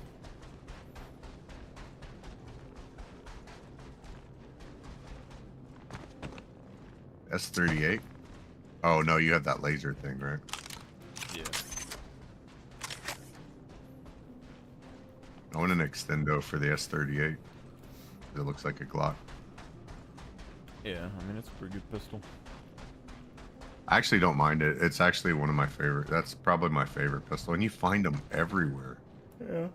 S38? Oh, no, you have that laser thing, right? yeah. I want an extendo for the S38. It looks like a Glock. Yeah, I mean, it's a pretty good pistol. I actually don't mind it. It's actually one of my favorite. That's probably my favorite pistol. And you find them everywhere. Yeah.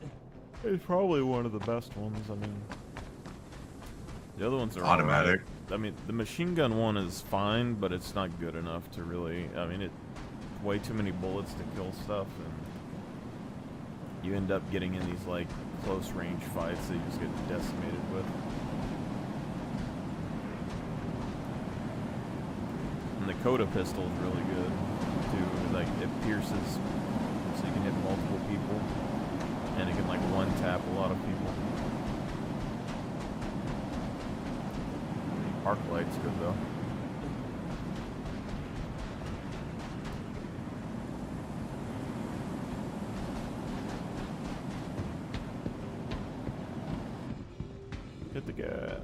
It's probably one of the best ones. I mean, the other ones are automatic. Alright. I mean, the machine gun one is fine, but it's not good enough to really. I mean, it way too many bullets to kill stuff, and you end up getting in these like close range fights that you just get decimated with. And the Coda pistol is really good too. Like it pierces, so you can hit multiple people, and it can like one tap a lot of people. Arc light's good though. Hit the gas.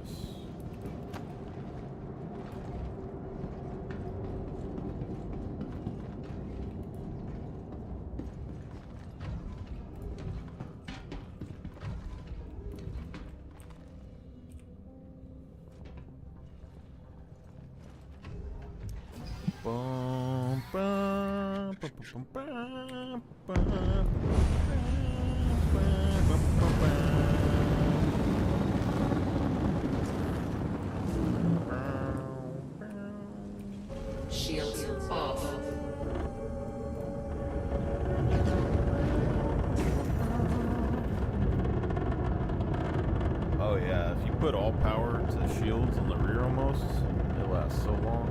Bum, bum, bum, bum, bum, bum, Shields off. Oh yeah, if you put all power to the shields on the rear almost, it lasts so long.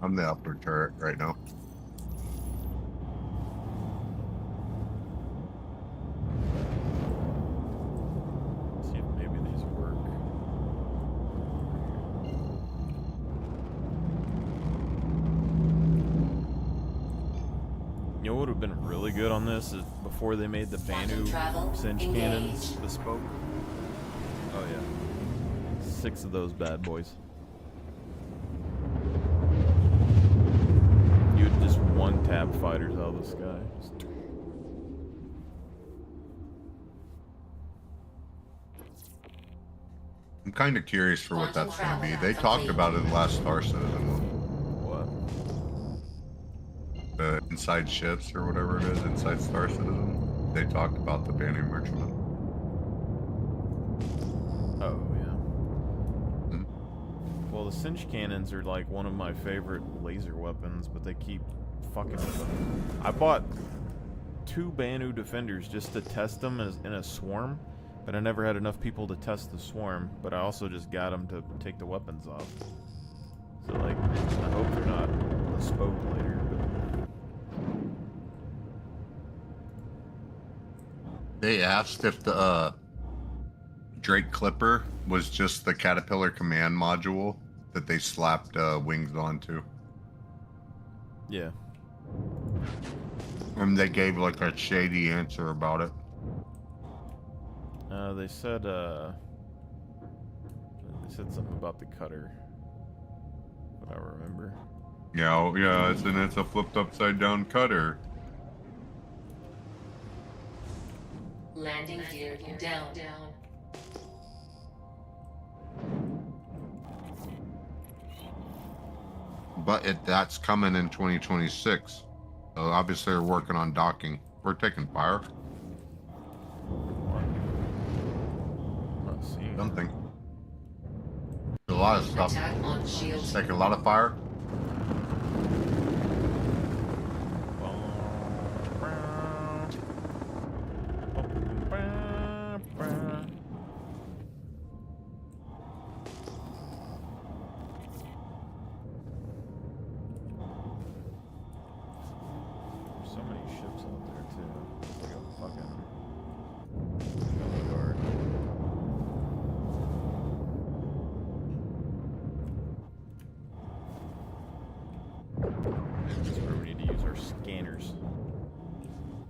I'm the upper turret right now. See if maybe these work. You know what would have been really good on this is before they made the Banu Cinch cannons bespoke. Oh yeah. 6 of those bad boys. You'd just one-tap fighters out of the sky. I'm kind of curious for what that's going to be. They talked about it in the last Star Citizen. What? The inside ships or whatever it is, inside Star Citizen. They talked about the Banu Merchantman. Oh, yeah. Well, the Cinch cannons are like one of my favorite laser weapons, but they keep fucking with them. I bought 2 Banu Defenders just to test them as in a swarm, But I never had enough people to test the swarm, but I also just got them to take the weapons off. So, like, I hope they're not bespoke later, but... They asked if the Drake Clipper was just the Caterpillar command module that they slapped wings onto. Yeah. And they gave like a shady answer about it. They said something about the cutter. What I remember. Yeah, yeah, it's a flipped upside down cutter. Landing gear down. But that's coming in 2026. So obviously they're working on docking. We're taking fire. Something. A lot of stuff. Attack on shields. Taking a lot of fire. There's so many ships out there too. It's like a fucking graveyard. This is where we need to use our scanners.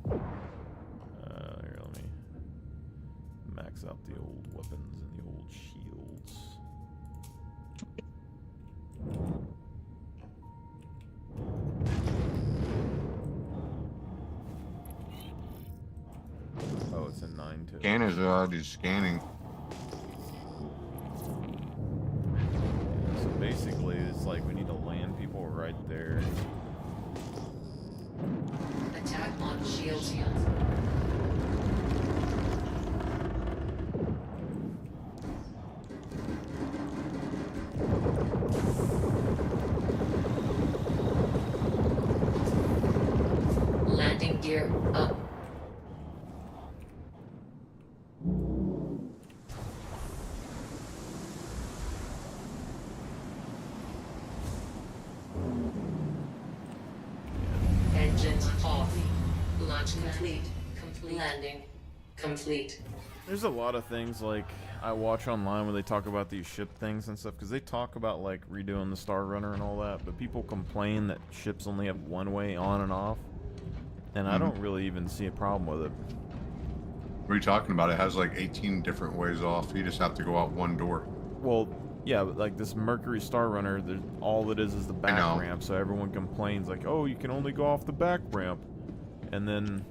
Here, let me max out the old weapons and the old shields. Oh, it's a 9 too. Scanners are already scanning. So basically, it's like we need to land people right there. Attack on shields. Landing gear up. Engines off. Launch complete. Landing complete. There's a lot of things like I watch online where they talk about these ship things and stuff because they talk about like redoing the Star Runner and all that, but people complain that ships only have one way on and off, and I don't really even see a problem with it. What are you talking about? It has like 18 different ways off. You just have to go out one door. Well, yeah, but like this Mercury Star Runner, all it is the back ramp, so everyone complains like, oh, you can only go off the back ramp, and then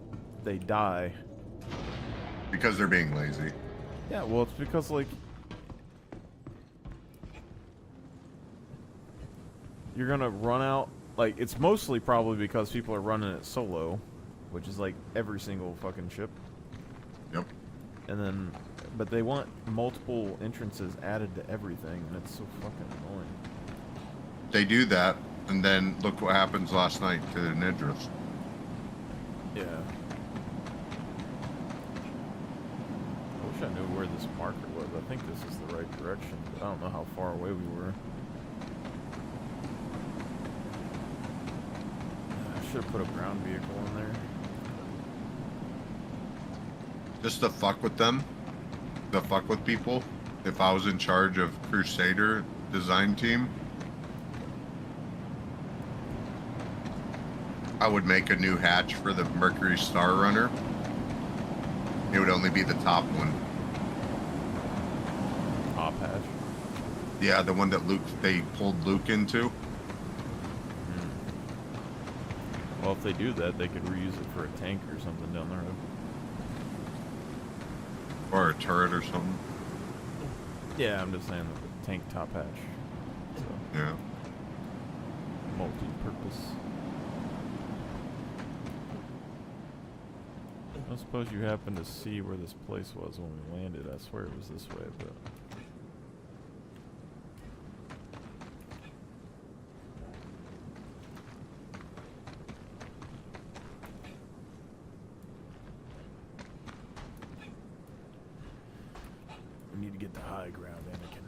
they die. Because they're being lazy. Yeah, well, it's because, like, you're gonna run out, like, it's mostly probably because people are running it solo, which is, like, every single fucking ship. Yep. And then, but they want multiple entrances added to everything, and it's so fucking annoying. They do that, and then look what happens last night to the Nidris. Yeah. I wish I knew where this marker was. I think this is the right direction, but I don't know how far away we were. I should have put a ground vehicle in there. Just to fuck with them, to fuck with people. If I was in charge of Crusader design team, I would make a new hatch for the Mercury Star Runner. It would only be the top one. Top hatch? Yeah, the one that they pulled Luke into. Well, if they do that, they could reuse it for a tank or something down the road. Or a turret or something. Yeah, I'm just saying the tank top hatch. So, yeah. Multi-purpose. I don't suppose you happen to see where this place was when we landed. I swear it was this way, but... high ground, Anakin.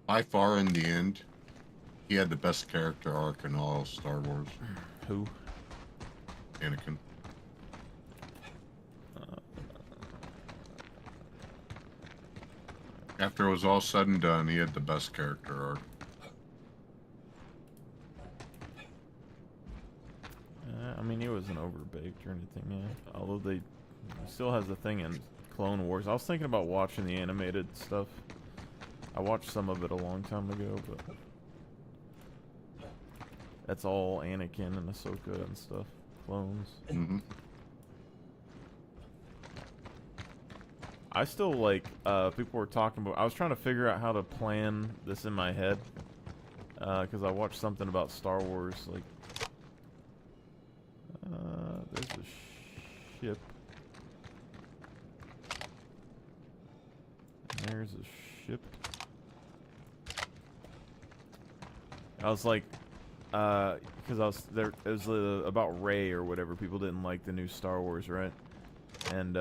By far, in the end, he had the best character arc in all of Star Wars. Who? Anakin. After it was all said and done, he had the best character arc. I mean, he wasn't overbaked or anything, yeah. Although he still has the thing in Clone Wars. I was thinking about watching the animated stuff. I watched some of it a long time ago, but that's all Anakin and Ahsoka and stuff. Clones. Mm-hmm. I still like, people were talking about, I was trying to figure out how to plan this in my head, because I watched something about Star Wars, like, there's a ship. There's a ship. I was like, because I was there, it was about Rey or whatever. People didn't like the new Star Wars, right? And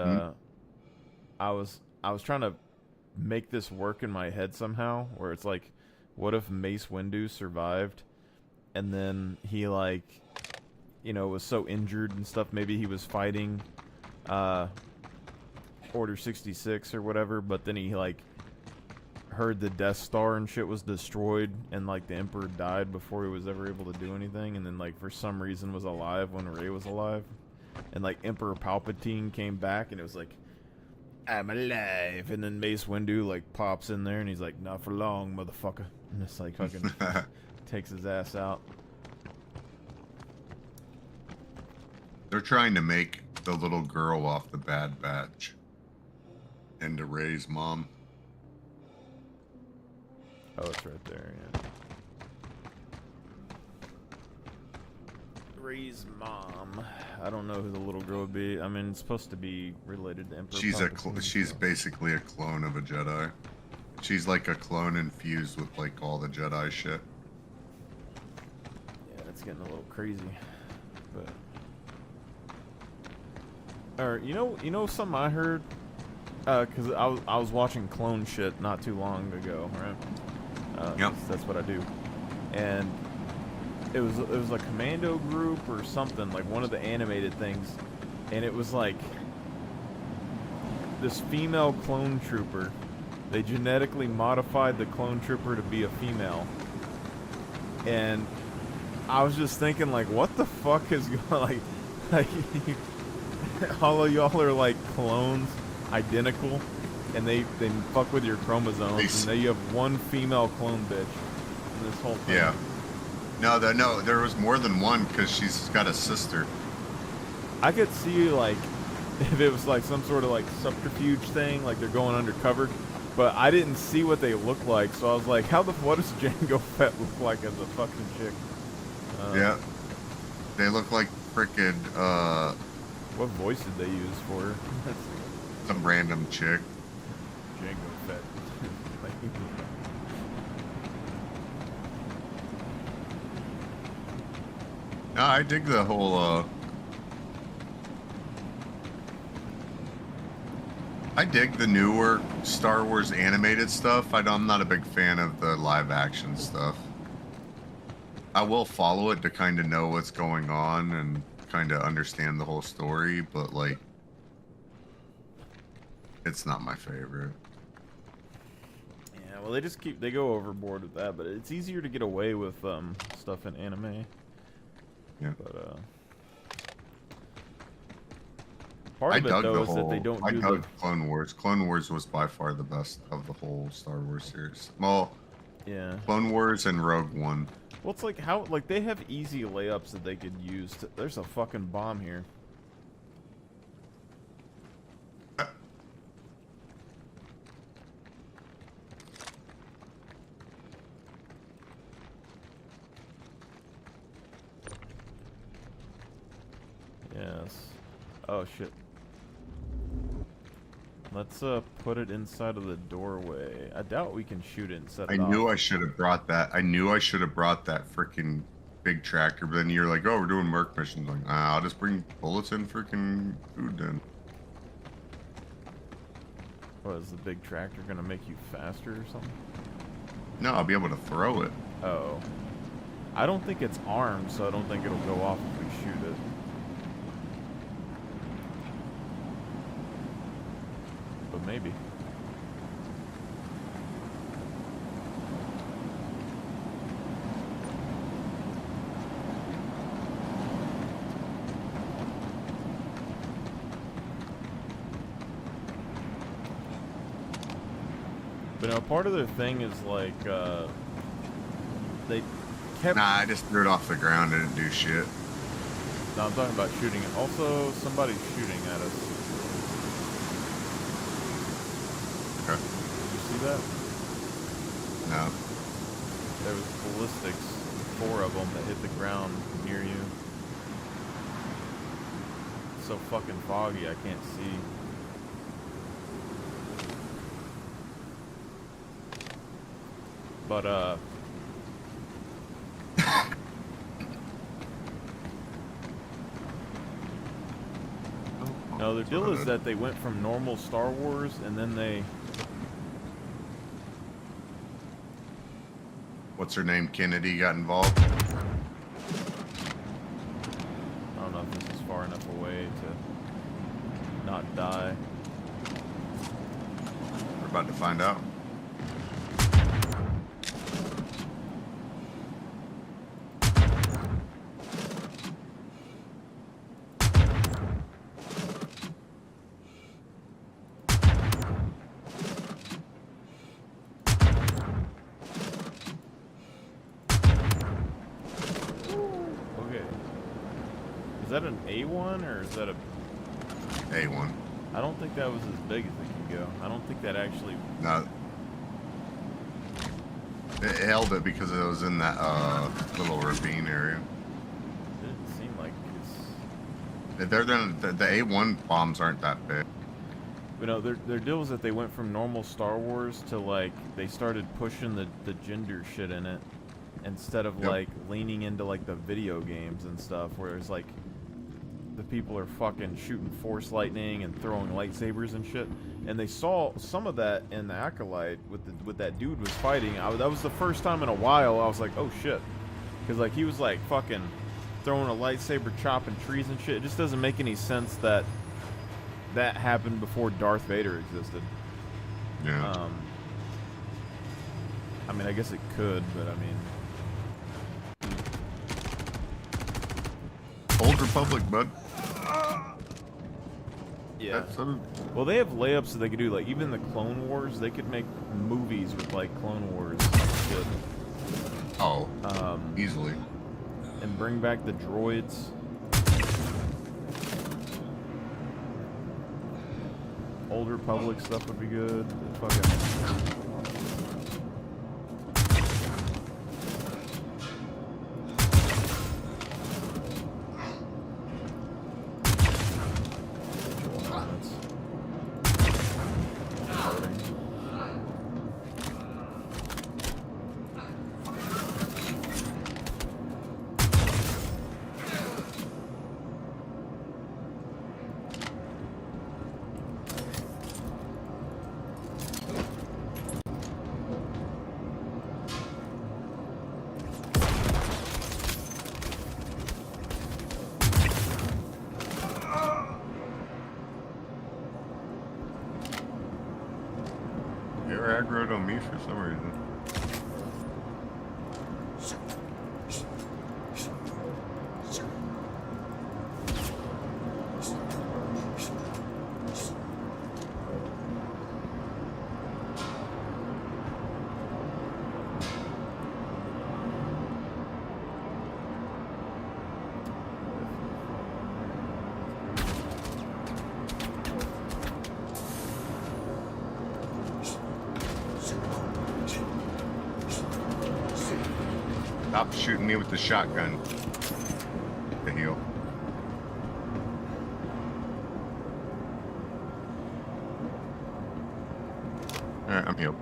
I was trying to make this work in my head somehow, where it's like, what if Mace Windu survived, and then he, like, you know, was so injured and stuff, maybe he was fighting Order 66 or whatever, but then he, like, heard the Death Star and shit was destroyed, and, like, the Emperor died before he was ever able to do anything, and then, like, for some reason was alive when Rey was alive, and, like, Emperor Palpatine came back, and it was like, I'm alive, and then Mace Windu, like, pops in there, and he's like, not for long, motherfucker, and it's like, fucking takes his ass out. They're trying to make the little girl off the Bad Batch into Rey's mom. Oh, it's right there, yeah. Rey's mom. I don't know who the little girl would be. I mean, it's supposed to be related to Emperor Palpatine. She's basically a clone of a Jedi. She's like a clone infused with, like, all the Jedi shit. Yeah, it's getting a little crazy, but. Or you know something I heard, cause I was watching clone shit not too long ago, right? Yep. That's what I do, and it was a commando group or something, like one of the animated things, and it was like this female clone trooper. They genetically modified the clone trooper to be a female, and I was just thinking, like, what the fuck is going, like all of y'all are like clones, identical, and they fuck with your chromosomes, and then you have one female clone bitch in this whole thing. Yeah. No, there was more than one, because she's got a sister. I could see, like, if it was like some sort of like subterfuge thing, like they're going undercover, but I didn't see what they looked like, so I was like, what does Jango Fett look like as a fucking chick? Yeah. They look like frickin', what voice did they use for her? Some random chick. Jango Fett. No, I dig the whole, I dig the newer Star Wars animated stuff. I'm not a big fan of the live action stuff. I will follow it to kind of know what's going on and kind of understand the whole story, but, like, it's not my favorite. Yeah, well, they go overboard with that, but it's easier to get away with stuff in anime. Yeah. But part of it though is that they don't do the Clone Wars. Clone Wars was by far the best of the whole Star Wars series. Well, yeah. Clone Wars and Rogue One. Well, it's like how, like, they have easy layups that they could use. There's a fucking bomb here. Yes. Oh shit. Let's put it inside of the doorway. I doubt we can shoot it and set I it knew off. I should have brought that. I knew I should have brought that freaking big tractor, but then you're like, oh, we're doing merc missions. Like, I'll just bring bullets and freaking food then. What, is the big tractor gonna make you faster or something? No, I'll be able to throw it. Oh. I don't think it's armed, so I don't think it'll go off if we shoot it. But maybe. But no, part of their thing is like, they kept... Nah, I just threw it off the ground and didn't do shit. No, I'm talking about shooting it. Also, somebody's shooting at us. Okay. Did you see that? No. There was ballistics, 4 of them that hit the ground near you. It's so fucking foggy, I can't see. But, no, their deal is that they went from normal Star Wars and then they... What's her name? Kennedy got involved. I don't know if this is far enough away to not die. We're about to find out. Is that an A1 or is that a... A1. I don't think that was as big as it can go. I don't think that actually... No. It held it because it was in that little ravine area. It didn't seem like it's... The A1 bombs aren't that big. But no, their deal was that they went from normal Star Wars to like, they started pushing the gender shit in it. Instead of like leaning into like the video games and stuff where it's like the people are fucking shooting force lightning and throwing lightsabers and shit. And they saw some of that in the Acolyte with that dude was fighting. That was the first time in a while I was like, oh shit. Because like he was like fucking throwing a lightsaber, chopping trees and shit. It just doesn't make any sense that that happened before Darth Vader existed. Yeah. I mean, I guess it could, but I mean... Old Republic, bud. Yeah. Well, they have layups that they could do. Like, even the Clone Wars, they could make movies with, like, Clone Wars shit. Oh. Easily. And bring back the droids. Old Republic stuff would be good. Fucking... You're aggroed on me for some reason. Stop shooting me with the shotgun. The heel. Alright, I'm healed.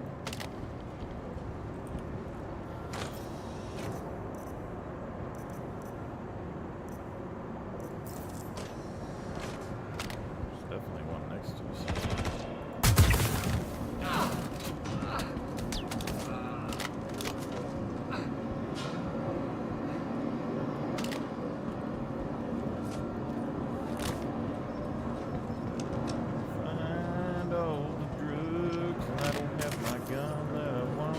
There's definitely one next to us. Find all the drugs, and I don't have my gun that I want.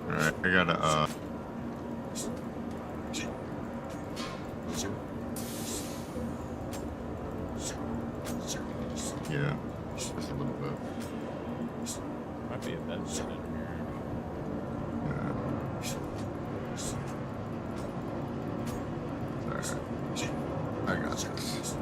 Alright, I gotta, yeah, just a little bit. Might be a vent in here. Alright. I got this.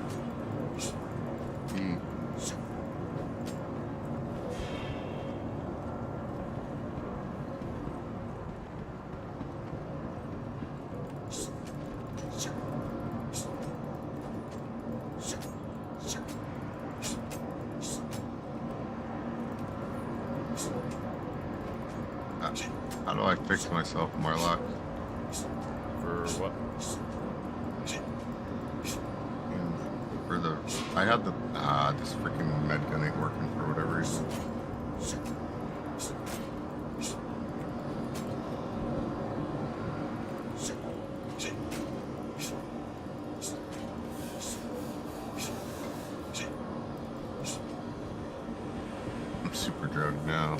How do I fix myself, Marlock? For what? For the... I had the... this freaking med gun ain't working for whatever reason. I'm super drugged now.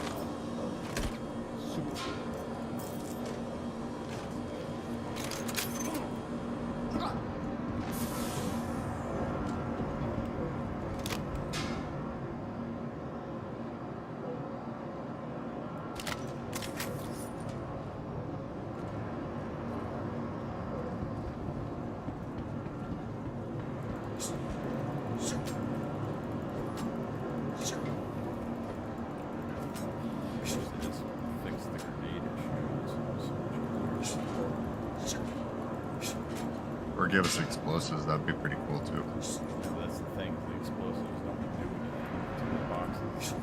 Or give us explosives, that'd be pretty cool too. That's the thing, the explosives don't do anything to the boxes.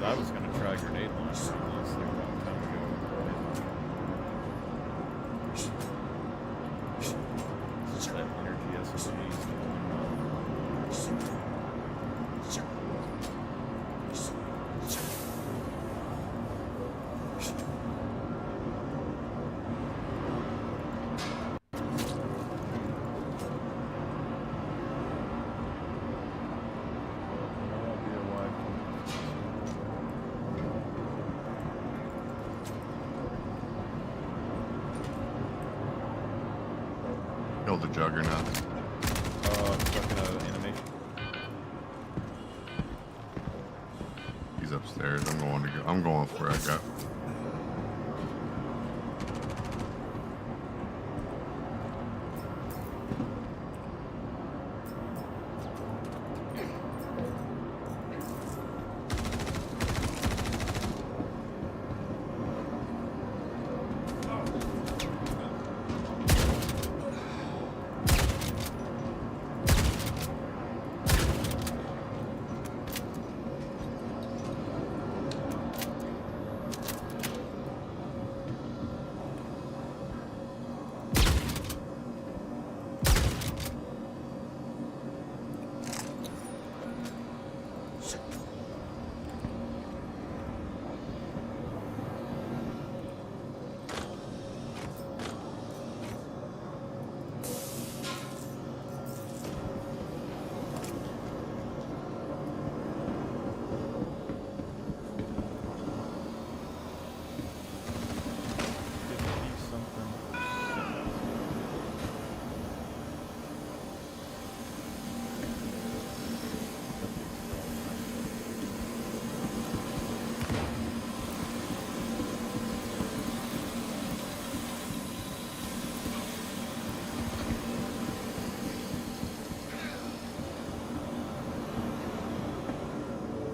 I was gonna try grenade launcher honestly a long time ago. That energy SMG is Killed the Juggernaut. Fucking animation. He's upstairs. I'm going for it. I got.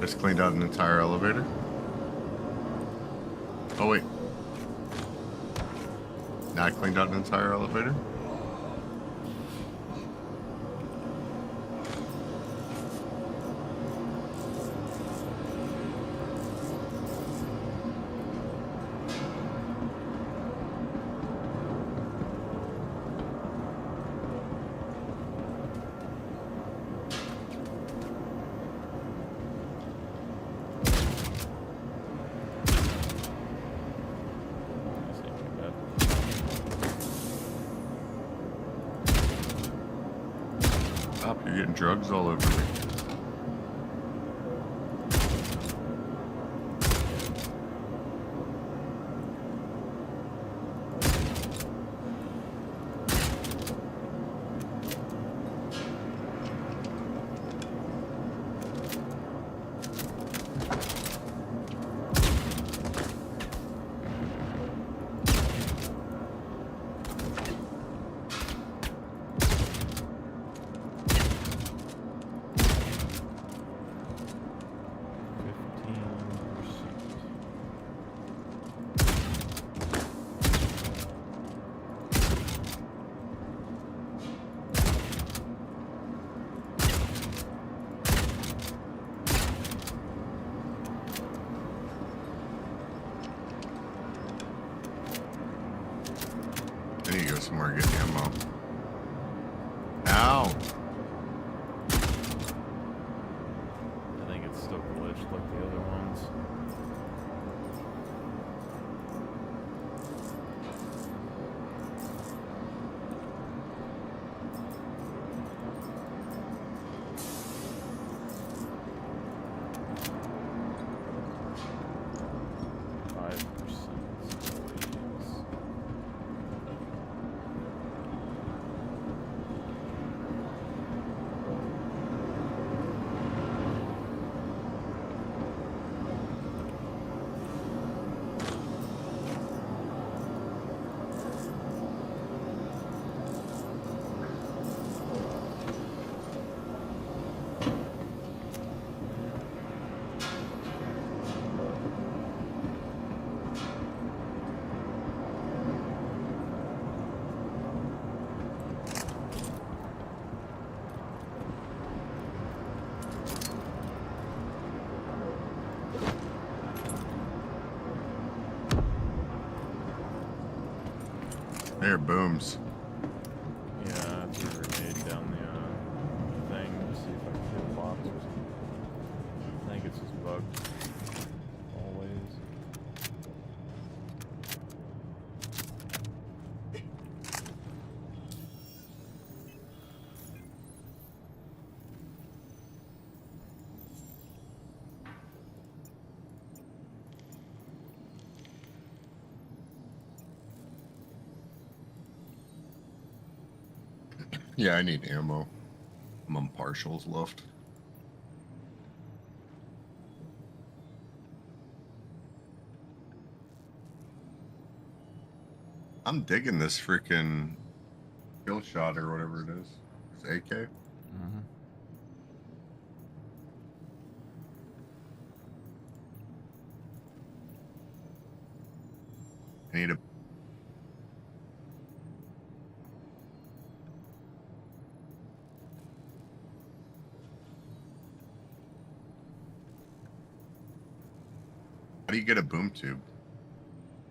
Just cleaned out an entire elevator. Oh wait. Now I cleaned out an entire elevator. Stop, you're getting drugs all over me. I need to go somewhere and get ammo. Ow! I think it's still glitched like the other ones. There, booms. Yeah, I threw a grenade down the thing to see if I can hit a box or something. I think it's just bugs. Always. Yeah, I need ammo. I'm on partials left. I'm digging this freaking kill shot or whatever it is. It's AK. Mm-hmm. I need a How do you get a boom tube?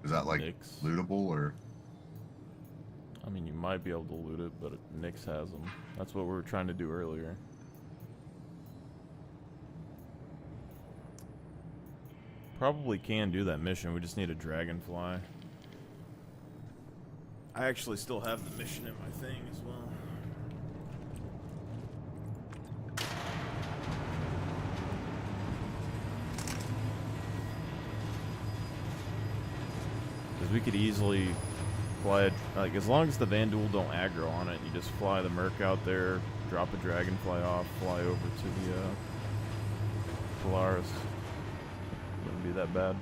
Is that like Nix. lootable or? I mean, you might be able to loot it, but Nyx has them. That's what we were trying to do earlier. Probably can do that mission. We just need a dragonfly. I actually still have the mission in my thing as well. Because we could easily fly it, like, as long as the Vanduul don't aggro on it, you just fly the Merc out there, drop a dragonfly off, fly over to the Polaris. Wouldn't be that bad.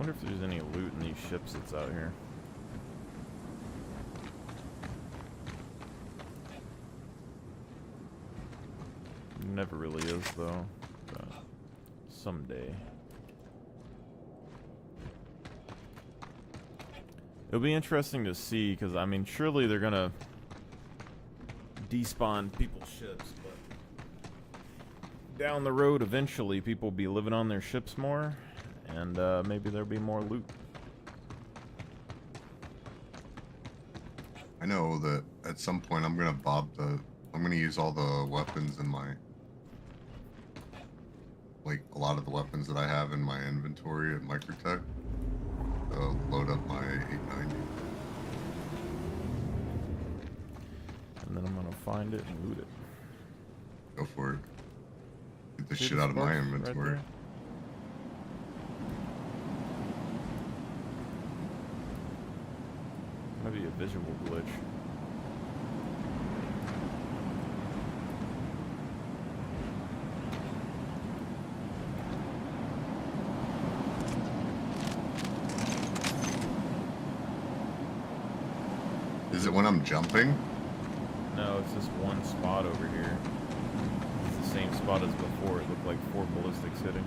I wonder if there's any loot in these ships that's out here. Never really is, though. But someday. It'll be interesting to see, because, I mean, surely they're gonna despawn people's ships, but down the road, eventually, people will be living on their ships more, and maybe there'll be more loot. I know that at some point I'm gonna use all the weapons in my, like, a lot of the weapons that I have in my inventory at Microtech. Load up my 890. And then I'm gonna find it and loot it. Go for it. Get the See shit the out of my sparks right inventory. there? Maybe a visual glitch. Is it when I'm jumping? No, it's just one spot over here. It's the same spot as before. It looked like 4 ballistics hitting.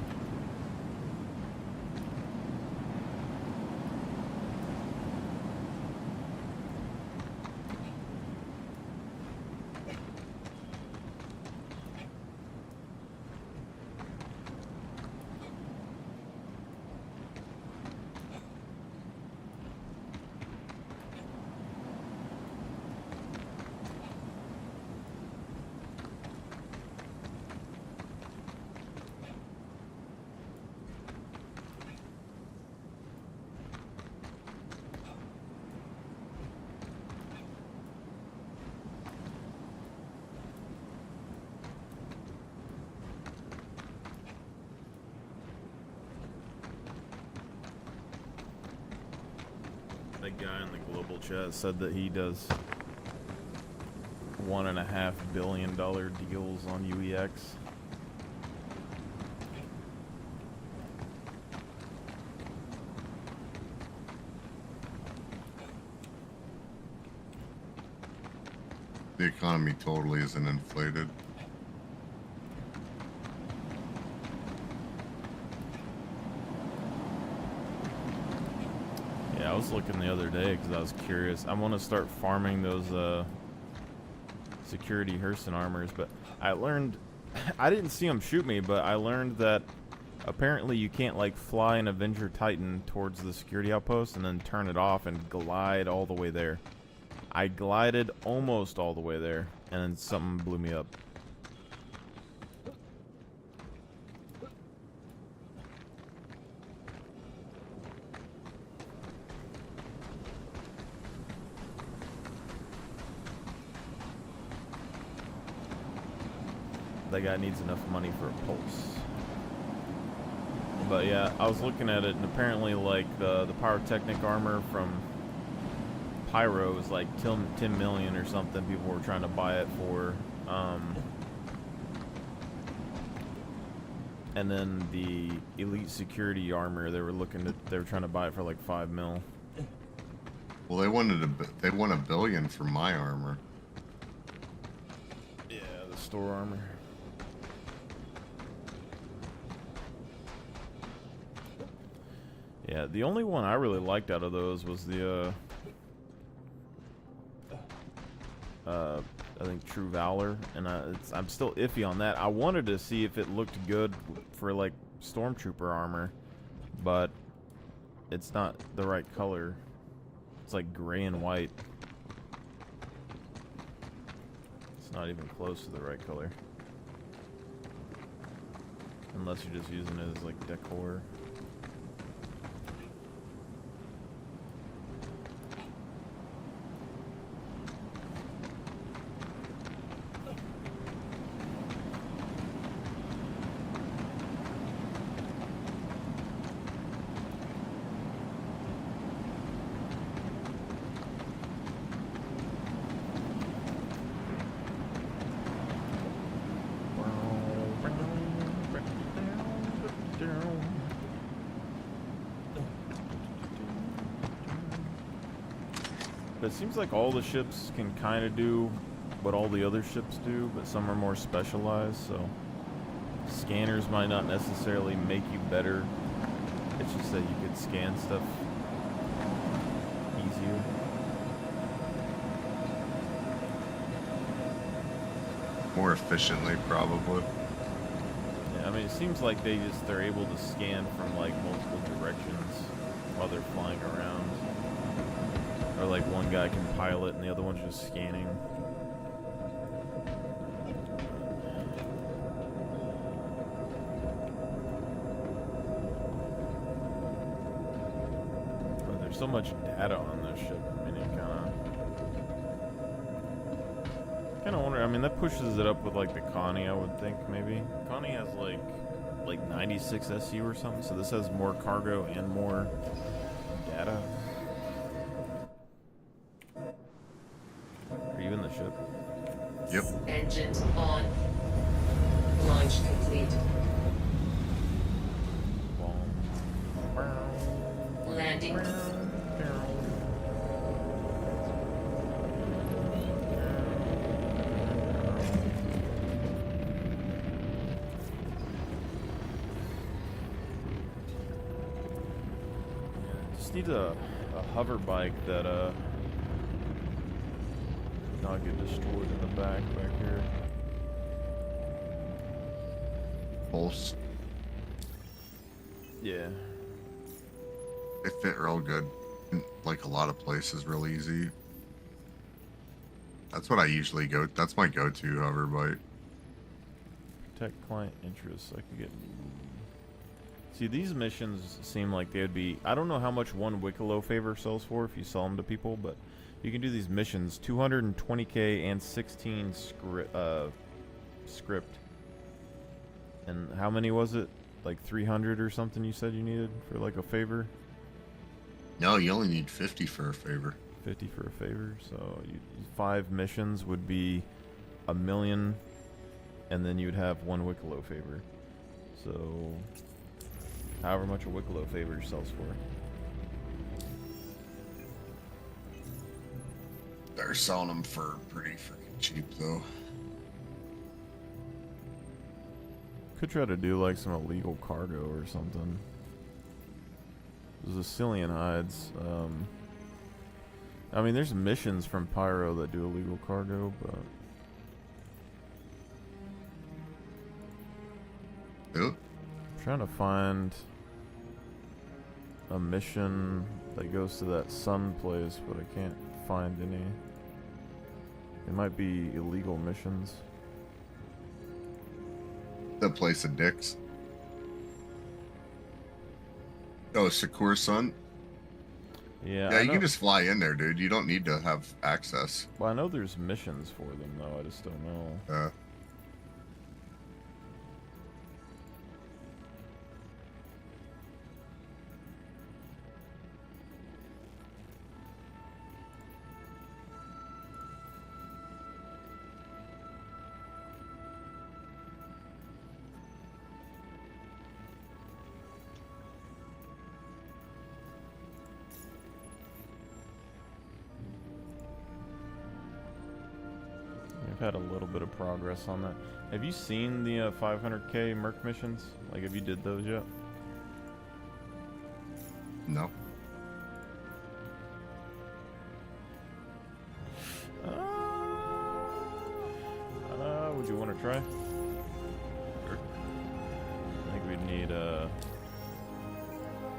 That guy in the global chat said that he does $1.5 billion deals on UEX. The economy totally isn't inflated. Yeah, I was looking the other day because I was curious. I want to start farming those security Hurston armors, but I learned I didn't see them shoot me, but I learned that apparently you can't like fly an Avenger Titan towards the security outpost and then turn it off and glide all the way there. I glided almost all the way there, and then something blew me up. That guy needs enough money for a pulse. But yeah, I was looking at it, and apparently like the pyrotechnic armor from Pyro is like 10 million or something. People were trying to buy it for. And then the elite security armor, they were trying to buy it for like 5 mil. Well, they want $1 billion for my armor. Yeah, the store armor. Yeah, the only one I really liked out of those was the I think True Valor, and I'm still iffy on that. I wanted to see if it looked good for like Stormtrooper armor, but it's not the right color. It's like gray and white. It's not even close to the right color. Unless you're just using it as like decor. But it seems like all the ships can kind of do what all the other ships do, but some are more specialized, so scanners might not necessarily make you better. It's just that you could scan stuff easier. More efficiently, probably. Yeah, I mean, it seems like they're able to scan from like multiple directions while they're flying around. Or like one guy can pilot and the other one's just scanning. But there's so much data on this ship. I mean, it kind of wonder. I mean, that pushes it up with like the Connie, I would think maybe. Connie has like 96 SU or something, so this has more cargo and more data. Are you in the ship? Yep. Engines on. Launch complete. Landing. Just need a hover bike that not get destroyed in the back here. Pulse. Yeah. They fit real good. In, like a lot of places, real easy. That's what I usually go. That's my go-to hover bike. Protect client interests. I could get. See, these missions seem like they would be. I don't know how much one Wicklow favor sells for if you sell them to people, but you can do these missions 220k and 16 script. And how many was it? Like 300 or something you said you needed for like a favor? No, you only need 50 for a favor. 50 for a favor. So 5 missions would be 1 million, and then you'd have one Wicklow favor. So however much a Wicklow favor sells for. They're selling them for pretty freaking cheap, though. Could try to do like some illegal cargo or something. There's Assylian hides. I mean, there's missions from Pyro that do illegal cargo, but Yep. I'm trying to find a mission that goes to that sun place, but I can't find any. It might be illegal missions. That place of dicks. Oh, Shakur Sun? Yeah, Yeah, I you know. can just fly in there, dude. You don't need to have access. Well, I know there's missions for them, though. I just don't know. I've had a little bit of progress on that. Have you seen the 500k Merc missions? Like, have you did those yet? No. Would you want to try? Sure. I think we'd need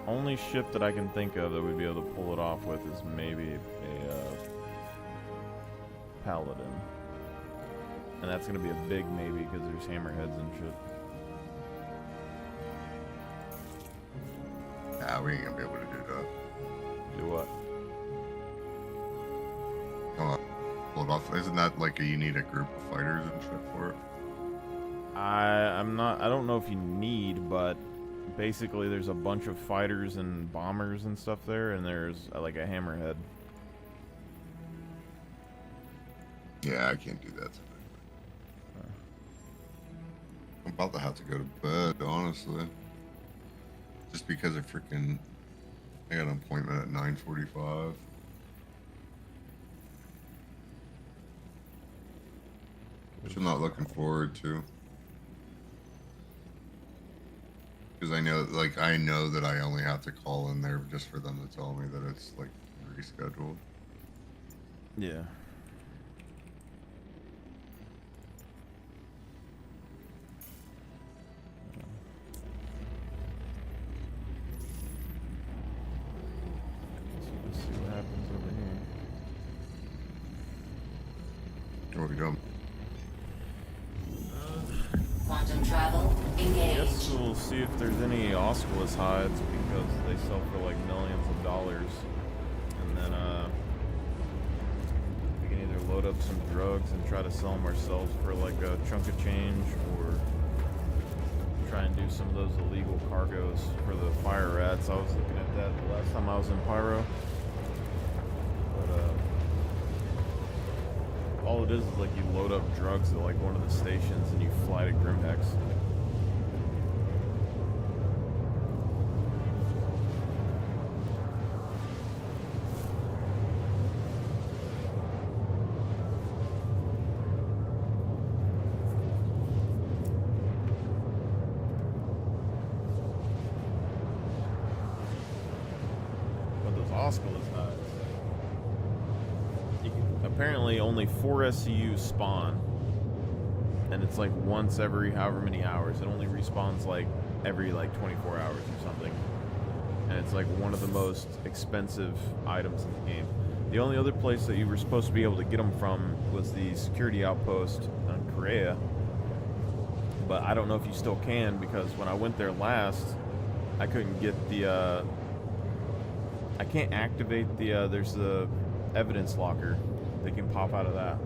only ship that I can think of that we'd be able to pull it off with is maybe a Paladin. And that's gonna be a big maybe because there's hammerheads and shit. Nah, we ain't gonna be able to do that. Do what? Come on. Pull it off. Isn't that like you need a group of fighters and shit for it? I don't know if you need, but basically there's a bunch of fighters and bombers and stuff there, and there's like a hammerhead. Yeah, I can't do that today. I'm about to have to go to bed, honestly. Just because I got an appointment at 9:45. Which I'm not looking forward to. Because I know that I only have to call in there just for them to tell me that it's like rescheduled. Yeah. Let's see what happens over here. What are we doing? Quantum travel I engaged. guess we'll see if there's any Osculus hides because they sell for like millions of dollars. And then we can either load up some drugs and try to sell them ourselves for like a chunk of change, or try and do some of those illegal cargoes for the fire rats. I was looking at that the last time I was in Pyro. But all it is like you load up drugs at like one of the stations and you fly to Grimhex. But those Osculus hides. Apparently only 4 SCUs spawn, and it's like once every however many hours. It only respawns like every like 24 hours or something, and it's like one of the most expensive items in the game. The only other place that you were supposed to be able to get them from was the security outpost on Korea, but I don't know if you still can, because when I went there last, I couldn't get the I can't activate the there's the evidence locker. They can pop out of that.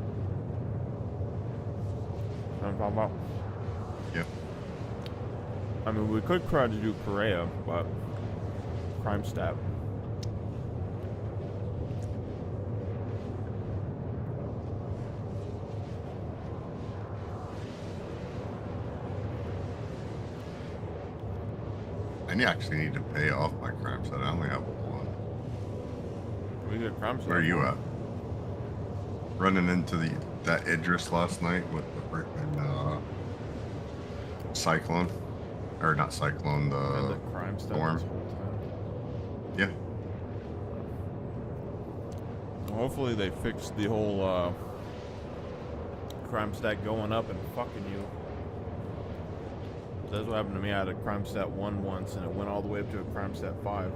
Can I pop out? Yep. I mean, we could try to do Korea, but crime stat. I actually need to pay off my crime set. I only have one. We get crime set. Where are you at? Running into that Idris last night with the freaking cyclone, or not cyclone, the crime stuff storm. this whole time. Yeah. Well, hopefully they fixed the whole crime stat going up and fucking you. That's what happened to me. I had a crime stat 1 once, and it went all the way up to a crime stat 5.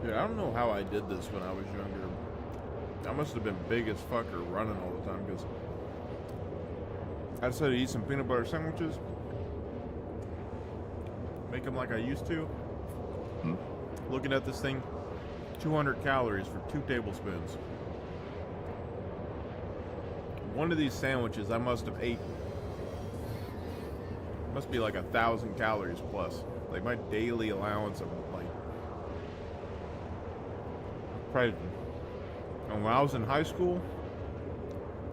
Dude, I don't know how I did this when I was younger. I must have been big as fuck or running all the time, because I decided to eat some peanut butter sandwiches. Make them like I used to. Looking at this thing, 200 calories for 2 tablespoons. One of these sandwiches I must have ate. Must be like 1,000 calories plus. Like my daily allowance of like. Probably. And when I was in high school,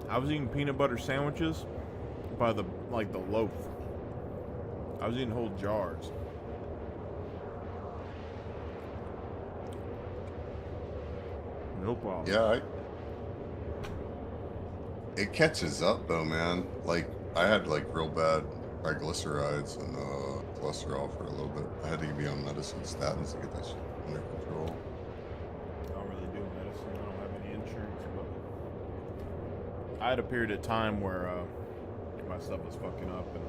I was eating peanut butter sandwiches by the loaf. I was eating whole jars. No problem. Yeah, it catches up though, man. Like I had like real bad triglycerides and cholesterol for a little bit. I had to be on medicine, statins to get that shit under control. I don't really do medicine. I don't have any insurance, but I had a period of time where my stuff was fucking up, and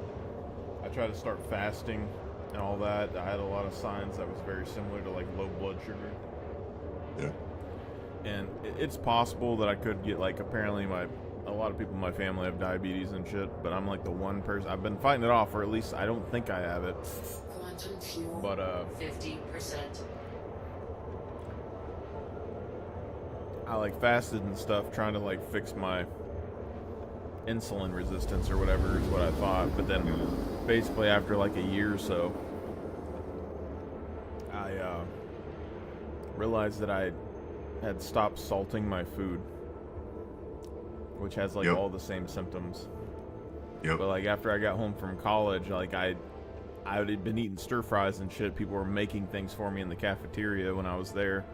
I tried to start fasting and all that. I had a lot of signs that was very similar to like low blood sugar. Yeah. And it's possible that I could get like, apparently a lot of people in my family have diabetes and shit, but I'm like the one person. I've been fighting it off, or at least I don't think I have it. Quantum fuel. But 50%. I like fasted and stuff, trying to like fix my insulin resistance or whatever is what I thought. But then basically after like a year or so, I realized that I had stopped salting my food, which has like all the same symptoms. But like after I got home from college, like I had been eating stir fries and shit. People were making things for me in the cafeteria when I was there.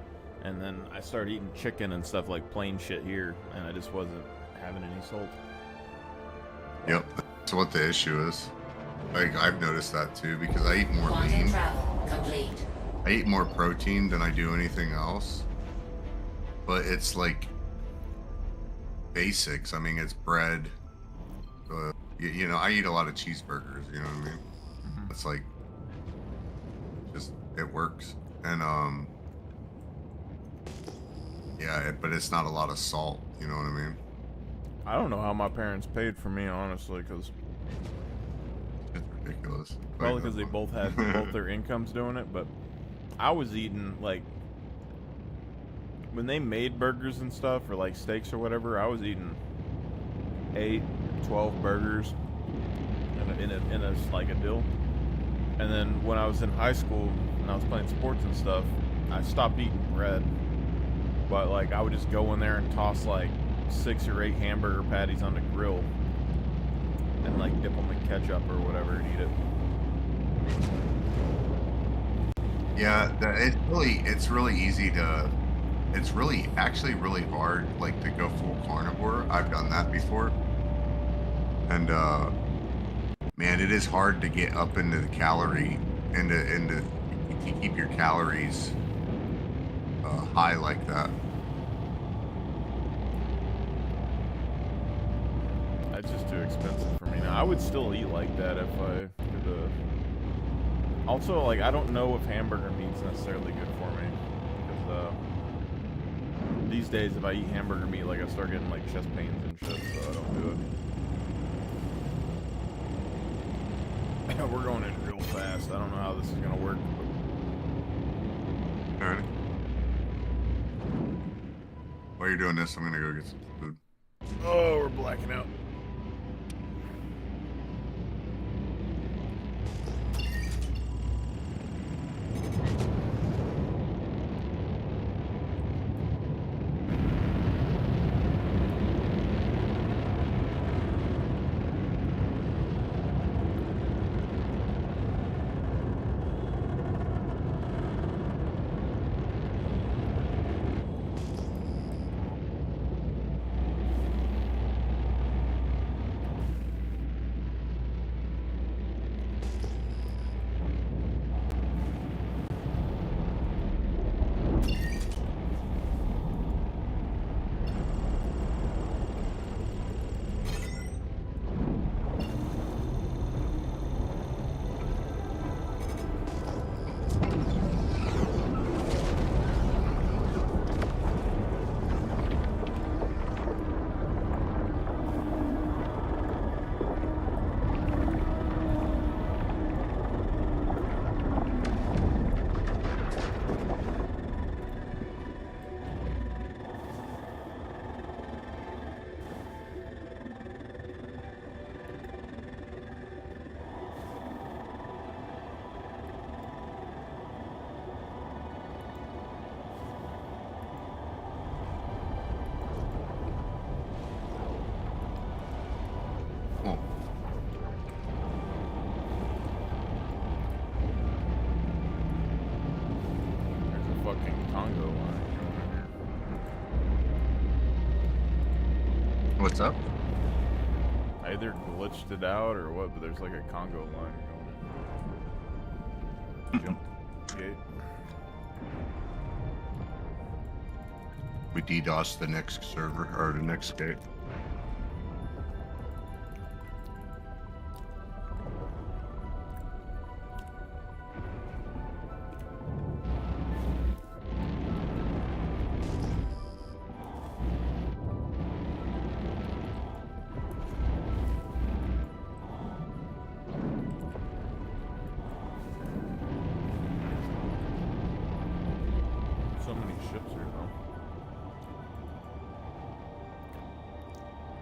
And then I started eating chicken and stuff, like plain shit here, and I just wasn't having any salt. Yep, that's what the issue is. Like, I've noticed that too, because I eat more lean. I eat more protein than I do anything else. But it's like basics. I mean, it's bread. You know, I eat a lot of cheeseburgers, you know what I mean? It's like, just, it works. And, yeah, but it's not a lot of salt, you know what I mean? I don't know how my parents paid for me, honestly, because it's ridiculous. Probably because they both had both their incomes doing it, but I was eating, like, when they made burgers and stuff, or like steaks or whatever, I was eating 8, 12 burgers in a like a deal. And then when I was in high school and I was playing sports and stuff, I stopped eating bread. But like I would just go in there and toss like 6 or 8 hamburger patties on the grill and like dip them in ketchup or whatever and eat it. Yeah, it's really easy to, it's really actually really hard like to go full carnivore. I've done that before. And man, it is hard to get up into the calorie into to keep your calories high like that. That's just too expensive for me now. I would still eat like that if I could. Also, like, I don't know if hamburger meat's necessarily good for me. Because these days, if I eat hamburger meat, like, I start getting, like, chest pains and shit, so I don't do it. We're going in real fast. I don't know how this is going to work. Alright. While you're doing this, I'm gonna go get some food. Oh, we're blacking out. What's up? I either glitched it out or what, but there's like a Congo line going. Jump gate. We DDoS the next server, or the next gate.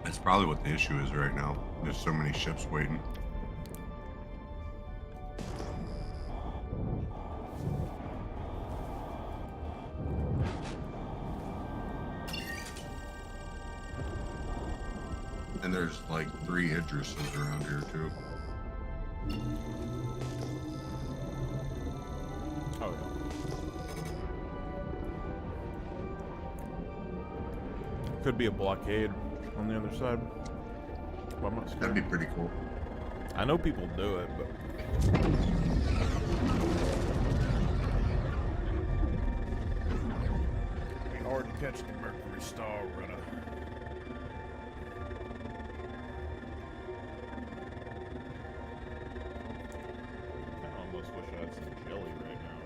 That's probably what the issue is right now. There's so many ships waiting. And there's like 3 Idrises around here too. Oh yeah. Could be a blockade on the other side. But I'm not scared. That'd be pretty cool. I know people do it, but it'd be hard to catch the Mercury Star Runner. I almost wish I had some jelly right now.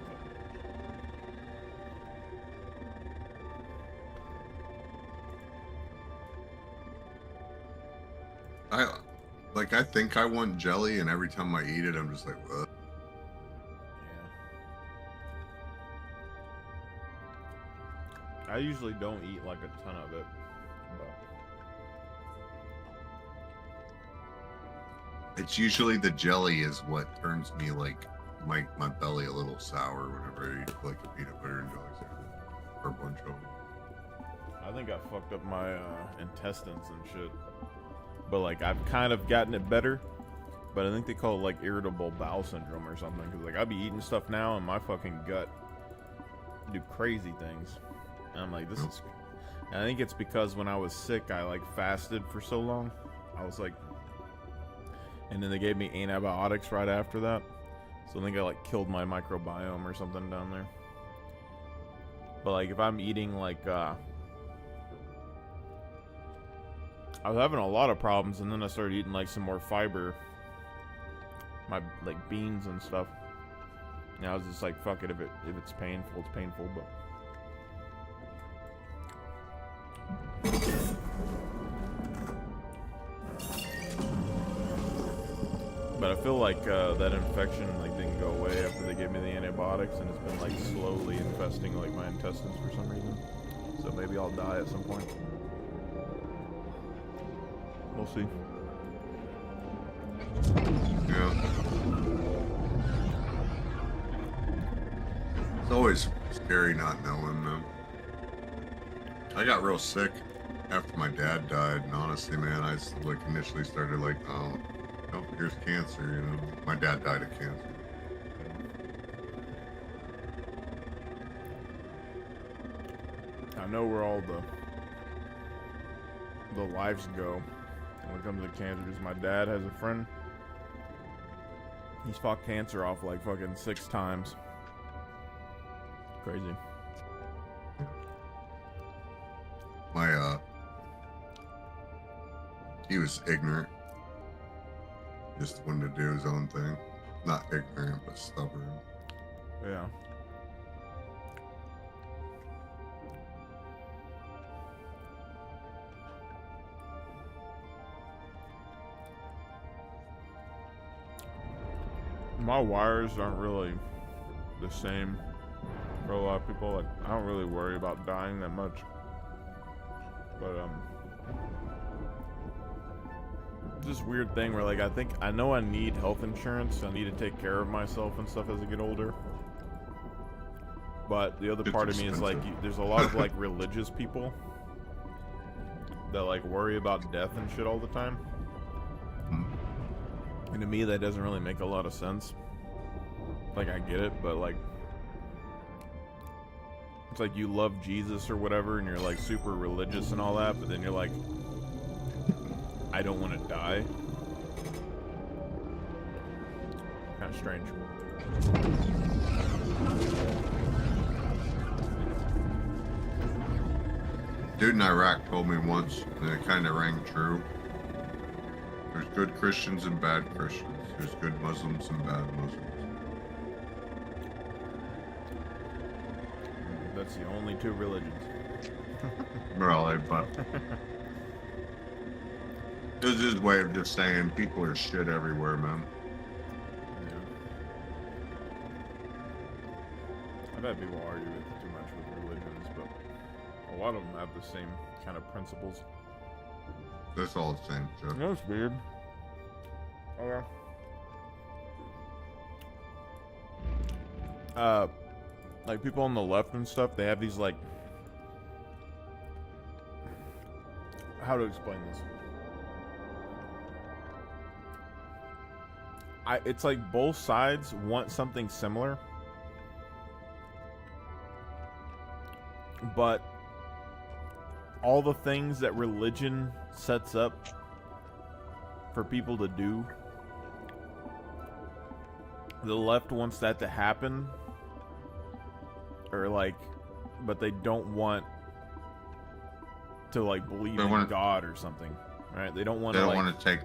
I think I want jelly, and every time I eat it, I'm just like, ugh. I usually don't eat like a ton of it, but It's usually the jelly is what turns me like my belly a little sour whenever I eat like a peanut butter and jelly sandwich or a bunch of them. I think I fucked up my intestines and shit. But like I've kind of gotten it better, but I think they call it like irritable bowel syndrome or something. Cause like I'll be eating stuff now and my fucking gut do crazy things. And I'm like, this is. And I think it's because when I was sick, I like fasted for so long. I was like, and then they gave me antibiotics right after that. So I think I like killed my microbiome or something down there. But like if I'm eating like I was having a lot of problems, and then I started eating like some more fiber, my like beans and stuff. And I was just like, fuck it, if it's painful, it's painful. But I feel like that infection like didn't go away after they gave me the antibiotics, and it's been like slowly infesting like my intestines for some reason. So maybe I'll die at some point. We'll see. Yeah. It's always scary not knowing, man. I got real sick after my dad died, and honestly, man, I like initially started like, oh, here's cancer, you know. My dad died of cancer. I know where all the lives go when it comes to cancer. Because my dad has a friend. He's fought cancer off like fucking 6 times. Crazy. He was ignorant. Just wanted to do his own thing. Not ignorant, but stubborn. Yeah. My wires aren't really the same for a lot of people. Like, I don't really worry about dying that much. But this weird thing where like I know I need health insurance. I need to take care of myself and stuff as I get older. But the other part of me is like, there's a lot of like religious people that like worry about death and shit all the time. And to me, that doesn't really make a lot of sense. Like, I get it, but like, it's like you love Jesus or whatever, and you're like super religious and all that, but then you're like, I don't want to die. Kind of strange. Dude in Iraq told me once, and it kind of rang true. There's good Christians and bad Christians. There's good Muslims and bad Muslims. That's the only 2 religions. Really, but this is his way of just saying people are shit everywhere, man. Yeah. I've had people argue it too much with religions, but a lot of them have the same kind of principles. That's all the same. So. That's weird. Okay. Like people on the left and stuff, they have these like, how to explain this? It's like both sides want something similar, but all the things that religion sets up for people to do, the left wants that to happen, or like, but they don't want to like believe in God or something, right? They don't want to. They don't want to take.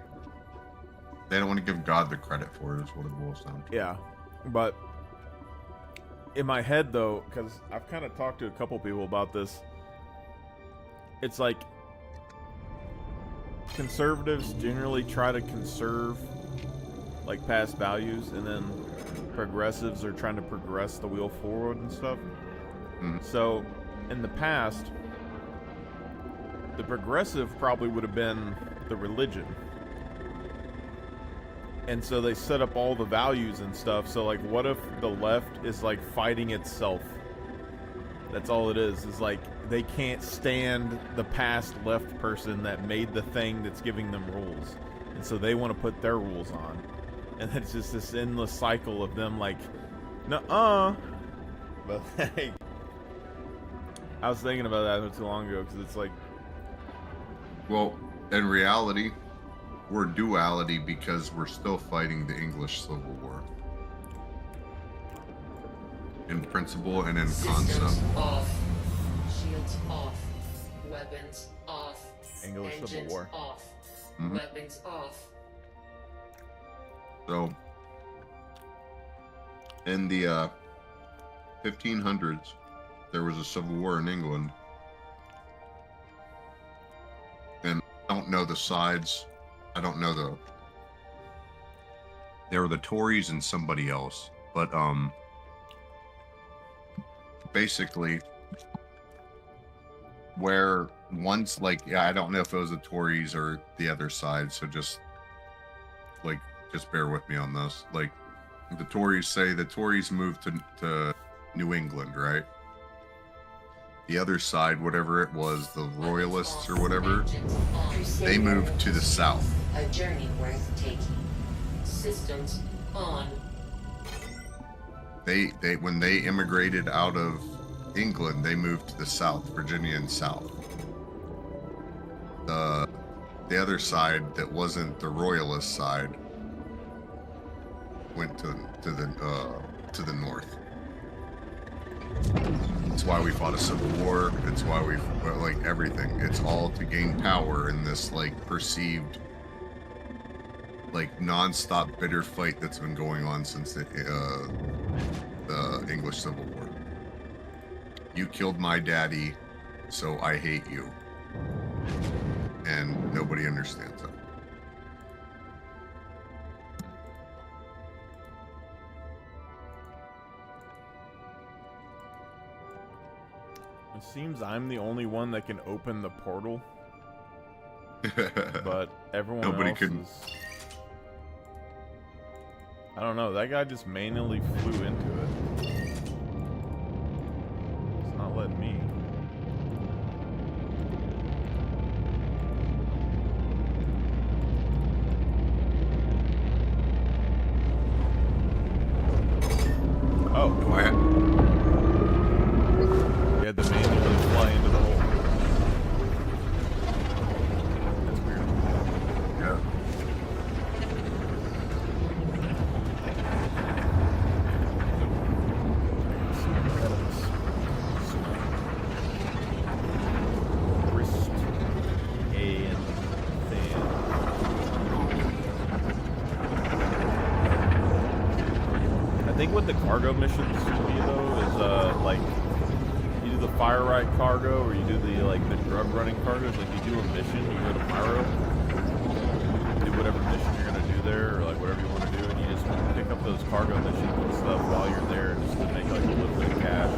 They don't want to give God the credit for it. Is what it boils down to. Yeah, but in my head though, because I've kind of talked to a couple people about this, it's like conservatives generally try to conserve like past values, and then progressives are trying to progress the wheel forward and stuff. So in the past, the progressive probably would have been the religion, and so they set up all the values and stuff. So like, what if the left is like fighting itself? That's all it is like they can't stand the past left person that made the thing that's giving them rules, and so they want to put their rules on, and it's just this endless cycle of them like, nuh-uh. But hey, I was thinking about that not too long ago, because it's like, well, in reality, we're duality because we're still fighting the English Civil War. In principle and in Systems concept. off. Shields off. Weapons off. English Engines Civil War. Off. Mhm. Weapons off. So, in the 1500s, there was a civil war in England. And I don't know the sides. I don't know the... There were the Tories and somebody else. But, basically, where once, like, yeah, I don't know if it was the Tories or the other side, so just bear with me on this. Like, the Tories moved to New England, right? The other side, whatever it was, the Royalists or whatever, they moved to the south. A journey worth taking. Systems on. They when they immigrated out of England, they moved to the south, Virginia and south. The other side that wasn't the Royalist side went to the north. It's why we fought a civil war. It's why we like everything. It's all to gain power in this like perceived like non-stop bitter fight that's been going on since the English Civil War. You killed my daddy, so I hate you. And nobody understands it. It seems I'm the only one that can open the portal, but everyone Nobody else can. is... I don't know, that guy just manually flew into it. It's not letting me. Oh, quiet. You had to manually fly into the hole. That's weird. Yeah. Wrist, A, and fan. I think what the cargo missions should be though is like you do the fire right cargo or you do the like the drug running cargoes. Like you do a mission, you go to Pyro, do whatever mission you're gonna do there or like whatever you want to do, and you just pick up those cargo missions and stuff while you're there just to make like a little bit of cash.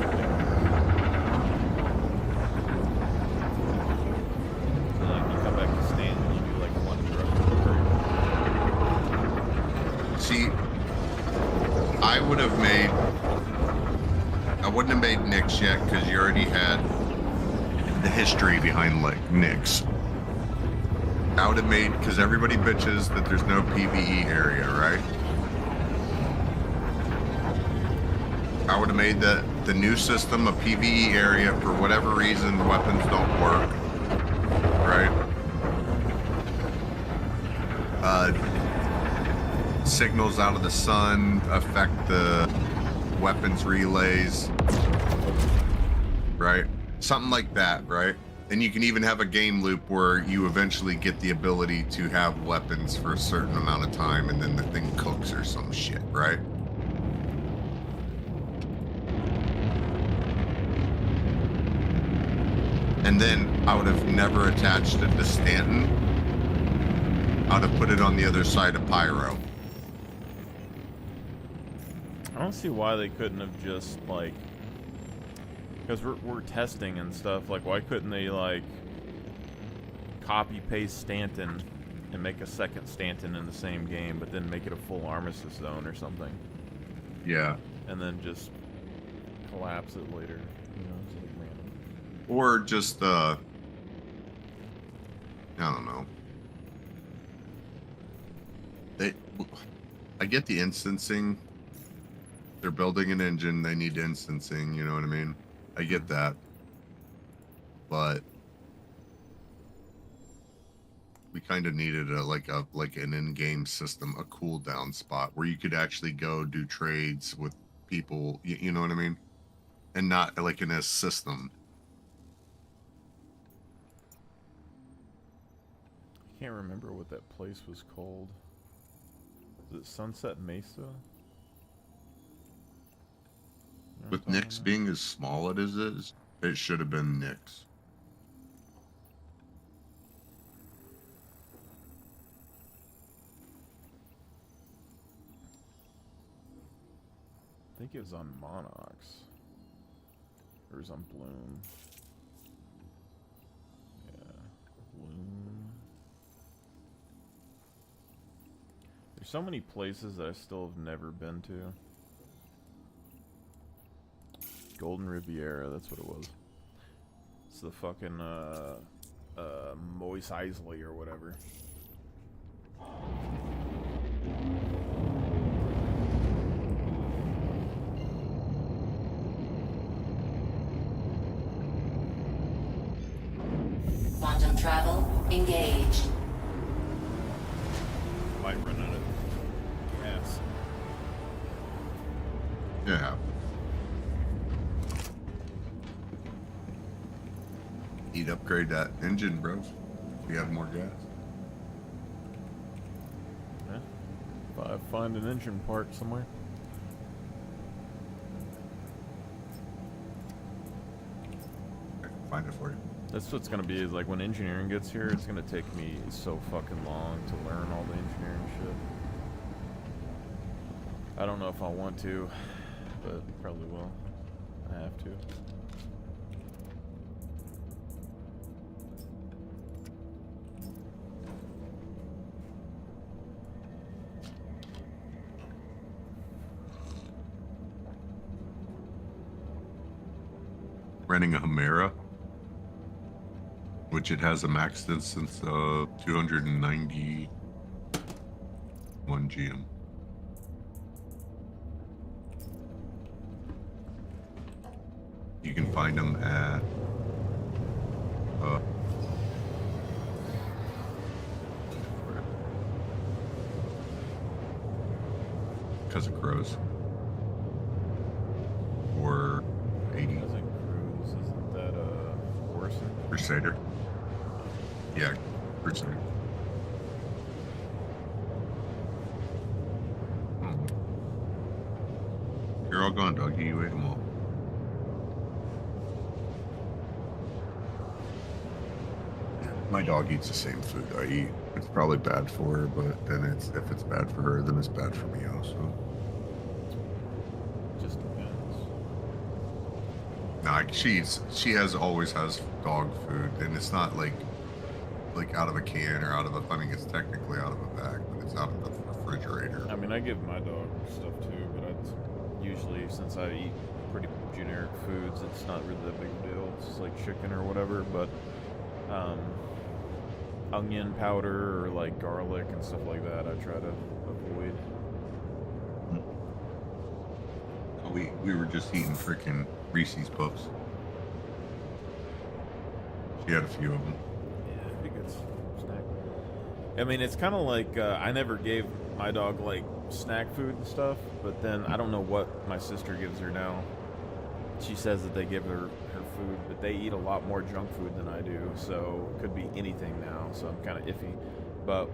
So like you come back to Stanton, you already had the history behind like Nyx. I would have made, because everybody bitches that there's no PvE area, right? I would have made the new system a PvE area. For whatever reason, weapons don't work, right? Signals out of the sun affect the weapons relays, right? Something like that, right? And you can even have a game loop where you eventually get the ability to have weapons for a certain amount of time and then the thing cooks or some shit, right? And then I would have never attached it to Stanton. I would have put it on the other side of Pyro. I don't see why they couldn't have just, like... Because we're testing and stuff, like, why couldn't they, like, copy-paste Stanton and make a second Stanton in the same game, but then make it a full Armistice zone or something? Yeah. And then just collapse it later, you know, it's like random. Or just, I don't know. I get the instancing. They're building an engine, they need instancing, you know what I mean? I get that. But we kind of needed like an in-game system, a cooldown spot where you could actually go do trades with people, you know what I mean? And not like in a system. I can't remember what that place was called. Is it Sunset Mesa? With Nyx being as small as it is, it should have been Nyx. I think it was on Monox. Or it was on Bloom. Yeah, Bloom. There's so many places that I still have never been to. Golden Riviera, that's what it was. It's the fucking, Moise Isley or whatever. Quantum travel engaged. Might run out of gas. Yeah. You'd upgrade that engine, bro. If you have more gas. Yeah. If I find an engine part somewhere. I can find it for you. That's what's gonna be, is like when engineering gets here, it's gonna take me so fucking long to learn all the engineering shit. I don't know if I want to, but probably will. I have to. Renting a Humera, which it has a max distance of 291 GM. You can find them at because of crows or 80. Isn't that Orson? Crusader. Yeah, Crusader. Oh. You're all gone, doggy. You ate them all. My dog eats the same food I eat. It's probably bad for her, but then if it's bad for her, then it's bad for me also. Just depends. No, she always has dog food, and it's not like out of a can or out of a. I mean, it's technically out of a bag, but it's out of the refrigerator. I mean, I give my dog stuff too, but I'd usually, since I eat pretty generic foods, it's not really that big a deal. It's just like chicken or whatever, but onion powder or like garlic and stuff like that, I try to avoid. We were just eating freaking Reese's Puffs. She had a few of them. Yeah, it'd be a good snack. I mean, it's kind of like I never gave my dog like snack food and stuff, but then I don't know what my sister gives her now. She says that they give her food, but they eat a lot more junk food than I do, so it could be anything now, so I'm kind of iffy. But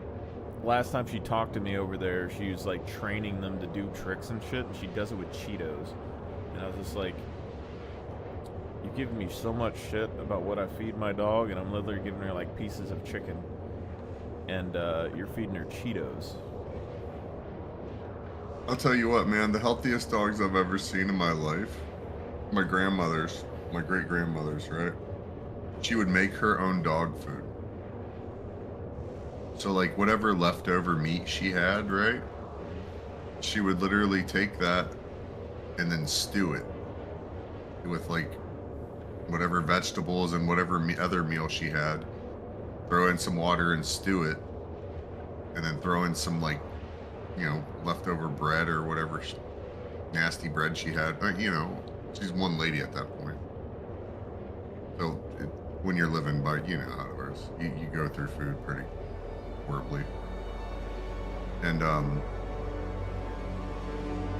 last time she talked to me over there, she was like training them to do tricks and shit, and she does it with Cheetos. And I was just like, you give me so much shit about what I feed my dog, and I'm literally giving her like pieces of chicken, and you're feeding her Cheetos. I'll tell you what, man, the healthiest dogs I've ever seen in my life, my grandmother's, my great-grandmother's, right? She would make her own dog food. So like whatever leftover meat she had, right? She would literally take that and then stew it with like whatever vegetables and whatever other meal she had. Throw in some water and stew it, and then throw in some like, you know, leftover bread or whatever nasty bread she had. But you know, she's one lady at that point. So when you're living by, you know how it is, you go through food pretty horribly. And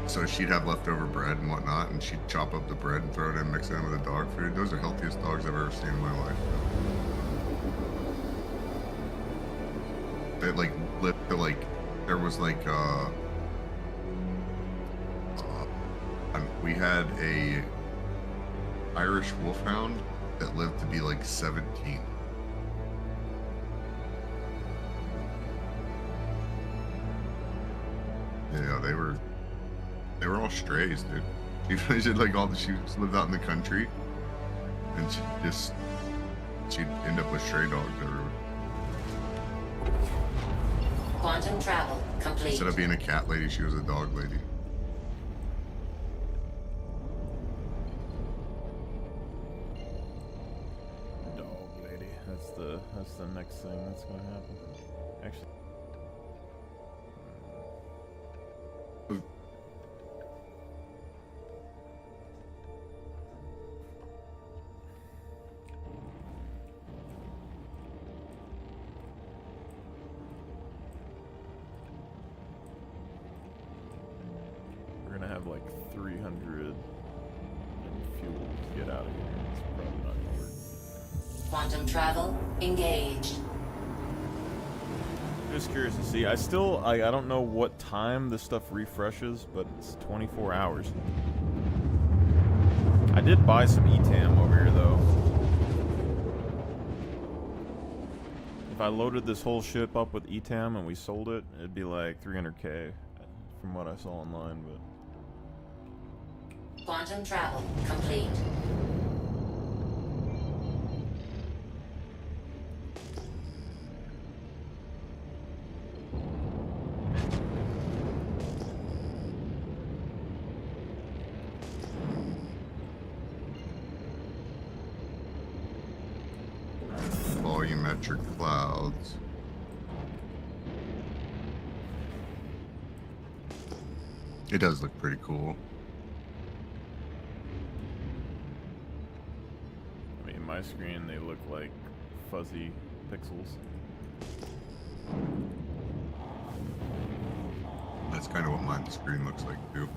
so she'd have leftover bread and whatnot, and she'd chop up the bread and throw it in, mix it in with the dog food. Those are the healthiest dogs I've ever seen in my life. They like lived to like, there was like we had a Irish wolfhound that lived to be like 17. Yeah, they were all strays, dude. She did like all the, she lived out in the country, and she'd end up with stray dogs everywhere. Quantum travel complete. Instead of being a cat lady, she was a dog lady. Dog lady. That's the next thing that's gonna happen. Actually. We're gonna have like 300 in fuel to get out of here. It's probably not gonna work. Quantum travel engaged. Just curious to see. I don't know what time this stuff refreshes, but it's 24 hours. I did buy some ETAM over here though. If I loaded this whole ship up with ETAM and we sold it, it'd be like 300k from what I saw online, but Quantum travel complete. Volumetric clouds. It does look pretty cool. I mean, my screen, they look like fuzzy pixels. That's kind of what my screen looks like too.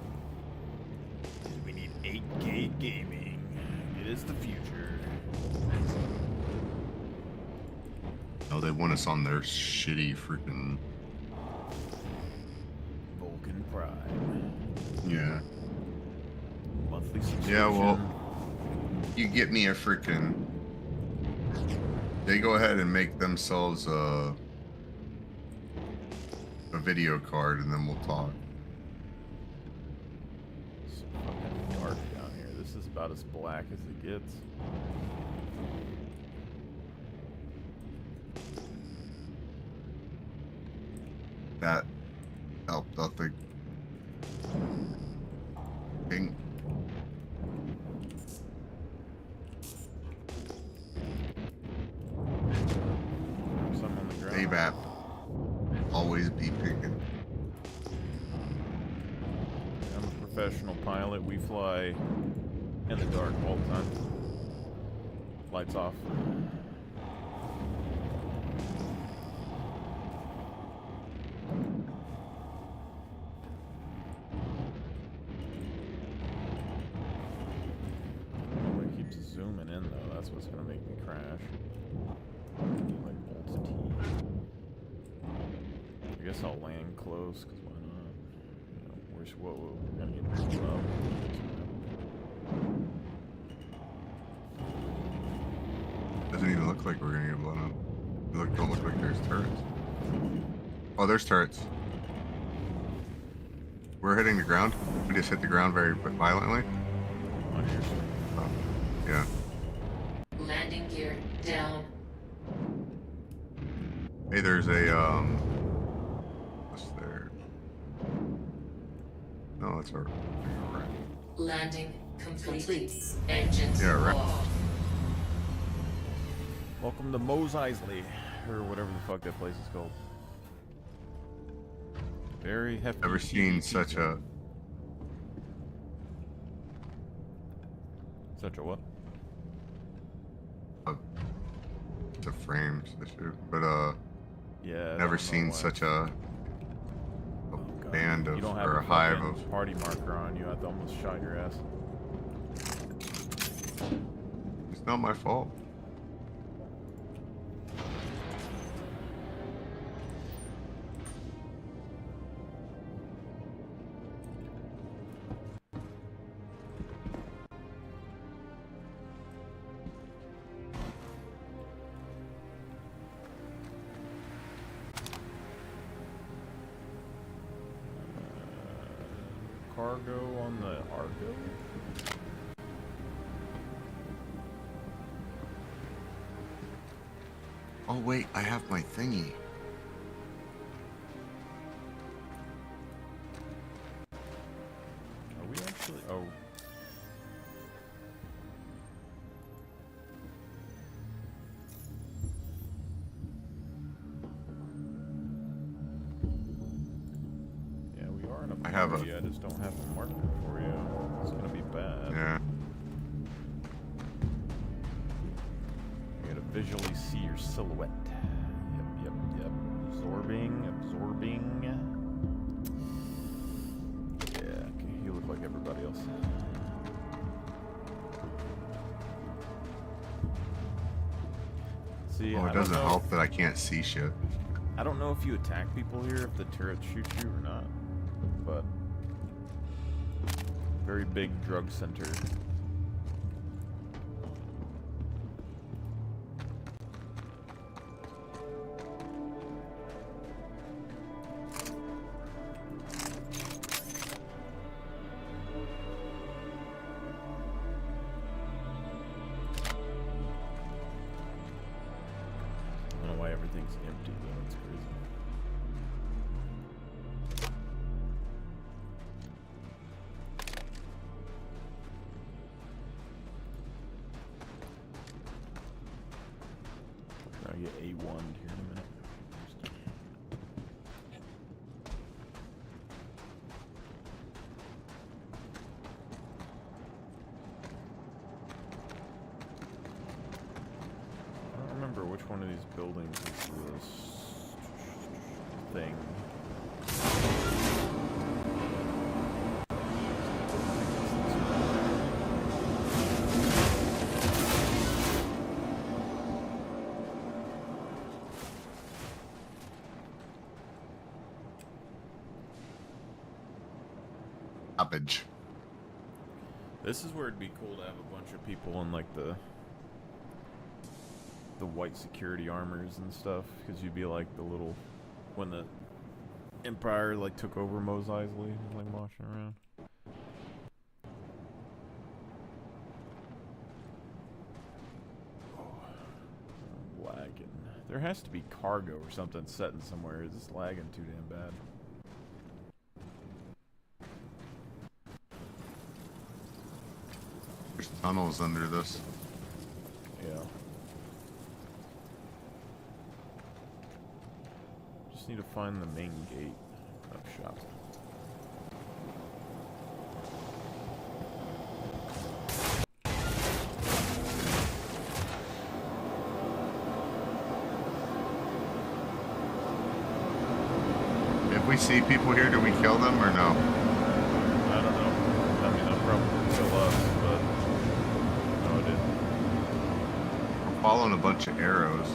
We need 8K gaming. It is the future. Oh, they want us on their shitty freaking Vulcan Prime. Yeah. Monthly subscription. Yeah, well, you get me a freaking. They go ahead and make themselves a video card, and then we'll talk. It's fucking dark down here. This is about as black as it gets. That helped, I think. Ping. AVAP. Always be picking. I'm a professional pilot. We fly in the dark all the time. Lights off. Oh, it keeps zooming in though. That's what's gonna make me crash. Like Alt T. I guess I'll land close, cause why not? You know, we're gonna get blown up. Doesn't even look like we're gonna get blown up. Don't look like there's turrets. Oh, there's turrets. We're hitting the ground. We just hit the ground very violently. On your screen. Oh, yeah. Landing gear down. Hey, there's a what's there? No, it's our right. Landing complete. Engines Yeah, right. off. Welcome to Mos Eisley, or whatever the fuck that place is called. Very hefty. Never seen such a what? It's a frames issue, but Yeah. I never don't know seen why. such a band of You don't have or a a hive fucking of. party marker on you. I almost shot your ass. It's not my fault. Cargo on the Argo. Oh wait, I have my thingy. Are we actually? Oh. Yeah, we are in a I have a- party. I just don't have a marker for you. It's gonna be bad. Yeah. You gotta visually see your silhouette. Yep. Absorbing. Yeah, okay, you look like everybody else. See, Oh, I it don't doesn't know- help that I can't see shit. I don't know if you attack people here, if the turrets shoot you or not, but very big drug center. I don't know why everything's empty though, it's crazy. Try to get A1 here in a minute. I don't remember which one of these buildings is this thing. Garbage. This is where it'd be cool to have a bunch of people in like the white security armors and stuff, because you'd be like the little, when the Empire like took over Mos Eisley, like washing around. Oh, I'm lagging. There has to be cargo or something setting somewhere. Is this lagging too damn bad? There's tunnels under this. Yeah. just need to find the main gate of shop. If we see people here, do we kill them or no? I don't know. I mean, they'll probably kill us, but no, it didn't. We're following a bunch of arrows.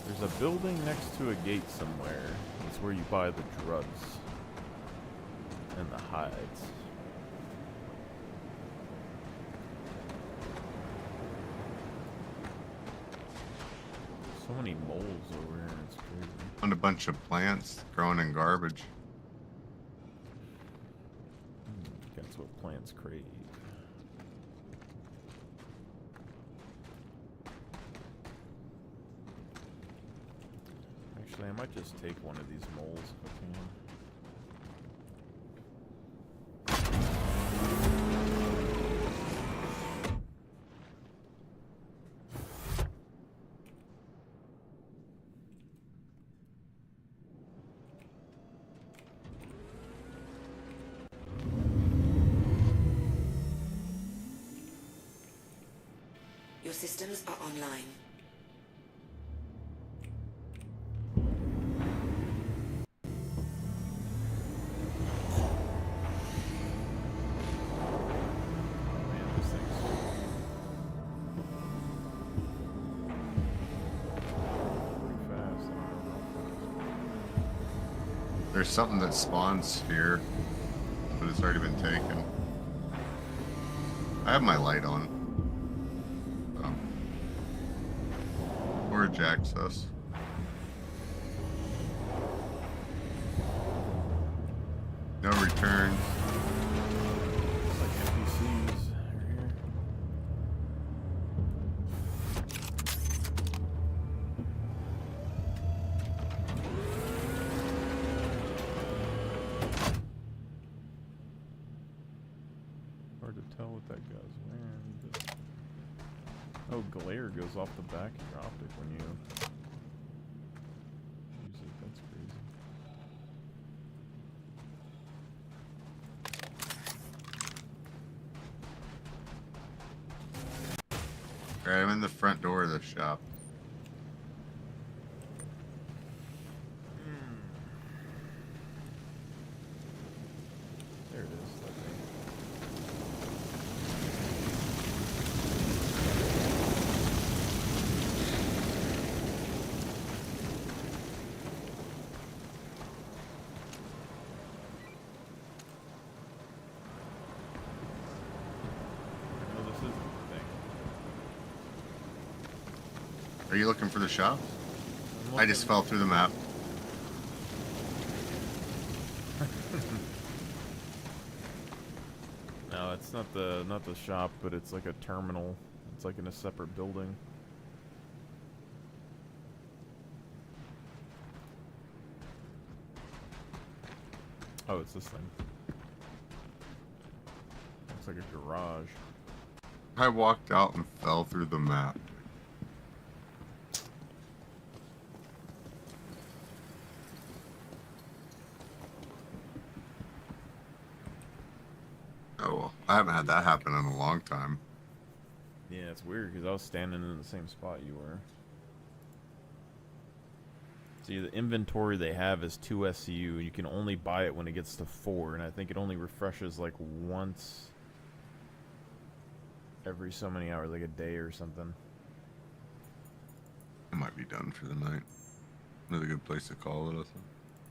There's a building next to a gate somewhere. It's where you buy the drugs and the hides. So many moles over here, it's crazy. Found a bunch of plants growing in garbage. That's what plants crave. Actually, I might just take one of these moles if I can. Your systems are online. There's something that spawns here, but it's already been taken. I have my light on. Storage access. No returns. It's like NPCs are here. Hard to tell what that guy's wearing, but... Oh, glare goes off the back of your optic when you use it. That's crazy. Alright, I'm in the front door of the shop. There it is. That thing. No, this isn't the thing. Are you looking for the shop? I'm I just fell through the map. No, it's not the shop, but it's like a terminal. It's like in a separate building. Oh, it's this thing. Looks like a garage. I walked out and fell through the map. Oh well, I haven't had that happen in a long time. Yeah, it's weird because I was standing in the same spot you were. See, the inventory they have is 2 SCU. You can only buy it when it gets to 4, and I think it only refreshes like once every so many hours, like a day or something. I might be done for the night. Another good place to call it, I think,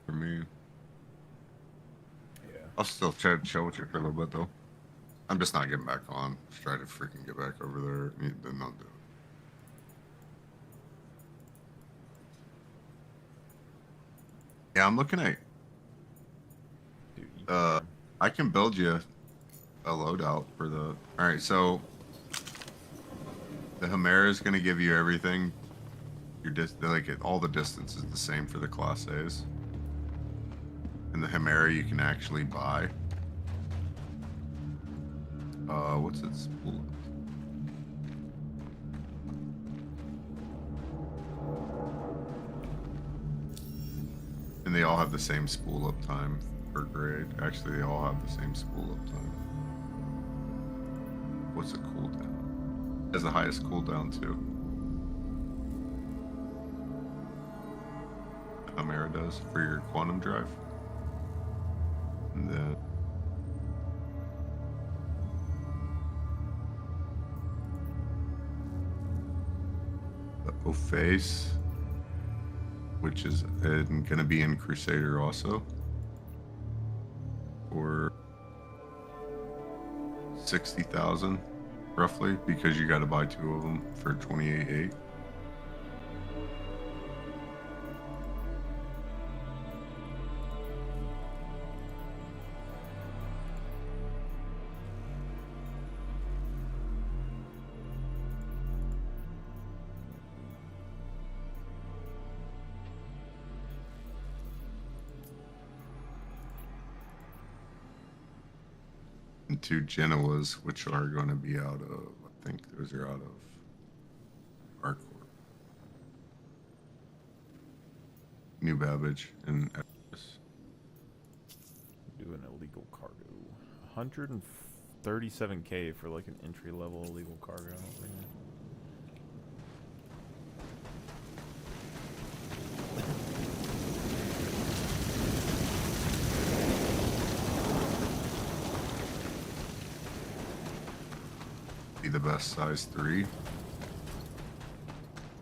for me. Yeah. I'll still try to chill with you for a little bit though. I'm just not getting back on. Just try to freaking get back over there. Then I'll do it. Yeah, I'm looking at. I can build you a loadout for the. All right, so the Chimera is going to give you everything All the distance is the same for the Class A's. And the Himera you can actually buy. What's its spool? And they all have the same spool up time per grade. Actually, they all have the same spool up time. What's the cooldown? It has the highest cooldown too. Himera does for your quantum drive. And then the Ophace, which is going to be in Crusader also, for 60,000 roughly, because you got to buy 2 of them for 28.8. And 2 Genoas, which are going to be out of, I think those are out of Arcor. New Babbage and Everest. Do an illegal cargo. 137k for like an entry level illegal cargo. Be the best size 3.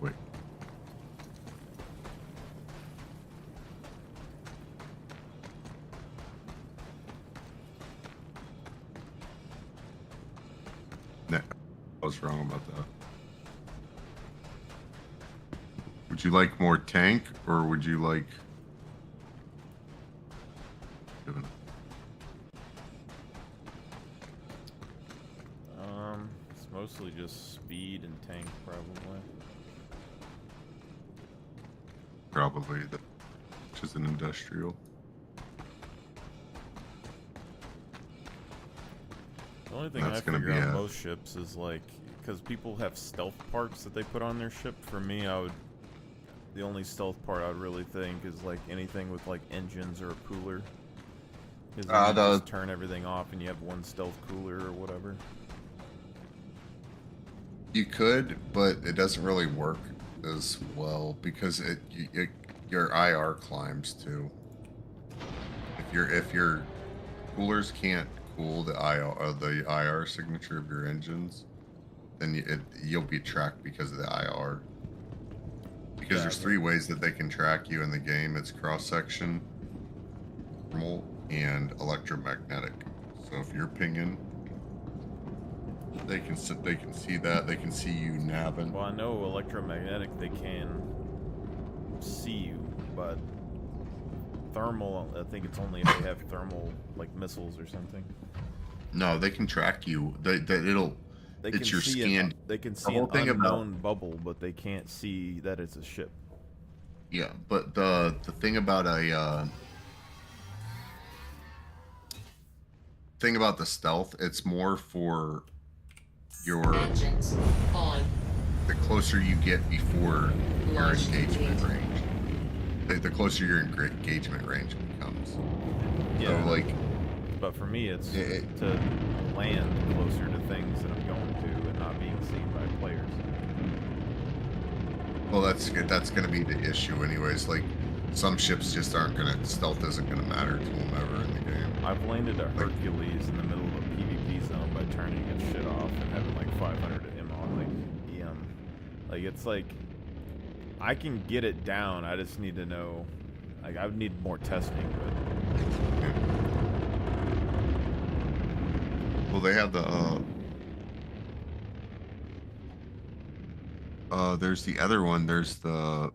Wait. Nah, I was wrong about that. Would you like more tank, or would you like... It's mostly just speed and tank, probably. Probably, which is an industrial. The only thing That's I gonna figure be on a- most ships is like, because people have stealth parts that they put on their ship. For me, the only stealth part I would really think is like anything with like engines or a cooler. Because then you just turn everything off and you have one stealth cooler or whatever. You could, but it doesn't really work as well because your IR climbs too. If your coolers can't cool the IR signature of your engines, then you'll be tracked because of the IR. Because there's 3 ways that they can track you in the game. It's cross section, thermal, and electromagnetic. So if you're pinging, they can see that. They can see you nabbing. Well, I know electromagnetic they can see you, but thermal, I think it's only if they have thermal like missiles or something. No, they can track you. It's your scan. They can The see whole an thing unknown bubble, but they can't see that it's a ship. Yeah, but the thing about the stealth, it's more for your Engines on. the closer you get before your engagement range. The closer your engagement range becomes. Yeah. So, like, but for me, it's to land closer to things that I'm going to and not being seen by players. Well, that's going to be the issue, anyways. Like, some ships just aren't going to. Stealth isn't going to matter to them ever in the game. I've landed a Hercules in the middle of a PvP zone by turning its shit off and having like 500 EM. Like, it's like I can get it down. I just need to know. Like, I would need more testing, but. Well, they have the there's the other one. There's the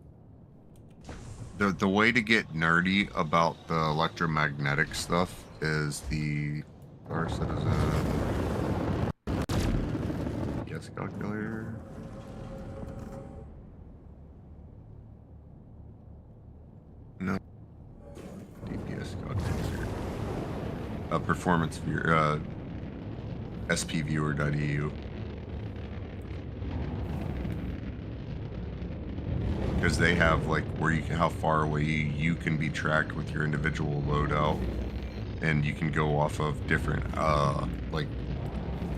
way to get nerdy about the electromagnetic stuff is the Star Citizen guess calculator. No. DPS God answer. Performance viewer, spviewer.eu. Because they have like where you can, how far away you can be tracked with your individual loadout, and you can go off of different like,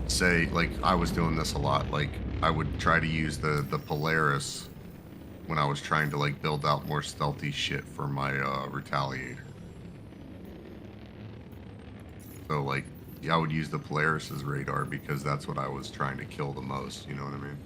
say, like I was doing this a lot. Like I would try to use the Polaris when I was trying to like build out more stealthy shit for my Retaliator. So like, yeah, I would use the Polaris's radar because that's what I was trying to kill the most. You know what I mean?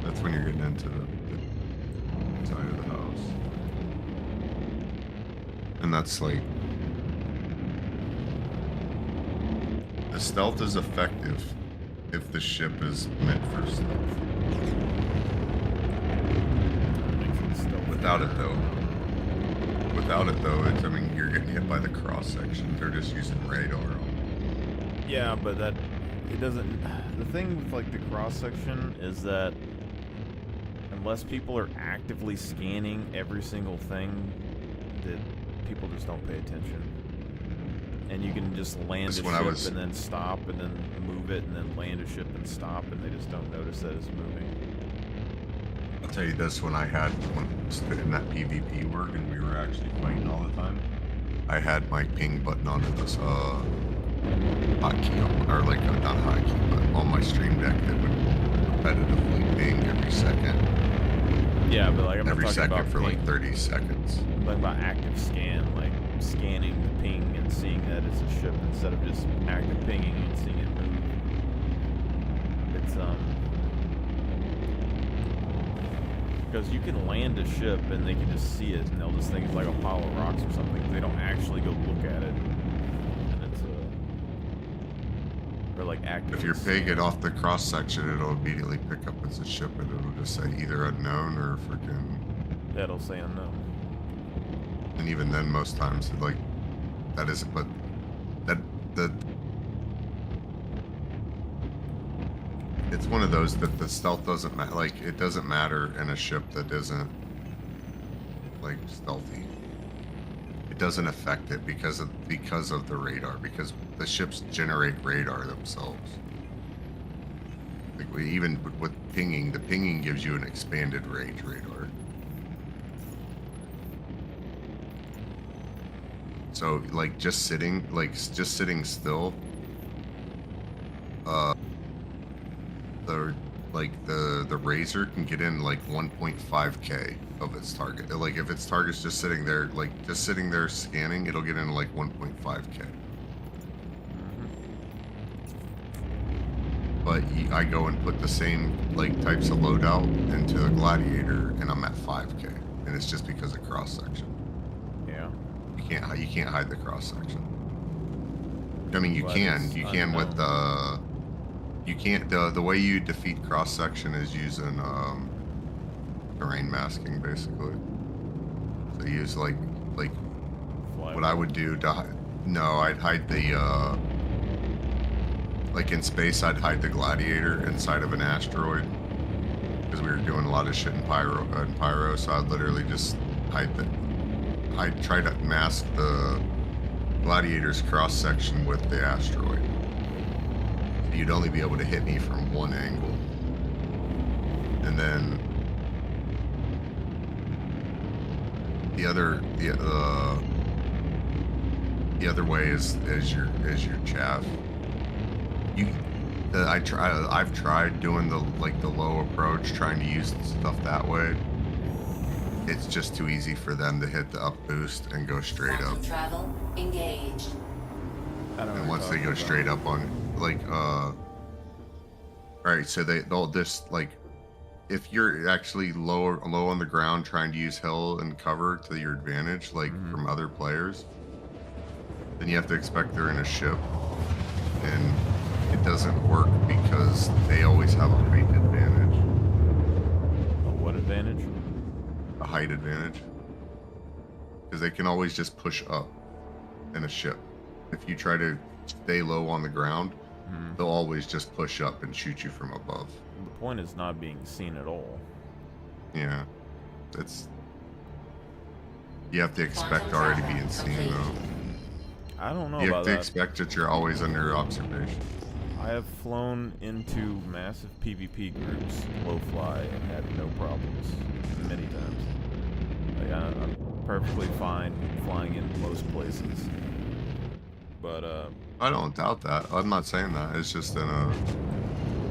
That's when you're getting into the side of the house. And that's like, the stealth is effective if the ship is meant for stealth. Without it though, it's, I mean, you're getting hit by the cross section. They're just using radar on it. Yeah, but that, it doesn't, the thing with like the cross section is that unless people are actively scanning every single thing, that people just don't pay attention. And you can just land a ship and then stop and then move it and then land a ship and stop, and they just don't notice that it's moving. I'll tell you this, when I was in that PvP work and we were actually fighting all the time, I had my ping button onto this hotkey, or like not hotkey, but on my stream deck that would repetitively ping every second. Yeah, but like I'm every talking second about for ping. like 30 seconds. I'm talking about active scan, like scanning the ping and seeing that it's a ship instead of just active pinging and seeing it move. It's because you can land a ship and they can just see it and they'll just think it's like a pile of rocks or something. They don't actually go look at it, and it's or like active. If you're pinging off the cross section, it'll immediately pick up as a ship and it'll just say either unknown or freaking. Yeah, it'll say unknown. And even then, most times, like, that isn't, but it's one of those that the stealth doesn't matter. Like, it doesn't matter in a ship that isn't like stealthy. It doesn't affect it because of the radar, because the ships generate radar themselves. Like even with pinging, the pinging gives you an expanded range radar. So like just sitting still, the Razor can get in like 1.5k of its target. Like if its target's just sitting there, scanning, it'll get in like 1.5k. But I go and put the same like types of loadout into the Gladiator, and I'm at 5k, and it's just because of cross section. Yeah. You can't hide the cross section. I mean, you can with the. You can't. The way you defeat cross section is using terrain masking, basically. So you use like what I would do to. No, I'd hide the. Like in space, I'd hide the Gladiator inside of an asteroid because we were doing a lot of shit in Pyro. So I'd literally just hide the. I'd try to mask the Gladiator's cross section with the asteroid. You'd only be able to hit me from one angle, and then the other way is your chaff. I've tried doing the low approach, trying to use stuff that way. It's just too easy for them to hit the up boost and go straight up. Travel engaged. And once they go straight up on, right, so they'll just, like, if you're actually low on the ground trying to use hill and cover to your advantage, like from other players, then you have to expect they're in a ship, and it doesn't work because they always have a height advantage. A what advantage? A height advantage. Because they can always just push up. in a ship. If you try to stay low on the ground, they'll always just push up and shoot you from above. The point is not being seen at all. Yeah, it's you have to expect already being seen though. I don't know You about have to that. expect that you're always under observation. I have flown into massive PvP groups, low fly, and had no problems many times. Like, I'm perfectly fine flying in most places. But, I don't doubt that. I'm not saying that. It's just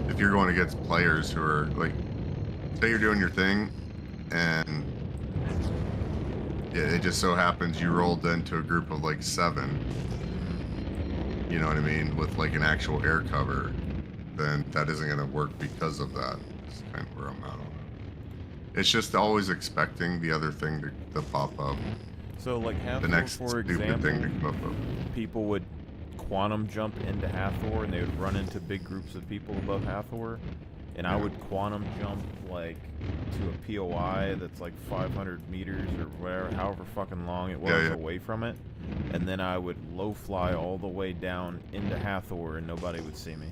if you're going against players who are, like, say you're doing your thing, and it just so happens you rolled into a group of, like, 7, you know what I mean, with, like, an actual air cover, then that isn't going to work because of that. That's kind of where I'm at on it. It's just always expecting the other thing to pop up. so, like, The Hathor, next for stupid example, thing to come up. people would quantum jump into Hathor, and they would run into big groups of people above Hathor, and I would quantum jump, like, to a POI that's, like, 500 meters or whatever, however fucking long it was away from it, and then I would low fly all the way down into Hathor, and nobody would see me.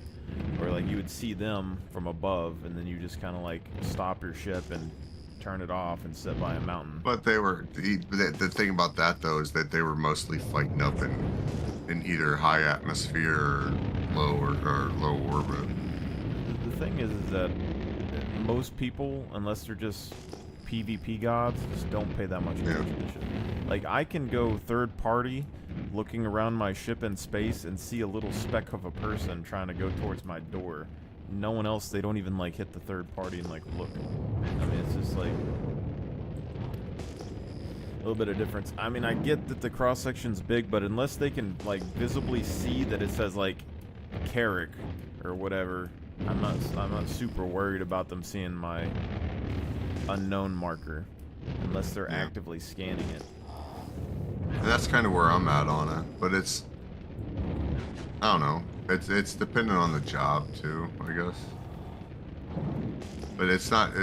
Or, like, you would see them from above, and then you just kind of, like, stop your ship and turn it off and sit by a mountain. But they were the thing about that though is that they were mostly fighting up in either high atmosphere or low or low orbit. The thing is that most people, unless they're just PvP gods, just don't pay that much attention to shit. Like, I can go third party, looking around my ship in space, and see a little speck of a person trying to go towards my door. No one else, they don't even, like, hit the third party and, like, look. I mean, it's just, like, a little bit of difference. I mean, I get that the cross-section's big, but unless they can, like, visibly see that it says, like, Carrick or whatever, I'm not super worried about them seeing my unknown marker, unless they're actively scanning it. And that's kind of where I'm at on it, but it's, I don't know. It's dependent on the job too, I guess. But it's not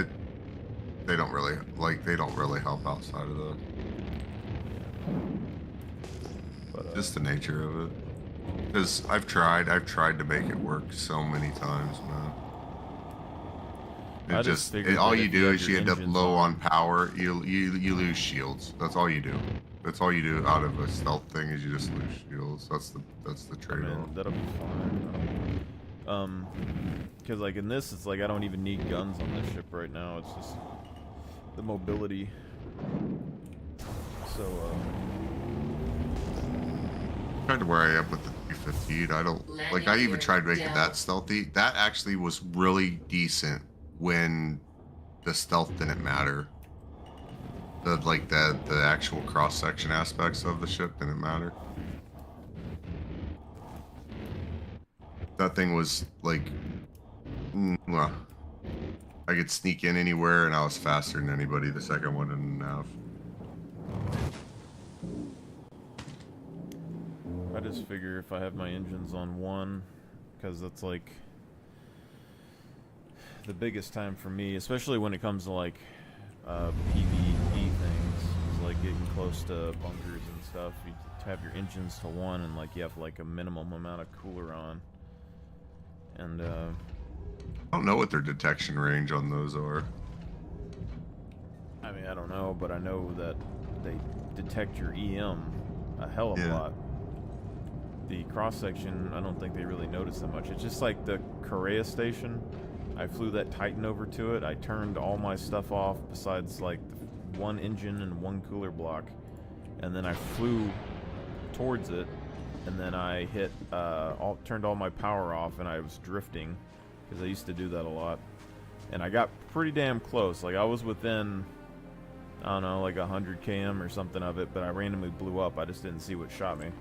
they don't really help outside of that. But, just the nature of it. Because I've tried to make it work so many times, man. All you do is you end up low on power. You lose shields. That's all you do. That's all you do out of a stealth thing is you just lose shields. That's the trade-off. I mean, that'll be fine. Because, like, in this, it's like I don't even need guns on this ship right now. It's just the mobility. So, Tried to where I am with the 315. I don't like. I even tried making that stealthy. That actually was really decent when the stealth didn't matter. The actual cross section aspects of the ship didn't matter. That thing was like, I could sneak in anywhere, and I was faster than anybody. The second one didn't have. I just figure if I have my engines on 1, because that's like the biggest time for me, especially when it comes to like PvE things, is like getting close to bunkers and stuff. You have your engines to 1, and like you have like a minimum amount of cooler on. And I don't know what their detection range on those are. I mean, I don't know, but I know that they detect your EM a hell of a lot. The cross-section, I don't think they really notice that much. It's just like the Korea station. I flew that Titan over to it. I turned all my stuff off besides like 1 engine and 1 cooler block. And then I flew towards it. And then I hit, turned all my power off, and I was drifting. Because I used to do that a lot. And I got pretty damn close. Like, I was within, I don't know, like 100 km or something of it. But I randomly blew up. I just didn't see what shot me.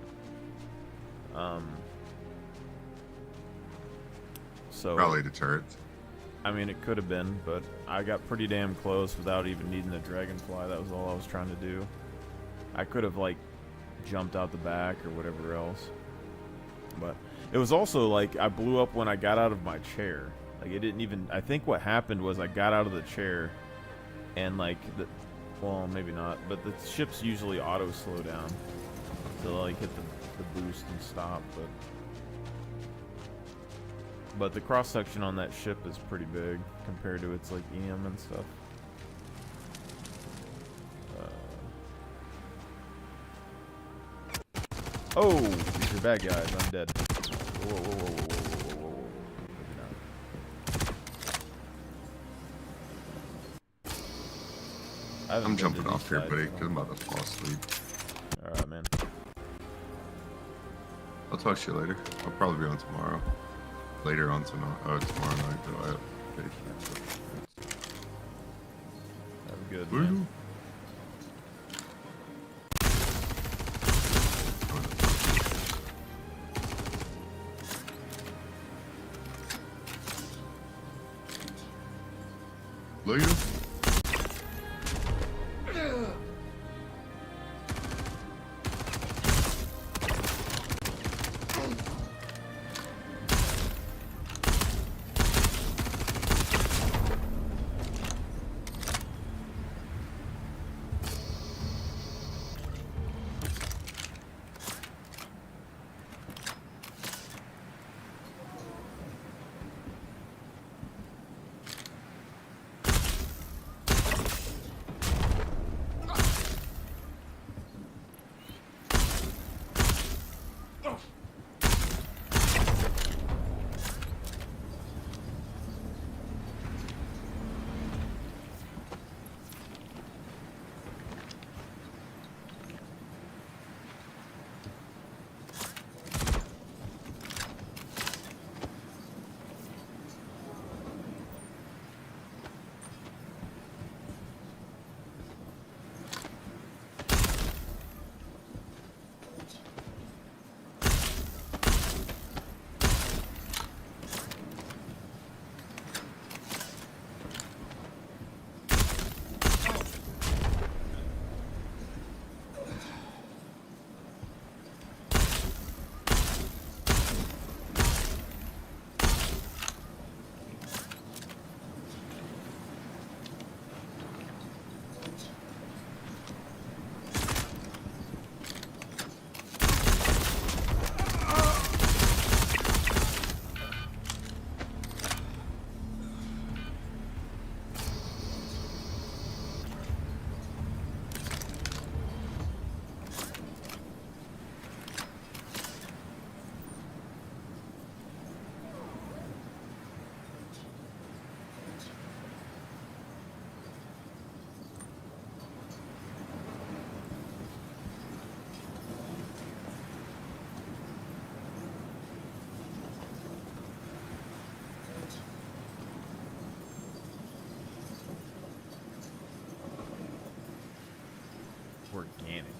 So probably the turrets. I mean, it could have been, but I got pretty damn close without even needing the dragonfly. That was all I was trying to do. I could have like jumped out the back or whatever else, but it was also like I blew up when I got out of my chair. Like, it didn't even, I think what happened was I got out of the chair and like well, maybe not, but the ships usually auto slow down. So like hit the the boost and stop, but the cross section on that ship is pretty big compared to its like EM and stuff. Oh, these are bad guys. I'm dead. Whoa, whoa, whoa, whoa, whoa, whoa, whoa, whoa. I'm jumping off here, buddy, because I'm about to fall asleep. Alright, man. I'll talk to you later. I'll probably be on tomorrow. Later on tonight. Oh, tomorrow night, though. I have Have a good man. Later. Organics.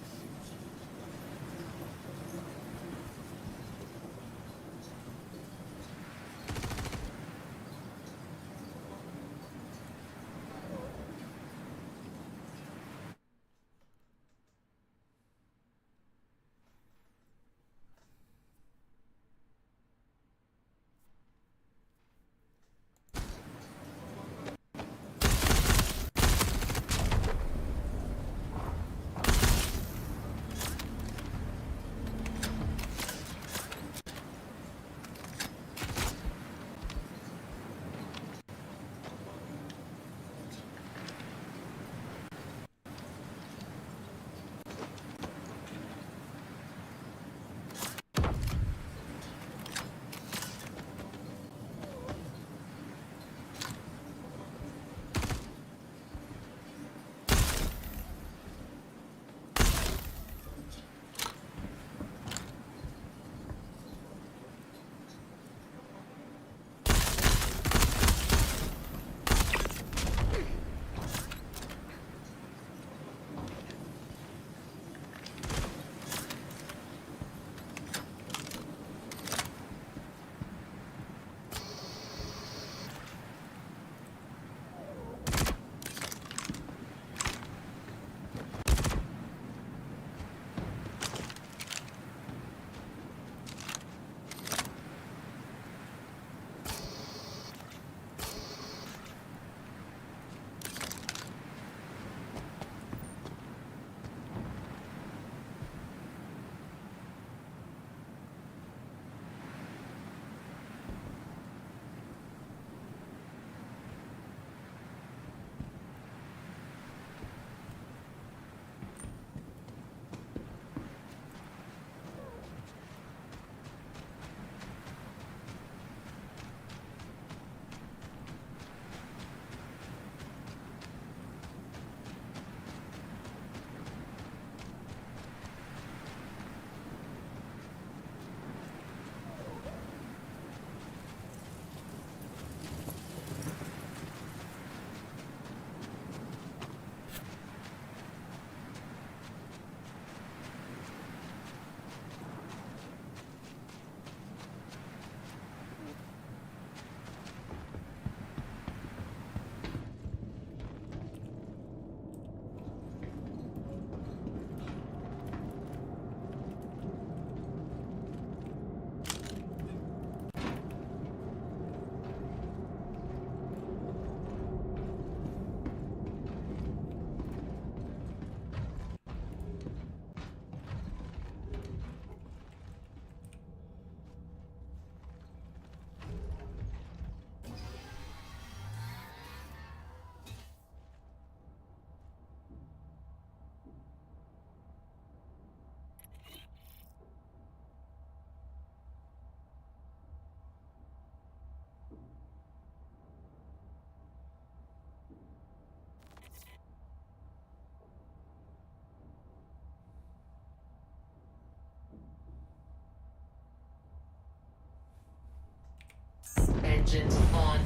Engines on.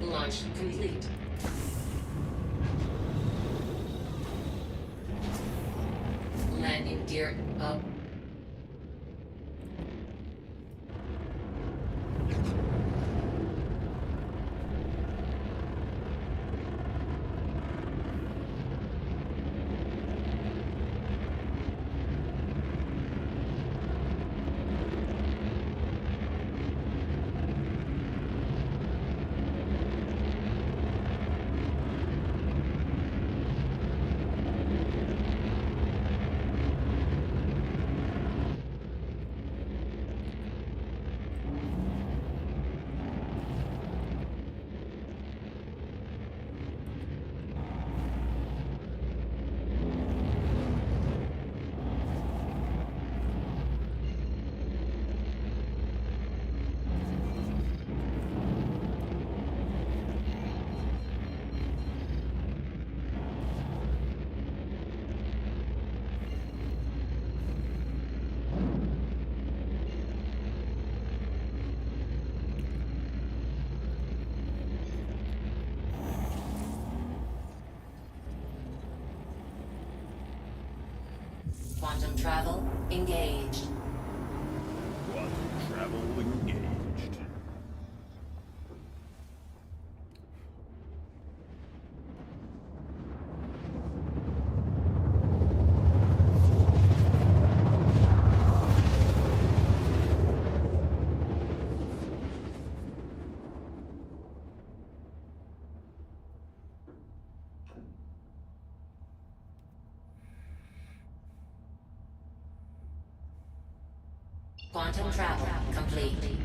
Launch complete. Landing gear up. Quantum travel engaged. Quantum travel engaged. Quantum travel complete.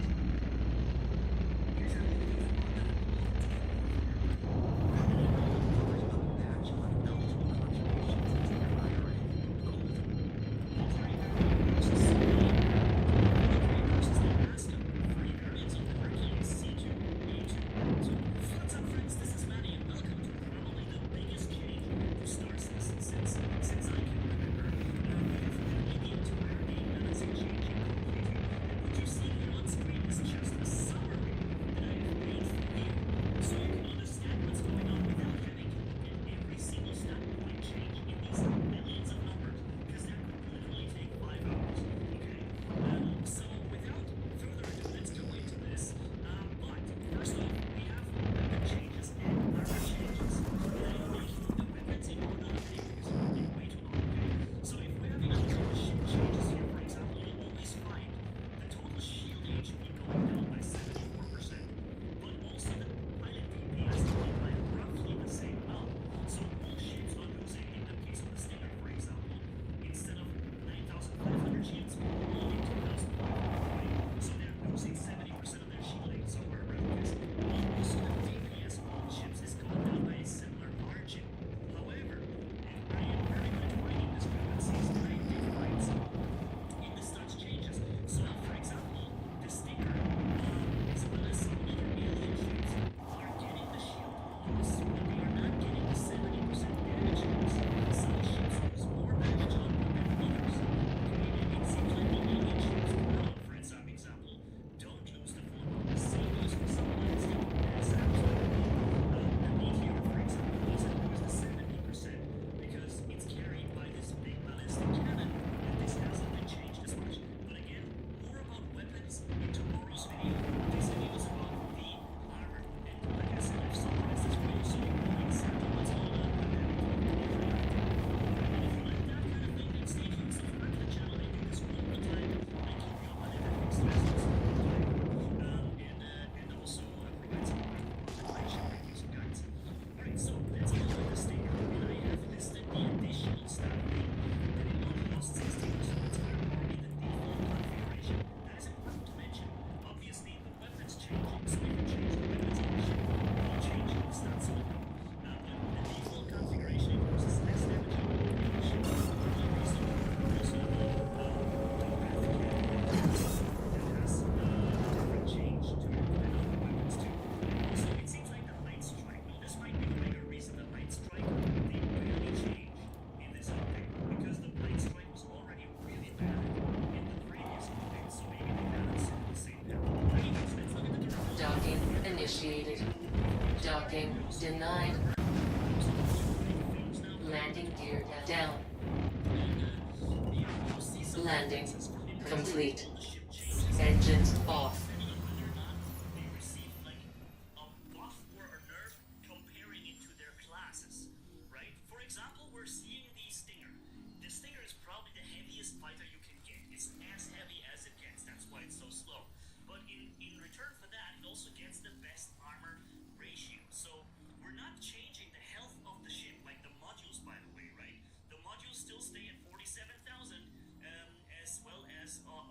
initiated. Docking denied. Landing gear down. Landing complete. Engines off. Comparing it to their classes, right? For example, we're seeing the Stinger. The Stinger is probably the heaviest fighter you can get. It's as heavy as it gets. That's why it's so slow. But in return for that, it also gets the best armor ratio. So we're not changing the health of the ship, like the modules, by the way, right? The modules still stay at 47,000, as well as on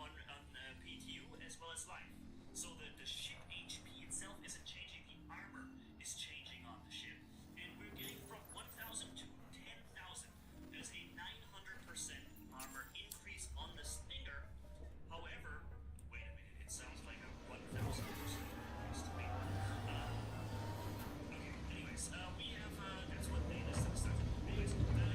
PTU, as well as life. So the ship HP itself isn't changing. The armor is changing on the ship. And we're getting from 1,000 to 10,000. There's a 900% armor increase on the Stinger. However, wait a minute, it sounds like a 1,000% increase to me. Okay, anyways, we have, that's what they listed as stuff. Anyways, the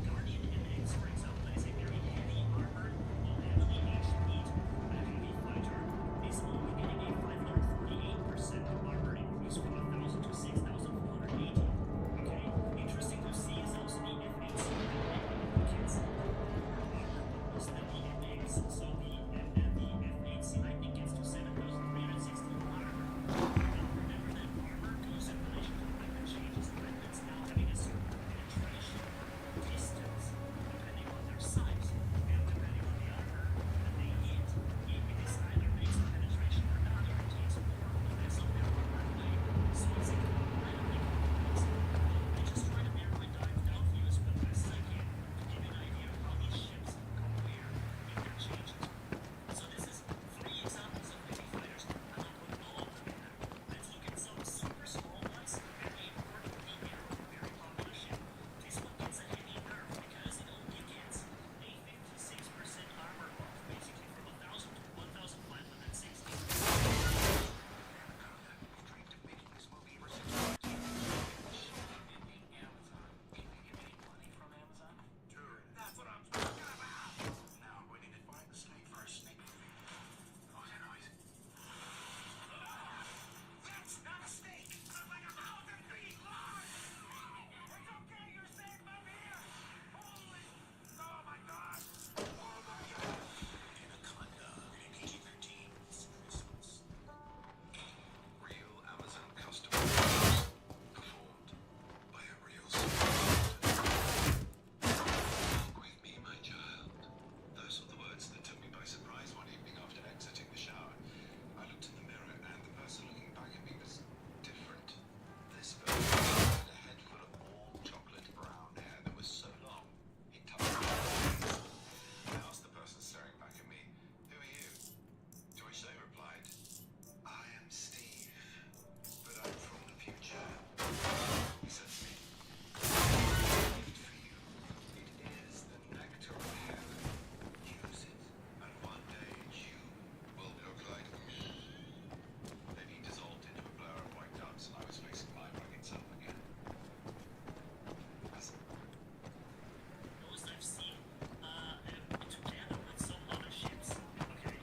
Guardian MX, for example, is a very heavy armored, heavily HP heavy fighter, is only getting a 548% armor increase from 1,000 to 6,480. Okay, interesting to see is also the F8C gets more armor bonus than the MX, so the F8C Lightning gets to 7,316 armor. Remember that armor goes in relation to weapon changes. Weapons now having a certain penetration distance depending on their size and depending on the armor that they hit. This either makes the penetration or not, or it takes more or less of their armor away. So it's incredibly complex. I just try to narrow it down for you as best as I can to give you an idea of how these ships compare in their changes. So this is 3 examples of heavy fighters. I'm not putting all of them in there. Let's look at some super small ones. Very important, the Arrow, very popular ship. This one gets a heavy nerf because it only gets a 56% armor buff, basically from 1,000 to 1,560. That's what I'm talking about. Now we need to find the snake for a snake movie. What's that noise? That's not a snake. It's like 1,000 feet long. It's okay, you're safe up here. Holy! Oh my God! Oh my God! Anaconda, PG-13. Real Amazon customers performed by a real Walk with me, my child. Those were the words that took me by surprise one evening after exiting the shower. I looked in the mirror and the person looking back at me was different. This person had a head full of all chocolate brown hair that was so long it touched my face. I asked the person staring back at me, "Who are you?" To which they replied, "I am Steve, but I'm from the future." He said to me, "Gift for you. It is the nectar of heaven. Use it, and one day you will look like me." Then he dissolved into a blur of white dots, and I was facing my rugged self again. Those I've seen together with some other ships. Okay,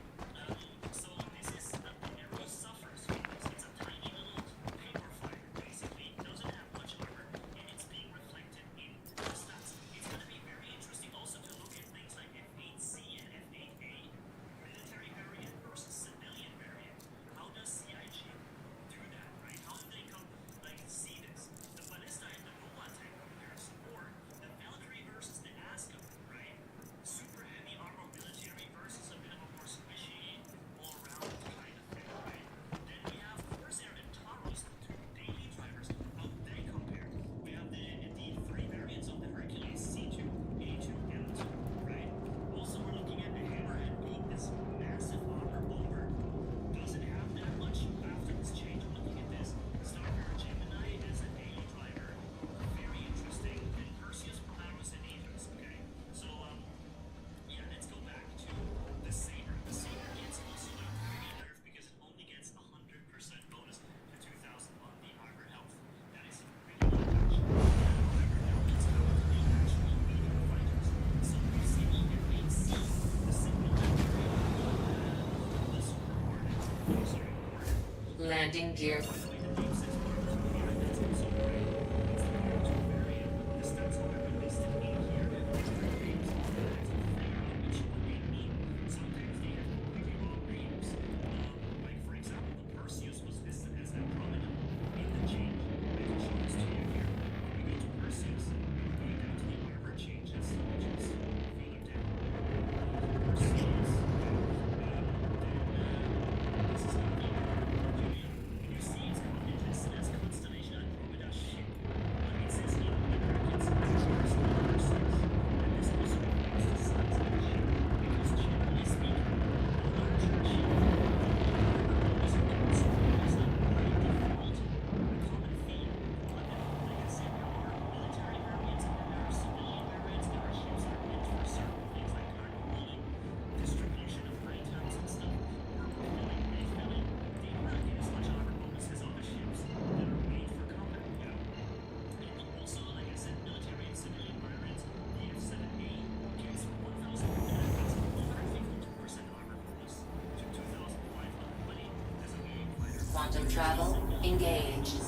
so this is the Arrow suffers because it's a tiny little paper fighter. Basically, it doesn't have much armor, and it's being reflected in the stats. It's going to be very interesting also to look at things like F8C and F8A, military variant versus civilian variant. How does CIG do that, right? How do they come see this? The Ballista and the Nova tank comparison, or the Valkyrie versus the Ascom, right? Super heavy armor military versus a bit of a more squishy, all-around kind of thing, right? Then we have Corsair and Taros, the two daily drivers. How do they compare? We have the three variants of the Hercules, C2, A2, M2, right? Also, we're looking at the Hammerhead being this massive armor bomber. Doesn't have that much after this change. I'm looking at this. Starfarer Gemini as a daily driver. Very interesting. And Perseus, Polaris, and Aegis, okay? So, yeah, let's go back to the Saber. The Saber gets also a pretty nerf because it only gets 100% bonus to 2,000 on the armor health. That is really not much. However, now let's go to the actual medium fighters. So we see the F8C, the single the Super Hornet. Sorry, Hornet. Landing gear travel engaged.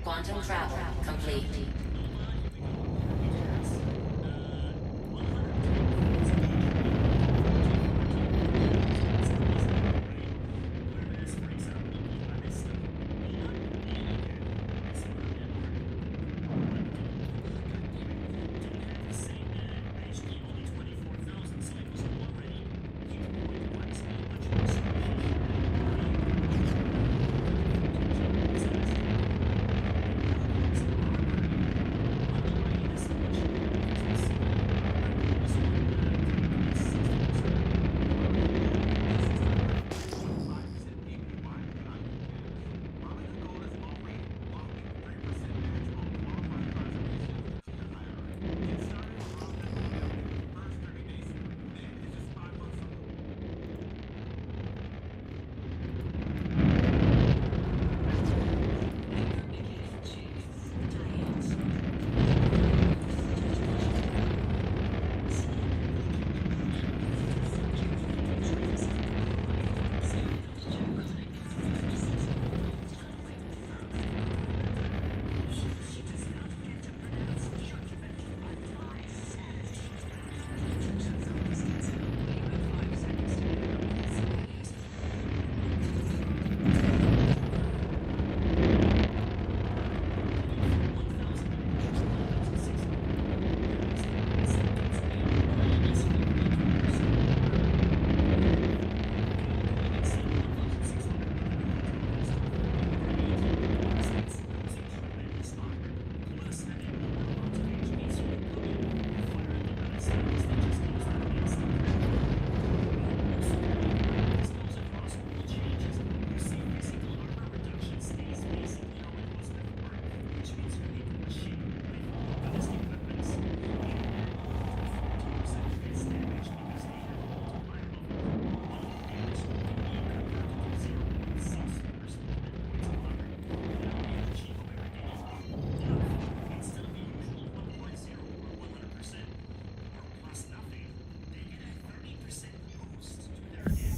Quantum travel complete.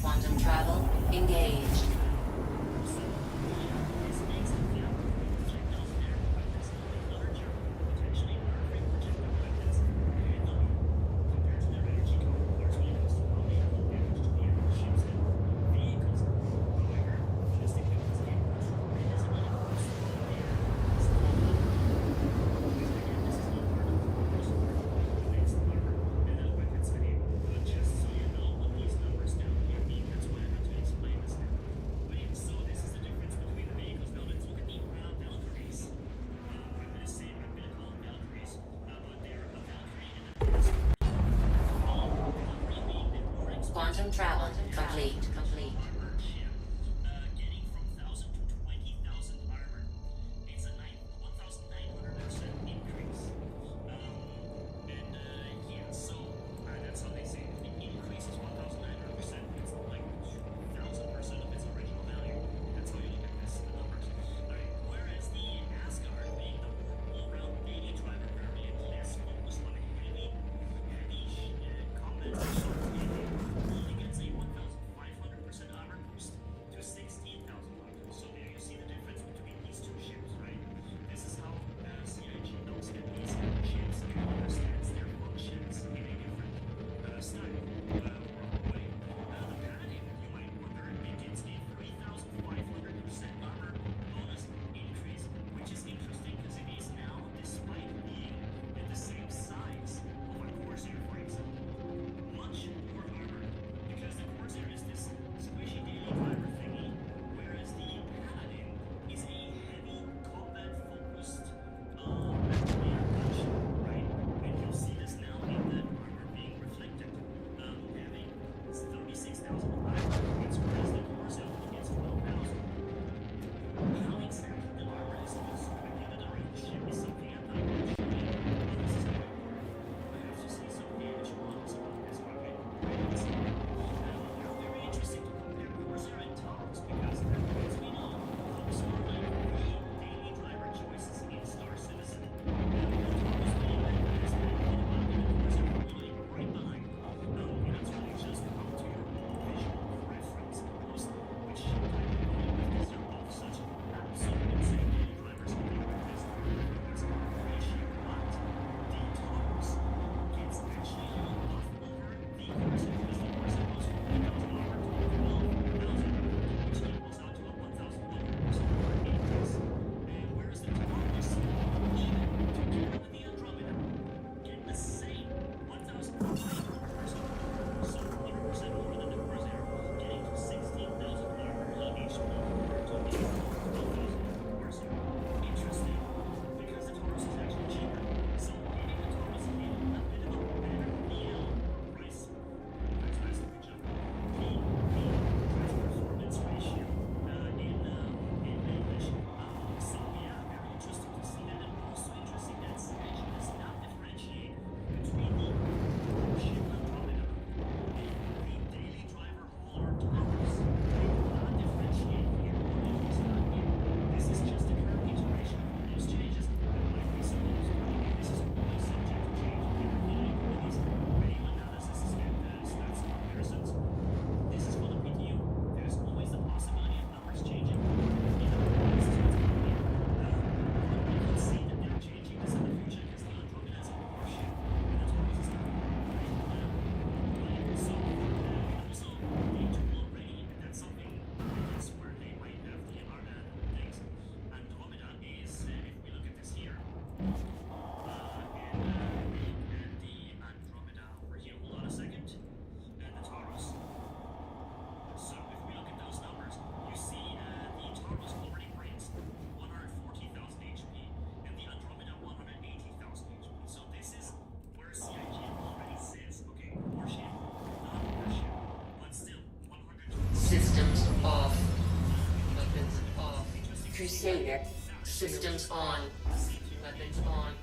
Quantum travel engaged. Quantum travel complete. Much Savior. Systems on. Weapons on.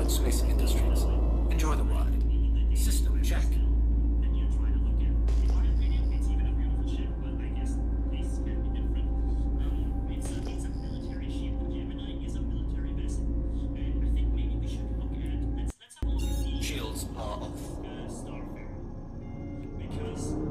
Space Industries. Enjoy the ride. System check. Shields are off. Because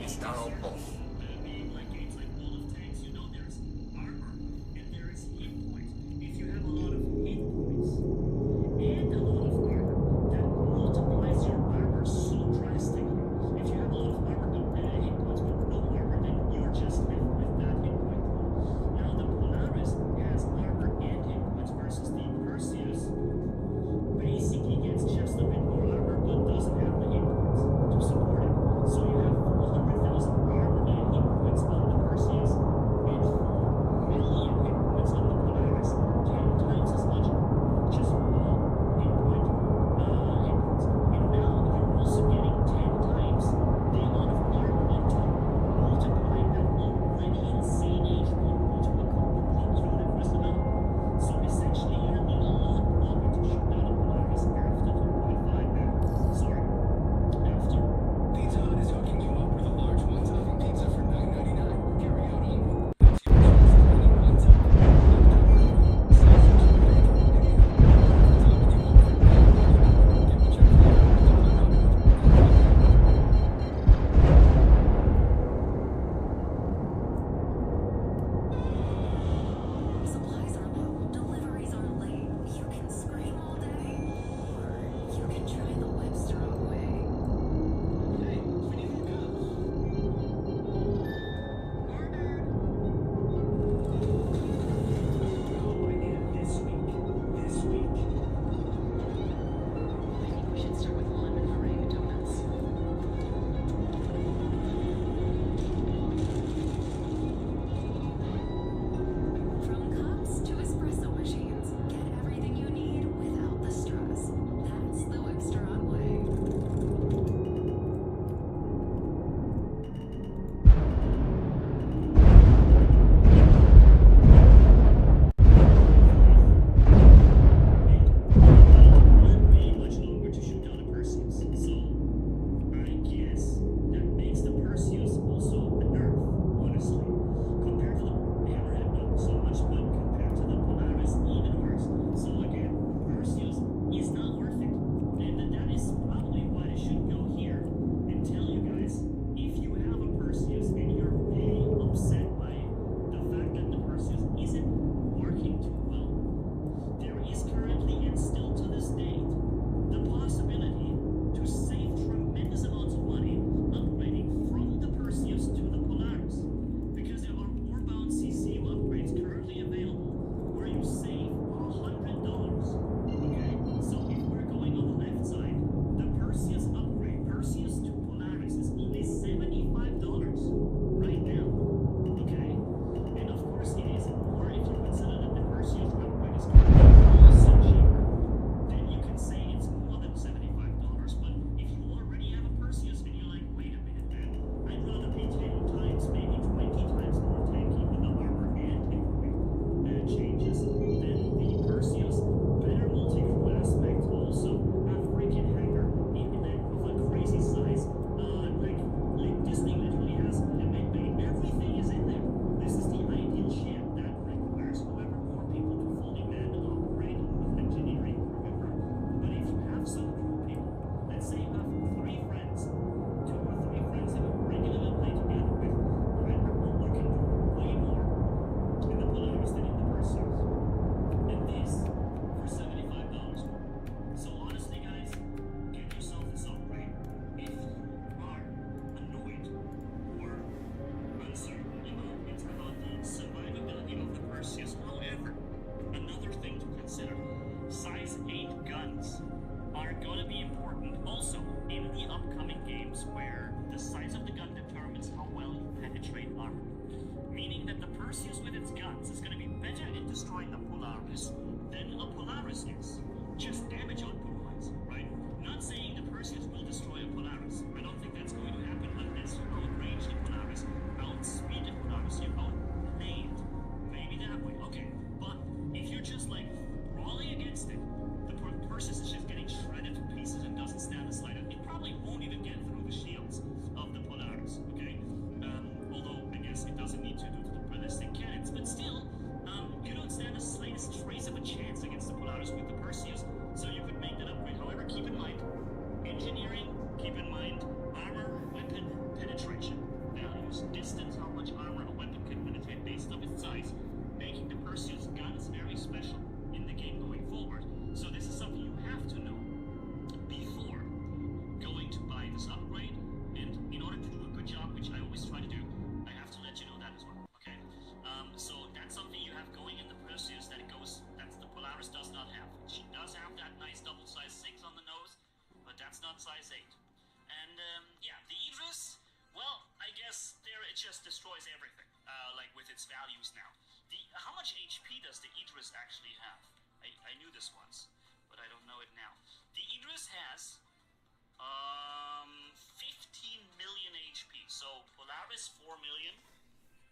Style both. If you have a lot of hit points and a lot of armor, that multiplies your armor so drastically. If you have a lot of armor hit points but no armor, then you're just left with that hit point. Now the Polaris has armor and hit points versus the Perseus basically gets just a bit more armor but doesn't have the hit points to support it. So you have 400,000 armor and hit points on the Perseus and 4 million hit points on the Polaris. 10 times as much just raw hit points. And now you're also getting 10 times the amount of armor on top, multiplying that already insane HP into a complete universe amount. So essentially you don't need a lot of armor to shoot down a Polaris after 2.5 now. Sorry. After. Pizza Hut is hooking you up with a large one-topping pizza for $9.99. Carry out on Supplies are low, deliveries are late. You can scream all day, or you can try the Webster way. Hey, we need more cops. Oh, I need it this week. This week. I think we should start with lemon meringue donuts. From cups to espresso machines, get everything you need without the stress. That's the Webster way. Not way much longer to shoot down a Perseus. So, I guess that makes the Perseus also a nerf, honestly. Compared to the Hammerhead, not so much, but compared to the Polaris, even worse. So again, Perseus is not worth it. And that is probably why I should go here and tell you guys, if you have a Perseus and you're really upset by the fact that the Perseus isn't working too well, there is currently and still to this date the possibility to save tremendous amounts of money upgrading from the Perseus to the Polaris, because there are Warbound CCM upgrades currently available where you save $100. Okay, so if we're going on the left side, the Perseus upgrade, Perseus to Polaris, is only $75 right now. Okay, and of course it is more if you consider that the Perseus upgrade is also cheaper. Then you can say it's more than $75. But if you already have a Perseus and you're like, wait a minute, man, I'd rather be 10 times, maybe 20 times more tanky with the armor and hit point changes than the Perseus. Better multi-crew aspect, also a freaking hangar in that of a crazy size. Like this thing literally has everything is in there. This is the ideal ship that requires however more people to fully man and operate with engineering, remember. But if you have some crew people, let's say you have 3 friends, 2 or 3 friends that you regularly play together with, right? You can do way more in the Polaris than in the Perseus. And this for $75 more. So honestly, guys, get yourself this upgrade. If you are annoyed or uncertain about the survivability of the Perseus, however, another thing to consider: size 8 guns are gonna be important also in the upcoming games, where the size of the gun determines how well you penetrate armor. Meaning that the Perseus with its guns is gonna be better at destroying the Polaris than a Polaris is. Just damage output-wise, right? Not saying the Perseus will destroy a Polaris. I don't think that's going to happen unless you outrange the Polaris, outspeed the Polaris, you outplay it. Maybe that way, okay. But if you're just like brawling against it, the Perseus is just getting shredded to pieces and doesn't stand a slight. It probably won't even get through the shields of the Polaris, okay? Although I guess it doesn't need to due to the ballistic cannons, but still, you don't stand the slightest trace of a chance against the Polaris with the Perseus, so you could make that upgrade. However, keep in mind engineering, keep in mind armor, weapon, penetration. size 8. And yeah, the Idris, well, I guess there it just destroys everything, like with its values now. How much HP does the Idris actually have? I knew this once, but I don't know it now. The Idris has 15 million HP. So Polaris 4 million,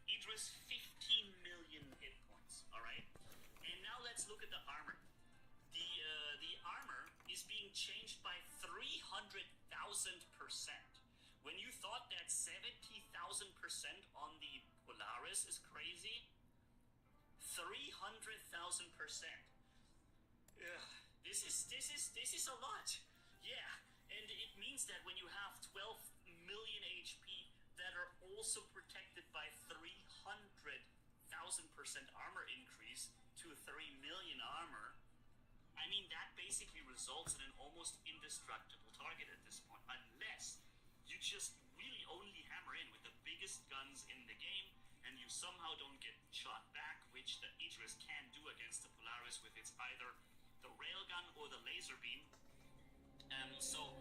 Idris 15 million hit points. All right. And now let's look at the armor. The armor is being changed by 300,000%. When you thought that 70,000% on the Polaris is crazy, 300,000%. This is a lot. Yeah, and it means that when you have 12 million HP that are also protected by 300,000% armor increase to 3 million armor, I mean, that basically results in an almost indestructible target at this point, unless you just really only hammer in with the biggest guns in the game, and you somehow don't get shot back, which the Idris can do against the Polaris with its either the railgun or the laser beam. So